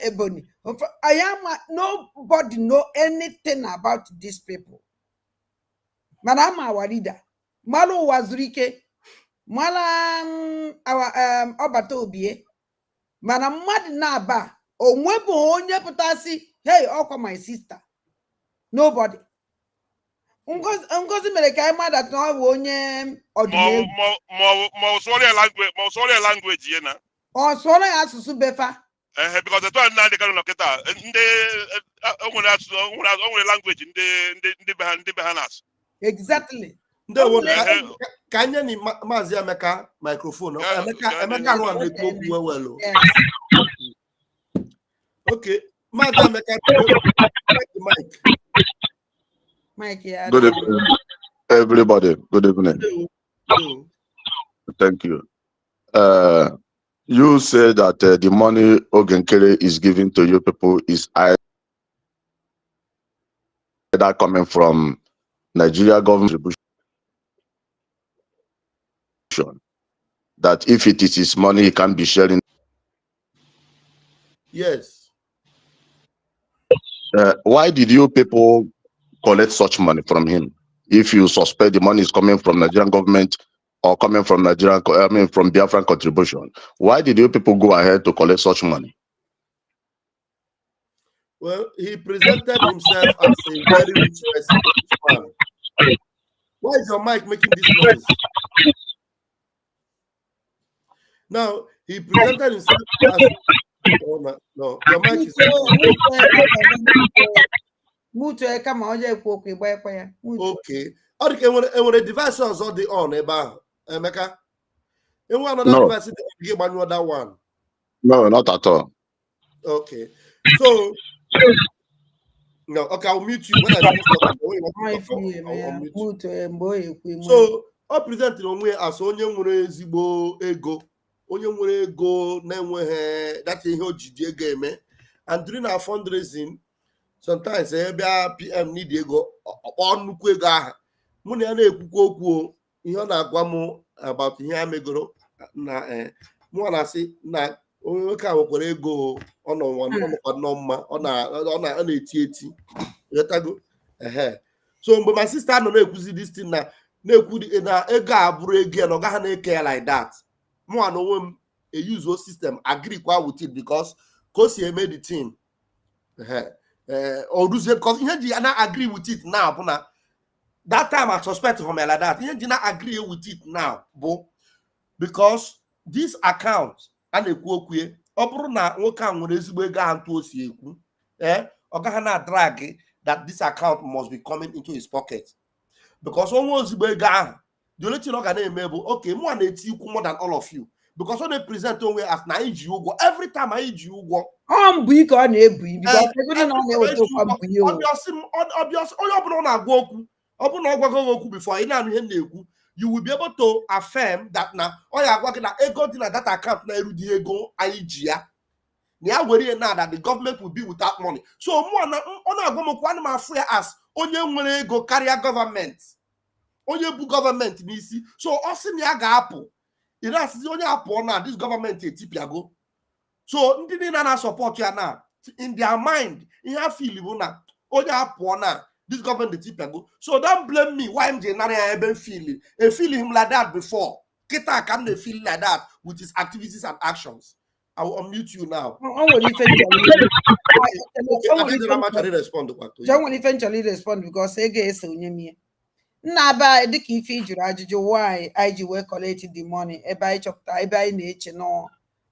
Speaker 16: Ebonyi nobody know anything about these people mana ama our leader mara ụwa zuru ike mara ọbata obie mana mmadụ na-aba onwebụ onye pụtasị hey ọkwa my sister nobody Ngozi mere ka anyị mmadụ na ọ bụ onye ọdịnegwu
Speaker 18: ma ọsụọrọ language ya na
Speaker 16: ọ sụọrọ ya asụsụ befa
Speaker 18: because the time Nnamdi Kanu nọkịta ndị onwere language ndị be ha na-asụ
Speaker 16: exactly
Speaker 1: ka nye ni Maazị Emeka microphone Emeka nwa na-ekwu okwu wewelu okay Maazị Emeka
Speaker 16: Mike,
Speaker 20: good evening, everybody. Good evening. Thank you. You say that the money Ogenkere is giving to you people is either coming from Nigeria government distribution. That if it is his money, he can be sharing.
Speaker 1: Yes.
Speaker 20: Why did you people collect such money from him? If you suspect the money is coming from Nigerian government or coming from Nigerian, from Biafran contribution. Why did you people go ahead to collect such money?
Speaker 1: Well, he presented himself as a very rich person, rich man. Why is your mic making this noise? Now, he presented himself as... Oh, no, your mic is... Okay. Enwere device ọzọ dị on ebe ahụ, Emeka? Enwere another device dị gbanyụọ that one?
Speaker 20: No, not at all.
Speaker 1: Okay. So, no, okay, I'll mute you when I finish talking. I'll mute you. So, ọ presented onwe as onye nwere ezigbo ego, onye nwere ego na-enweghị data ihe o ji dị ego eme. And during our fundraising, sometimes ebe PM need ego, ọ nnukwu ego aha. Mụ na ya na-ekwukwa okwu ihe ọ na-agwa m about ihe a megoro na mụ na-asị na onye nwoke a nwekwara ego ọ nọ mma ọ na-eti eti ghọtago so mgbe my sister nọ na-ekwuzi this thing na-ekwu na ego a bụrụ ego ya na ọ gaghị na-eke ya like that mụ na onwe m eyuzuo system agree kwa with it because ka o si eme the thing or ruzie because ihe ji ya na agree with it now bụ na that time I suspect him like that ihe ji na agree with it now bụ because this account a na-ekwu okwu ọ bụrụ na nwoke a nwere ezigbo ego ahụ ntụ o si ekwu ọ gaghị na drag that this account must be coming into his pocket because onwe ezigbo ego ahụ the only thing ọ ga na-eme bụ okay mụ na-eti ikwu more than all of you because ọ na-present onwe as na anyị ji ụgwọ every time anyị ji ụgwọ
Speaker 16: mbụ ike ọ na-ebu
Speaker 1: onye ọbụla ọ na-agwa okwu ọ bụrụ na ọ gwago okwu before ị na-anụ ihe na-ekwu you will be able to affirm that na ọ ya agwa gị na ego dị na data account na-erudi ego anyị ji ya na ya were na that the government will be without money so ọ na-agwa m okwu ana m afụ ya as onye nwere ego karịa gọọmenti onye bụ gọọmenti n'isi so ọ sị na ya ga-apụ ị na-asịzi onye apụọ na this gọọmenti etipịago so ndị niile na-asọpọtụ ya na in their mind ihe ha feel bụ na onye apụọ na this government etipịago so don't blame me why m ji nara ya ebe m feel him like that before kịta ka m na-feel like that with his activities and actions. I will unmute you now.
Speaker 16: Respond because ego ese onye mie nna aba dịka ife ijuru ajụjụ why anyị ji wee collect the money ebe anyị chọpụta ebe anyị na-eche nọ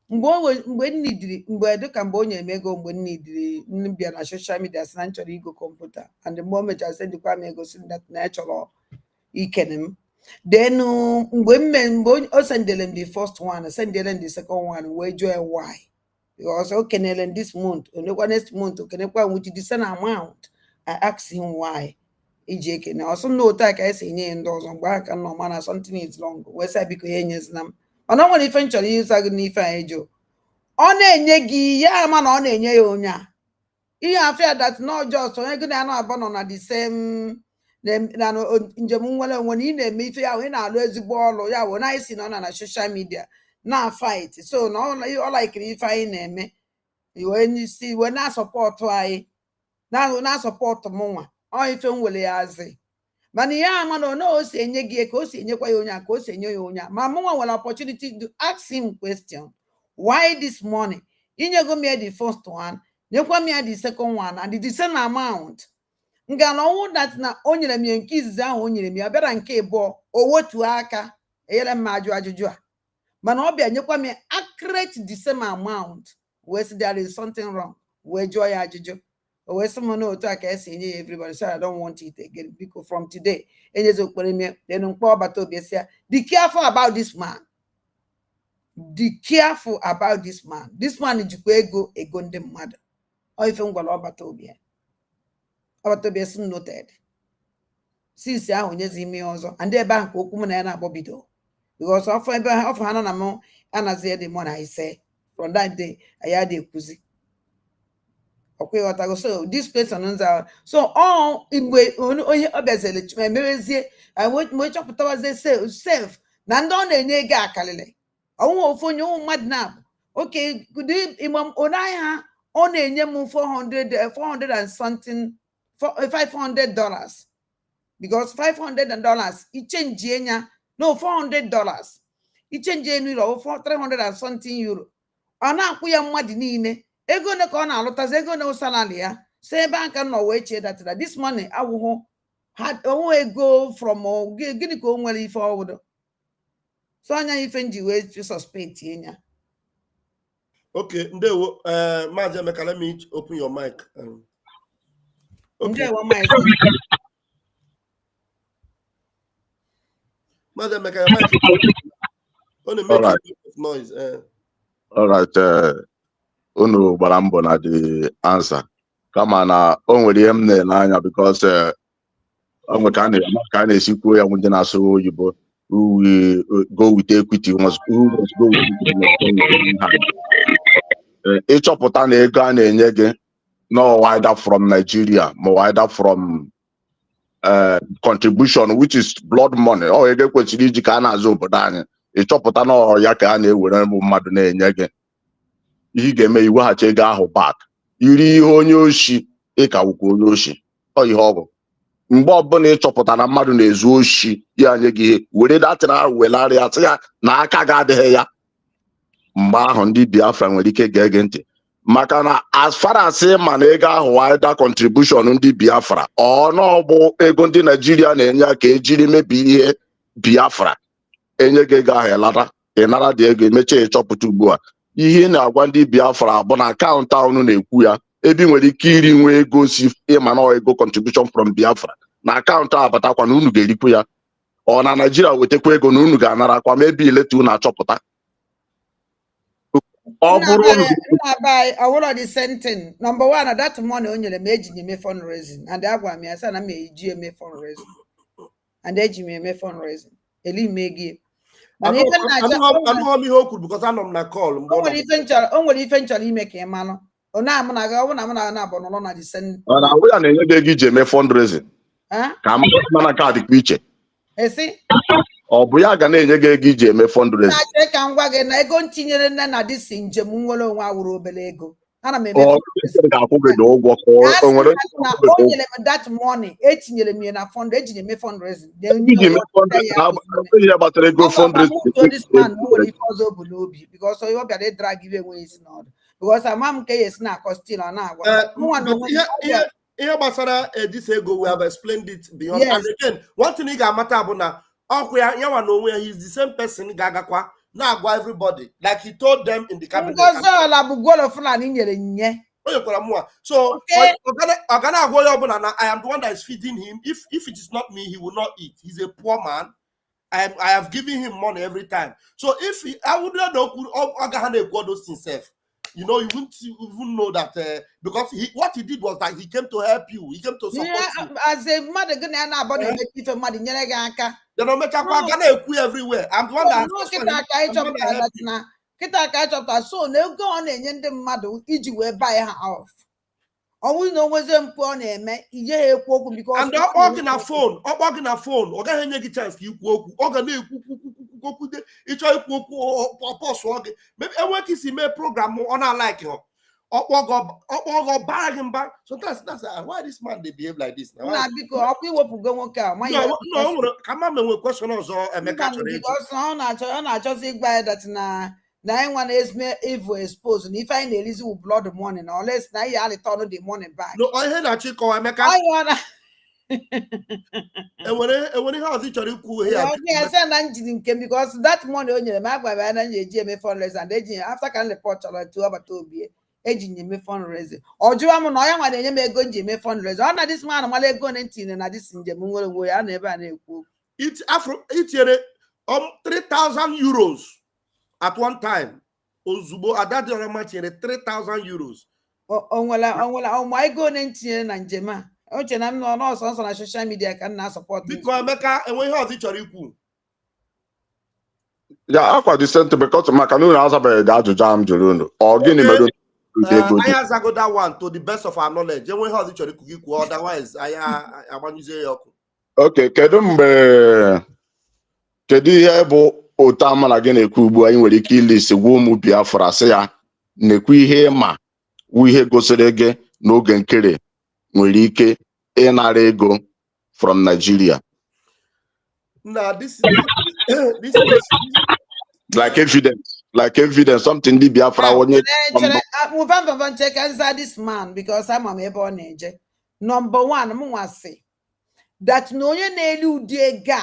Speaker 16: mgbe nnidiri mgbe dịka mgbe onye emego mgbe nnidiri bịa na social media sị na m chọrọ igo kọmputa and mgbe o mechara sendikwa m ego si na ya chọrọ ikene m then mgbe o sendele m the first one sendele m the second one wee jụọ why because o kenele m this month onekwa next month okenekwa with the same amount I asked him why iji ekene ọsọ na otu a ka esi enye ya ndị ọzọ mgbe aka nọ mana something is wrong wee sị biko ya enyezina m mana ọ nwere ife m chọrọ ịza gị n'ife anyị jụ ọ na-enye gị ya ama na ọ na-enye ya onye a ihe afia that not just onye gị na ya na-abụ nọ na the same na njem nwere onwe na ị na-eme ife ya ị na-alụ ezigbo ọrụ ya bụ na anyị si na ọ na social media na fight so na ọ laikiri ife anyị na-eme wee na-asọpọtụ anyị na-asọpọtụ mụnwa ọ ife m were ya azị mana ya ama na o si enye gị ka o si enyekwa ya onye a ka o si enye ya onye a ma mụnwa nwere opportunity to ask him question why this money inyego m ya the first one nyekwa m ya the second one and the same amount nga na ọnwụ that na o nyere m ya nke izizi ahụ o nyere m ya bịara nke ịbụọ o wetuo aka enyere m ajụjụ a mana ọ bịa nyekwa m ya accurate the same amount wee sị there is something wrong wee jụọ ya ajụjụ o wee sị m na otu a ka esi enye ya everybody so I don't want it again biko from today enyezi okpere m then mkpọ ọbata obi esi ya be careful about this man be careful about this man jikwa ego ndị mmadụ ọ ife ngwara ọbata obi esi noted since ahụ nyezi ime ọzọ and ebe ahụ ka okwu m na ya na-agbọ bido because ọfọ ebe ọfọ ha nọ na m anazie the money I say from that day I had ekwuzi okay ghọtago so this person nza so ọ mgbe onye ọ bịazere emerezie wee chọpụtawazie self na ndị ọ na-enye ego akalịlị ọnwụ ofu onye ụmụ mmadụ na-abụ okay kudi imam onye ha ọ na-enye m 400 and something $500 because $500 ichenji enya no $400 ichenji enu iro 300 and something euro ọ na-akwụ ya mmadụ niile ego ne ka ọ na-alụtazi ego ne salary ya si ebe aka nọ wee chee datara this money awụhụ ha onwe ego from gịnị ka o nwere ife ọwụdo so anya ife nji wee suspect enya.
Speaker 1: Okay, ndewo Maazị Emeka, let me open your mic. Okay.
Speaker 16: Ndewo mic.
Speaker 1: Maazị Emeka, your mic only make a bit of noise.
Speaker 20: All right, unu gbara mbọ na the answer. Kama na o nwere ihe m na-ele anya because o nwere ka a na-esikwuo ya ndị na-asụ oyibo who go with equity who must go with equity. Ịchọpụta na ego a na-enye gị no either from Nigeria ma either from contribution which is blood money ọ ego kwesịrị iji ka a na-azụ obodo anyị ịchọpụta na ya ka a na-ewere bụ mmadụ na-enye gị ihe ga-eme iweghachi ego ahụ back iri ihe onye oshi ịkawukwa onye oshi ọ ihe ọ bụ mgbe ọbụla ịchọpụta na mmadụ na-ezu oshi ya nye gị ihe were datịra ahụ welarịa sị ya na aka gị adịghị ya mgbe ahụ ndị Biafra nwere ike gee ntị maka na as far as ma na ego ahụ either contribution ndị Biafra ọ n'ọbụ ego ndị Nigeria na-enye ka ejiri mebi ihe Biafra enye gị ego ahụ elata ịnara dị ego emechaa ịchọpụta ugbu a ihe na-agwa ndị Biafra bụ na akaụntụ ahụ na-ekwu ya ebe nwere ike iri nwe ego si ịma na ego contribution from Biafra na akaụntụ abatakwa na unu ga-erikwu ya ọ na Nigeria wetakwa ego na unu ga-anarakwa ma ebe ileta unu achọpụta ọ bụrụ
Speaker 16: ọwụrụ the same thing. Number one, that money o nyere m eji nye me fundraising and agwa m ya sị na m eji eme fundraising and eji m eme fundraising eli m egi mana ife
Speaker 1: anụghị m ihe o kwuru because anọ m na call mgbe
Speaker 16: o nwere ife nchọrọ ime ka ị malụ ọ na-amụ na gị ọ bụ na m na-abụ n'ụlọ na the same
Speaker 20: ọ na-awụ ya na-enye gị ego iji eme fundraising ka mana kaadị kwa iche
Speaker 16: esi
Speaker 20: ọ bụ ya ga na-enye gị ego iji eme fundraising
Speaker 16: na-achọ ka m gwa gị na ego ntinyere nne na disi njem nwere onwe awụrụ obere ego ana m eme
Speaker 20: ga-akwụ gị ụgwọ o nwere
Speaker 16: o nyere m that money etinyere m ya na fund eji eme fundraising
Speaker 20: ihe gbasara ego fundraising
Speaker 16: ọzọ bụ n'obi because ọ bịara drag iwe enweghị isi n'ọdụ because ama m ka ya esi na-akọ stil ọ na-agwa
Speaker 1: ihe gbasara this ego we have explained it beyond and again one thing ị ga-amata bụ na ọkụ ya nwa na onwe ya he is the same person ga-agakwa na-agwa everybody like he told them in the cabinet.
Speaker 16: Ngozola bụ gwolo Fulani nyere nye
Speaker 1: onye kwara mụa so ọ ga na-agwa onye ọbụla na I am the one that is feeding him. If it is not me, he will not eat. He's a poor man. I have given him money every time. So if I would not know those things self, you know, you wouldn't even know that because what he did was that he came to help you. He came to support you.
Speaker 16: As a mother,
Speaker 1: they don't make a everywhere. I'm the one that
Speaker 16: so no go on and the mother iji wee buy her off. Always know was because
Speaker 1: and they're working a phone, or get any chance you walk, each maybe I want to see my program on our like her. Or buy him back. So that's why this man they behave like this now.
Speaker 16: Because we will go
Speaker 1: no, come on with question also
Speaker 16: because I just think by that now. Now one is me evil exposed, and if I need will blood the money, unless now you only turn the money back.
Speaker 1: No, I heard that chick or Emeka.
Speaker 16: I wanna.
Speaker 1: And when he has each other cool here,
Speaker 16: I said because that money on your map by GMA fundraising and agent after can report to about to be agent me fundraising. Or do I know when they may go GMA fundraising? Under this man, I'm going to and this in the moon way. I never knew.
Speaker 1: It's Afro, it's 3,000 euros. At one time, Ozubo at that much 3,000 euros.
Speaker 16: Oh my goodness, and Jema. Okay, I'm not on social media can now support
Speaker 1: because Mecca and we have each other.
Speaker 20: Yeah, I the center because Macanon has a bad jam Juruno or Guinea.
Speaker 1: I has got that one to the best of our knowledge. And we have each other cookie, otherwise, I want to say,
Speaker 20: okay, Kedumbe Kedi Otama na gị na-ekwu ugbu anyị nwere ike ilisi gwa ụmụ Biafra sị ya na-ekwu ihe ma wu ihe gosiri gị n'oge nkere nwere ike ịnara ego from Nigeria.
Speaker 1: Now this This is
Speaker 20: like evidence, something the Biafra onye.
Speaker 16: Check answer this man because I'm a born age. Number one, say that no ye nelu diega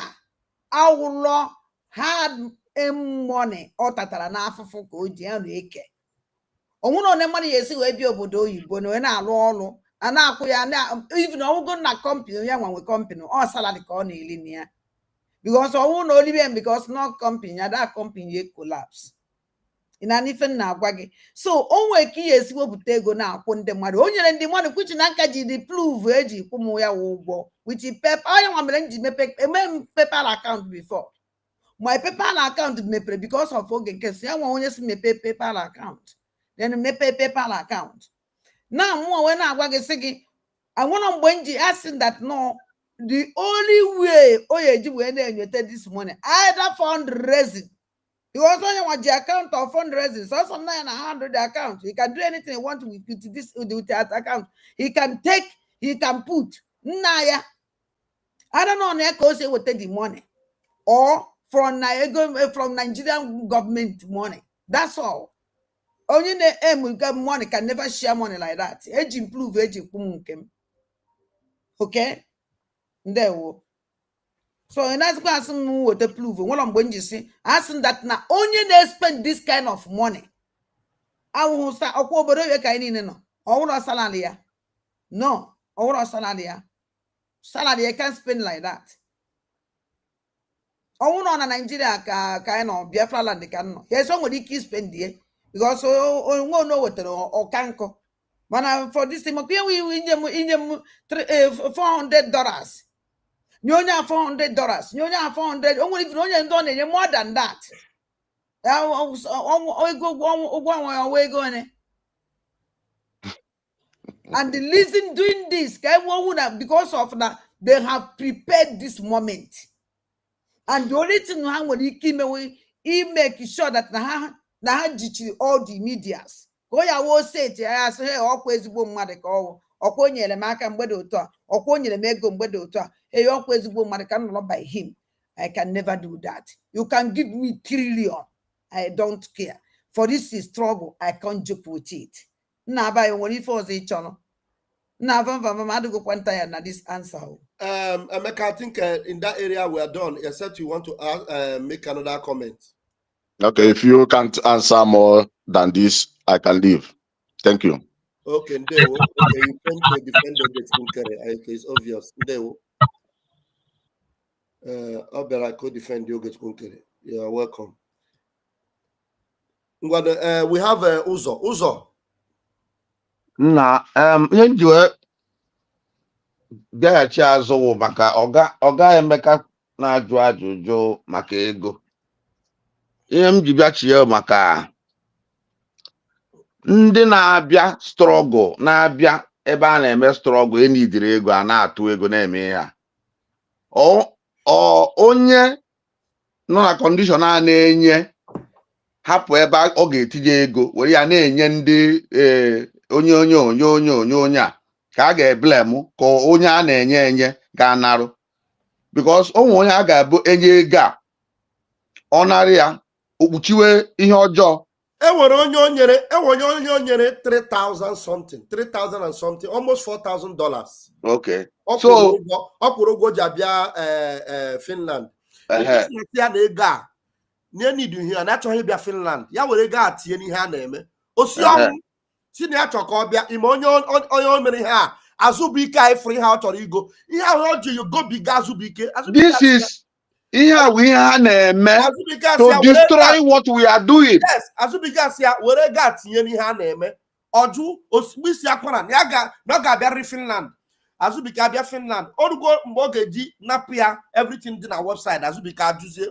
Speaker 16: awulo hard money or tatara na afufu ka o ji anu eke. Onwuno one money yesi we bi obodo oyibo no na alu olu ana akwu ya na even owo na company ya nwe company or salary ka ọ na-eli na ya. Because owo no only because no company that company ye collapse. In anything na agwa gị. So onwe ka ihe esi wepụta ego na-akwụ ndị mmadụ. O nyere ndị mmadụ kwuchi na nka ji the proof eji kwụ m ya ụgwọ with paper. Onye nwa mere nji mepe PayPal account before. My PayPal account mepere because of oge nke si ya nwa onye si mepe PayPal account. Then mepe PayPal account. Now mụ onwe na-agwa gị sị gị anwụrụ mgbe nji asking that no the only way onye ji wee na-enweta this money either fundraising. Because when you want the account of fundraising, so some 900 account, he can do anything he wants with this with that account. He can take, he can put. Naya, I don't know because he will take the money or from Nigerian government money. That's all. Only the aim money can never share money like that. Age improve, age okay, there will. So and that's why some with the proof. What I'm going to say, asking that now only they spend this kind of money. I will say, "Okwo bodo we kai ni no." Owuro salary ya. No, owuro salary ya. Salary you can't spend like that. Owuro na Nigeria ka no Biafra land ka no. Yes, somebody keep spend there because no what or kanko. But for this thing, we in $400. Nyonya $400. Nyonya 400. Only if you don't more than that. And the reason doing this, because of that, they have prepared this moment. And the only thing he make sure that all the medias. Go ya wo say it, I say, always boom madico, or konye le maka mbedo, or konye le mego mbedo. Hey, always go not by him. I can never do that. You can give me trillion. I don't care. For this is trouble. I can't joke with it. Now by only for the channel. Now I go na this answer.
Speaker 1: Emeka, I think in that area we are done, except you want to make another comment.
Speaker 20: Okay, if you can't answer more than this, I can leave. Thank you.
Speaker 1: Okay, okay, you came to defend the it's obvious. I could defend you. You are welcome. We have Uzo. Uzo.
Speaker 11: Na njiwe bịaghachi azụ maka ọga Emeka na-ajụ ajụjụ maka ego. Ihe m ji bịachie maka ndị na-abịa strọgụl na-abịa ebe a na-eme strọgụl enidiri ego a na-atụ ego na-eme ya. Onye nọ na kọndishọn a na-enye hapụ ebe ọ ga-etinye ego were ya na-enye ndị onye a ka a ga-eblem ka onye a na-enye ga-anarụ because onwe onye a ga-abụ enye ego a ọ narị ya okpuchiwe ihe ọjọọ.
Speaker 1: Enwere onye o nyere 3,000 something, 3,000 and something, almost $4,000.
Speaker 11: Okay.
Speaker 1: So ọ kwụrụ ụgwọ ji abịa Finland. Ya na ego a nye nidu ihe na achọghị ịbịa Finland ya were ego a tinye n'ihe a na-eme osi ọnwụ si na ya chọ ka ọ bịa ime onye o mere ihe a Azụbụike a ifuru ihe ọ chọrọ igo ihe ahụ ọ ji gobiga Azụbụike.
Speaker 11: This is ihe a ihe ha na-eme to destroy what we are doing.
Speaker 1: Yes, Azụbụike asị ya were ego a tinye n'ihe a na-eme ọjụ osigbo isi akwara na ọ ga-abịarị Finland. Azụbụike abịa Finland orugo mgbe ọ ga-eji napụ ya everything dị na website Azụbụike ajụzie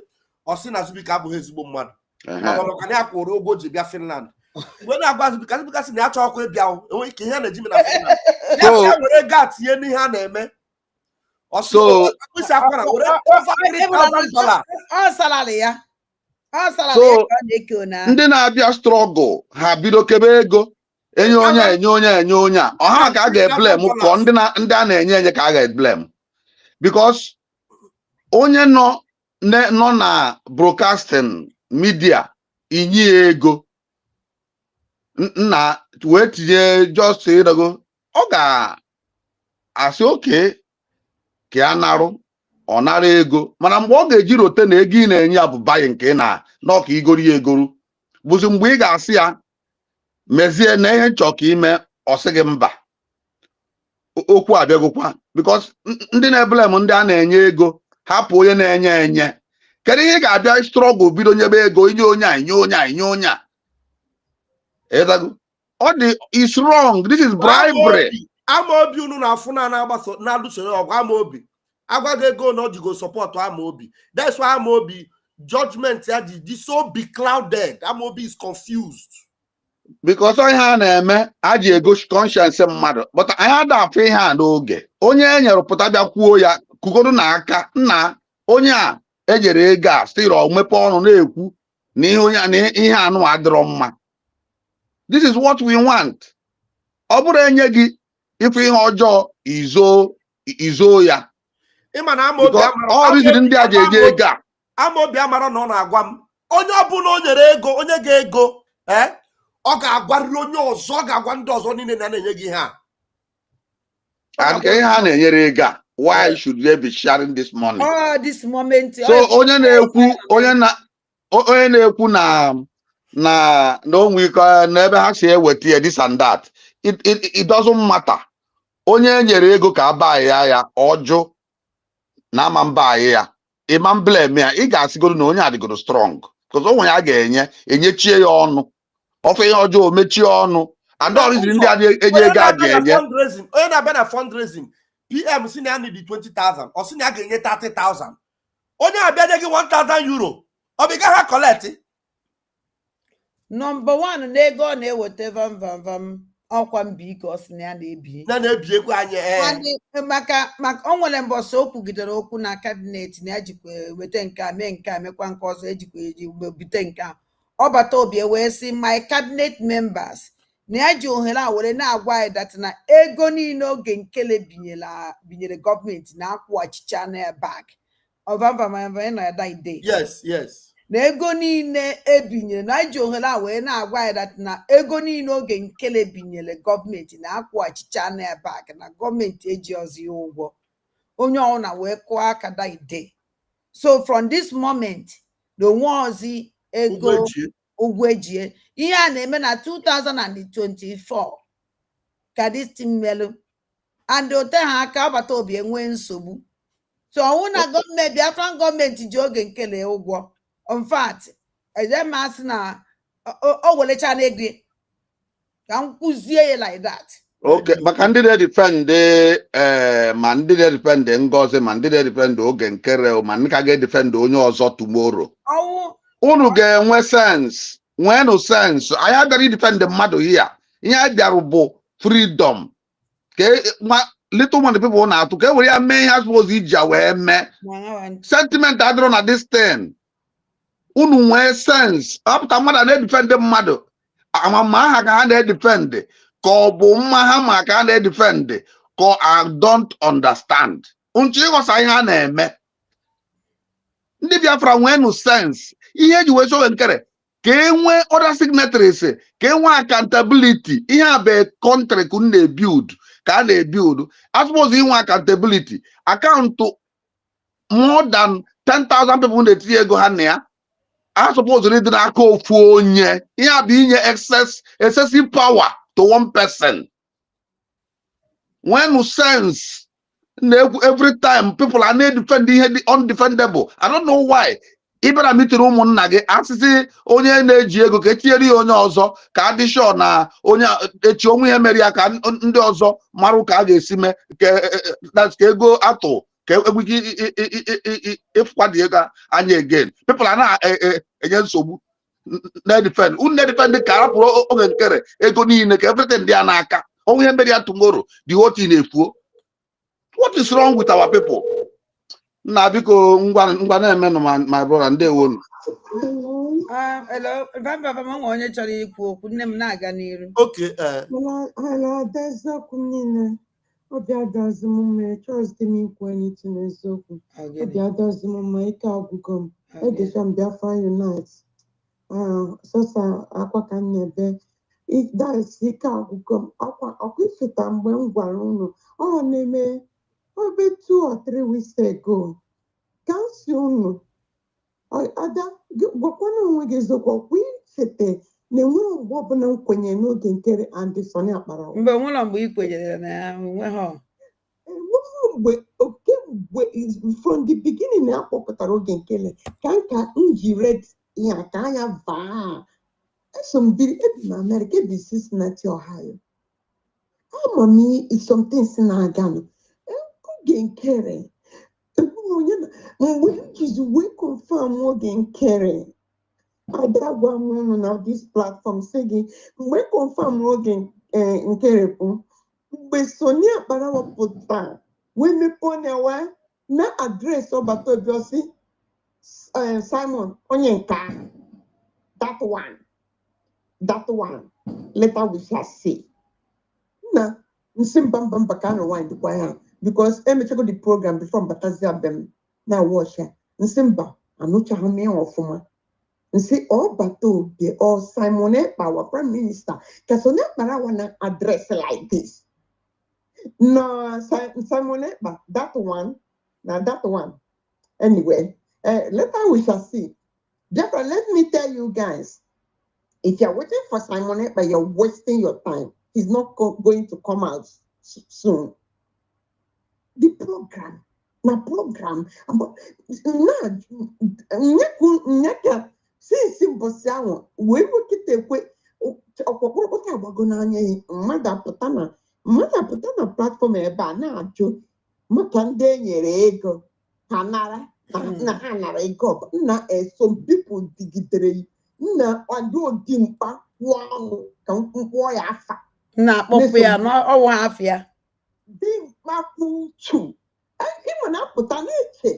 Speaker 1: ọ sị na Azụbụike abụghị ezigbo mmadụ maka na ya kwụrụ ụgwọ ji bịa Finland. Mgbe na-agwa Azụbụike sị na ya chọọ ọkụ ịbịa enweghị ike ihe na-eji na Finland ya were ego a tinye n'ihe a na-eme
Speaker 11: so ndị na-abịa strọgụl ha bido kebe ego enye onye a ọha ka a ga-eblem kọ ndị a na-enye ka a ga-eblem because onye nọ nọ na broadcasting media inye ego nna wee tinye just ịdago ọ ga-asị oke ka ya narụ ọ nara ego mana mgbe ọ ga-eji rote na ego ị na-enye ya bụ bayi nke n'ọka igoro ya egoru bụzi mgbe ị ga-asị ya mezie na ihe nchọ ka ime ọ sị gị mba okwu abịagokwa because ndị na-eblem ndị a na-enye ego hapụ onye na-enye enye kedu ihe ị ga-abịa strọgụl bido nyebe ego inye onye a inye onye a inye onye a ọ dị is wrong, this is bribery.
Speaker 1: Amaobi unu na-afụ na-agbaso na-alụsoro ọgụ Amaobi agwaghị ego na ọ jigo sọpọtụ Amaobi. That's why Amaobi judgment ya dị so be clouded. Amaobi is confused.
Speaker 11: Because ihe a na-eme a ji ego conscience mmadụ but anyị adafụ ihe a n'oge onye e nyere pụta bịa kwuo ya kugoro n'aka nna onye a ejere ego a still ọ mepe ọnụ na-ekwu na ihe anụ adịrọ mma. This is what we want. Ọ bụrụ enye gị ife ihe ọjọọ izo ya.
Speaker 1: Ịma na Amaobi
Speaker 11: ndị a ji enye ego a.
Speaker 1: Amaobi amara na ọ na-agwa m onye ọbụla o nyere ego onye ga-ego ọ ga-agwarịrị onye ọzọ ọ ga-agwa ndị ọzọ niile na-enye gị ha.
Speaker 11: And ihe ha na-enyere ego a, why should they be sharing this money?
Speaker 16: Oh, this moment.
Speaker 11: So onye na-ekwu na onwe ike n'ebe ha si eweta ya this and that. It doesn't matter. Onye nyere ego ka aba ya ọjụ na ama mba ya. Ịma blame ya, ị ga-asịgoro na onye adịgoro strong. Because onwe ya ga-enyechie ya ọnụ. Ofe ihe ọjọọ mechie ọnụ. And all these ndị enye ego a ga-enye.
Speaker 1: Onye na-abịa na fundraising, PM si na ya need 20,000, ọ sị na ya ga-enye 30,000. Onye abịa nye gị 1,000 euro, ọ bụ gaghị collect.
Speaker 16: Number one, n'ego ọ na-eweta vam ọkwa mbike ọ sị na ya na-ebi.
Speaker 1: Na-ebiekwa anyị
Speaker 16: maka o nwere mbọsị o kwugidere okwu na kabinet na ya jikwa weta nke a mee nke a mekwa nke ọzọ ejikwa eji bute nke a. Ọ bata obi wee sị my cabinet members na ya ji ohere a were na-agwa anyị dat na ego niile oge nkele binyere gọọmenti na-akwụghachicha na bak ọvavamavanaide.
Speaker 1: Yes.
Speaker 16: Na ego niile ebinyere na ji ohere a wee na-agwa anyị dat na ego niile oge nkele binyere gọọmenti na-akwụghachicha na bak na gọọmenti eji ọzọ ya ụgwọ onye ọbụla wee kụọ aka daide. So from this moment na onwe ọzi ego ụgwọ ejie ihe a na-eme na 2024 ka dis thing melu and ote ha aka ọbata obi enwe nsogbu. So ọnwụ na gọọmenti Biafran gọọmenti ji oge nkele ụgwọ in fact ejemasị na o welecha na ego ka m kwụzie ya like that.
Speaker 11: Okay, maka ndị na-edefend ma ndị na-edefend Ngozi ma ndị na-edefend oge nkere ma ndị ka ga-edefend onye ọzọ tomorrow. Unu ga-enwe sense nweenụ sense. Anyị agara idefend mmadụ here. Ihe a bịarụ bụ freedom. Little money people na-atụ ka e were ya mee ihe suppose iji ya wee mee. Sentiment adịrọ na this thing. Unu nwee sense. Apụta mmadụ na-edefend mmadụ amama aha ka ha na-edefend ka ọ bụ mma ha ma ka ha na-edefend ka I don't understand. Unchi ịghọsa ihe a na-eme. Ndị Biafra nweenụ sense. Ihe eji wee sowe nkere ka enwee other signatories ka enwee accountability. Ihe a bụ country ka unu na-ebuild ka a na-ebuild. I suppose inwe accountability account more than 10,000 people na-etinye ego ha na ya. I suppose dị n'aka ofu onye. Ihe a bụ inye excessive power to one person. When sense every time people are defend the undefendable. I don't know why. Even a meeting ụmụnna gị asịsị onye na-eji ego ka etinyere ya onye ọzọ ka adị sure na onye echi onwe ihe mere ya ka ndị ọzọ marụ ka a ga-esi mee ka ego atụ ka ịfụkwadị ego anya again. People are na-enye nsogbu na-edefend. Unu na-edefend ka arapụrụ oge nkere ego niile ka everything dị ya n'aka. Onwe ihe mere ya tomorrow the whole thing efuo. What is wrong with our people? Na biko ngwa na-eme no my brother ndewonu.
Speaker 16: Hello, baba onye chọrọ ikwu okwu nne m na-aga n'iru.
Speaker 1: Okay,
Speaker 21: hello, obi adọzi m mma chọọzị m ikwu anything n'eziokwu obi adọzi m mma ike agwụgo m edecha m Biafra Unite sọsa akwa ka m na-ebe daisi ike agwụgo m ọkwa ifeta mgbe m gwara unu ọ na-eme obe 2 or 3 weeks ago ka m si unu ada gwakwana onwe gị eziokwu ọkwa ifete na-enwere mgbe ọbụla m kwenyere n'oge nkere Anderson akpara
Speaker 16: mgbe nwere mgbe ị kwenyere na ya enweghị
Speaker 21: mgbe from the beginning na-akpọpụtara oge nkele ka nka m ji red ya ka anya vaa eso m biri ebi na Amerịka ebi Cincinnati Ohio ama m something si na-aga oge nkere mgbe m jizi wee confirm oge nkere ada gwa m unu na this platform sị gị mgbe confirm oge nkere bụ mgbe Soni Akpara wepụta wee mepee na-ewe na adreesị ọgbata obi osi Simon onye nke ahụ that one later we shall see na nsi mba ka rewind kwa ya because emechago the program before mbatazi abem na watch ya nsi mba anụchaghị m ya ọfụma nsi ọ bata obi ọ Simon Ekpa our prime minister ka Soni Akpara wa na address like this no Simon Ekpa that one anyway later we shall see. Therefore, let me tell you guys, if you're waiting for Simon Ekpa, you're wasting your time. He's not going to come out soon. The program, since we will get away. Mmadụ na platform ebe a na-ajụ maka ndị enyere ego ha nara na ha nara ego na some people digidere na kwado dimkpa kwụọ ọnụ ka mkpụọ ya afa
Speaker 16: na-akpọpụ ya n'ọnwa afịa
Speaker 21: dimkpa kwụ uchu ịma na-apụta na-eche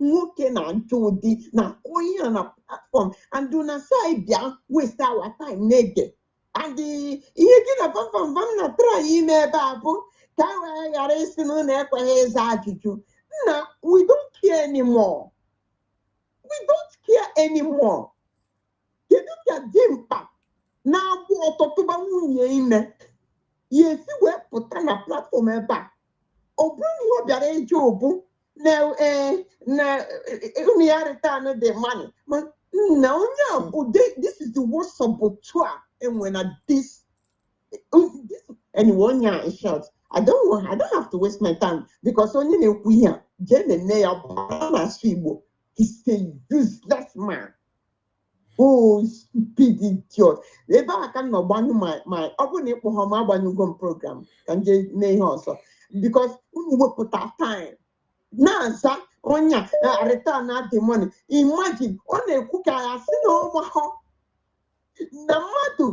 Speaker 21: nwoke na-ajụ ụdị na onye ya na platform and una say bịa waste our time na-ege and ihe gị na vam na try ime ebe a bụ ka wee ghara isi na ụlọ ekweghị ịza ajụjụ nna we don't care anymore kedu ka dimkpa na-abụ ọtụtụba nwunye ime ya esi wee pụta na platform ebe a ọ bụrụ na ihe ọ bịara eje obu na unu ya return the money na onye a bụ this is the worst saboteur enwe na this anyway onye a in short I don't have to waste my time because onye na-ekwu ihe jee na-eme ya na-asụ Igbo he's a useless man. Oh, stupid idiot. Ebe a ka m nọ gbanyụ my ọ bụrụ na ịkpọ ha ma agbanyụgo m program ka m jee mee ihe ọzọ because unu wepụta time na-aza onye a return na the money. Imagine ọ na-ekwu ka ya si na ọgbahọ na mmadụ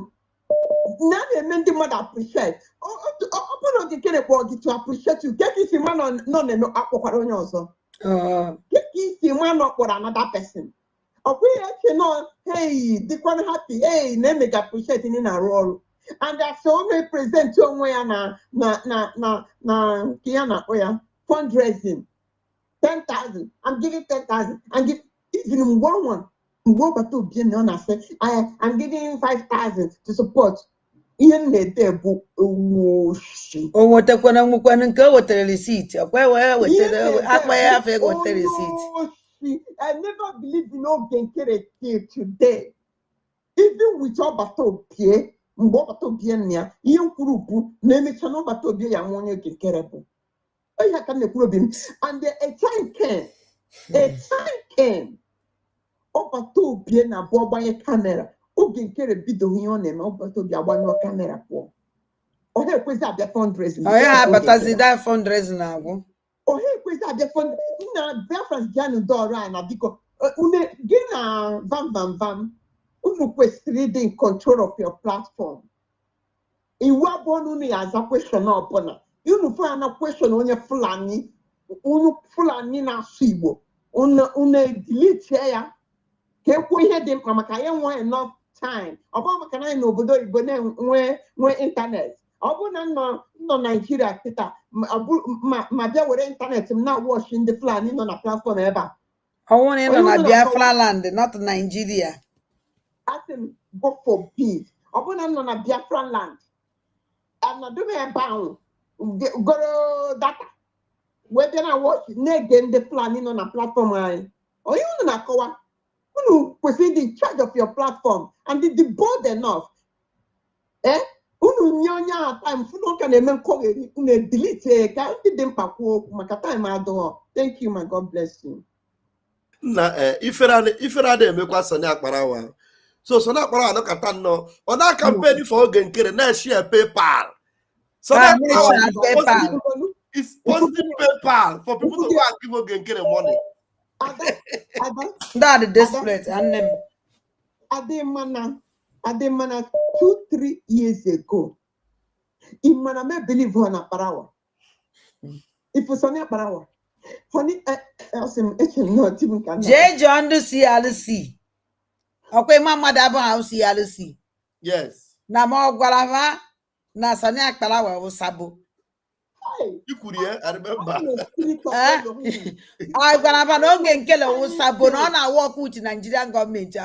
Speaker 21: na-eme ndị mmadụ appreciate ọ bụrụ na okekere kpọọ gị to appreciate you keka isi ma nọ na-eme akpọkwara onye ọzọ keka isi ma nọ kpọrọ another person ọ bụghị eche nọ hey dịkwana happy hey na-emega appreciate ndị na-arụ ọrụ and as ọ na-epresent onwe ya na nke ya na-akpọ ya fundraising 10,000 I'm giving 10,000 and give even one mgbe ọbata obi na ọ na-asị I'm giving 5,000 to support ihe na-ede bụ owoshi
Speaker 16: o nwetakwana nwekwana nke o wetara receipt akpa ya wetara akpa ya afọ ego wetara receipt.
Speaker 21: I never believed in oge nkere till today even with ọbata obie mgbe ọbata obie na ya ihe nkwuru bụ na emecha na ọbata obie ya nwa onye oge nkere bụ onye ka na-ekwuru obi m and a time came ọbata obie na abụọ gbanye kamera oge nkere bido ihe ọ na-eme ọbata obi agbanyụọ kamera pụọ ọha ekwezi abịa fundraising
Speaker 16: ọha abatazi da fundraising na-agwụ
Speaker 21: ọha ekwezi abịa fundraising na Biafra Gianni Dọrọ a na biko gị na vam unu kwesịrị ịdị in control of your platform iwu abụọ na unu ya aza question ọbụla unu fụ ya na question onye Fulani na-asụ Igbo unu delete ya ka ekwu ihe dị mkpa maka ya nwee enough time ọ bụrụ maka na anyị n'obodo Igbo na-enwe internet Obuna no Nigeria kita ma bia were internet na watching the plan no na platform eba.
Speaker 16: Only no na Biafra land, not Nigeria.
Speaker 21: Asim God forbid. Obuna no na Biafra land. I'm not doing a bound. Go data. Whether I watch again the planning on a platform, or you know, Kawa, who proceed in charge of your platform and the bold enough. Unu nyonya time funo can even call it delete can't them pako makata mado. Thank you, my God bless you.
Speaker 1: Na if I emekwa Sani Akparawa. So Sani Akparawa no kata no. On that campaign for Ogenkere na share PayPal. So that PayPal. It's positive PayPal for people to go and give Ogenkere money.
Speaker 16: That is desperate and them.
Speaker 21: Ademana 2-3 years ago. Imana me believe on Akparawa. If it's Sani Akparawa. Funny, not even can.
Speaker 16: J. John do CLC. Okay, Mama Dabo house CLC.
Speaker 1: Yes.
Speaker 16: Na mo gwalava na Sani Akparawa wo sabo.
Speaker 1: You could hear, I remember.
Speaker 16: I gwalava no Ogenkere wo sabo no na work with Nigerian government.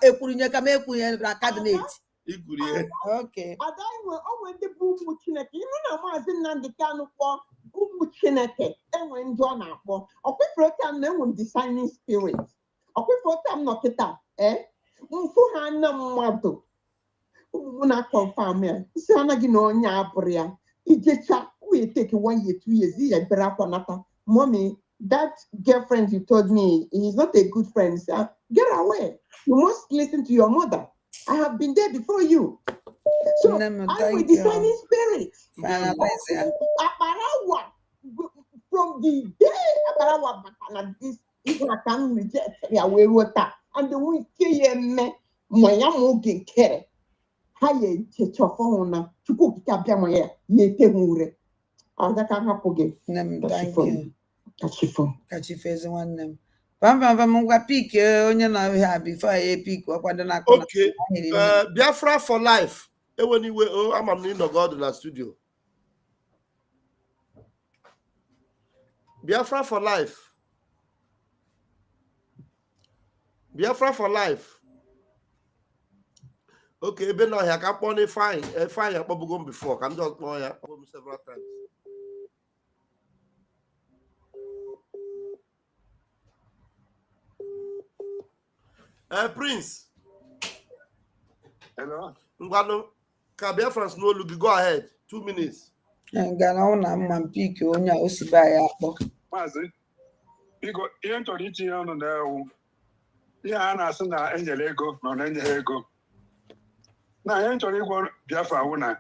Speaker 16: Ekurunye kama ekunye na cabinet.
Speaker 1: You could hear.
Speaker 21: Okay. Adai when the boom chineke. You know na mazi Nnamdi Kanu for boom chineke. Enwe njo na akpo. Okwe program na enwe designing spirit. Okwe program no kita. Mfu ha na mmadu. Una confirm me. Isi anagi no nya abria. Ijecha we take 1 year, 2 years. Iya bera kwa nata. Mommy, that girlfriend you told me he's not a good friend. Sir. Get away. You must listen to your mother. I have been there before you. So I'm with designing spirit. Akparawa from the day Akparawa and this is not can reject away water and the we me moya Ogenkere. Haye chechofona chuku kikabia moya yete hure. That can happen again.
Speaker 16: Thank you.
Speaker 21: Kachifezi
Speaker 16: one name. Mungwa pick onye na here before I pick wakwanda na kona.
Speaker 1: Okay. Biafra for life. Anyway, I'm in the God in the studio. Biafra for life. Biafra for life. Okay, but now I can't pony fine. Fine, I probably gone before. Can just go several times. Prince.
Speaker 2: Hello.
Speaker 1: Ngwano, Kabia France no look. Go ahead. 2 minutes.
Speaker 16: Ngana una mampiki onya osiba ya akpo.
Speaker 2: Mazi. Iko ihe nchọrọ itinye ọnụ na-ewu. Ihe a na-asị na enyere ego na ọ na-enye ego. Na ihe nchọrọ ịgwa Biafra wụ na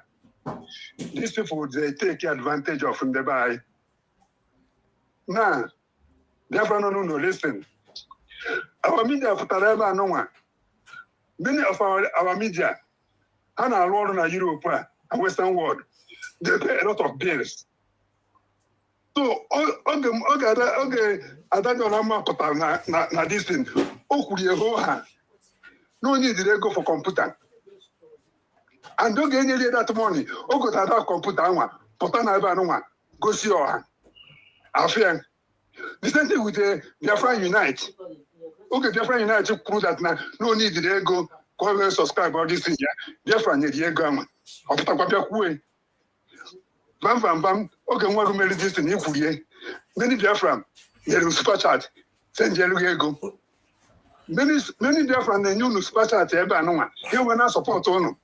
Speaker 2: these people they take advantage of ndebe anyị. Na Biafra no listen. Our media pụtara ebe anụnwa. Many of our media and our world in Europe and Western world, they pay a lot of bills. So, okay, I don't know na this thing. No need to go for computer. And don't get any that money. Go to that computer, put on go see your affair. The same thing with the Biafra Unite. Okay, Biafra Unite to prove that now no need to go. Go and subscribe all this thing. Biafra need the ego. After Biafra, bam. Okay, what we this thing you could many Biafra, you super chat, send your ego. Many Biafra they knew super chat. Everyone, here we not support on.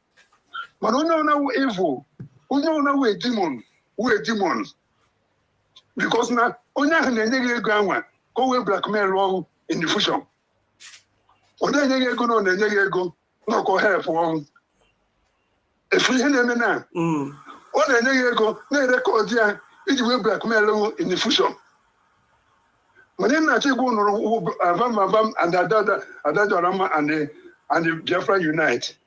Speaker 2: But we know evil. We know we demon. We demons. Because now, only a grandma go away blackmail in the future. Only a go on the go. No go help one. If we hear them now, only a go, no record here, it will blackmail in the future. But then I take one and Adadorama and the Biafra Unite.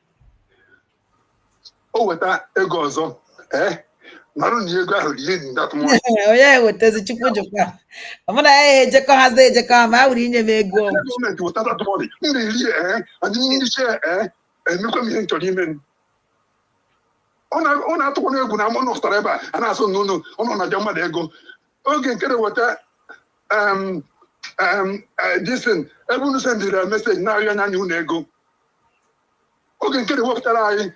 Speaker 2: Oh, with that, it goes on. Not only you got that money.
Speaker 16: Oh, yeah, what does it you put your car? I'm gonna Jacob has the Jacob. I would in your go.
Speaker 2: Government with that money. And you share, and you come here to him. ọ na-atụkwana egwu na mụ nọpụtara ebe a na-asụ n'ụlọ ọnụ na-aja mmadụ ego oge nke weta disin ebe unu sendịrị meseji na-arịọ anya unu ego oge nke wepụtara anyị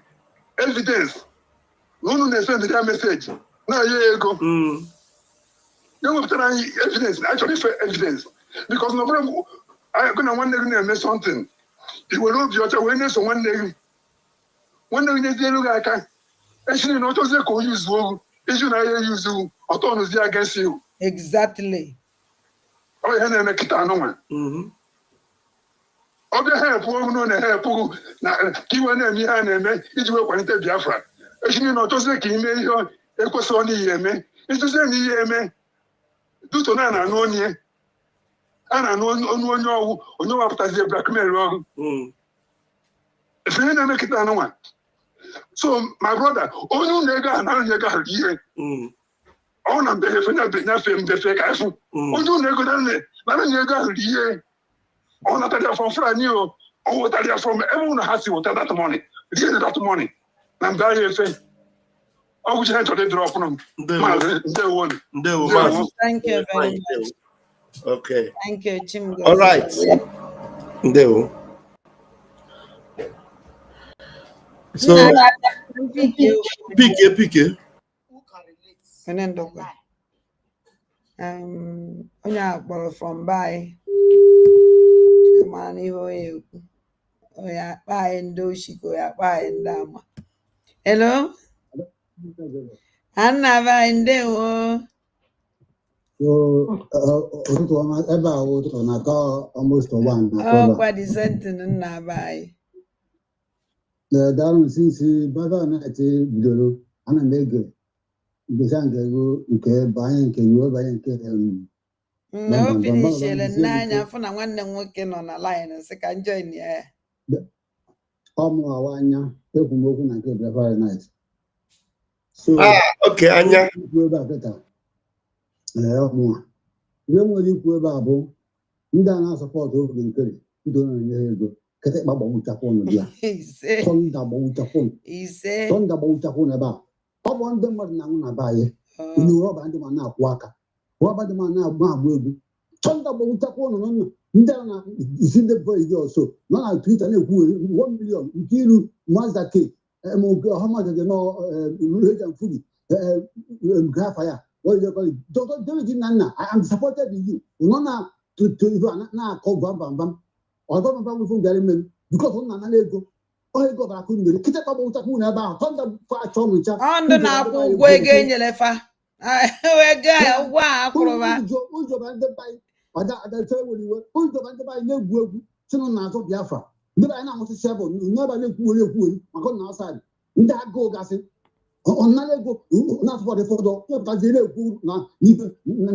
Speaker 2: evidence na unu na-esendịrị ya meseji na-arịọ ego ya wepụtara anyị evidence na achọrọ ife evidence because na ọbụrụ gụ na nwanne gị na-eme something i were obi ọcha wee na-eso nwanne gị nyezie elu gị aka echiri na ọchọzie ka o yuzuo iju na ya eyuzu ọtọ ọnụzi against you.
Speaker 16: Exactly.
Speaker 2: Ọ ihe na-eme kịta anụnwa ọ bịa helpụ ogu na helpụ na ka iwe na-eme ihe a na-eme iji wee kwalite Biafra echiri na ọchọzie ka ime ihe ekwesịrị n'ihi eme ijuzie na ihe eme duto na anụ onye a na-anụ ọnụ onye ọwụ onye wapụtazie blackmail ọrụ efe ihe na-eme kịta anụnwa. So my brother, onye unu ego a na-arụnye ego ahụ ihe ọ na mbefe mbefe ka efu onye unu ego na-arụnye ego ahụ ihe ọ natara ya from Fulani o ọ wetara ya from ebe unu ha si weta that money rie that money na mbe ahụ efe ọ gwụchi ha chọrọ ịdrọpụ nụ ndewo.
Speaker 16: Thank you very much.
Speaker 1: Okay.
Speaker 16: Thank you, Chim.
Speaker 1: All right. Ndewo. So, PK.
Speaker 16: Onye akpọrọ from by mana ihe onye ekwu onye akpa anyị ndị oshiko ya akpa anyị ndị ama. Hello? Anna anyị ndewo.
Speaker 4: Ụtụtụ ọma ebe a ụtụtụ na-aka almost one na
Speaker 16: ọkwa disentin nna be anyị.
Speaker 4: Daalụ isi baba na-eti bidoro ana m ege ngesa nke ego nke banye nke iwe banye nke
Speaker 16: o finishere n'anya fụ na nwanne m nwoke nọ na line sị ka join ya
Speaker 4: ọ mụwawa anya ekwu m okwu na nke Biafra night
Speaker 1: okay anya
Speaker 4: ebe a kịta ọmụwa ihe nwere ikwu ebe a bụ ndị a na-asọpọtụ obodo nkere ndị na-enye ha ego kịtịkpa gbawụchakwụnụ bịa tọnda gbawụchakwụnụ ebe a ọ bụ ndị mmadụ na-anwụ na be anyị inu rọba ndị ma na-akwụ aka rọba ndị ma na-agba egwu tọnda gbawụchakwụnụ nọ ndị a na-isi ndị bọ iri ọsọ nọ na Twitter na-ekwu 1 million nke iru Mazake ọhamadede nọrejamfuri nke afa ya Dr. David Nana, I am supported in you. Nọ na na-akọ bambam ọgọmba nwefụ gara mmeri bikọs ọ na-ana ego ego bara akụ mmeri kịta kpagba ụchakwu na ebe ahụ tọnda achọ nụcha
Speaker 16: ndụ na-akwụ ụgwọ ego enyere fa ụgwọ a akwụrụba
Speaker 4: ụjọba ndị baanyị adacha ewere iwe ụjọba ndị baanyị na-egwu egwu chinụ na-azọ Biafra ndị baanyị na-amụsịsị ebe n'ebe na-ekwuwere maka ọ na-asaịd ndị agụụ gasị ọnara ego na-atụfọdụ fọdụ pụtazie na-ekwu na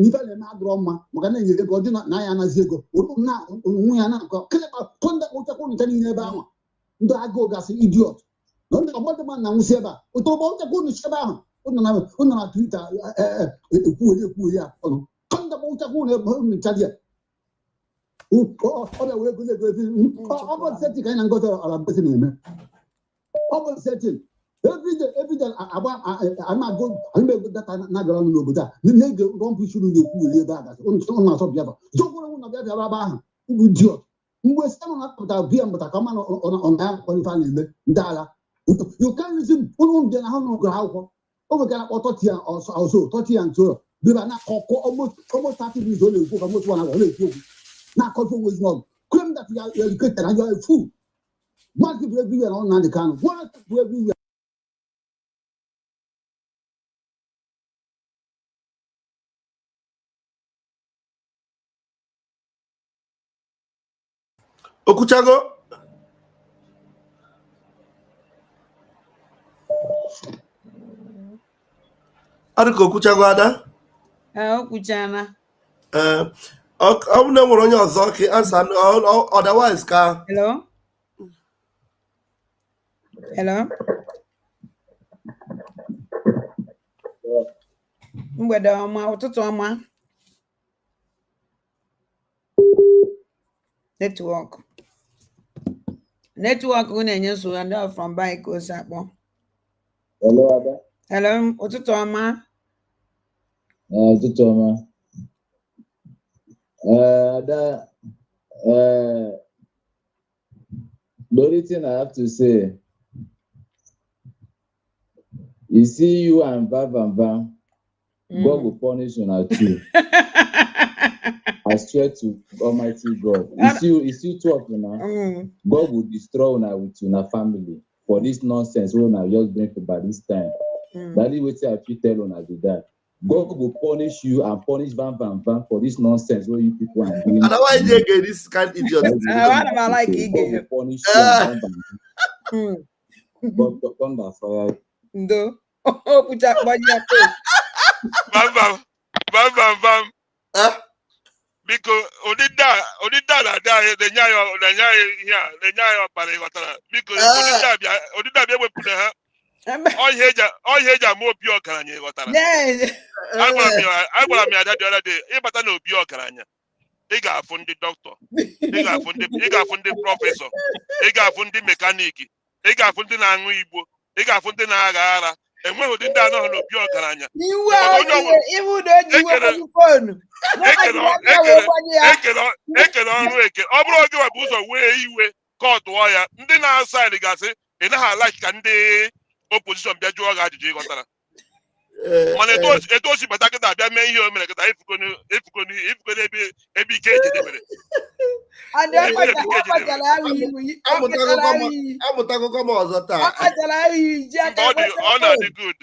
Speaker 4: n'ife na-eme adụrọ mma maka na-enyere ego dị na ya anazi ego onwe ya na-akọ kịlịkpa tọnda ụchakwa nụcha niile ebe ahụ ndị agụụ gasị idiot na ndị ọgbọdụ ma na nwụsị ebe a otu ọgbọ ụchakwa nụchi ebe ahụ ụnọ na Twitter ekwugheri ya ọnụ tọnda ụchakwa nụcha dị ya ọ bịa were ego ọ bụ seti ka anyị na ngọta ọra besi na-eme ọ bụ seti everyday I'm data na-agara ọnụ n'obodo a na-ege rọmpụ shuru na-ekwugheri ebe a gasị ụnụ na-asọ Biafra jọkwara ụnụ bịa bịara ebe ahụ ugwu idiot mgbe site na-apụta biya mbata ka mana ọna ya kwalife a na-eme ndị agha yukarizm ụlụ ndị na ha nọgụrụ akwụkwọ o nwekara akpọ tọti ya ntụrọ bịara na akọkọ almost 30 minutes ọ na-ekwu ka most one ọ na-ekwu okwu na-akọfọ nwezi n'ọgụ claim that you are educated and you are a fool black people everywhere na ọ na-adị ka anụ black people everywhere.
Speaker 1: Okuchago. Ariko Okuchago ada?
Speaker 16: Okuchana.
Speaker 1: Ọ bụ na nwere onye ọzọ ka answer otherwise ka.
Speaker 16: Hello? Hello? Mgbede ọma, ụtụtụ ọma. Network na-enye nsogbu ndị from bike osi akpọ.
Speaker 7: Hello, Ada.
Speaker 16: Hello, ụtụtụ ọma.
Speaker 7: Ụtụtụ ọma. Ada, the only thing I have to say, you see you and Bam, God will punish you now too. I swear to Almighty God. You see two of you now. God will destroy una with una family for this nonsense we una just bring by this time. That is what I feel tell una be that. God will punish you and punish Bam for this nonsense where you people are doing.
Speaker 1: And why they get this kind of idiot?
Speaker 16: What am I like?
Speaker 7: God will punish you and Bam. God will thunder fire.
Speaker 16: Ndo. Oh, put your body up.
Speaker 18: Bam. Because odida na da the nyayo pare watara because odida be wepụ na ha ọ ihe eji ama obi ọgaranya ghọtara. Agwara m ya ada the other day ịbata na obi ọgaranya ị ga-afụ ndị dọkịta, ị ga-afụ ndị prọfesọ, ị ga-afụ ndị mekaniki, ị ga-afụ ndị na-aṅụ igbo, ị ga-afụ ndị na-agha ara. Enweghị ụdị ndị anọghị n'obi ọgaranya. Ekele ọrụ eke ọ bụrụ oge webụ ụzọ wee iwe kọtụọ ya ndị na-asa ịdị gasị ị naghị alaiki ka ndị opozishọn bịa jụọ gị ajụjụ ịghọtara. Mana etu o si bata kịta abịa mee ihe o mere kịta ifukonu ebe ike ejedebere.
Speaker 1: Amụtago m ọzọ taa.
Speaker 18: Ọ na-adị good.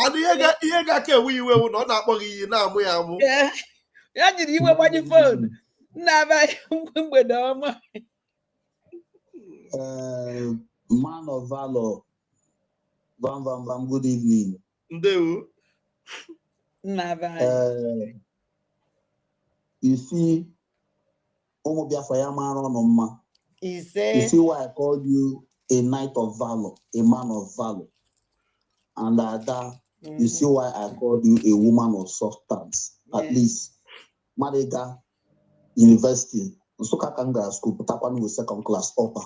Speaker 1: Adị ihe ga-aka ewu iwe na ọ na-akpọ gị iyi na-amụ ya amụ.
Speaker 16: Ya jiri iwe gbanye fon. Nna-abịa mgbede ọma.
Speaker 7: Man of valor. Bam, good evening.
Speaker 1: Ndewo.
Speaker 7: You see, Omo Biafra ya mara ọnụ mma. You see why I called you a knight of valor, a man of valor. And Ada, you see why I called you a woman of substance. At least, Mariga University, Nsuka Kanga School, Putakwani with second class upper.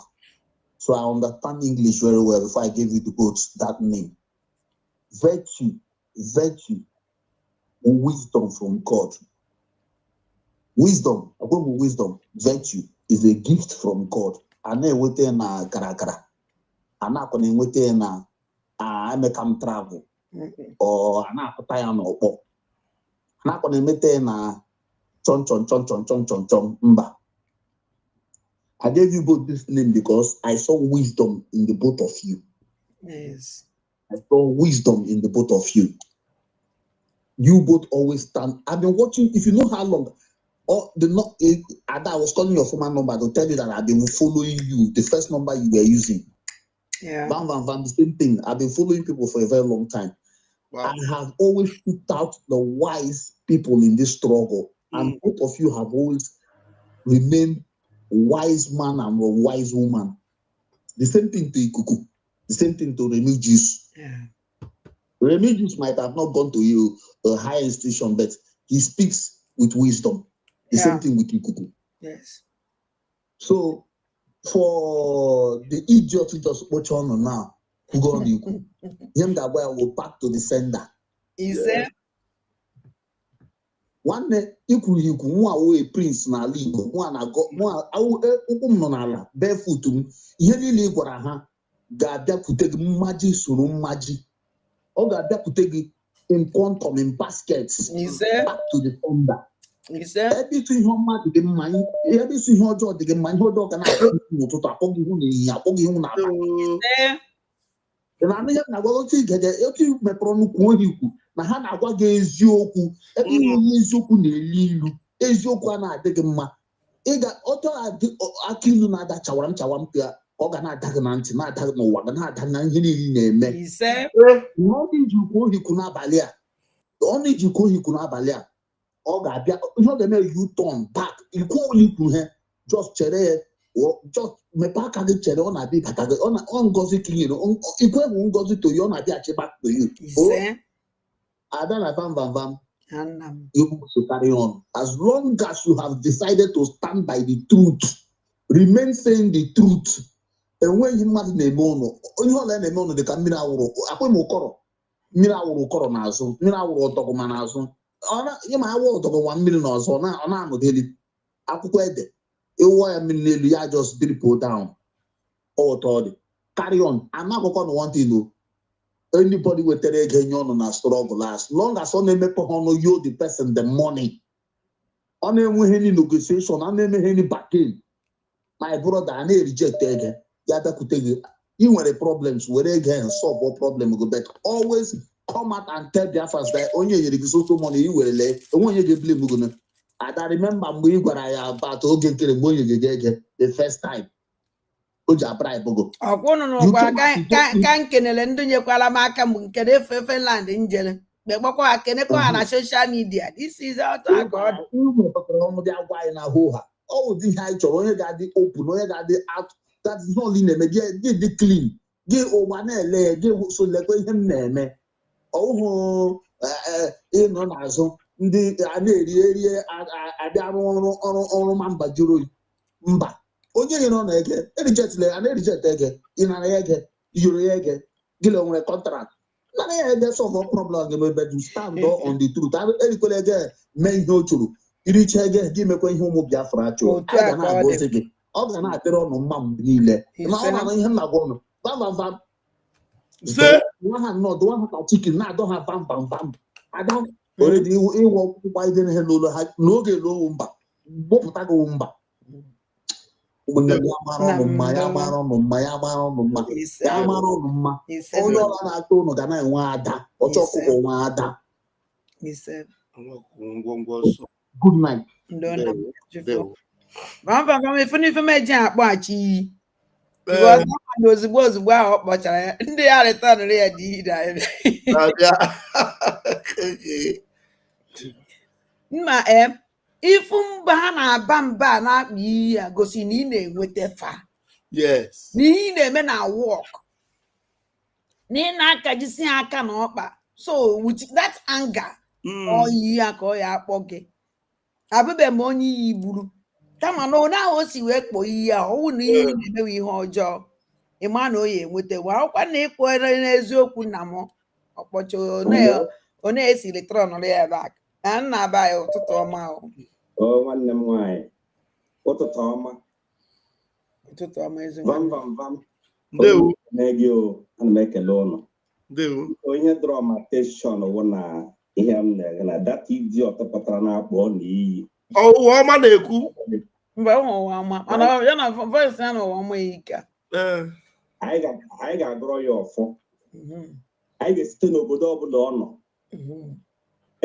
Speaker 7: So I understand English very well before I gave you that name. Virtue, wisdom from God. Wisdom, virtue is a gift from God. Ana ewete na gara. Ana akona ewete na emekam travel. Or ana akota ya n'ọkpọ. Ana akona emete na chon mba. I gave you both this name because I saw wisdom in the both of you.
Speaker 16: Yes.
Speaker 7: I saw wisdom in the both of you. You both always stand. I've been watching, if you know how long, I was calling your former number to tell you that I've been following you, the first number you were using.
Speaker 16: Yeah.
Speaker 7: Bam, the same thing. I've been following people for a very long time. Wow. I have always picked out the wise people in this struggle. And both of you have always remained wise man and a wise woman. The same thing to Ikuku. The same thing to Remigius.
Speaker 16: Yeah.
Speaker 7: Remigius might have not gone to a higher institution, but he speaks with wisdom. The same thing with Ikuku.
Speaker 16: Yes.
Speaker 7: So, for the idiot who just watch on now, who go on Ikuku, him that boy will back to the sender.
Speaker 16: Is there?
Speaker 7: One day, Ikuku, nwa a prince na ali Igbo, nwa na go, nwa ụkwụ m nọ n'ala barefoot m, ihe niile gwara ha ga-abịakwute gị mmaji soro mmaji. Ọ ga-abịakwute gị in quantum, in baskets, back to the thunder. Ebe ịtụ ihe ọma dị gị mma, ebe ịtụ ihe ọjọọ dị gị mma, ihe ọjọọ ga na-akpọ n'ụtụtụ, akpọghị ihu n'ehihie, akpọghị ihu n'abalị. Na anaghị na-agwa otu mepere ọnụ kwuo ha ikwu na ha na-agwa gị eziokwu. Ebe ihe onye eziokwu na-elu ilu, eziokwu a na-adị gị mma. Ọtọ aka ilu na-ada chawara m ka ọ ga na-ada gị na ntị, na-ada gị n'ụwa, ga na-ada na ihe niile na-eme. Ọ na-eji kwuo hikwu n'abalị a, ọ ga-abịa ihe ọ ga-eme U-turn back, ikwu ikwu ha, just chere, just mepee aka gị chere, ọ na-abịa ịbata gị, ọ ngozi ka inyere, ikwu ewu ngozi to you, ọ na-abịa back to you. Ada na Bam, you must carry on. As long as you have decided to stand by the truth, remain saying the truth, enweghị mmadụ na-eme ụnụ onye ọla na-eme ụnụ dị ka mmiri awụrụ akpụ m ụkọrọ mmiri awụrụ ụkọrọ n'azụ mmiri awụrụ ọdọgụma n'azụ ịma awụ ọdọgụma mmiri n'ọzọ ọ na-anọdeli akwụkwọ ede ịwụọ ya mmiri n'elu ya just dripple down ụtọ ọ dị carry on anaghịkwa na one thing anybody wetara ego enye ọnụ na struggle as long as ọ na-emepe ha ọnụ yo the person the money ọ na-enweghị any negotiation ọ na-emeghe any bargain my brother a na-reject ego ya bịakwute gị ị nwere problems were ego and solve problem go but always come out and tell Biafrans that onye nyere gị soso money i were lee onwe onye ga-blame gị ada remember mgbe ị gwara ya about oge nkere mgbe onye gị ego the first time o ji bribe go
Speaker 16: ọkwụnụ n'ụgwa ka nkenele ndị nyekwara m aka mgbe nke na-efe Finland njele mgbe gbakwa ha kenekwa ha na social media this is out agọdụ
Speaker 7: ọnụ dị agwa anyị na hụ ha ọ ụdị ihe anyị chọrọ onye ga-adị open onye ga-adị out that is not na-eme gị dị clean gị ụgba na-ele gị so lekwa ihe m na-eme ọhụụ ịnọ n'azụ ndị a na-erie abịa ọrụ ma mba jụrụ oyi mba onye nyere ọ na-ege erijetile a na-erijet ege ị nara ya ege yoro ya ege gị le nwere kọntrakt nara ya ege solve problem gị ebe du stand on the truth erikwela ege mee ihe o chọrọ iricha ege gị mekwa ihe ụmụ Biafra chọrọ a ga na-agọzi gị ọ ga na-adịrị ọnụ mma mgbe niile na ọ na ihe nna gwa ọnụ vam nwa ha nọdụ nwa ha ka chikin na-adọ ha vam ada oredi ịwọ ọkpụkpa ide ihe n'ụlọ ha n'oge n'owu mba gbopụta gị mba ụmụnne m ya mara ọnụ mma ya mara ọnụ mma ya mara ọnụ mma ya mara ọnụ mma onye ọla na-atọ ụnụ ga na-enwe ada ọchọ ọkụkọ nwe ada good night
Speaker 16: ife meji akpọghachi iyi ozugbo ozugbo ahụ ọ kpọchara ya ndị ya retanụrụ ya dị mma ifu mba ha na-aba mba na-akpa iyi ya gosi na ị na-enweta fa na ihe ị na-eme na wọk na ị na-akajisi ha aka na ọkpa so with that anger oyi ya ka ọ ya akpọ gị abụbe m onye iyi gburu kama na onye ahụ o si wee kpọọ iyi ya ọwụ na ihe na-emewe ihe ọjọọ ịma na o ya enweta ọkwa na ịkpọere n'eziokwu nna m ọkpọcha onye esiri trọnụrụ ya ebe aka na nna aba ya ụtụtụ ọma
Speaker 6: nwanne m nwaanyị ụtụtụ ọma
Speaker 16: ezi
Speaker 6: na-egi ana m ekele ụnụ onye drọ ma teshọn wụ na ihe m na-ege na data iji ọtọpụtara na-akpọ ọ na iyi
Speaker 1: ọwụwa ọma na-ekwu
Speaker 16: mgbe ụwa ọma mana ya na voice ya na ụwa ọma ika
Speaker 6: anyị ga-agụrọ ya ọfọ anyị ga-esite n'obodo ọbụla ọ nọ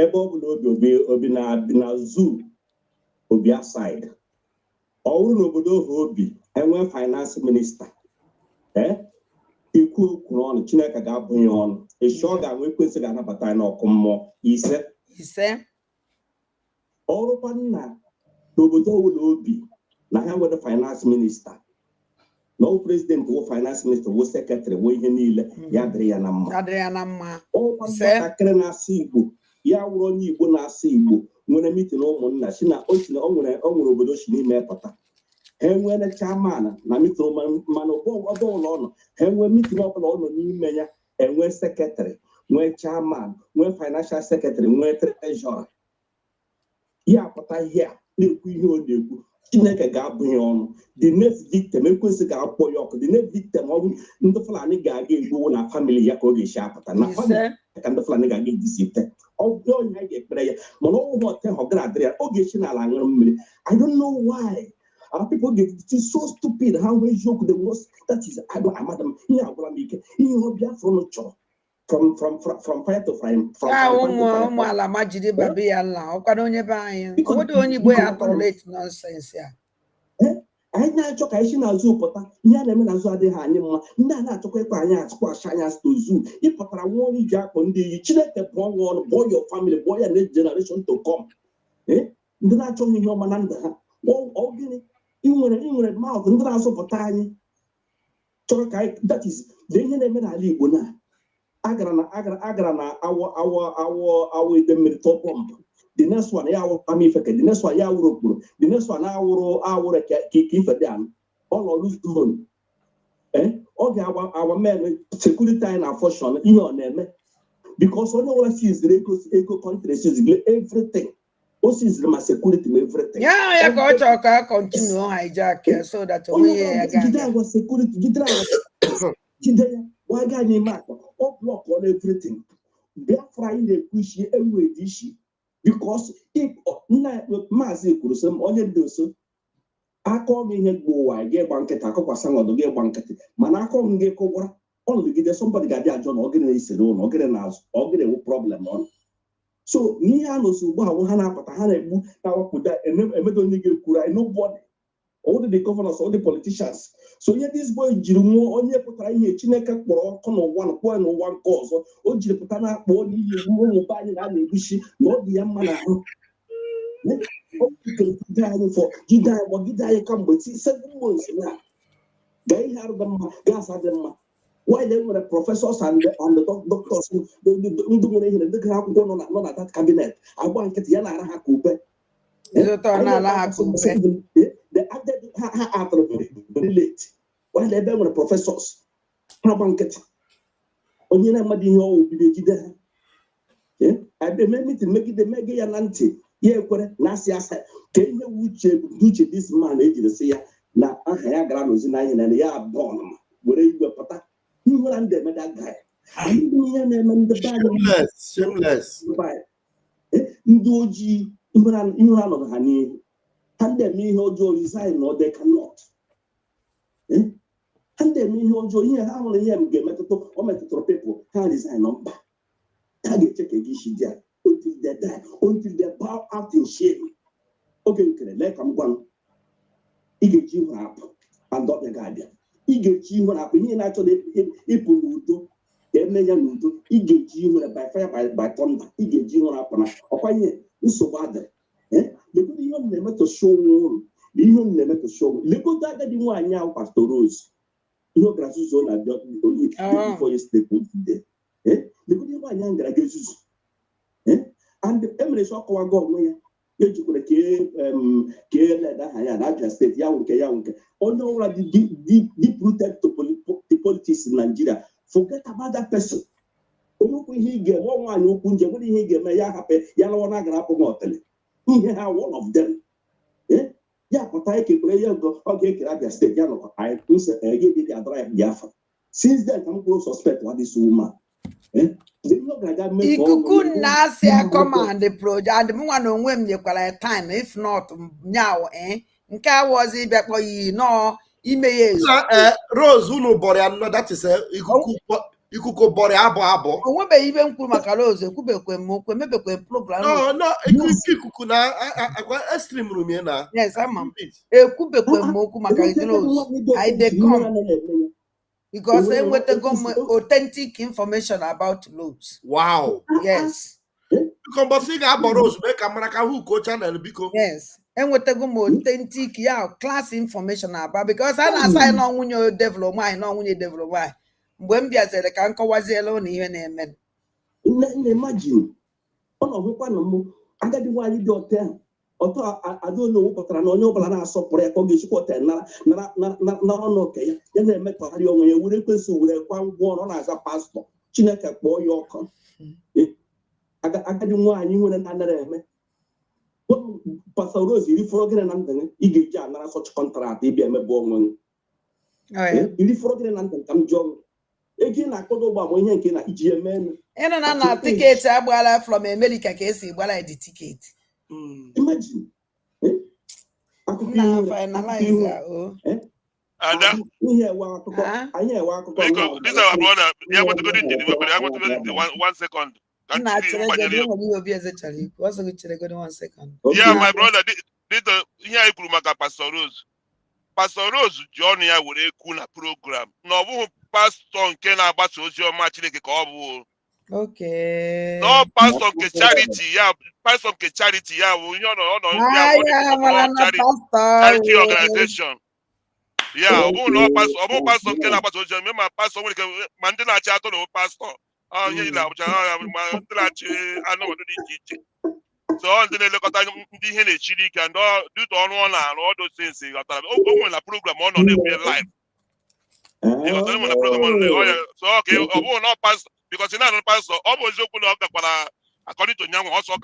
Speaker 6: ebe ọbụla obi na zoo obi aside ọ bụrụ n'obodo ohu obi enwee finance minista ikwu okwu n'ọnụ Chineke ga-abụ ya ọnụ echi ọ ga-enwe ekwensị ga-anabata ya n'ọkụ mmụọ ise ọrụkwa nna n'obodo ọbụla obi na ha nwere finance minista na ọ president wụ finance minister wụ sekretrị wụ ihe niile ya dịrị ya na mma ọkwa ntakịrị na-asụ Igbo ya wụrụ onye Igbo na-asụ Igbo nwere mitin ụmụnna si na o nwere obodo si n'ime pụta ha enwere chairman na mitin mana ọbụ ụlọ ọnọ ha enwee mitin ọbụla ọ nọ n'ime ya enwee sekretrị nwee chairman nwee financial secretary nwee treasurer ya pụta ihe a na-ekwu ihe ọ na-ekwu Chineke ga-abụ ya ọnụ the next victim ekwesị ga-akpọ ya ọkụ the next victim ọ bụ ndị Fulani ga-aga egbuwo na family ya ka ọ ga-esi apụta na ka ndị Fulani ga-aga ejisite ọbụ onye anyị ga-ekpere ya mana ọnwụ ọte ọ gara adịrị ya ọ ga-esi n'ala ṅụrụ mmiri I don't know why our people get so stupid ha nwee eziokwu the most that is amadam ihe agwụla m ike ihe ọ Biafra ụnụ chọrọ from fire to fire
Speaker 16: ụmụ ala ma jide babi ya nla ọkwado onye be anyị obodo onye Igbo ya tọrọ late nonsense ya
Speaker 6: anyị na-achọ ka anyị si n'azụ pụta ihe a na-eme n'azụ adịghị anyị mma ndị a na-achọkwa ịkpa anyị atụkwasị anya stozu ịpụtara nwa ọrụ iji akpọ ndị iyi Chineke bụọ nwa ọrụ bụọ your family bụọ ya next generation to come ndị na-achọghị ihe ọma na ndụ ha gịnị inwere mouth ndị na-azụpụta anyị chọrọ ka anyị that is the ihe na-eme n'ala Igbo na agara na awọ ide mmiri tụọ pọmpụ the next one ya awụrụ amifeke the next one ya awụrụ okpuru the next one awụrụ ka ife dị anụ all lose zone Okay, our men security and affection ihe ọ na-eme because onye ọbụla siziri ego country siziri everything o siziri ma security ma everything
Speaker 16: ya ka ọ chọrọ ka continue hijack so that onwe ya
Speaker 6: gide agwa security gide agwa gide ya waga n'ime akpa ọ block on everything Biafra anyị na-ekwu isi enwe dị isi because nna maazị kwuru sị m onye dị nso aka ọgụ ihe gbuo ụwa ga-egba nkịtị akọkwasị ọnọdụ ga-egba nkịtị mana aka ọgụ ga-ekọgwara ọnọdụgide somebody ga-adị ajọ na ọgịrị na-esere ụlọ ọgịrị na-azụ ọgịrị ewu problem ọnụ so n'ihe a nọsi ugbu a ha na-apụta ha na-egbu na-awapụta emedo onye ga-ekwuru anyị nobody all the governors all the politicians so ihe this boy jiri nwụọ onye pụtara ihe Chineke kpọrọ ọkụ n'ụwa kpọọ n'ụwa nke ọzọ o jiri pụta na-akpọ n'ihi egbu ụmụ be anyị na a na-egbuchi na ọ dị ya mma na ahụ gide anyị kamgbe 7 months na gaa ihe arụ dị mma gaa dị mma while e nwere professors and doctors ndị nwere ihe ndị gara akwụkwọ nọ na that cabinet agba nkịtị ya na-ara ha ka ube the added ha atụrụ very late while ebe nwere professors ha agba nkịtị onye na-amadị ihe ọwụ bido jide ha ebe meeting megide ya na ntị ya ekwere na asị asa ka ihe uche this man ejiri sị ya na aha ya gara n'ozi na ihe na ya abụọ na were igwe pụta ihe ndị emeda guy ihe na-eme ndị
Speaker 1: shameless
Speaker 6: ndị ojii ihe ha nọrọ ha n'ihu ha ndị eme ihe ọjọọ resign na they cannot ha ndị eme ihe ọjọọ ihe ha hụrụ ihe ga-emetụta ọ metụtara people ha resign na mba ha ga-eche ka gị isi dị ya until they die, until they bow out in shame. Okay, let them go. Ị ga-eji ihu apụ and ọbịa ga-abịa. Ị ga-eji ihu apụ ihe na-achọ ịpụ n'udo eme ya n'udo. Ị ga-eji ihu by fire by thunder. Ị ga-eji ihu apụ na ọkwa ihe nsogbu adịrị. Legodo ihe m na-eme to show ụrụ na ihe m na-eme to show. Legodo agadi nwaanyị ahụ Pastor Rose. Ihe ọ gara zuzo na before yesterday put there. Legodo nwaanyị ahụ gara ga-ezuzu. And emere so ọkọwago onwe ya ejikwere ka led aha ya na Abia steeti ya nke onye ọbụla deep rooted to politics in Nigeria. Forget about that person. Onwekwu ihe ị ga-eme nwaanyị okwu nje nwere ihe ị ga-eme ya hapụ ya lawa na agara apụ n'ọtele ihe ha one of them ya pụta ekekwere ya ọ ga-ekere Abia steeti ya nọkwa anyị adara Biafra. Since then ka m kwuru suspect what this woman
Speaker 16: ikuku na-asị command project and mụ nwa na onwe m nyekwara ya time if not nyaw nke a wọzi ịbịa kpọ yi nọ ime ya ezu
Speaker 1: Rose unu bọrọ ya nọ that is ikuku bọrọ ya abụ
Speaker 16: onwebeghị ibe m kwuru maka Rose ekwubekwe m okwu emebekwe program
Speaker 1: no ikuku na extreme room ya na
Speaker 16: yes ama m ekwubekwe m okwu maka Rose I dey come because I want to go authentic information about Rose.
Speaker 1: Wow.
Speaker 16: Yes.
Speaker 1: Because Rose make America who go channel because
Speaker 16: yes. I want to go authentic class information about because I say no when you develop why no when you develop why. When be as the can cause alone even amen.
Speaker 6: Imagine. Agadi why you don't tell. Oto I don't know pụtara na onye ọbụla na-asọpụrụ ya ka ọ ga-echikwa hotel na ọnụ oke ya na-emekpagharị onwe ya were kwesị were kwa ngwa ọrụ na-aza pastọ Chineke kpọọ ya ọkụ agadi nwaanyị nwere na-anara eme Pastor Rose iri fọrọ gịnị na ndụ ị ga-eji anara sọch kọntraktị ịbịa emebe onwe iri fọrọ gịnị na ndụ ka m jụọ ego ị na-akpọdo ụgbọ ama ihe nke na iji eme eme
Speaker 16: ịnụ na tiketi agbara from America ka esi gbara dị tiketi.
Speaker 6: Imagine.
Speaker 18: This is our brother. I want to go into the 1 second. Yeah, my brother. Here I grew Pastor Rose. Pastor Rose John ya were ekwu na program. No bụ pastor nke na-agbasa ozi ọma Chineke ka ọ bụ.
Speaker 16: Okay.
Speaker 18: No pastor nke charity ya pastor nke charity ya bụ ihe charity organization. Yeah, ọ bụ pastor nke na-agbasa ozi ọma ma pastor nwere ma ndị na-achị atọ na pastor. Ihe ile abụcha ma ndị na-achị anụ ọdụ dị iche iche. So ndị na-elekọta ndị ihe na-echiri ike due to ọrụ ọ na-arụ all those things ghọtara o nwere na program ọ nọ na-ekwu live Because I want to program on so okay, not pass because in another pastor, almost open up according to Nyawa also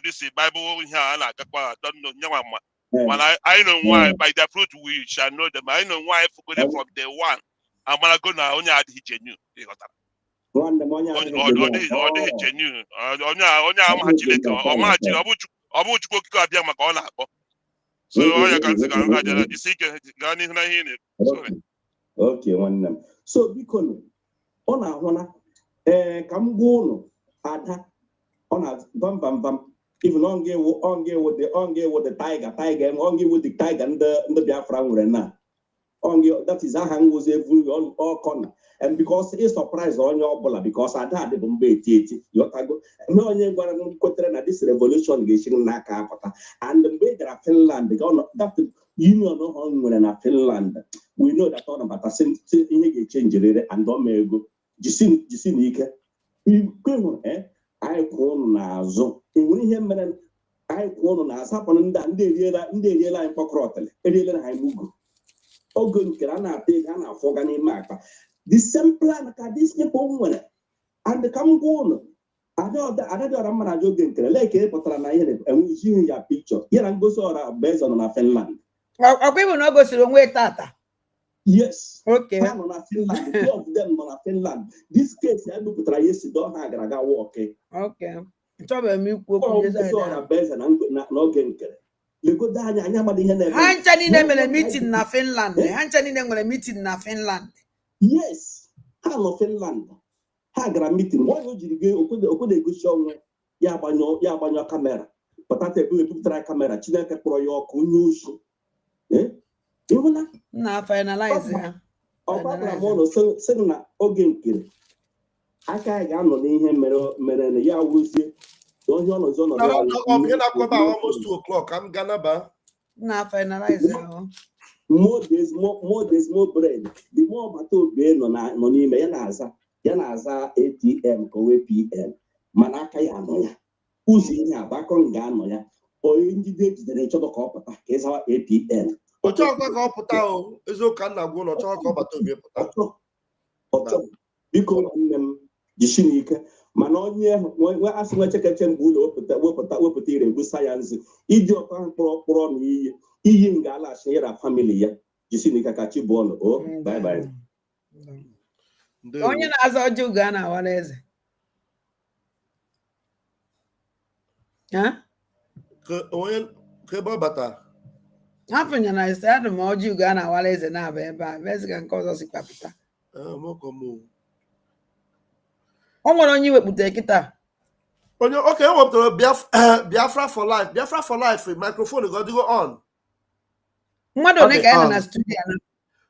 Speaker 18: this Bible here and I don't know Nyawa. But I know why by the fruit we shall know them. I know why for going from day one. I'm gonna go now only at the genuine. Ọ genuine. Onye ama Chineke ọma Chineke ọ bụ Chukwu okike abịa maka ọ na-akpọ. So onye ka nsị ka ajara jisi ike gaa n'ihu na ihe na-ekwu.
Speaker 6: Okay, nwanne m. So biko ọ na-ahụ na ka m gwa ụnụ ada ọ na bam even on ge the tiger the tiger ndị Biafra nwere na that is aha ngozi every all corner. And because it's surprised on your bula because I had the Bombay Titi, Yotago, no one na this revolution getting Naka and the way that Finland, that union no Finland. We know that all about the same change and don't go. Jisinike. I call Nazo. When he men I call Nas happened and they realize for Crotel, I move. Ogun Kirana take an afogani mapa. The same plan that this people win and the come go. I don't Ramana joking, like a Potrana, and we see your picture. Here and go so based on a Finland.
Speaker 16: Okay, we not go to the way Tata.
Speaker 6: Yes.
Speaker 16: Okay.
Speaker 6: On a Finland, two of them on a Finland. This case, I look at yes, don't have a walk.
Speaker 16: Okay. Trouble me, go
Speaker 6: on a base and no game. You go down and
Speaker 16: Hanchani name meeting na Finland. Hanchani name meeting na Finland.
Speaker 6: Yes. Hello, Finland. Hagra meeting. Why would you go go show Yabanyo camera? But I take a try camera. Chinaka pro your news. Eh? You
Speaker 16: na finalize ya.
Speaker 6: Mono sing na ogen kiri. Aka ga no n'ihe mere na ya wuzie. Onye ọnọ zo no.
Speaker 1: Almost 2 o'clock. I'm gonna ba.
Speaker 16: Na finalize ya.
Speaker 6: More days, more bread. The more bato be no n'ime ya na-aza ATM ka we PM. Mana aka ya anọ ya. Uzi ihe abakọ nga anọ ya. Onye njide jidere chọdọ ka ọ pụta ka ịzawa ATM.
Speaker 1: Ọchọkwa ka ọ pụta o. Eziokwu na agwụ na ọchọkwa ka ọ bata obi pụta.
Speaker 6: Ọchọ. Biko nne m jisi n'ike. Mana onye nwe asị nwe chekeche mgbe ụlọ wepụta ire egbu sayensị iji ọkọ ha kpụrọ na iyi nga alachi yara famili ya jisi n'ike ka chi bụ ọnụ o bye bye.
Speaker 16: Onye na-azọ ọjọọ ga na awara eze.
Speaker 1: Onye ebe ọ bata.
Speaker 16: Hapụnya na ise adụ m ọjọọ ga na awara eze na-aba ebe a ebe ka nke ọzọ sikwa pụta. O nwere onye iwepụta kịta.
Speaker 1: Onye oke ewepụtara Biafra for life. Biafra for life microphone go digo on.
Speaker 16: Mmadụ one ka ya na studio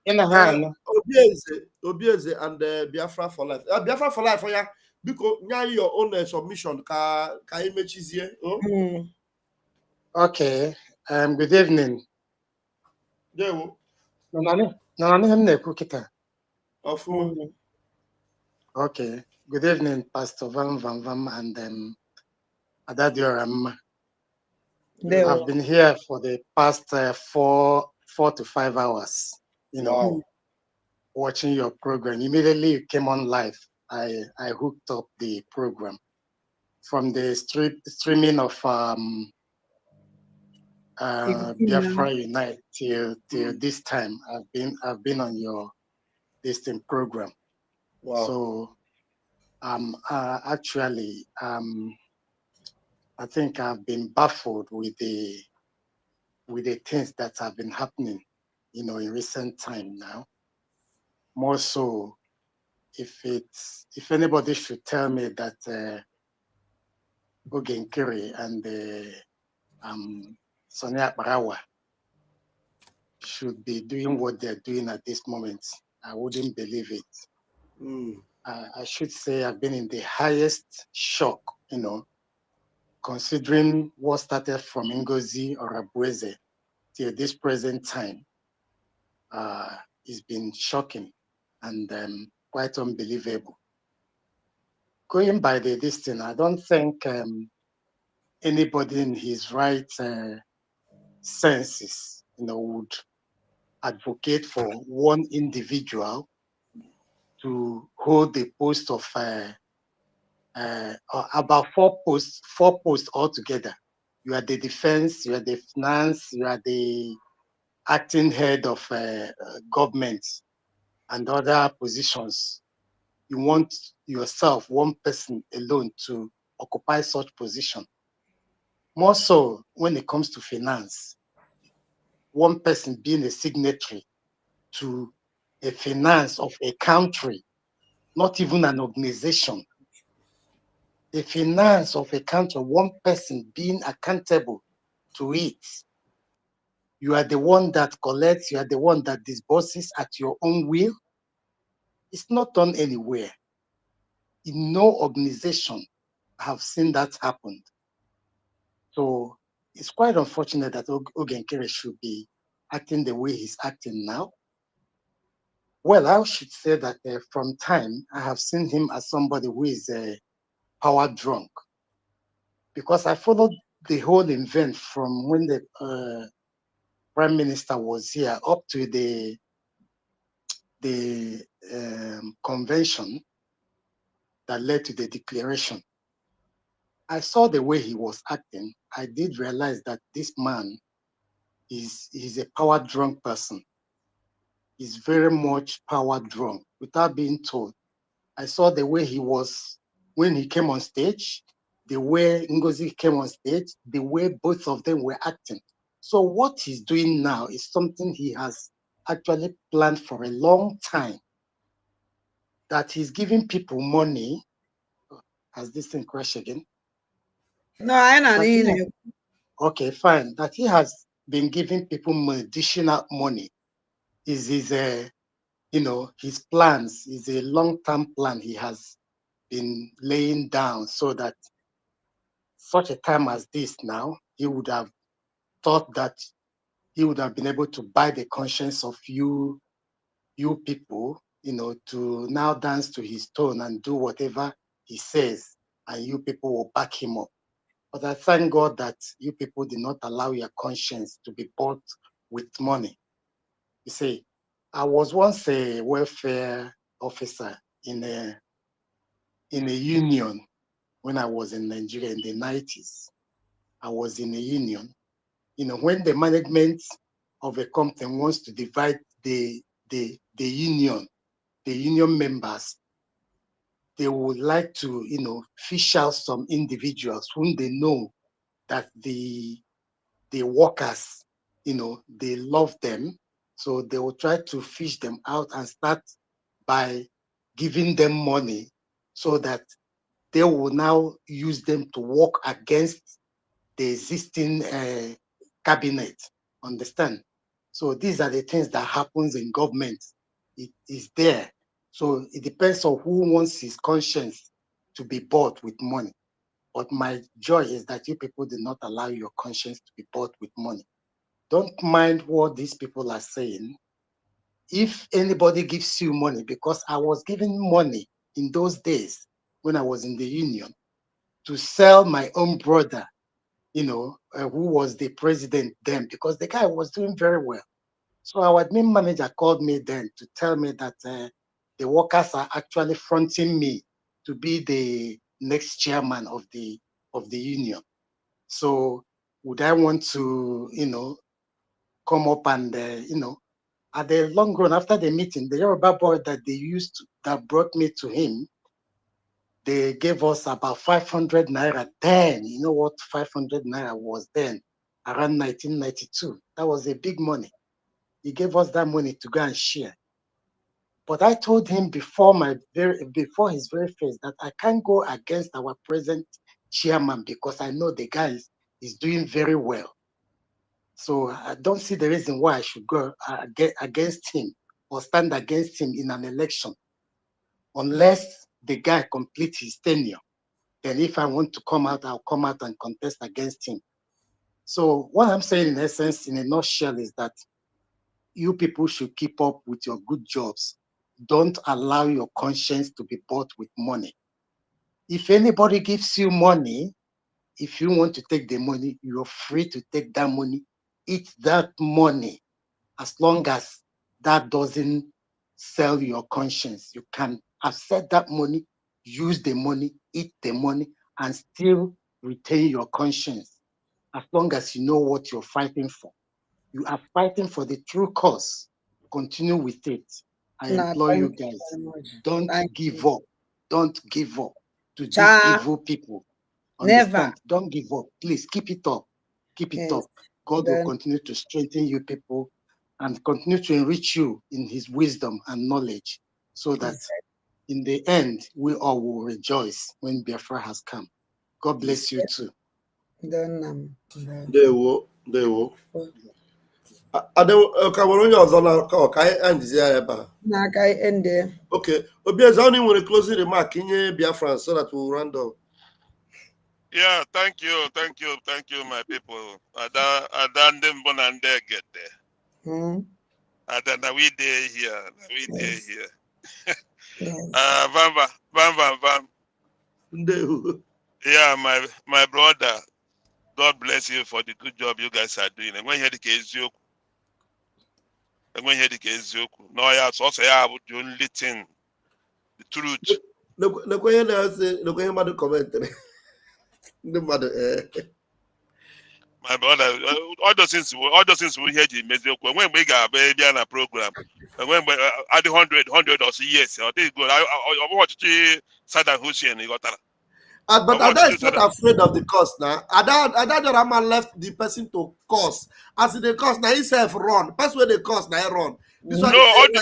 Speaker 16: na.
Speaker 1: Obieze and Biafra for life. Biafra for life ya biko nya your own submission ka imechizie.
Speaker 8: Okay. Good evening.
Speaker 1: Dewo.
Speaker 8: Nani na-ekwu kịta.
Speaker 1: Ọfụma.
Speaker 8: Okay. Good evening, Pastor Vam and Adadioram. I've been here for the past 4 to 5 hours, watching your program. Immediately you came on live, I hooked up the program. From the streaming of Biafra Unite till this time, I've been on your distant program.
Speaker 1: Wow.
Speaker 8: So actually, I think I've been baffled with the things that have been happening, in recent time now. More so, if anybody should tell me that Ogenkiri and Sonia Barawa should be doing what they're doing at this moment, I wouldn't believe it. I should say I've been in the highest shock, considering what started from Ngozi or Abueze till this present time. It's been shocking and quite unbelievable. Going by this thing, I don't think anybody in his right senses, would advocate for one individual to hold the post of about four posts altogether. You are the defense, you are the finance, you are the acting head of government and other positions. You want yourself, one person alone, to occupy such position. More so when it comes to finance, one person being a signatory to a finance of a country, not even an organization. The finance of a country, one person being accountable to it. You are the one that collects, you are the one that disburses at your own will. It's not done anywhere. In no organization have seen that happen. So it's quite unfortunate that Ogenkere should be acting the way he's acting now. Well, I should say that from time, I have seen him as somebody who is power drunk, because I followed the whole event from when the Prime Minister was here up to the convention that led to the declaration. I saw the way he was acting. I did realize that this man is a power drunk person. He's very much power drunk without being told. I saw the way he was when he came on stage, the way Ngozi came on stage, the way both of them were acting. So what he's doing now is something he has actually planned for a long time. That he's giving people money. Has this thing crashed again?
Speaker 16: No, I don't.
Speaker 8: Okay, fine. That he has been giving people additional money is his, his plans, is a long-term plan he has been laying down, so that such a time as this now, he would have thought that he would have been able to buy the conscience of you people, to now dance to his tone and do whatever he says, and you people will back him up. But I thank God that you people did not allow your conscience to be bought with money. You see, I was once a welfare officer in a union when I was in Nigeria in the 90s. I was in a union. When the management of a company wants to divide the union members, they would like to, fish out some individuals whom they know that the workers, they love them. So they will try to fish them out and start by giving them money so that they will now use them to work against the existing cabinet. Understand? So these are the things that happens in government. It is there. So it depends on who wants his conscience to be bought with money. But my joy is that you people did not allow your conscience to be bought with money. Don't mind what these people are saying. If anybody gives you money, because I was given money in those days when I was in the union to sell my own brother, who was the president then, because the guy was doing very well. So our admin manager called me then to tell me that the workers are actually fronting me to be the next chairman of the union. So would I want to, come up and, at the long run after the meeting, the Yoruba boy that that brought me to him, they gave us about 500 naira then. You know what 500 naira was then, around 1992. That was a big money. He gave us that money to go and share. But I told him before his very face that I can't go against our present chairman because I know the guy is doing very well. So I don't see the reason why I should go against him or stand against him in an election, unless the guy completes his tenure. Then if I want to come out, I'll come out and contest against him. So what I'm saying in essence, in a nutshell, is that you people should keep up with your good jobs. Don't allow your conscience to be bought with money. If anybody gives you money, if you want to take the money, you're free to take that money, eat that money, as long as that doesn't sell your conscience. You can accept that money, use the money, eat the money, and still retain your conscience, as long as you know what you're fighting for. You are fighting for the true cause. Continue with it. I implore you
Speaker 16: Thank you
Speaker 8: guys,
Speaker 16: very much.
Speaker 8: don't
Speaker 16: Thank
Speaker 8: give
Speaker 16: you.
Speaker 8: up. Don't give up to these
Speaker 16: Cha,
Speaker 8: evil people.
Speaker 16: never.
Speaker 8: Understand? Don't give up. Please keep it up. Keep it up.
Speaker 16: Yes.
Speaker 8: God will
Speaker 16: Then,
Speaker 8: continue to strengthen you people and continue to enrich you in his wisdom and knowledge, so that in the end, we all will rejoice when Biafra has come. God bless you too.
Speaker 16: then,
Speaker 1: They will. Ka nwere onye ọzọ na ka anyị njizi ya ebe a.
Speaker 16: n'aka ende.
Speaker 1: Okay, Obieze, only nwere closing remark inye Biafran so that we'll round up.
Speaker 18: Yeah, thank you, my people. Ada ndị mbụ na ndị egede. Ada na we dey here, Van. Yeah, my brother. God bless you for the good job you guys are doing. And when you hear the case, no, yeah, so also yeah, the only thing, the truth. My brother, all those things we hear the message. When we got a baby on a program, and when at the 100 or so years, I think good. I watch the Saddam Hussein. You got that.
Speaker 1: But Ada is not afraid of the cost now. Ada Jorama left the person to cost. As the cost now, himself run. That's where the cost now run. This one,
Speaker 18: about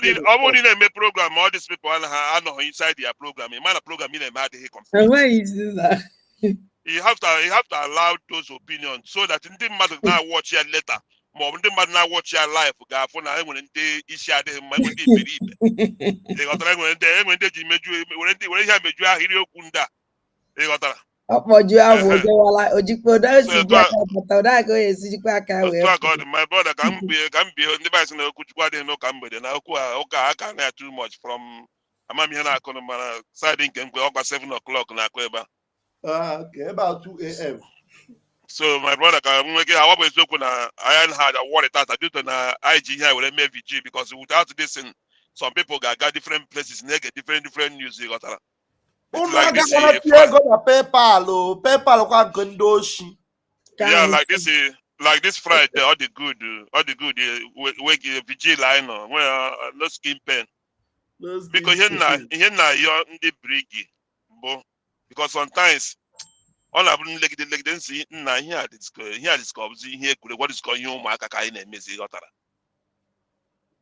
Speaker 18: the program. All these people are not inside their program. A man a program in a mad
Speaker 16: And why is that?
Speaker 18: You have to allow those opinions so that in the matter now watch your letter. More in the matter now watch your life. For now, when they issue them, when they believe. They got when they when they have made you a hero kunda. They got that. My brother can be on the bicycle. Could go there no come with okay, I can't have too much from. I'm here now. Siding can go over 7 o'clock na Kweba.
Speaker 1: Okay, about 2 a.m.
Speaker 18: So my brother can make it. I always look when I had a water that I do to na IG here with MVG because without this, some people got different places, they get different news. You got that. Like this,
Speaker 1: PayPal,
Speaker 18: yeah, like this Friday, all the good, wake VG line, well, no skin pen. Because here now you're in the briggy, because sometimes all I've been like them see now here discovers here what is going on, Mark Kain and Missy Gotara.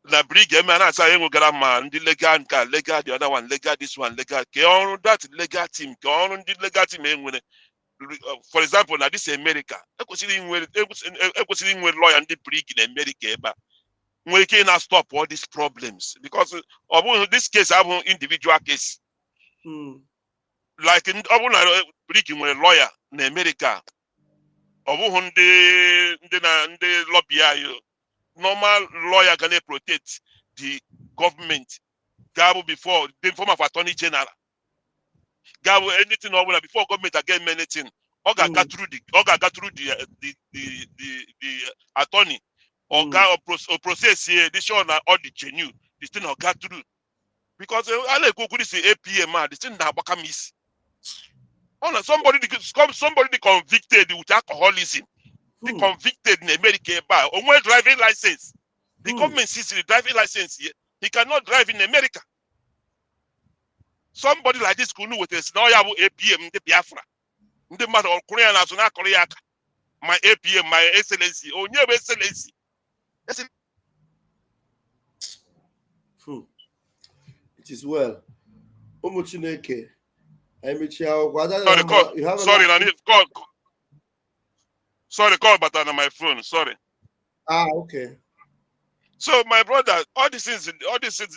Speaker 18: The briggy man, I say, I'm going man, the legal, the other one, legal, this one, legal, on that legal team, on the legal team, when for example, now this is America. I considering with lawyer and the brig in America, but we cannot stop all these problems because of this case, I have an individual case. Like in brig with lawyer in America, of the lobby, normal lawyer can protect the government. Gabo before the form of attorney general. Gabo anything or before government again anything. Oga got through the attorney or process here. This one all the genuine. This thing got through because I like go say APM. This thing that waka miss. Somebody convicted with alcoholism. They convicted in America by only driving license. The government sees the driving license here. He cannot drive in America. Somebody like this could know with us now. You have APM the Biafra. The matter of Korean national Korea. My APM, my excellency, oh, your excellency.
Speaker 1: It is well. Umuchineke.
Speaker 18: Sorry, call button on my phone. Sorry.
Speaker 1: Okay.
Speaker 18: So my brother, all these things,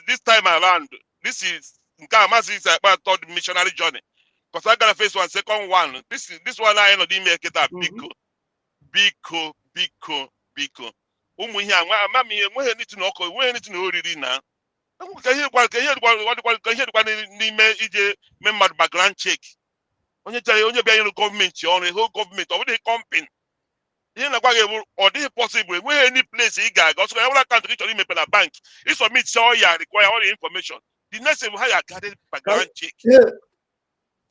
Speaker 18: this time around, this is about third missionary journey. Because I got a first one, second one. This one I know didn't make it up. Biko. Here, mommy, we need to know. We need to know already now. Can you what background check? Only tell you, only be government, your whole government, over the company. ihe na-agwa gị bụ ọ dịghị possible enweghị any place ị ga-aga ọsọ ya were akaụntụ gị chọrọ imepe na bank ị submit all ya require all the information the next thing ha ya garden background check.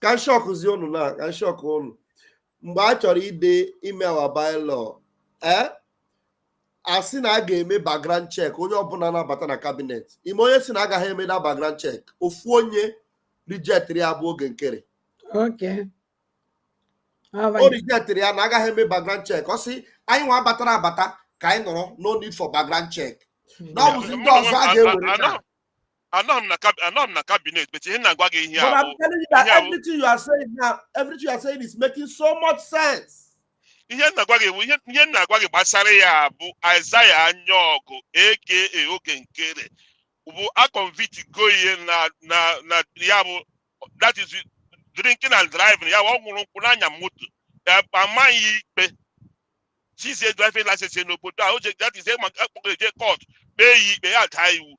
Speaker 1: Ka shock zi unu na ka shock unu mgbe a chọrọ ide ime our bylaw asị na a ga-eme background check onye ọbụla na-abata na cabinet ime onye si na agaghị eme na background check ofu onye reject ya bụ oge nkere o reject ya na agaghị eme background check ọ sị anyị nwa abatara abata ka anyị nọrọ no need for background check na ọ bụzi ndị ọzọ a ga-ewere
Speaker 18: anọ m na cabinet but ihe na-agwa gị ihe
Speaker 1: but I'm telling you that everything you are saying now, everything you are saying is making so much sense.
Speaker 18: Ihe na-agwa gị gbasara ya bụ Isaiah Anyaogu aka oge nkere bụ a convict go ihe na ya bụ that is drinking and driving ya ọ nwụrụ nkwụ n'anya moto amaghị ikpe chizie driving license n'obodo a oje that is akpọkọje court kpee ya ikpe ya daa iwu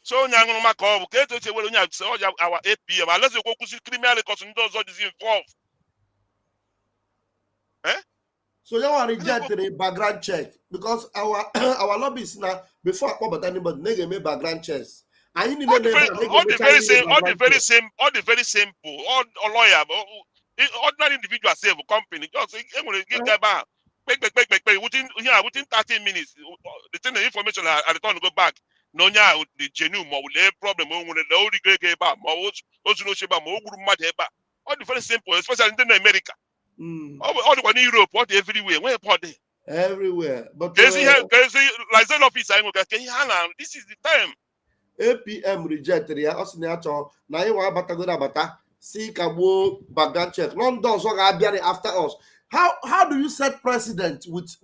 Speaker 18: so onye aṅụrụ maka ọ bụ ka eto echewere onye ọja awa APM alazi okwu kwụsị criminal records ndị ọzọ dịzi involved.
Speaker 1: So you want rejected a background check because our lobbies now before I come anybody they give me background checks. And you need all the
Speaker 18: very simple, all lawyer, ordinary individual save company just give them back. Within 30 minutes, the information I return to go back. No, the genuine problem. All the very simple, especially in America. All the one in Europe, what everywhere, where party?
Speaker 1: Everywhere. But
Speaker 18: like office, this is the time.
Speaker 1: APM rejected ya osinacho na you want bata see kabo background check. None does after us. How do you set precedent with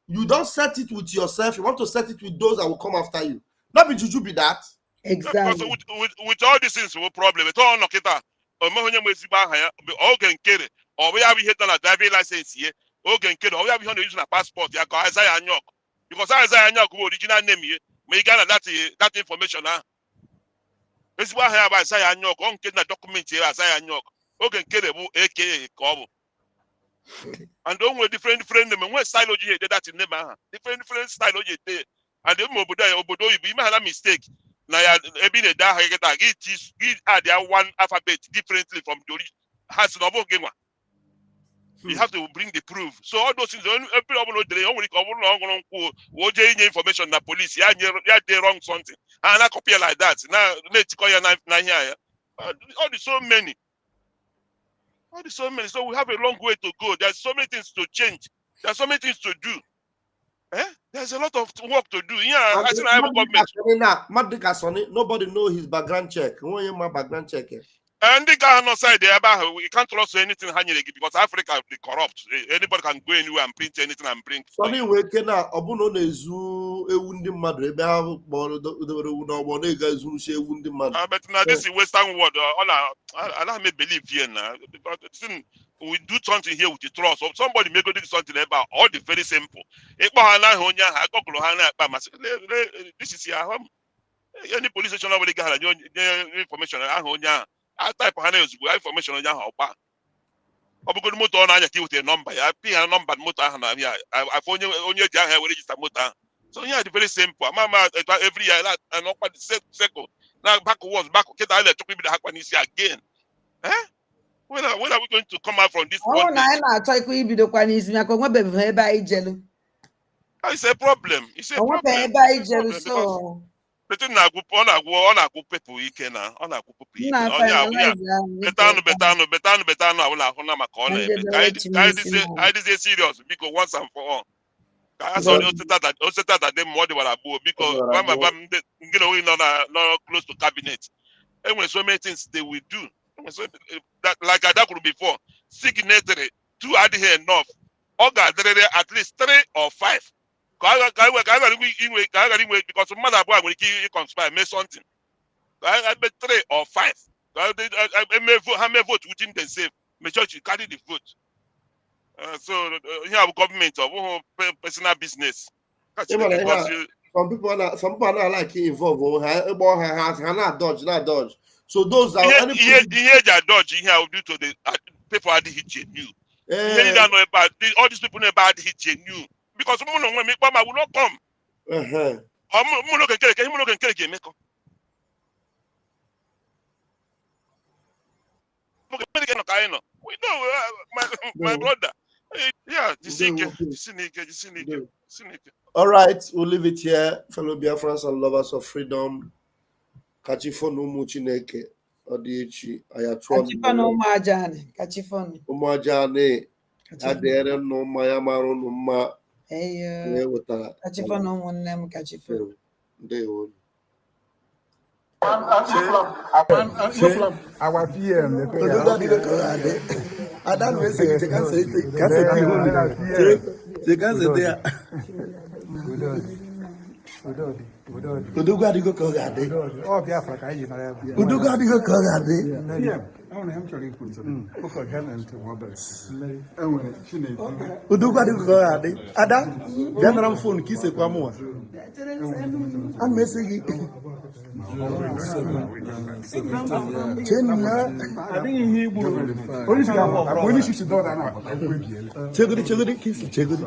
Speaker 1: you don't set it with yourself, you want to set it with those that will come after you. Not be juju be that.
Speaker 16: Exactly.
Speaker 18: With all these things, no problem. It's all nokita. Or we have here done a driving license here. Okay, or we have here using a passport. You got Isaiah Anyok because Isaiah Anyok original name here. May get that information now. This is why I have Isaiah Anyok. On get the document here Isaiah Anyok. Okay, AKA Kobo. And don't we different name. When style you did that in name, different style you did. And the obodo you be a mistake. Now you be the it add one alphabet differently from the original. Has no game. You have to bring the proof. So all those things, information the police, they wrong something. And I copy like that. Now let's call you here. All the so many. So we have a long way to go. There's so many things to change. There's so many things to do. There's a lot of work to do. Yeah, I think I have a government.
Speaker 1: Nobody know his background check. Who my background check?
Speaker 18: And the guy on the side there, we can't trust anything because Africa is corrupt. Anybody can go anywhere and print anything and bring.
Speaker 1: Sunny Wakena, Obuno Nezu, a wounded mother,
Speaker 18: but now this is Western world. I may believe here now. We do something here with the trust. So somebody may go do something about all the very simple. This is here. Any police station already got information. I type information on your house. I'm going to motor on with a number. I pay a number motor. I phone you on your register motor. So yeah, it's very simple. Mama every year and not the second. Now backwards, get out there to be the Hapanisi again. When are we going to come out from this? It's a problem. It's a problem. But na go people weekend na ona go people betano awula hona makole I this serious because once and for all so that them more than because we not close to cabinet and when so many things they will do that like that could before signatory 2 are here enough at least 3 or 5 because mother boy will conspire make something. I bet 3 or 5. I may vote within themselves. Majority carry the vote. So you have government of personal business.
Speaker 1: Some people are not like involved. Not dodge. So those are
Speaker 18: dodge here due to the people are hitting you. All these people know about he genuine because someone when me will not come. We know my brother. Yeah,
Speaker 1: all right, we'll leave it here, fellow Biafrans and lovers of freedom. Kachifonu Muchineke, Odichi, Ayatron.
Speaker 16: Kachifonu Umajane, Kachifonu.
Speaker 1: Umajane, Adere no Mayamaro no Ma.
Speaker 16: Hey, Kachifonu Munem, Kachifonu.
Speaker 1: They would.
Speaker 5: Our PM, I don't know. They can't say there. Uduga digo kogade. Oh, Biafra kai na ya. Uduga digo kogade. Yeah. I want him to put some. Poko Ghana and Roberts. Uduga digo kogade. Ada, general phone kise kwa mwa. I'm messaging. I think he would. Only she do that now. Chegudi kiss chegudi.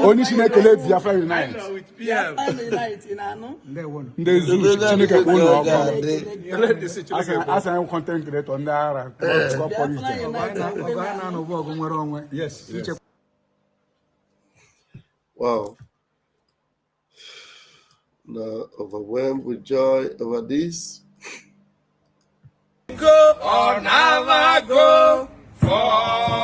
Speaker 5: Only she make a Biafra unite. As I am content creator on the yes.
Speaker 1: Wow. Now overwhelmed with joy over this.
Speaker 22: Go on, never go for